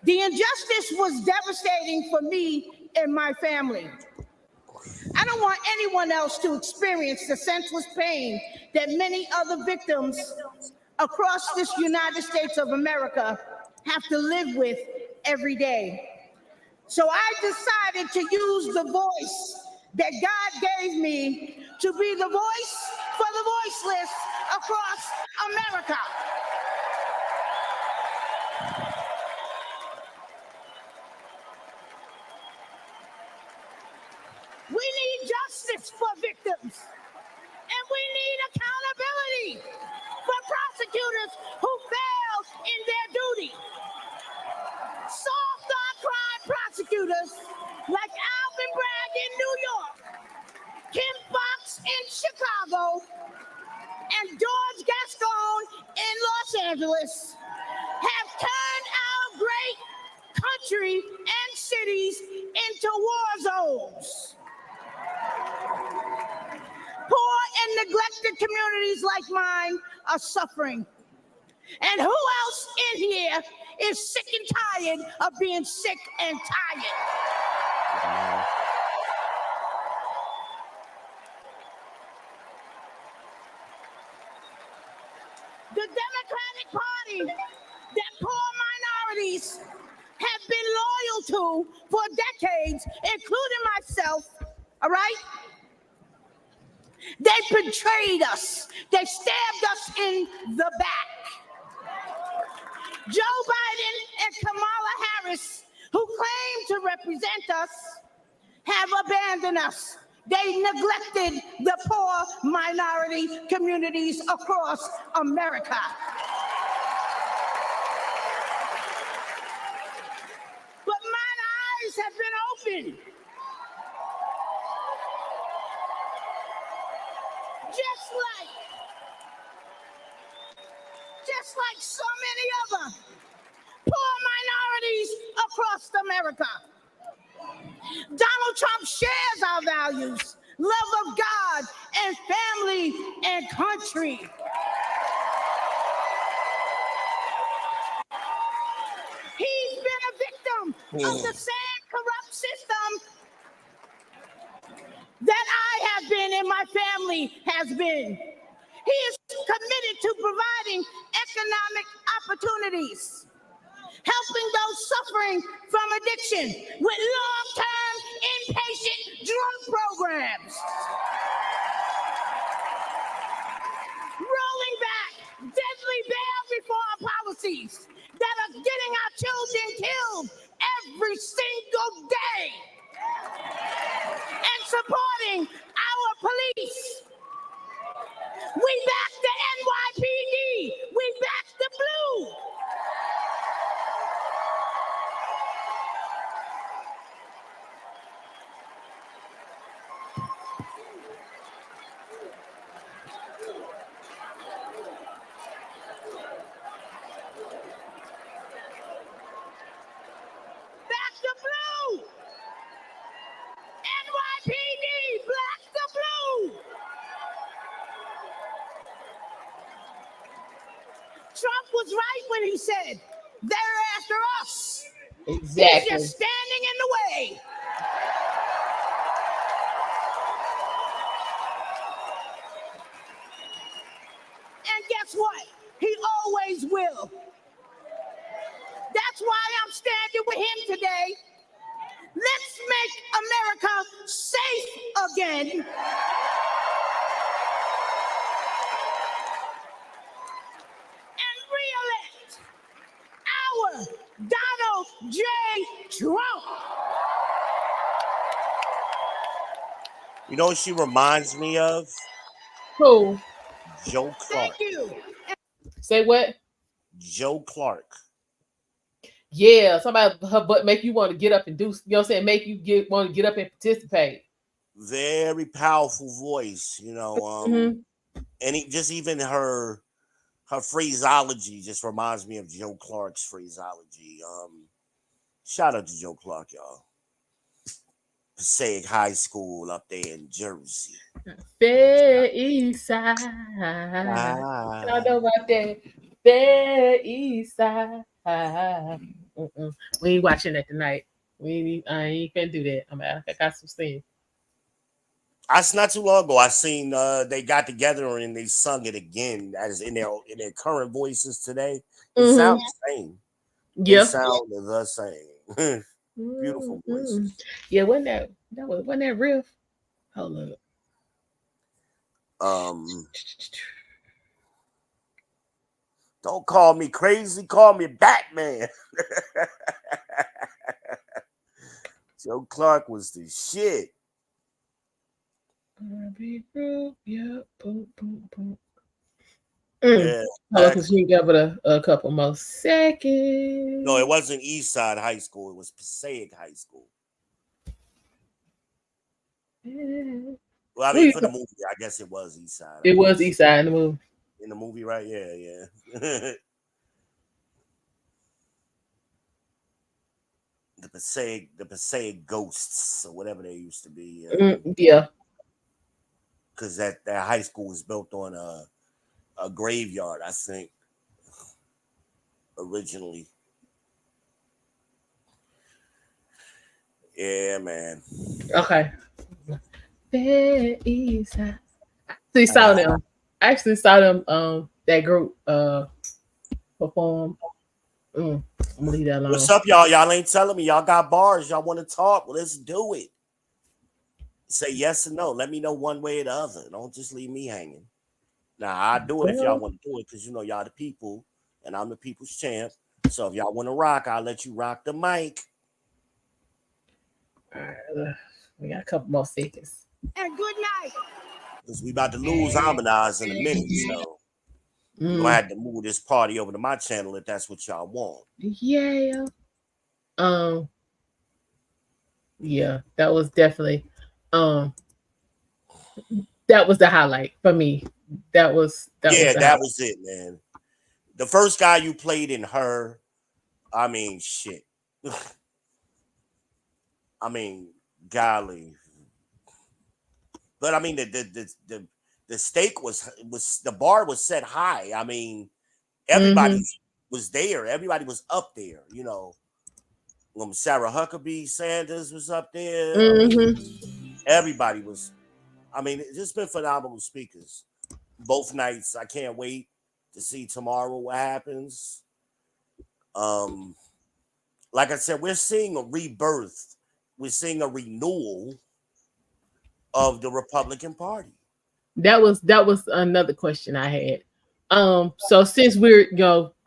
The injustice was devastating for me and my family. I don't want anyone else to experience the senseless pain that many other victims across this United States of America have to live with every day. So I decided to use the voice that God gave me to be the voice for the voiceless across America. We need justice for victims, and we need accountability for prosecutors who fail in their duty. Soft on crime prosecutors like Alvin Bragg in New York, Kim Foxx in Chicago, and George Gascon in Los Angeles have turned our great country and cities into war zones. Poor and neglected communities like mine are suffering. And who else in here is sick and tired of being sick and tired? The Democratic Party that poor minorities have been loyal to for decades, including myself, all right? They betrayed us. They stabbed us in the back. Joe Biden and Kamala Harris, who claim to represent us, have abandoned us. They neglected the poor minority communities across America. But mine eyes have been opened. Just like so many other poor minorities across America. Donald Trump shares our values, love of God and family and country. He's been a victim of the same corrupt system that I have been and my family has been. He is committed to providing economic opportunities, helping those suffering from addiction with long-term inpatient drug programs, rolling back deadly bail reform policies that are getting our children killed every single day, and supporting our police. We back the NYPD. We back the blue. when he said, they're after us. Exactly. He's just standing in the way. And guess what? He always will. That's why I'm standing with him today. Let's make America safe again. And re-elect our Donald J. Trump. You know what she reminds me of? Who? Joe Clark. Thank you. Say what? Joe Clark. Yeah, somebody her butt make you want to get up and do, you know what I'm saying? Make you want to get up and participate. Very powerful voice, you know. And even her phraseology just reminds me of Joe Clark's phraseology. Shout out to Joe Clark, y'all. Passaic High School up there in Jersey. Fair East Side. I know about that. Fair East Side. We ain't watching that tonight. I ain't gonna do that. I got some things. That's not too long ago. I seen they got together and they sung it again as in their current voices today. It sounds the same. Yeah, it sound the same. Beautiful voices. Yeah, wasn't that riff? Hold up. Don't call me crazy, call me Batman. Joe Clark was the shit. Yeah, boom, boom, boom. Yeah, because you got a couple more seconds. No, it wasn't East Side High School. It was Passaic High School. Well, I mean, for the movie, I guess it was East Side. It was East Side in the movie. In the movie, right? Yeah. The Passaic Ghosts, or whatever they used to be. Yeah. Because that high school was built on a graveyard, I think, originally. Yeah, man. Okay. Fair East Side. I saw them. I actually saw them. That group perform. I'm gonna leave that alone. What's up, y'all? Y'all ain't telling me. Y'all got bars. Y'all want to talk? Well, let's do it. Say yes or no. Let me know one way or the other. Don't just leave me hanging. Now, I'll do it if y'all want to do it because you know y'all the people and I'm the people's champ. So if y'all want to rock, I'll let you rock the mic. All right, we got a couple more seconds. And good night. Because we about to lose Almondeyez in a minute, so we're gonna have to move this party over to my channel if that's what y'all want. Yeah. Yeah, that was definitely that was the highlight for me. That was it, man. The first guy you played in her, I mean, shit. I mean, golly. But I mean, the stake was the bar was set high. I mean, everybody was there. Everybody was up there. You know, Sarah Huckabee Sanders was up there. I mean, everybody was. I mean, it's just been phenomenal speakers both nights. I can't wait to see tomorrow what happens. Like I said, we're seeing a rebirth. We're seeing a renewal of the Republican Party. That was another question I had. So since we're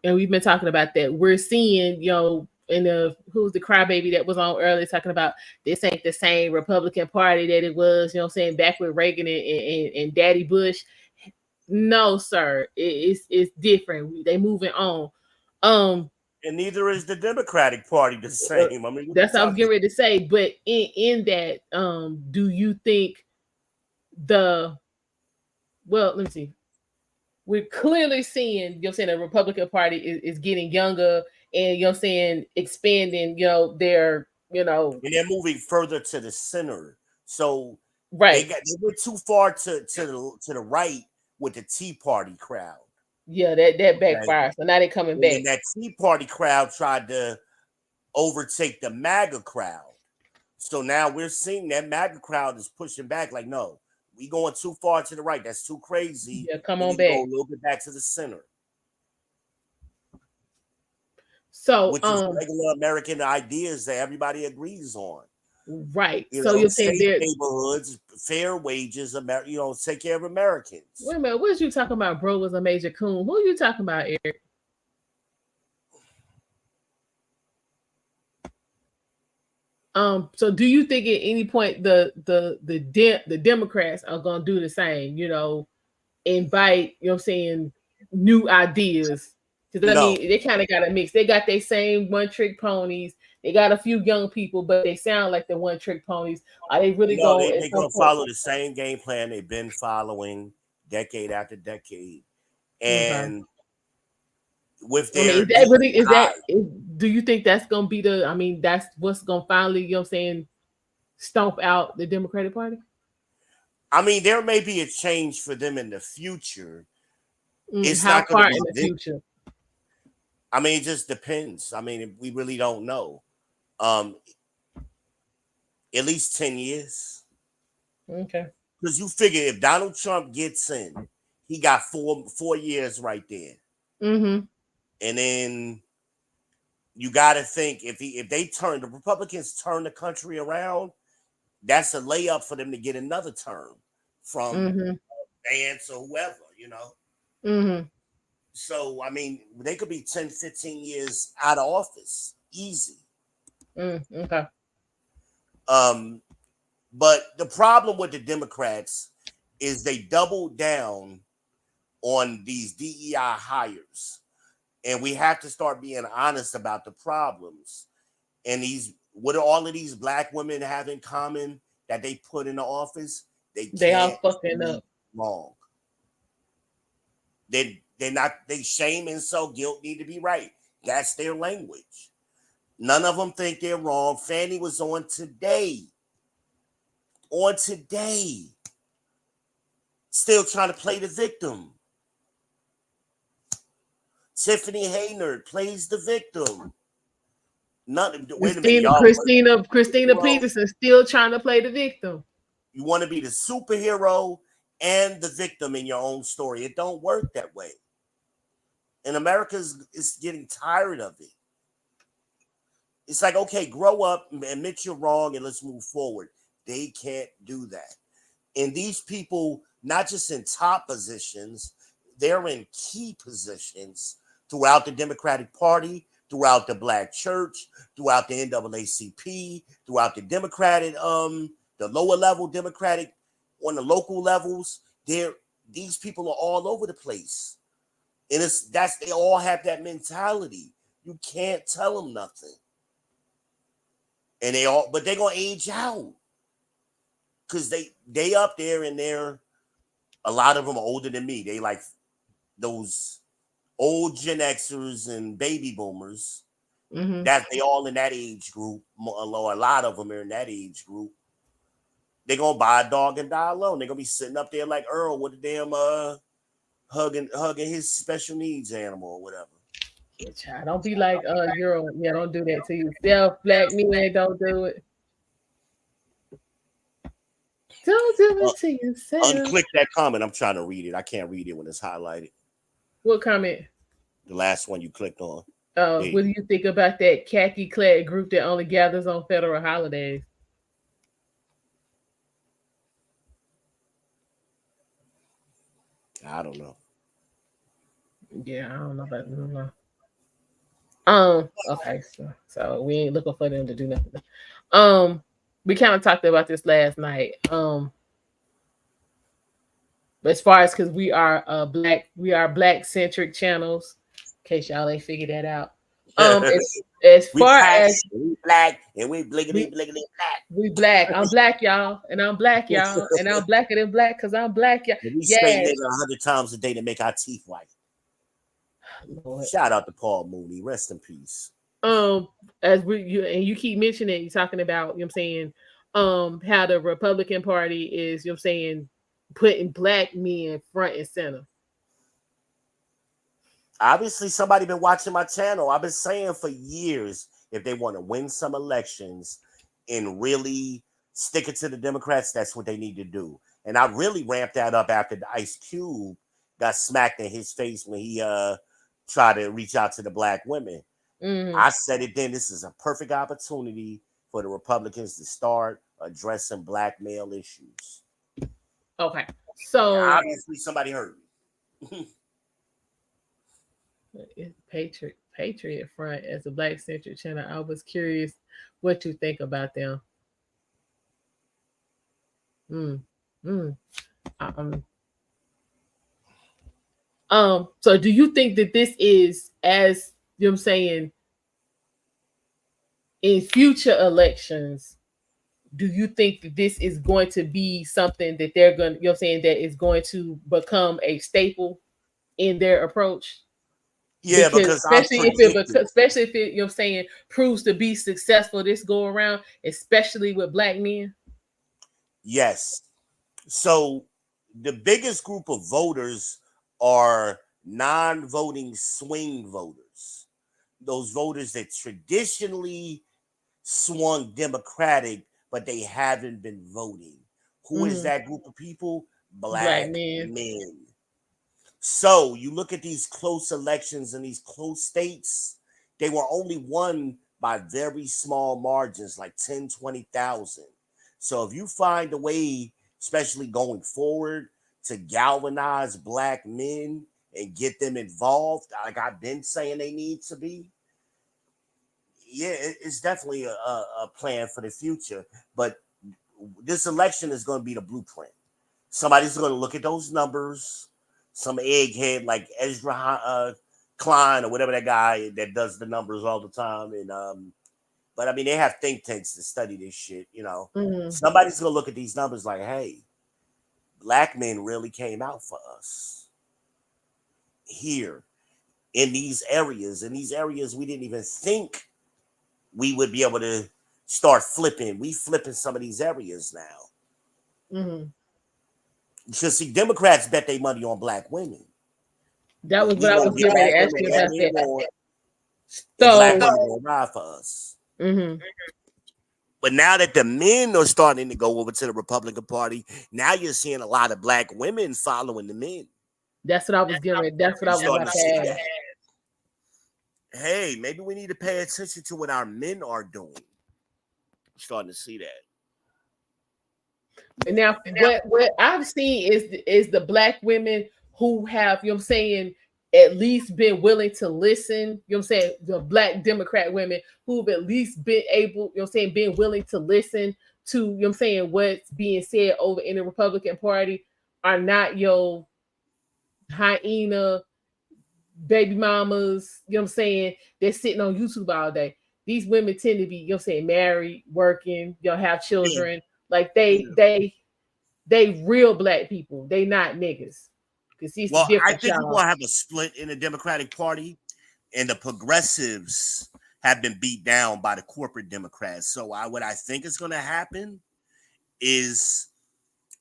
and we've been talking about that, we're seeing in the who's the crybaby that was on earlier talking about this ain't the same Republican Party that it was, saying back with Reagan and Daddy Bush. No, sir, it's different. They moving on. And neither is the Democratic Party the same. I mean, that's what I was getting ready to say. But in that, do you think let me see. We're clearly seeing, the Republican Party is getting younger and expanding, their, and they're moving further to the center. So right, they went too far to the right with the Tea Party crowd. Yeah, that backfires. So now they coming And back. then that Tea Party crowd tried to overtake the MAGA crowd. So now we're seeing that MAGA crowd is pushing back like, no, we going too far to the right. That's too crazy. Yeah, come we on need to go back. a little bit back to the center. So which is regular American ideas that everybody agrees on. Right. You So know, you're saying safe there neighborhoods, fair wages, you know, take care of Americans. Wait a minute, what is you talking about? Bro was a major coon. Who are you talking about, Eric? So do you think at any point the Democrats are gonna do the same, you know, invite, you know what I'm saying, new ideas? Because I mean they kind of got a mix. They got their same one-trick ponies, they got a few young people, but they sound like the one-trick ponies. Are they really going they're gonna follow the same game plan they've been following decade after decade. And with their do you think that's gonna be that's what's gonna finally, you know what I'm saying, stomp out the Democratic Party? I mean, there may be a change for them in the future. It's How not gonna far be in the future? I mean, it just depends. I mean, we really don't know. At least 10 years. Okay. Because you figure if Donald Trump gets in, he got 4 years right there. Mm-hmm. And then you got to think if the Republicans turn the country around, that's a layup for them to get another term from Vance or whoever, you know. Mm-hmm. So, I mean, they could be 10, 15 years out of office. Easy. Okay. But the problem with the Democrats is they doubled down on these DEI hires. And we have to start being honest about the problems. And what do all of these black women have in common that they put in the office? They all fucking up. Wrong. They shame and so guilt need to be right. That's their language. None of them think they're wrong. Fannie was on Today. Still trying to play the victim. Tiffany Haynard plays the victim. Wait a minute, y'all. Christina Peterson still trying to play the victim. You want to be the superhero and the victim in your own story. It don't work that way. And America is getting tired of it. It's like, okay, grow up, admit you're wrong, and let's move forward. They can't do that. And these people, not just in top positions, they're in key positions throughout the Democratic Party, throughout the Black Church, throughout the NAACP, throughout the Democratic, the lower level Democratic, on the local levels. These people are all over the place. And they all have that mentality. You can't tell them nothing. And but they're gonna age out. Because they up there and a lot of them are older than me. They like those old Gen Xers and baby boomers. That they all in that age group. A lot of them are in that age group. They're gonna buy a dog and die alone. They're gonna be sitting up there like Earl with a damn hugging his special needs animal or whatever. Child, don't be like Earl. Yeah, don't do that to yourself. Black men, don't do it. Don't do it to yourself. Unclick that comment. I'm trying to read it. I can't read it when it's highlighted. What comment? The last one you clicked on. What do you think about that khaki-clad group that only gathers on federal holidays? I don't know. Yeah, I don't know about that. Okay, so we ain't looking for them to do nothing. We kind of talked about this last night. But as far as because we are black centric channels, in case y'all ain't figured that out. As far as we black and we bliggity black. We black. I'm black, y'all, and I'm black, y'all, and I'm blacker than black because I'm black, y'all. We straighten it 100 times a day to make our teeth white. Lord. Shout out to Paul Mooney. Rest in peace. As you keep mentioning, you're talking about, you know what I'm saying, how the Republican Party is, you know what I'm saying, putting black men front and center. Obviously, somebody been watching my channel. I've been saying for years, if they want to win some elections and really stick it to the Democrats, that's what they need to do. And I really ramped that up after the Ice Cube got smacked in his face when he tried to reach out to the black women. I said it then. This is a perfect opportunity for the Republicans to start addressing black male issues. Okay. So obviously somebody heard me. Patriot Front as a Black Centric channel. I was curious what you think about them. So do you think that this is, as you know what I'm saying, in future elections, do you think that this is going to be something that they're going to, you know what I'm saying, that is going to become a staple in their approach? Yeah, because especially if it, you know what I'm saying, proves to be successful this go around, especially with black men. Yes. So the biggest group of voters are non-voting swing voters. Those voters that traditionally swung Democratic, but they haven't been voting. Who is that group of people? Black men. So you look at these close elections in these close states, they were only won by very small margins, like 10, 20,000. So if you find a way, especially going forward, to galvanize black men and get them involved, like I've been saying they need to be, yeah, it's definitely a plan for the future. But this election is going to be the blueprint. Somebody's going to look at those numbers, some egghead like Ezra Klein or whatever that guy that does the numbers all the time. And but I mean, they have think tanks to study this shit, you know. Somebody's going to look at these numbers like, hey, black men really came out for us here in these areas. In these areas we didn't even think we would be able to start flipping. We flipping some of these areas now. Because see, Democrats bet their money on black women. That was what I was getting ready to ask you about that. So black women will ride for us. But now that the men are starting to go over to the Republican Party, now you're seeing a lot of black women following the men. That's what I was getting ready. That's what I was about to ask. Hey, maybe we need to pay attention to what our men are doing. I'm starting to see that. And now, what I've seen is the black women who have, you know what I'm saying, at least been willing to listen, you know what I'm saying, the black Democrat women who've at least been able, you know what I'm saying, been willing to listen to, you know what I'm saying, what's being said over in the Republican Party are not your hyena baby mamas, you know what I'm saying, they're sitting on YouTube all day. These women tend to be, you know what I'm saying, married, working, you know, have children. Like they real black people. They not niggas. Well, I think we're gonna have a split in the Democratic Party, and the progressives have been beat down by the corporate Democrats. So what I think is gonna happen is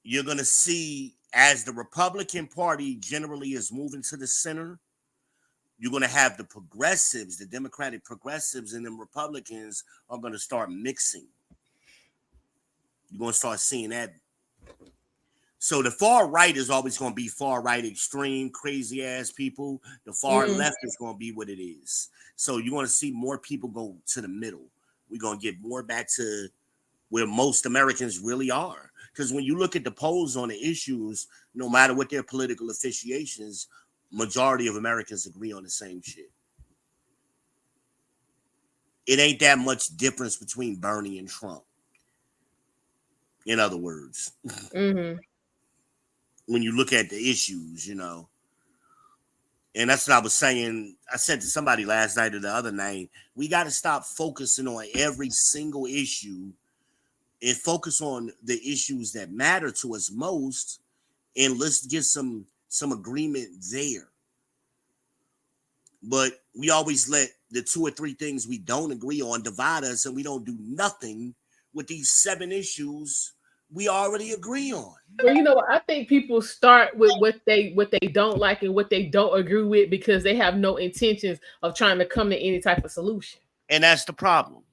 you're gonna see, as the Republican Party generally is moving to the center, you're going to have the progressives, the Democratic progressives, and the Republicans are going to start mixing. You're going to start seeing that. So the far right is always going to be far right, extreme, crazy ass people. The far left is going to be what it is. So you want to see more people go to the middle. We're going to get more back to where most Americans really are. Because when you look at the polls on the issues, no matter what their political affiliations, majority of Americans agree on the same shit. It ain't that much difference between Bernie and Trump. In other words, when you look at the issues, you know, and that's what I was saying. I said to somebody last night or the other night, we got to stop focusing on every single issue and focus on the issues that matter to us most, and let's get some agreement there. But we always let the 2 or 3 things we don't agree on divide us, and we don't do nothing with these 7 issues we already agree on. Well, you know what? I think people start with what they don't like and what they don't agree with because they have no intentions of trying to come to any type of solution. And that's the problem.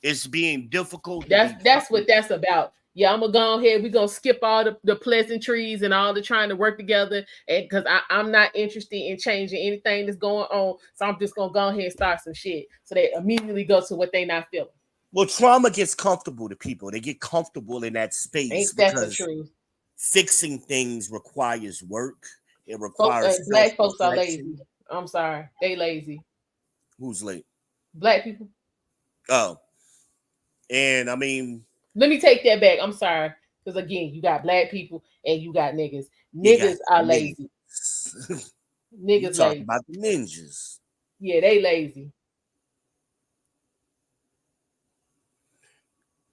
It's being difficult. That's what that's about. Yeah, I'm gonna go ahead. We're gonna skip all the pleasantries and all the trying to work together, and because I'm not interested in changing anything that's going on, so I'm just gonna go ahead and start some shit. So they immediately go to what they not feeling. Well, trauma gets comfortable to people. They get comfortable in that space. Ain't that the truth? Fixing things requires work. It requires black folks are lazy. I'm sorry, they lazy. Who's late? Black people. Oh, and I mean, let me take that back. I'm sorry, because again, you got black people and you got niggas. Niggas are lazy. Niggas lazy. About the ninjas. Yeah, they lazy.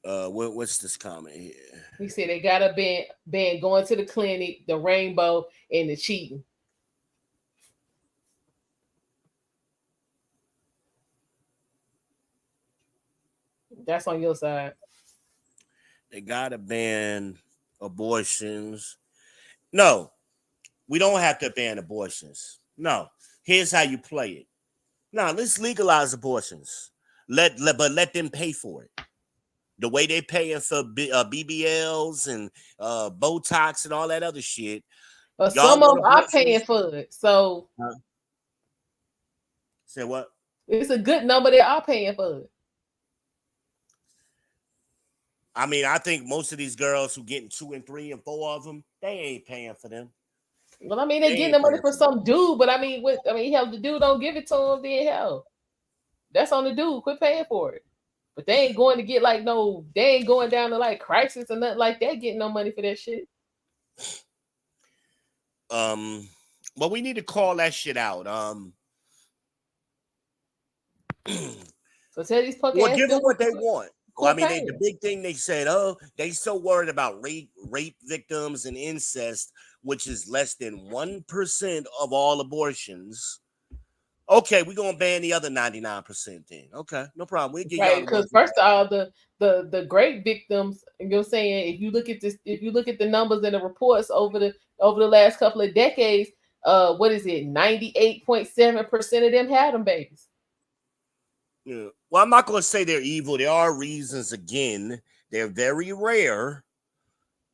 What's this comment here? He said they got a ban going to the clinic, the rainbow, and the cheating. That's on your side. They got to ban abortions. No, we don't have to ban abortions. No, here's how you play it. No, let's legalize abortions. Let them pay for it. The way they paying for BBLs and Botox and all that other shit. But some of them are paying for it. So, say what? It's a good number that are paying for it. I mean, I think most of these girls who getting 2 and 3 and 4 of them, they ain't paying for them. Well, I mean, they getting the money for some dude, but I mean, hell, the dude don't give it to him, then hell, that's on the dude. Quit paying for it. But they ain't going to get they ain't going down to like crisis or nothing like that, getting no money for that shit. But we need to call that shit out. So tell these punk well, give them what they want. Well, I mean, the big thing they said, they so worried about rape victims and incest, which is less than 1% of all abortions. Okay, we're gonna ban the other 99% then. Okay, no problem. We'll get right, because first of all, the great victims, you know what I'm saying, if you look at the numbers and the reports over the last couple of decades, what is it? 98.7% of them had them babies. Yeah. Well, I'm not going to say they're evil. There are reasons, again, they're very rare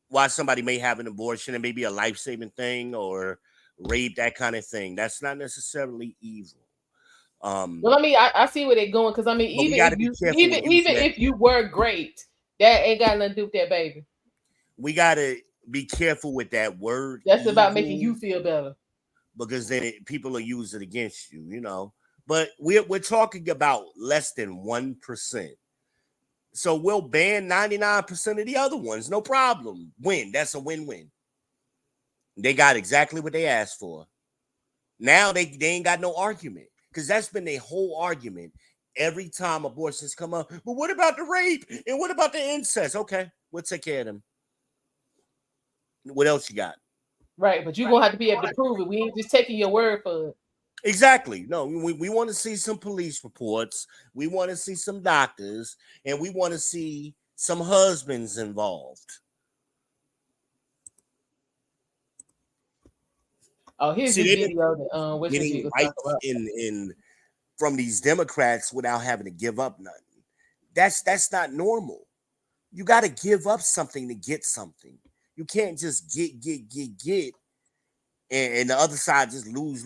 why somebody may have an abortion. It may be a life-saving thing or rape, that kind of thing. That's not necessarily evil. Well, I mean, I see where they're going, because I mean, even if you were great, that ain't got nothing to do with that baby. We got to be careful with that word. That's evil, about making you feel better. Because then people will use it against you, you know. But we're talking about less than 1%. So we'll ban 99% of the other ones. No problem. Win. That's a win-win. They got exactly what they asked for. Now they ain't got no argument. Because that's been their whole argument. Every time abortions come up. But what about the rape? And what about the incest? Okay, we'll take care of them. What else you got? Right, but you're going to have to be able to prove it. We ain't just taking your word for it. Exactly. No, we want to see some police reports. We want to see some doctors, and we want to see some husbands involved. Oh, here's the video that getting rights in from these Democrats without having to give up nothing. That's not normal. You got to give up something to get something. You can't just get. And the other side just lose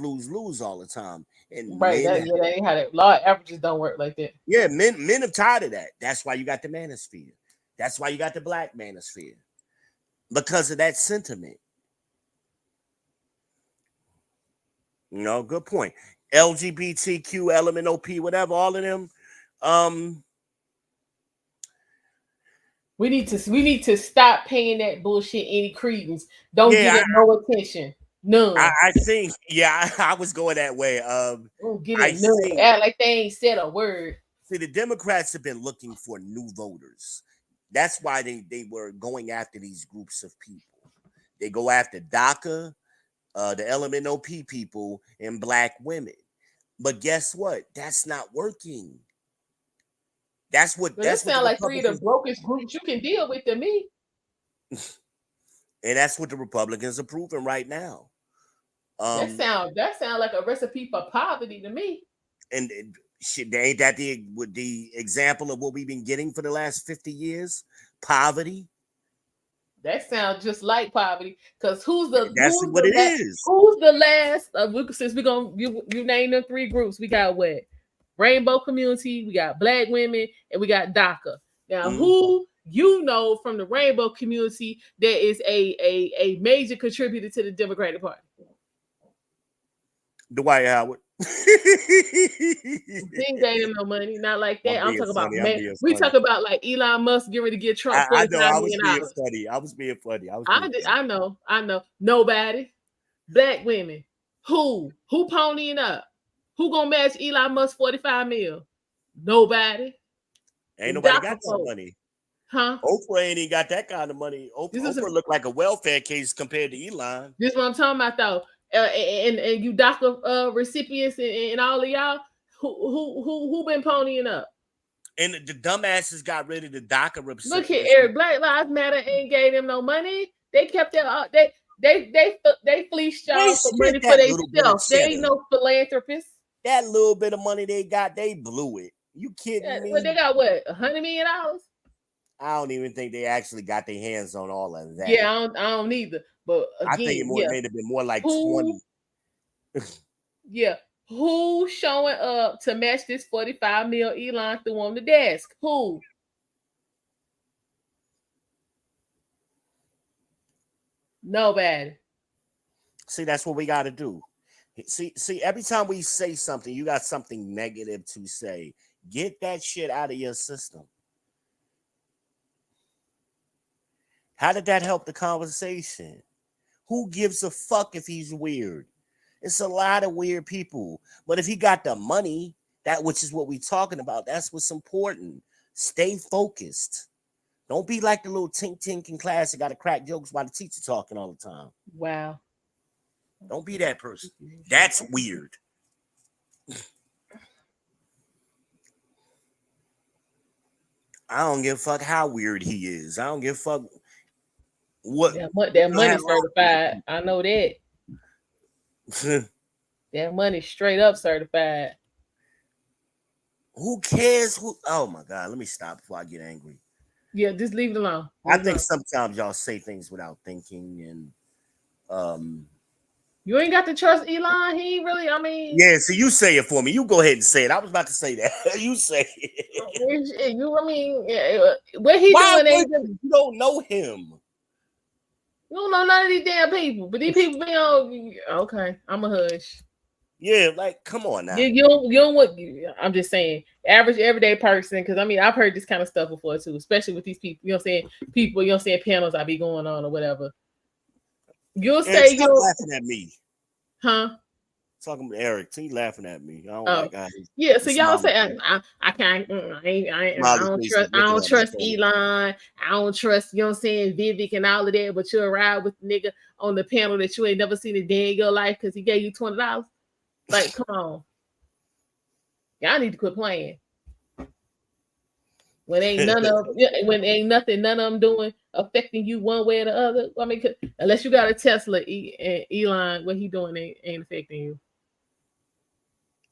all the time. And right, that ain't how that law averages don't work like that. Yeah, men are tired of that. That's why you got the manosphere. That's why you got the black manosphere. Because of that sentiment. You know, good point. LGBTQ, LMNOP, whatever, all of them. We need to stop paying that bullshit any credence. Don't give it no attention. None. I think, I was going that way. Get it none. Act like they ain't said a word. See, the Democrats have been looking for new voters. That's why they were going after these groups of people. They go after DACA, the LMNOP people, and black women. But guess what? That's not working. That's what. That sound like three of the brokest groups you can deal with to me. And that's what the Republicans are proving right now. That sound like a recipe for poverty to me. And shit, ain't that the example of what we've been getting for the last 50 years? Poverty. That sounds just like poverty. Because That's who's what it is. Who's the last? Since we're gonna you name them three groups, we got what? Rainbow community, we got Black women, and we got DACA. Now, who you know from the rainbow community that is a major contributor to the Democratic Party? Dwight Howard. Didn't gave him no money, not like that. I'm talking about man. We talk about like Elon Musk getting ready to get Trump. I know. I was being funny. I was being funny. I know. Nobody. Black women. Who ponying up? Who gonna match Elon Musk 45 mil? Nobody. Ain't nobody got that money. Huh? Oprah ain't even got that kind of money. Oprah look like a welfare case compared to Elon. This is what I'm talking about though. And you DACA recipients and all of y'all who been ponying up. And the dumbasses got rid of the DACA recipients. Look here, Eric, Black Lives Matter ain't gave them no money. They kept their they fleeced y'all for money for themselves. They ain't no philanthropists. That little bit of money they got, they blew it. You kidding me? Well, they got what, $100 million? I don't even think they actually got their hands on all of that. Yeah, I don't either. But again, I think it may have been more like 20. Yeah. Who showing up to match this 45 mil Elon threw on the desk? Who? Nobody. See, that's what we got to do. See, every time we say something, you got something negative to say. Get that shit out of your system. How did that help the conversation? Who gives a fuck if he's weird? It's a lot of weird people. But if he got the money, that which is what we're talking about, that's what's important. Stay focused. Don't be like the little tink in class that got to crack jokes while the teacher talking all the time. Wow. Don't be that person. That's weird. I don't give a fuck how weird he is. I don't give a fuck what. That money certified. I know that. That money straight up certified. Who cares? Oh my God. Let me stop before I get angry. Yeah, just leave it alone. I think sometimes y'all say things without thinking and you ain't got to trust Elon. He ain't really, I mean. Yeah, so you say it for me. You go ahead and say it. I was about to say that. You say it. What he doing? You don't know him. You don't know none of these damn people. But these people be on. Okay, I'm a hush. Yeah, like, come on now. You don't want. I'm just saying, average everyday person. Because I mean, I've heard this kind of stuff before too, especially with these people. You know what I'm saying? People, you know what I'm saying? Panels I be going on or whatever. You'll say you're laughing at me. Huh? Talking with Eric. He laughing at me. I don't like yeah, so y'all say I can't I don't trust Elon. I don't trust, you know what I'm saying, Vivek and all of that, but you'll ride with the nigga on the panel that you ain't never seen a day in your life because he gave you $20. Like, come on. Y'all need to quit playing. When ain't nothing none of them doing affecting you one way or the other. I mean, unless you got a Tesla, Elon, what he doing ain't affecting you.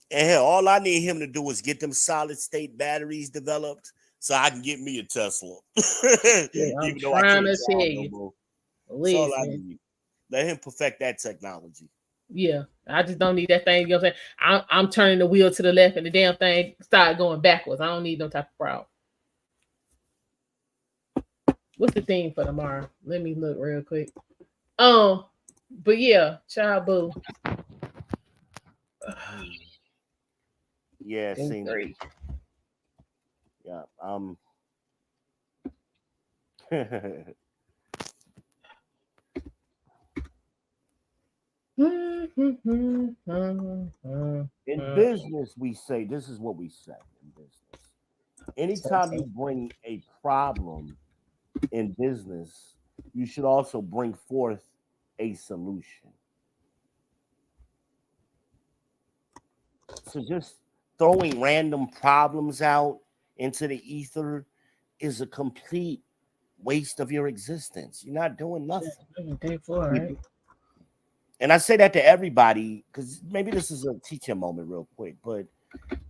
And hell, all I need him to do is get them solid state batteries developed so I can get me a Tesla. Yeah, I'm trying to tell you. That's all I need. Let him perfect that technology. Yeah, I just don't need that thing. You know what I'm saying? I'm turning the wheel to the left and the damn thing start going backwards. I don't need no type of problem. What's the theme for tomorrow? Let me look real quick. But yeah, child boo. Yeah, see. Yeah, in business, we say this is what we say in business. Anytime you bring a problem in business, you should also bring forth a solution. So just throwing random problems out into the ether is a complete waste of your existence. You're not doing nothing. Day 4, right? And I say that to everybody because maybe this is a teaching moment real quick, but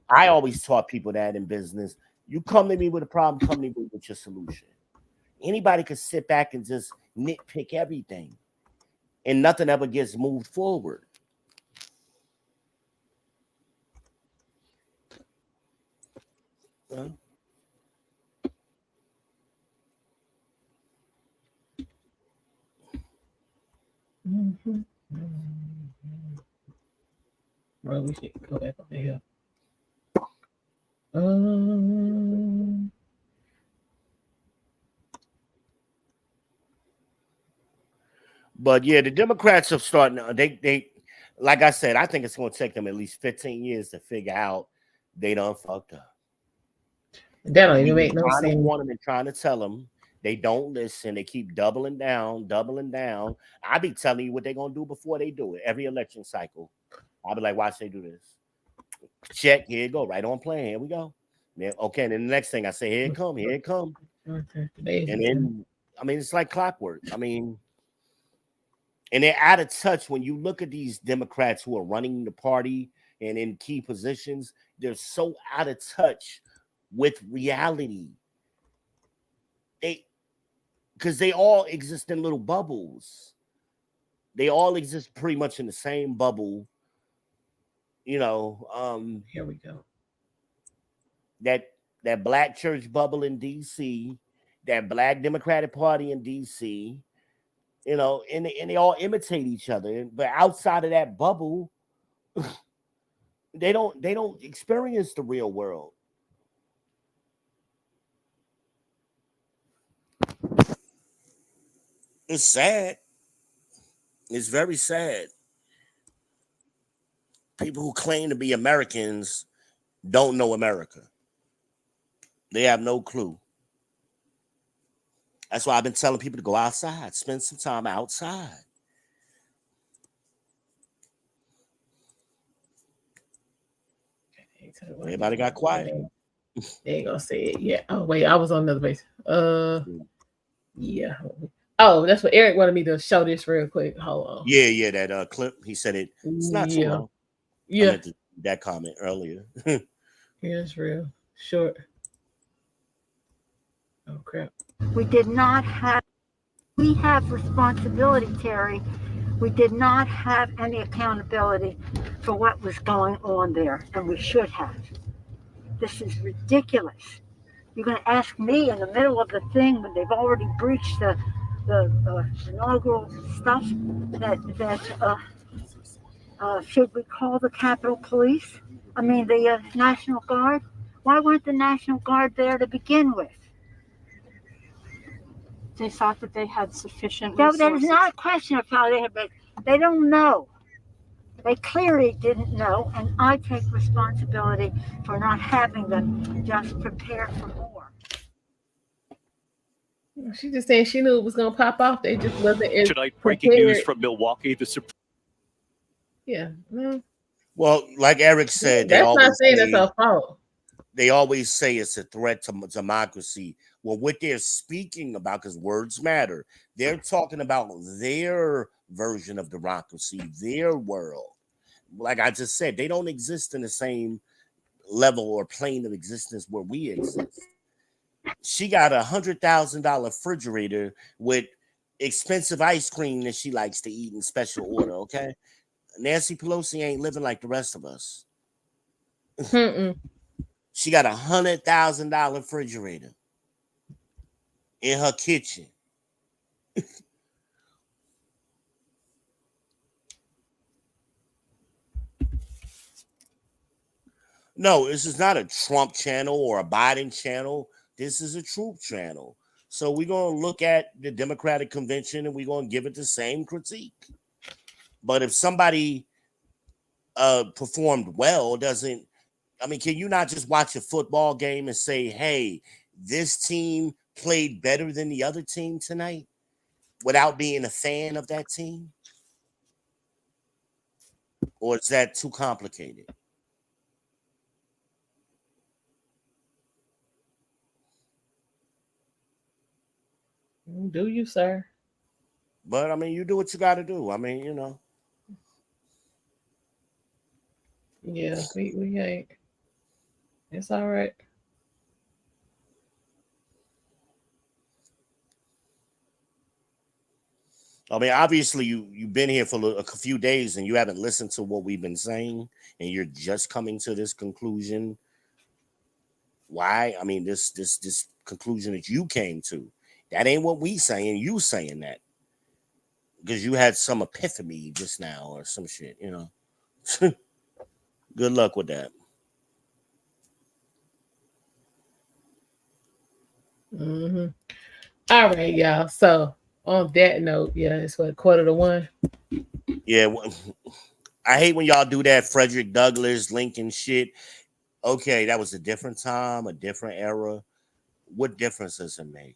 I always taught people that in business, you come to me with a problem, come to me with your solution. Anybody could sit back and just nitpick everything and nothing ever gets moved forward. Huh? Well, we should go back over here. But yeah, the Democrats are starting. They like I said, I think it's going to take them at least 15 years to figure out they done fucked up. That don't even make no sense. Want them and trying to tell them they don't listen. They keep doubling down. I be telling you what they're gonna do before they do it. Every election cycle, I'll be like, watch they do this. Check, here it go, right on plan. Here we go. Yeah, okay, and then the next thing I say, here it come. Okay. And then, I mean, it's like clockwork. I mean, and they're out of touch when you look at these Democrats who are running the party and in key positions. They're so out of touch with reality. Because they all exist in little bubbles. They all exist pretty much in the same bubble. You know, here we go. That black church bubble in DC, that black Democratic Party in DC, you know, and they all imitate each other. But outside of that bubble, they don't experience the real world. It's sad. It's very sad. People who claim to be Americans don't know America. They have no clue. That's why I've been telling people to go outside, spend some time outside. Everybody got quiet. They ain't gonna say it yet. Oh wait, I was on another base. Yeah. Oh, that's what Eric wanted me to show this real quick. Hold on. Yeah, that clip. He said it's not too long. Yeah. I meant that comment earlier. Yeah, it's real short. Oh crap. We have responsibility, Terry. We did not have any accountability for what was going on there, and we should have. This is ridiculous. You're going to ask me in the middle of the thing when they've already breached the inaugural stuff that should we call the Capitol Police? I mean, the National Guard? Why weren't the National Guard there to begin with? They thought that they had sufficient resources. No, that is not a question of how they have, but they don't know. They clearly didn't know, and I take responsibility for not having them just prepare for more. She just saying she knew it was going to pop off. They just wasn't as Tonight, breaking prepared. news from Milwaukee. Yeah. No. Well, like Eric said, That's not saying it's our fault. They always say it's a threat to democracy. Well, what they're speaking about, because words matter, they're talking about their version of democracy, their world. Like I just said, they don't exist in the same level or plane of existence where we exist. She got $100,000 refrigerator with expensive ice cream that she likes to eat in special order, okay? Nancy Pelosi ain't living like the rest of us. She got $100,000 refrigerator in her kitchen. No, this is not a Trump channel or a Biden channel. This is a Truth channel. So we're going to look at the Democratic convention and we're going to give it the same critique. But if somebody performed well, can you not just watch a football game and say, hey, this team played better than the other team tonight without being a fan of that team? Or is that too complicated? Do you, sir? But I mean, you do what you got to do. I mean, you know. Yeah, we ain't. It's all right. I mean, obviously, you've been here for a few days and you haven't listened to what we've been saying, and you're just coming to this conclusion. Why? I mean, this conclusion that you came to, that ain't what we saying. You saying that because you had some epiphany just now or some shit, you know. Good luck with that. Mm-hmm. All right, y'all. So on that note, yeah, it's what, 12:45. Yeah, I hate when y'all do that Frederick Douglass, Lincoln shit. Okay, that was a different time, a different era. What difference does it make?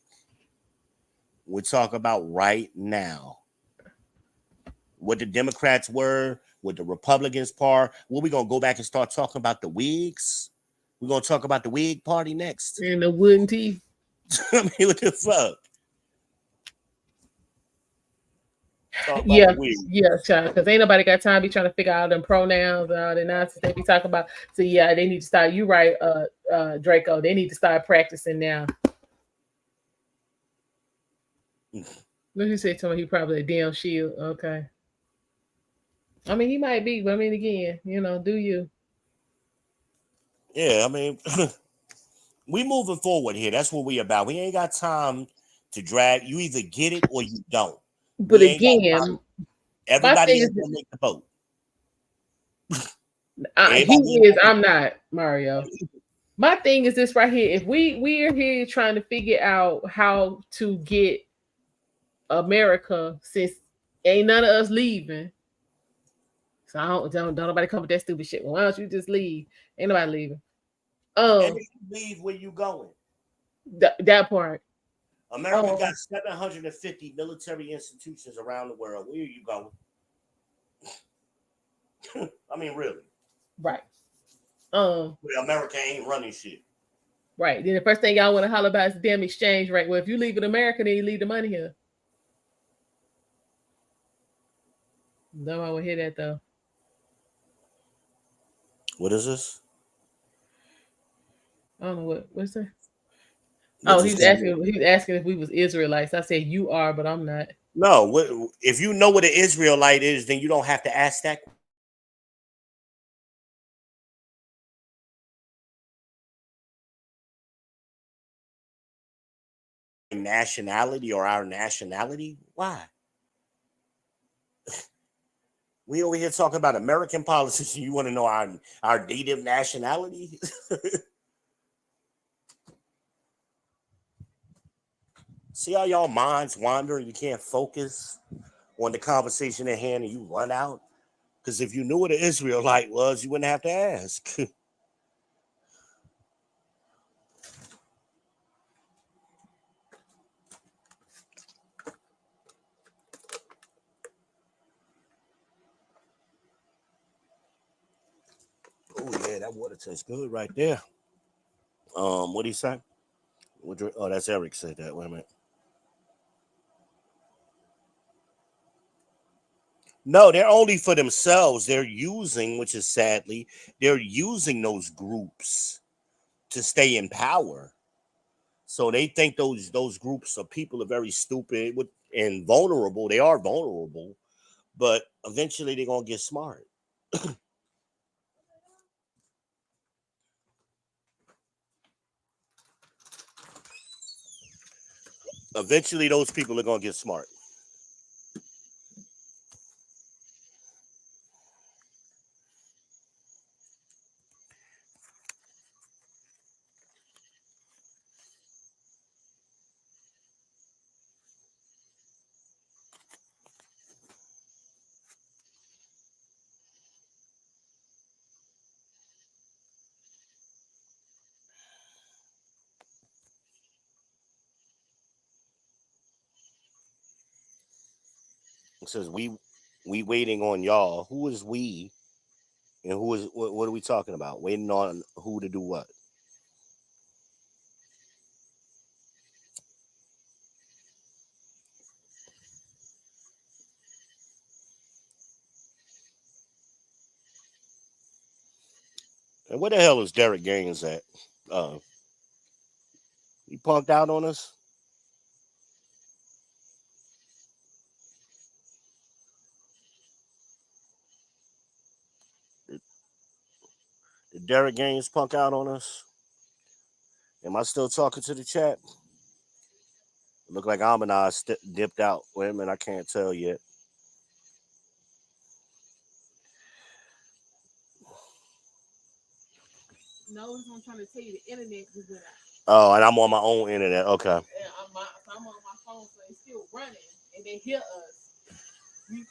We talk about right now. What the Democrats were, what the Republicans part. What we gonna go back and start talking about the Whigs? We're gonna talk about the Whig party next. And the wooden teeth. I mean, what the fuck? Yeah, child. Because ain't nobody got time to be trying to figure out them pronouns and all the nonsense they be talking about. So yeah, they need to start. You right, Draco. They need to start practicing now. What did he say to me? He probably a damn shield. Okay. I mean, he might be, but I mean, again, you know, do you? Yeah, I mean, we moving forward here. That's what we about. We ain't got time to drag. You either get it or you don't. But again, everybody is gonna make the boat. He is. I'm not, Mario. My thing is this right here. If we are here trying to figure out how to get America, since ain't none of us leaving. So I don't nobody come with that stupid shit. Well, why don't you just leave? Ain't nobody leaving. And if you leave, where you going? That part. America got 750 military institutions around the world. Where are you going? I mean, really? Right. Well, America ain't running shit. Right. Then the first thing y'all want to holler about is the damn exchange rate. Well, if you leave in America, then you leave the money here. No one will hear that though. What is this? I don't know what's that. Oh, he was asking if we was Israelites. I said you are, but I'm not. No, if you know what an Israelite is, then you don't have to ask that. Nationality or our nationality? Why? We over here talking about American politics, and you want to know our native nationality? See how y'all minds wander and you can't focus on the conversation at hand and you run out? Because if you knew what an Israelite was, you wouldn't have to ask. Oh yeah, that water tastes good right there. What do you say? Oh, that's Eric said that. Wait a minute. No, they're only for themselves. They're using, which is sadly, they're using those groups to stay in power. So they think those groups of people are very stupid and vulnerable. They are vulnerable, but eventually they're gonna get smart. Eventually, those people are gonna get smart. It says we waiting on y'all. Who is we? And who is what are we talking about? Waiting on who to do what? And where the hell is Derek Gaines at? He punked out on us. Did Derek Gaines punk out on us? Am I still talking to the chat? It looked like almondeyez dipped out. Wait a minute, I can't tell yet. No, I'm trying to tell you the internet just went out. Oh, and I'm on my own internet. Okay. And I'm on my phone, so it's still running, and they hear us.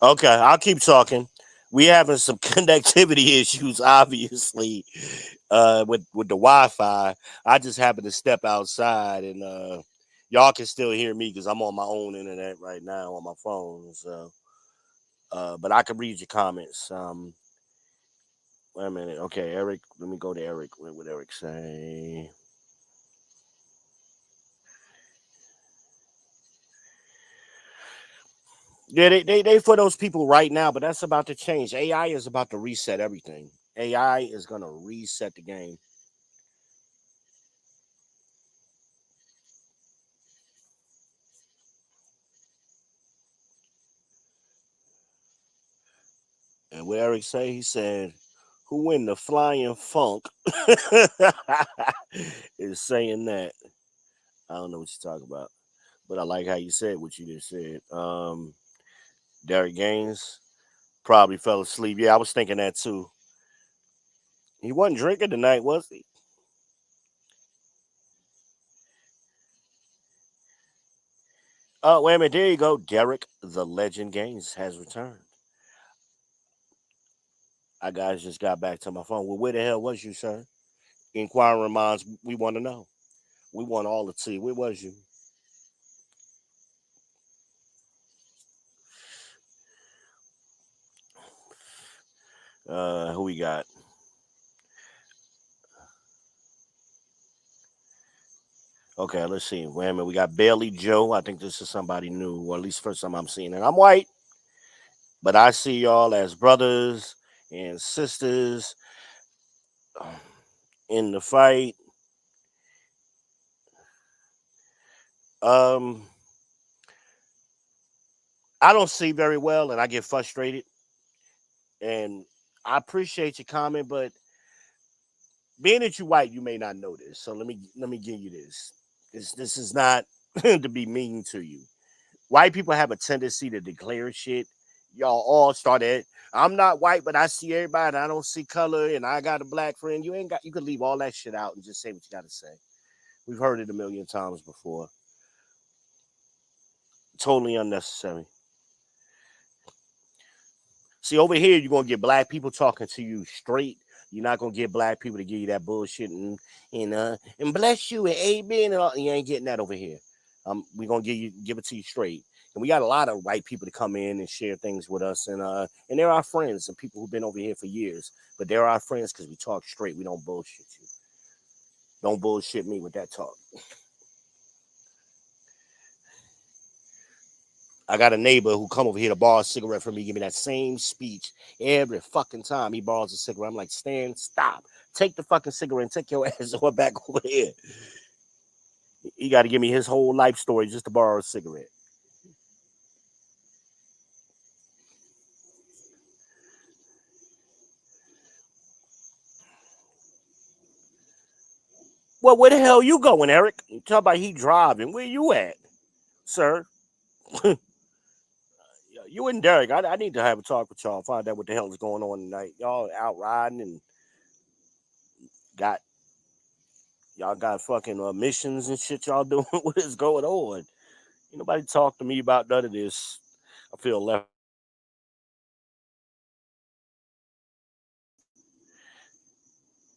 Okay, I'll keep talking. We having some connectivity issues, obviously, with the Wi-Fi. I just happened to step outside, and y'all can still hear me because I'm on my own internet right now on my phone. So, but I can read your comments. Wait a minute. Okay, Eric. Let me go to Eric. What would Eric say? Yeah, they for those people right now, but that's about to change. AI is about to reset everything. AI is going to reset the game. And what Eric say? He said, "Who win the flying funk?" is saying that. I don't know what you're talking about, but I like how you said what you just said. Derek Gaines probably fell asleep. Yeah, I was thinking that too. He wasn't drinking tonight, was he? Oh, wait a minute. There you go. Derek the Legend Gaines has returned. I guys just got back to my phone. Well, where the hell was you, sir? Inquiring minds, we want to know. We want all the tea. Where was you? Who we got? Okay, let's see. Wait a minute. We got Bailey Joe. I think this is somebody new, or at least first time I'm seeing it. I'm white, but I see y'all as brothers and sisters in the fight. I don't see very well, and I get frustrated. And I appreciate your comment, but being that you're white, you may not know this. So let me give you this. This is not to be mean to you. White people have a tendency to declare shit. Y'all all started. I'm not white, but I see everybody. I don't see color, and I got a black friend. You could leave all that shit out and just say what you got to say. We've heard it a million times before. Totally unnecessary. See, over here, you're gonna get black people talking to you straight. You're not gonna get black people to give you that bullshit and bless you and amen and all. You ain't getting that over here. We're gonna give it to you straight. And we got a lot of white people to come in and share things with us, and they're our friends and people who've been over here for years. But they're our friends because we talk straight. We don't bullshit you. Don't bullshit me with that talk. I got a neighbor who come over here to borrow a cigarette from me, give me that same speech every fucking time he borrows a cigarette. I'm like, Stan, stop. Take the fucking cigarette and take your ass over back over here. He got to give me his whole life story just to borrow a cigarette. Well, where the hell you going, Eric? You talk about he driving. Where you at, sir? You and Derek, I need to have a talk with y'all, find out what the hell is going on tonight. Y'all out riding and y'all got fucking missions and shit y'all doing. What is going on? Ain't nobody talk to me about none of this. I feel left.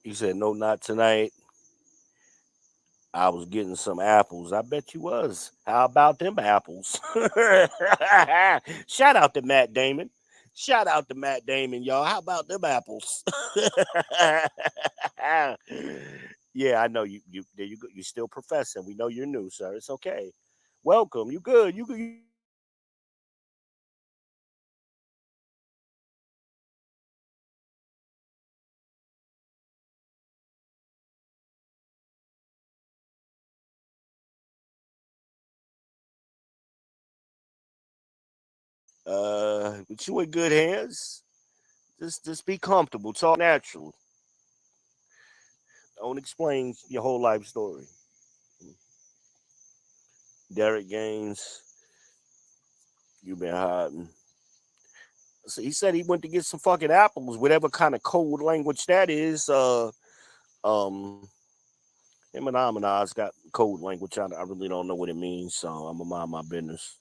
He said, no, not tonight. I was getting some apples. I bet you was. How about them apples? Shout out to Matt Damon. Shout out to Matt Damon, y'all. How about them apples? Yeah, I know you there you go. You're still professing. We know you're new, sir. It's okay. Welcome. You good. You good. But you in good hands. Just be comfortable. Talk natural. Don't explain your whole life story. Derek Gaines, you've been hiding. So he said he went to get some fucking apples, whatever kind of code language that is. Him and Almondeyez got code language. I really don't know what it means, so I'm gonna mind my business.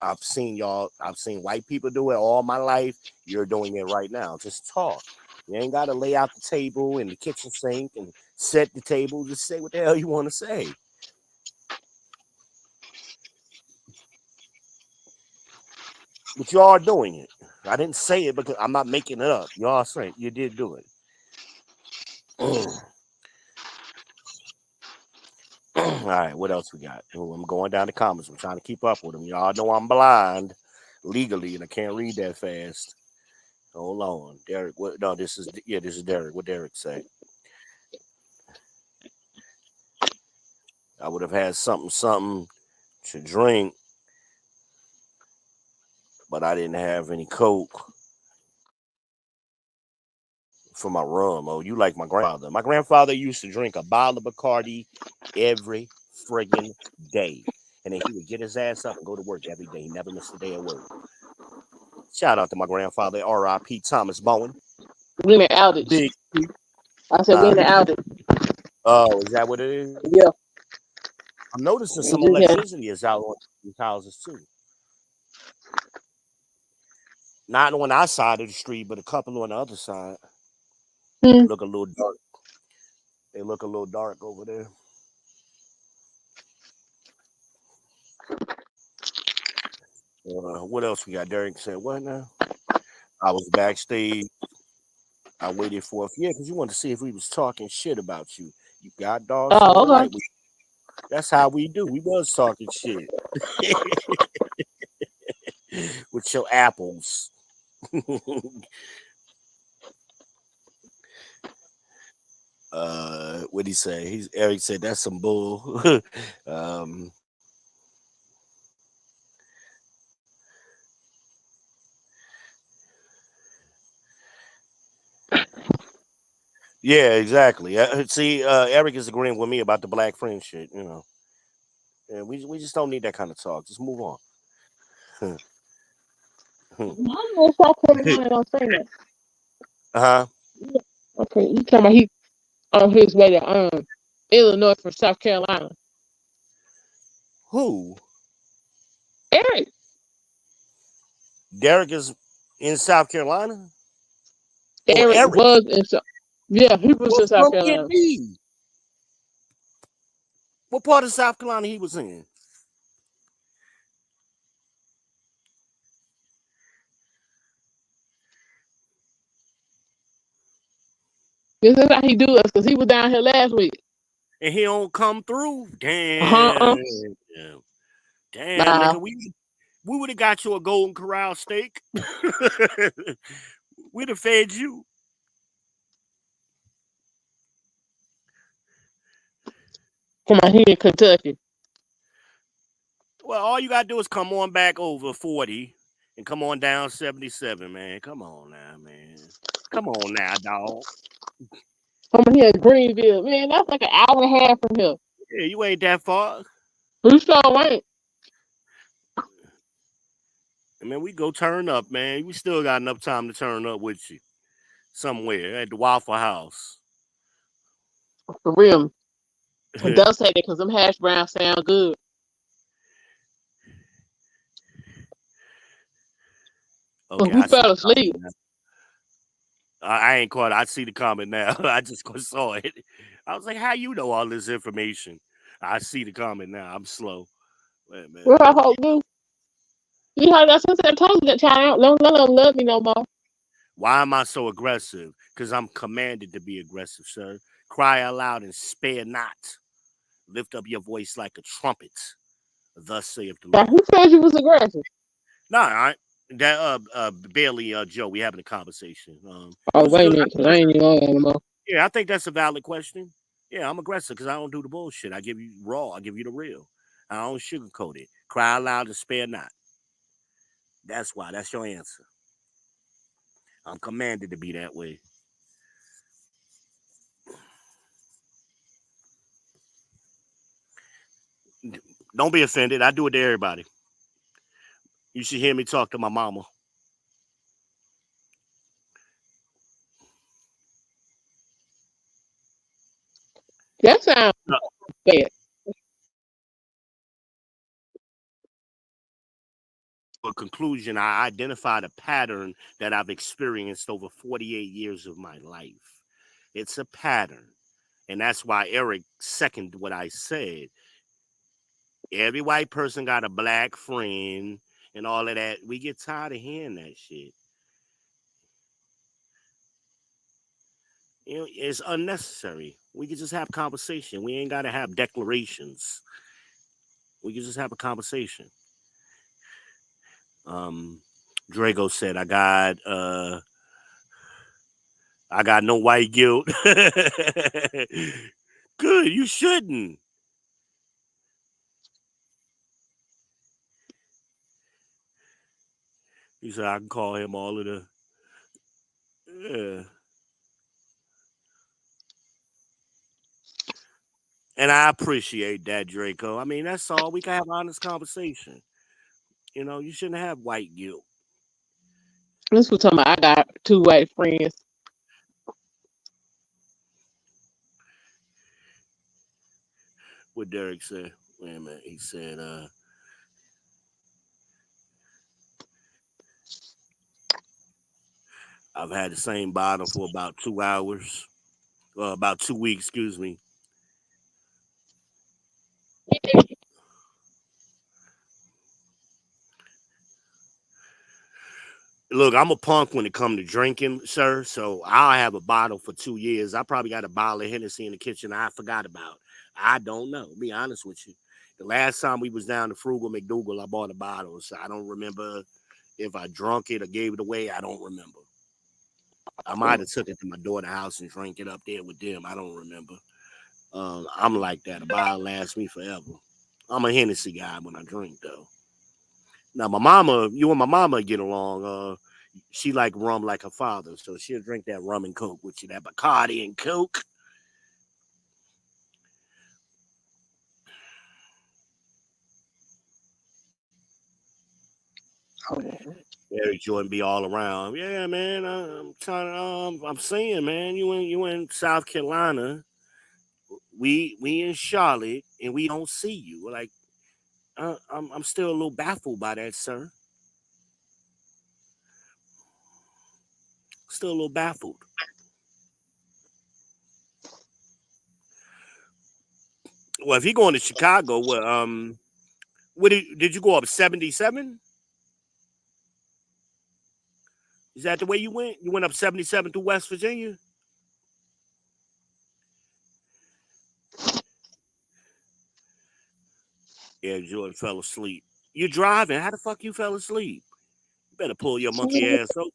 I've seen white people do it all my life. You're doing it right now. Just talk. You ain't got to lay out the table and the kitchen sink and set the table. Just say what the hell you want to say. But you are doing it. I didn't say it because I'm not making it up. You are saying you did do it. All right, what else we got? Oh, I'm going down the comments. I'm trying to keep up with them. Y'all know I'm blind legally and I can't read that fast. Hold on, Derek. What? No, this is Derek. What Derek say? I would have had something to drink, but I didn't have any Coke for my rum. Oh, you like my grandfather? My grandfather used to drink a bottle of Bacardi every friggin' day, and then he would get his ass up and go to work every day. He never missed a day of work. Shout out to my grandfather, R.I.P. Thomas Bowen. We in the outage. Big. I said we in the outage. Oh, is that what it is? Yeah. I'm noticing some electricity is out on these houses too. Not on our side of the street, but a couple on the other side. Look a little dark. They look a little dark over there. What else we got? Derek said, what now? I was backstage. I waited for a because you wanted to see if we was talking shit about you. You got dogs. Oh, okay. That's how we do. We was talking shit. With your apples. What'd he say? Eric said that's some bull. Yeah, exactly. See, Eric is agreeing with me about the black friend shit, you know. And we just don't need that kind of talk. Just move on. I don't know if South Carolina don't say that. Uh-huh. Okay, you talking about he on his way to Illinois from South Carolina. Who? Eric. Derek is in South Carolina? Eric was in South. Yeah, he was in South Carolina. What part of South Carolina he was in? This is how he do us because he was down here last week. And he don't come through? Damn. Damn, nigga, we would have got you a Golden Corral steak. We'd have fed you. Come on, he in Kentucky. Well, all you gotta do is come on back over 40 and come on down 77, man. Come on now, man. Come on now, dog. Come on here in Greenville. Man, that's like an hour and a half from here. Yeah, you ain't that far. We sure ain't. Man, we go turn up, man. We still got enough time to turn up with you somewhere at the Waffle House. For real. Don't say that because them hash browns sound good. Okay, we fell asleep. I ain't caught it. I see the comment now. I just saw it. I was like, how you know all this information? I see the comment now. I'm slow. Man. Where I hope do? You heard that since I told you that child don't love me no more. Why am I so aggressive? Because I'm commanded to be aggressive, sir. Cry aloud and spare not. Lift up your voice like a trumpet. Thus saith the Lord. Who said you was aggressive? Nah, Bailey, Joe, we having a conversation. Oh, wait a minute, 'cause I ain't even on anymore. Yeah, I think that's a valid question. Yeah, I'm aggressive because I don't do the bullshit. I give you raw. I give you the real. I don't sugarcoat it. Cry loud and spare not. That's why. That's your answer. I'm commanded to be that way. Don't be offended. I do it to everybody. You should hear me talk to my mama. That sounds bad. For conclusion, I identified a pattern that I've experienced over 48 years of my life. It's a pattern. And that's why Eric seconded what I said. Every white person got a black friend and all of that. We get tired of hearing that shit. You know, it's unnecessary. We can just have conversation. We ain't got to have declarations. We can just have a conversation. Drago said, I got no white guilt. Good, you shouldn't. He said, I can call him all of the... Yeah. And I appreciate that, Draco. I mean, that's all. We can have honest conversation. You know, you shouldn't have white guilt. This was talking about I got 2 white friends. What Derek said. Wait a minute. He said, I've had the same bottle for about 2 hours. Well, about 2 weeks, excuse me. Look, I'm a punk when it comes to drinking, sir. So I'll have a bottle for 2 years. I probably got a bottle of Hennessy in the kitchen I forgot about. I don't know. Be honest with you. The last time we was down to Frugal McDougal, I bought a bottle. So I don't remember if I drunk it or gave it away. I don't remember. I might have took it to my daughter's house and drank it up there with them. I don't remember. I'm like that. A bottle lasts me forever. I'm a Hennessy guy when I drink, though. Now, you and my mama get along. She like rum like her father, so she'll drink that rum and Coke with you, that Bacardi and Coke. Eric Jordan be all around. Yeah, man. I'm saying, man, you in South Carolina. We in Charlotte, and we don't see you. Like, I'm still a little baffled by that, sir. Still a little baffled. Well, if he going to Chicago, what did you go up 77? Is that the way you went? You went up 77 through West Virginia? Yeah, Jordan fell asleep. You're driving. How the fuck you fell asleep? You better pull your monkey ass up.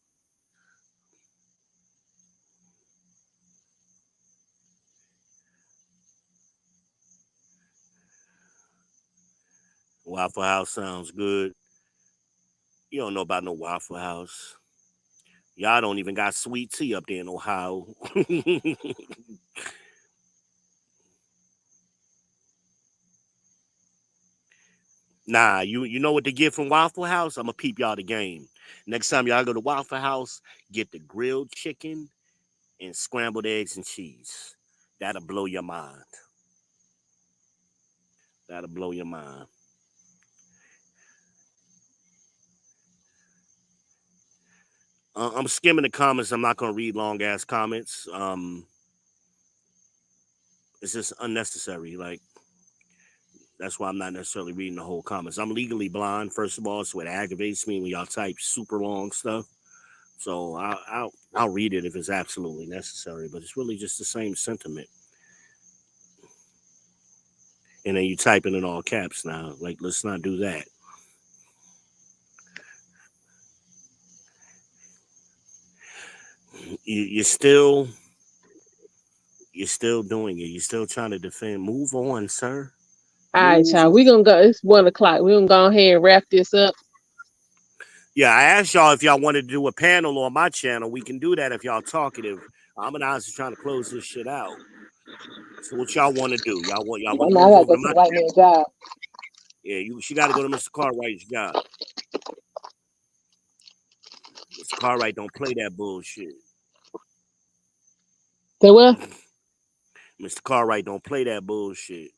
Waffle House sounds good. You don't know about no Waffle House. Y'all don't even got sweet tea up there in Ohio. Nah, you know what to get from Waffle House? I'm going to peep y'all the game. Next time y'all go to Waffle House, get the grilled chicken and scrambled eggs and cheese. That'll blow your mind. That'll blow your mind. I'm skimming the comments. I'm not going to read long-ass comments. It's just unnecessary. Like, that's why I'm not necessarily reading the whole comments. I'm legally blind, first of all, so it aggravates me when y'all type super long stuff. So I'll read it if it's absolutely necessary, but it's really just the same sentiment. And then you type it in all caps now. Like, let's not do that. You're still doing it. You're still trying to defend. Move on, sir. All right, y'all. We're gonna go. It's 1 o'clock. We're gonna go ahead and wrap this up. Yeah, I asked y'all if y'all wanted to do a panel on my channel. We can do that if y'all talkative. I'm honestly trying to close this shit out. So what y'all want to do? Y'all want I gotta go to the white man's job. Yeah, she got to go to Mr. Cartwright's job. Mr. Cartwright don't play that bullshit. Say what? Mr. Cartwright don't play that bullshit.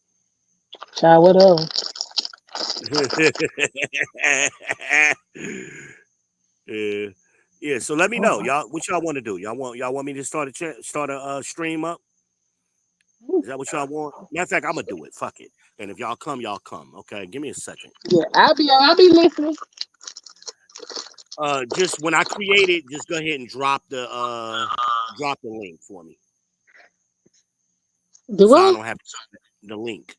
Child, what else? Yeah. So let me know, y'all. What y'all want to do? Y'all want me to start a stream up? Is that what y'all want? Matter of fact, I'm gonna do it. Fuck it. And if y'all come, y'all come. Okay, give me a second. Yeah, I'll be listening. Just when I create it, just go ahead and drop the link for me. Do so I what? don't have the link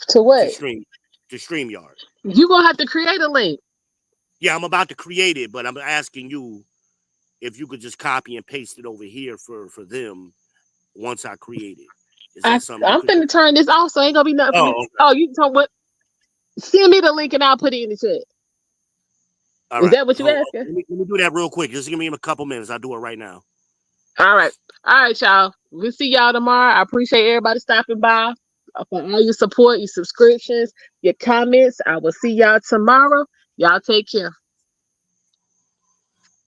To what? to StreamYard. You gonna have to create a link. Yeah, I'm about to create it, but I'm asking you if you could just copy and paste it over here for them once I create it. Is that something I'm finna turn this off, so ain't gonna be nothing for me. okay. Oh, you talking what? Send me the link and I'll put it in the chat. All Is right. that what you Hold on. asking? Let me do that real quick. Just give me a couple minutes. I'll do it right now. All right, y'all. We'll see y'all tomorrow. I appreciate everybody stopping by for all your support, your subscriptions, your comments. I will see y'all tomorrow. Y'all take care.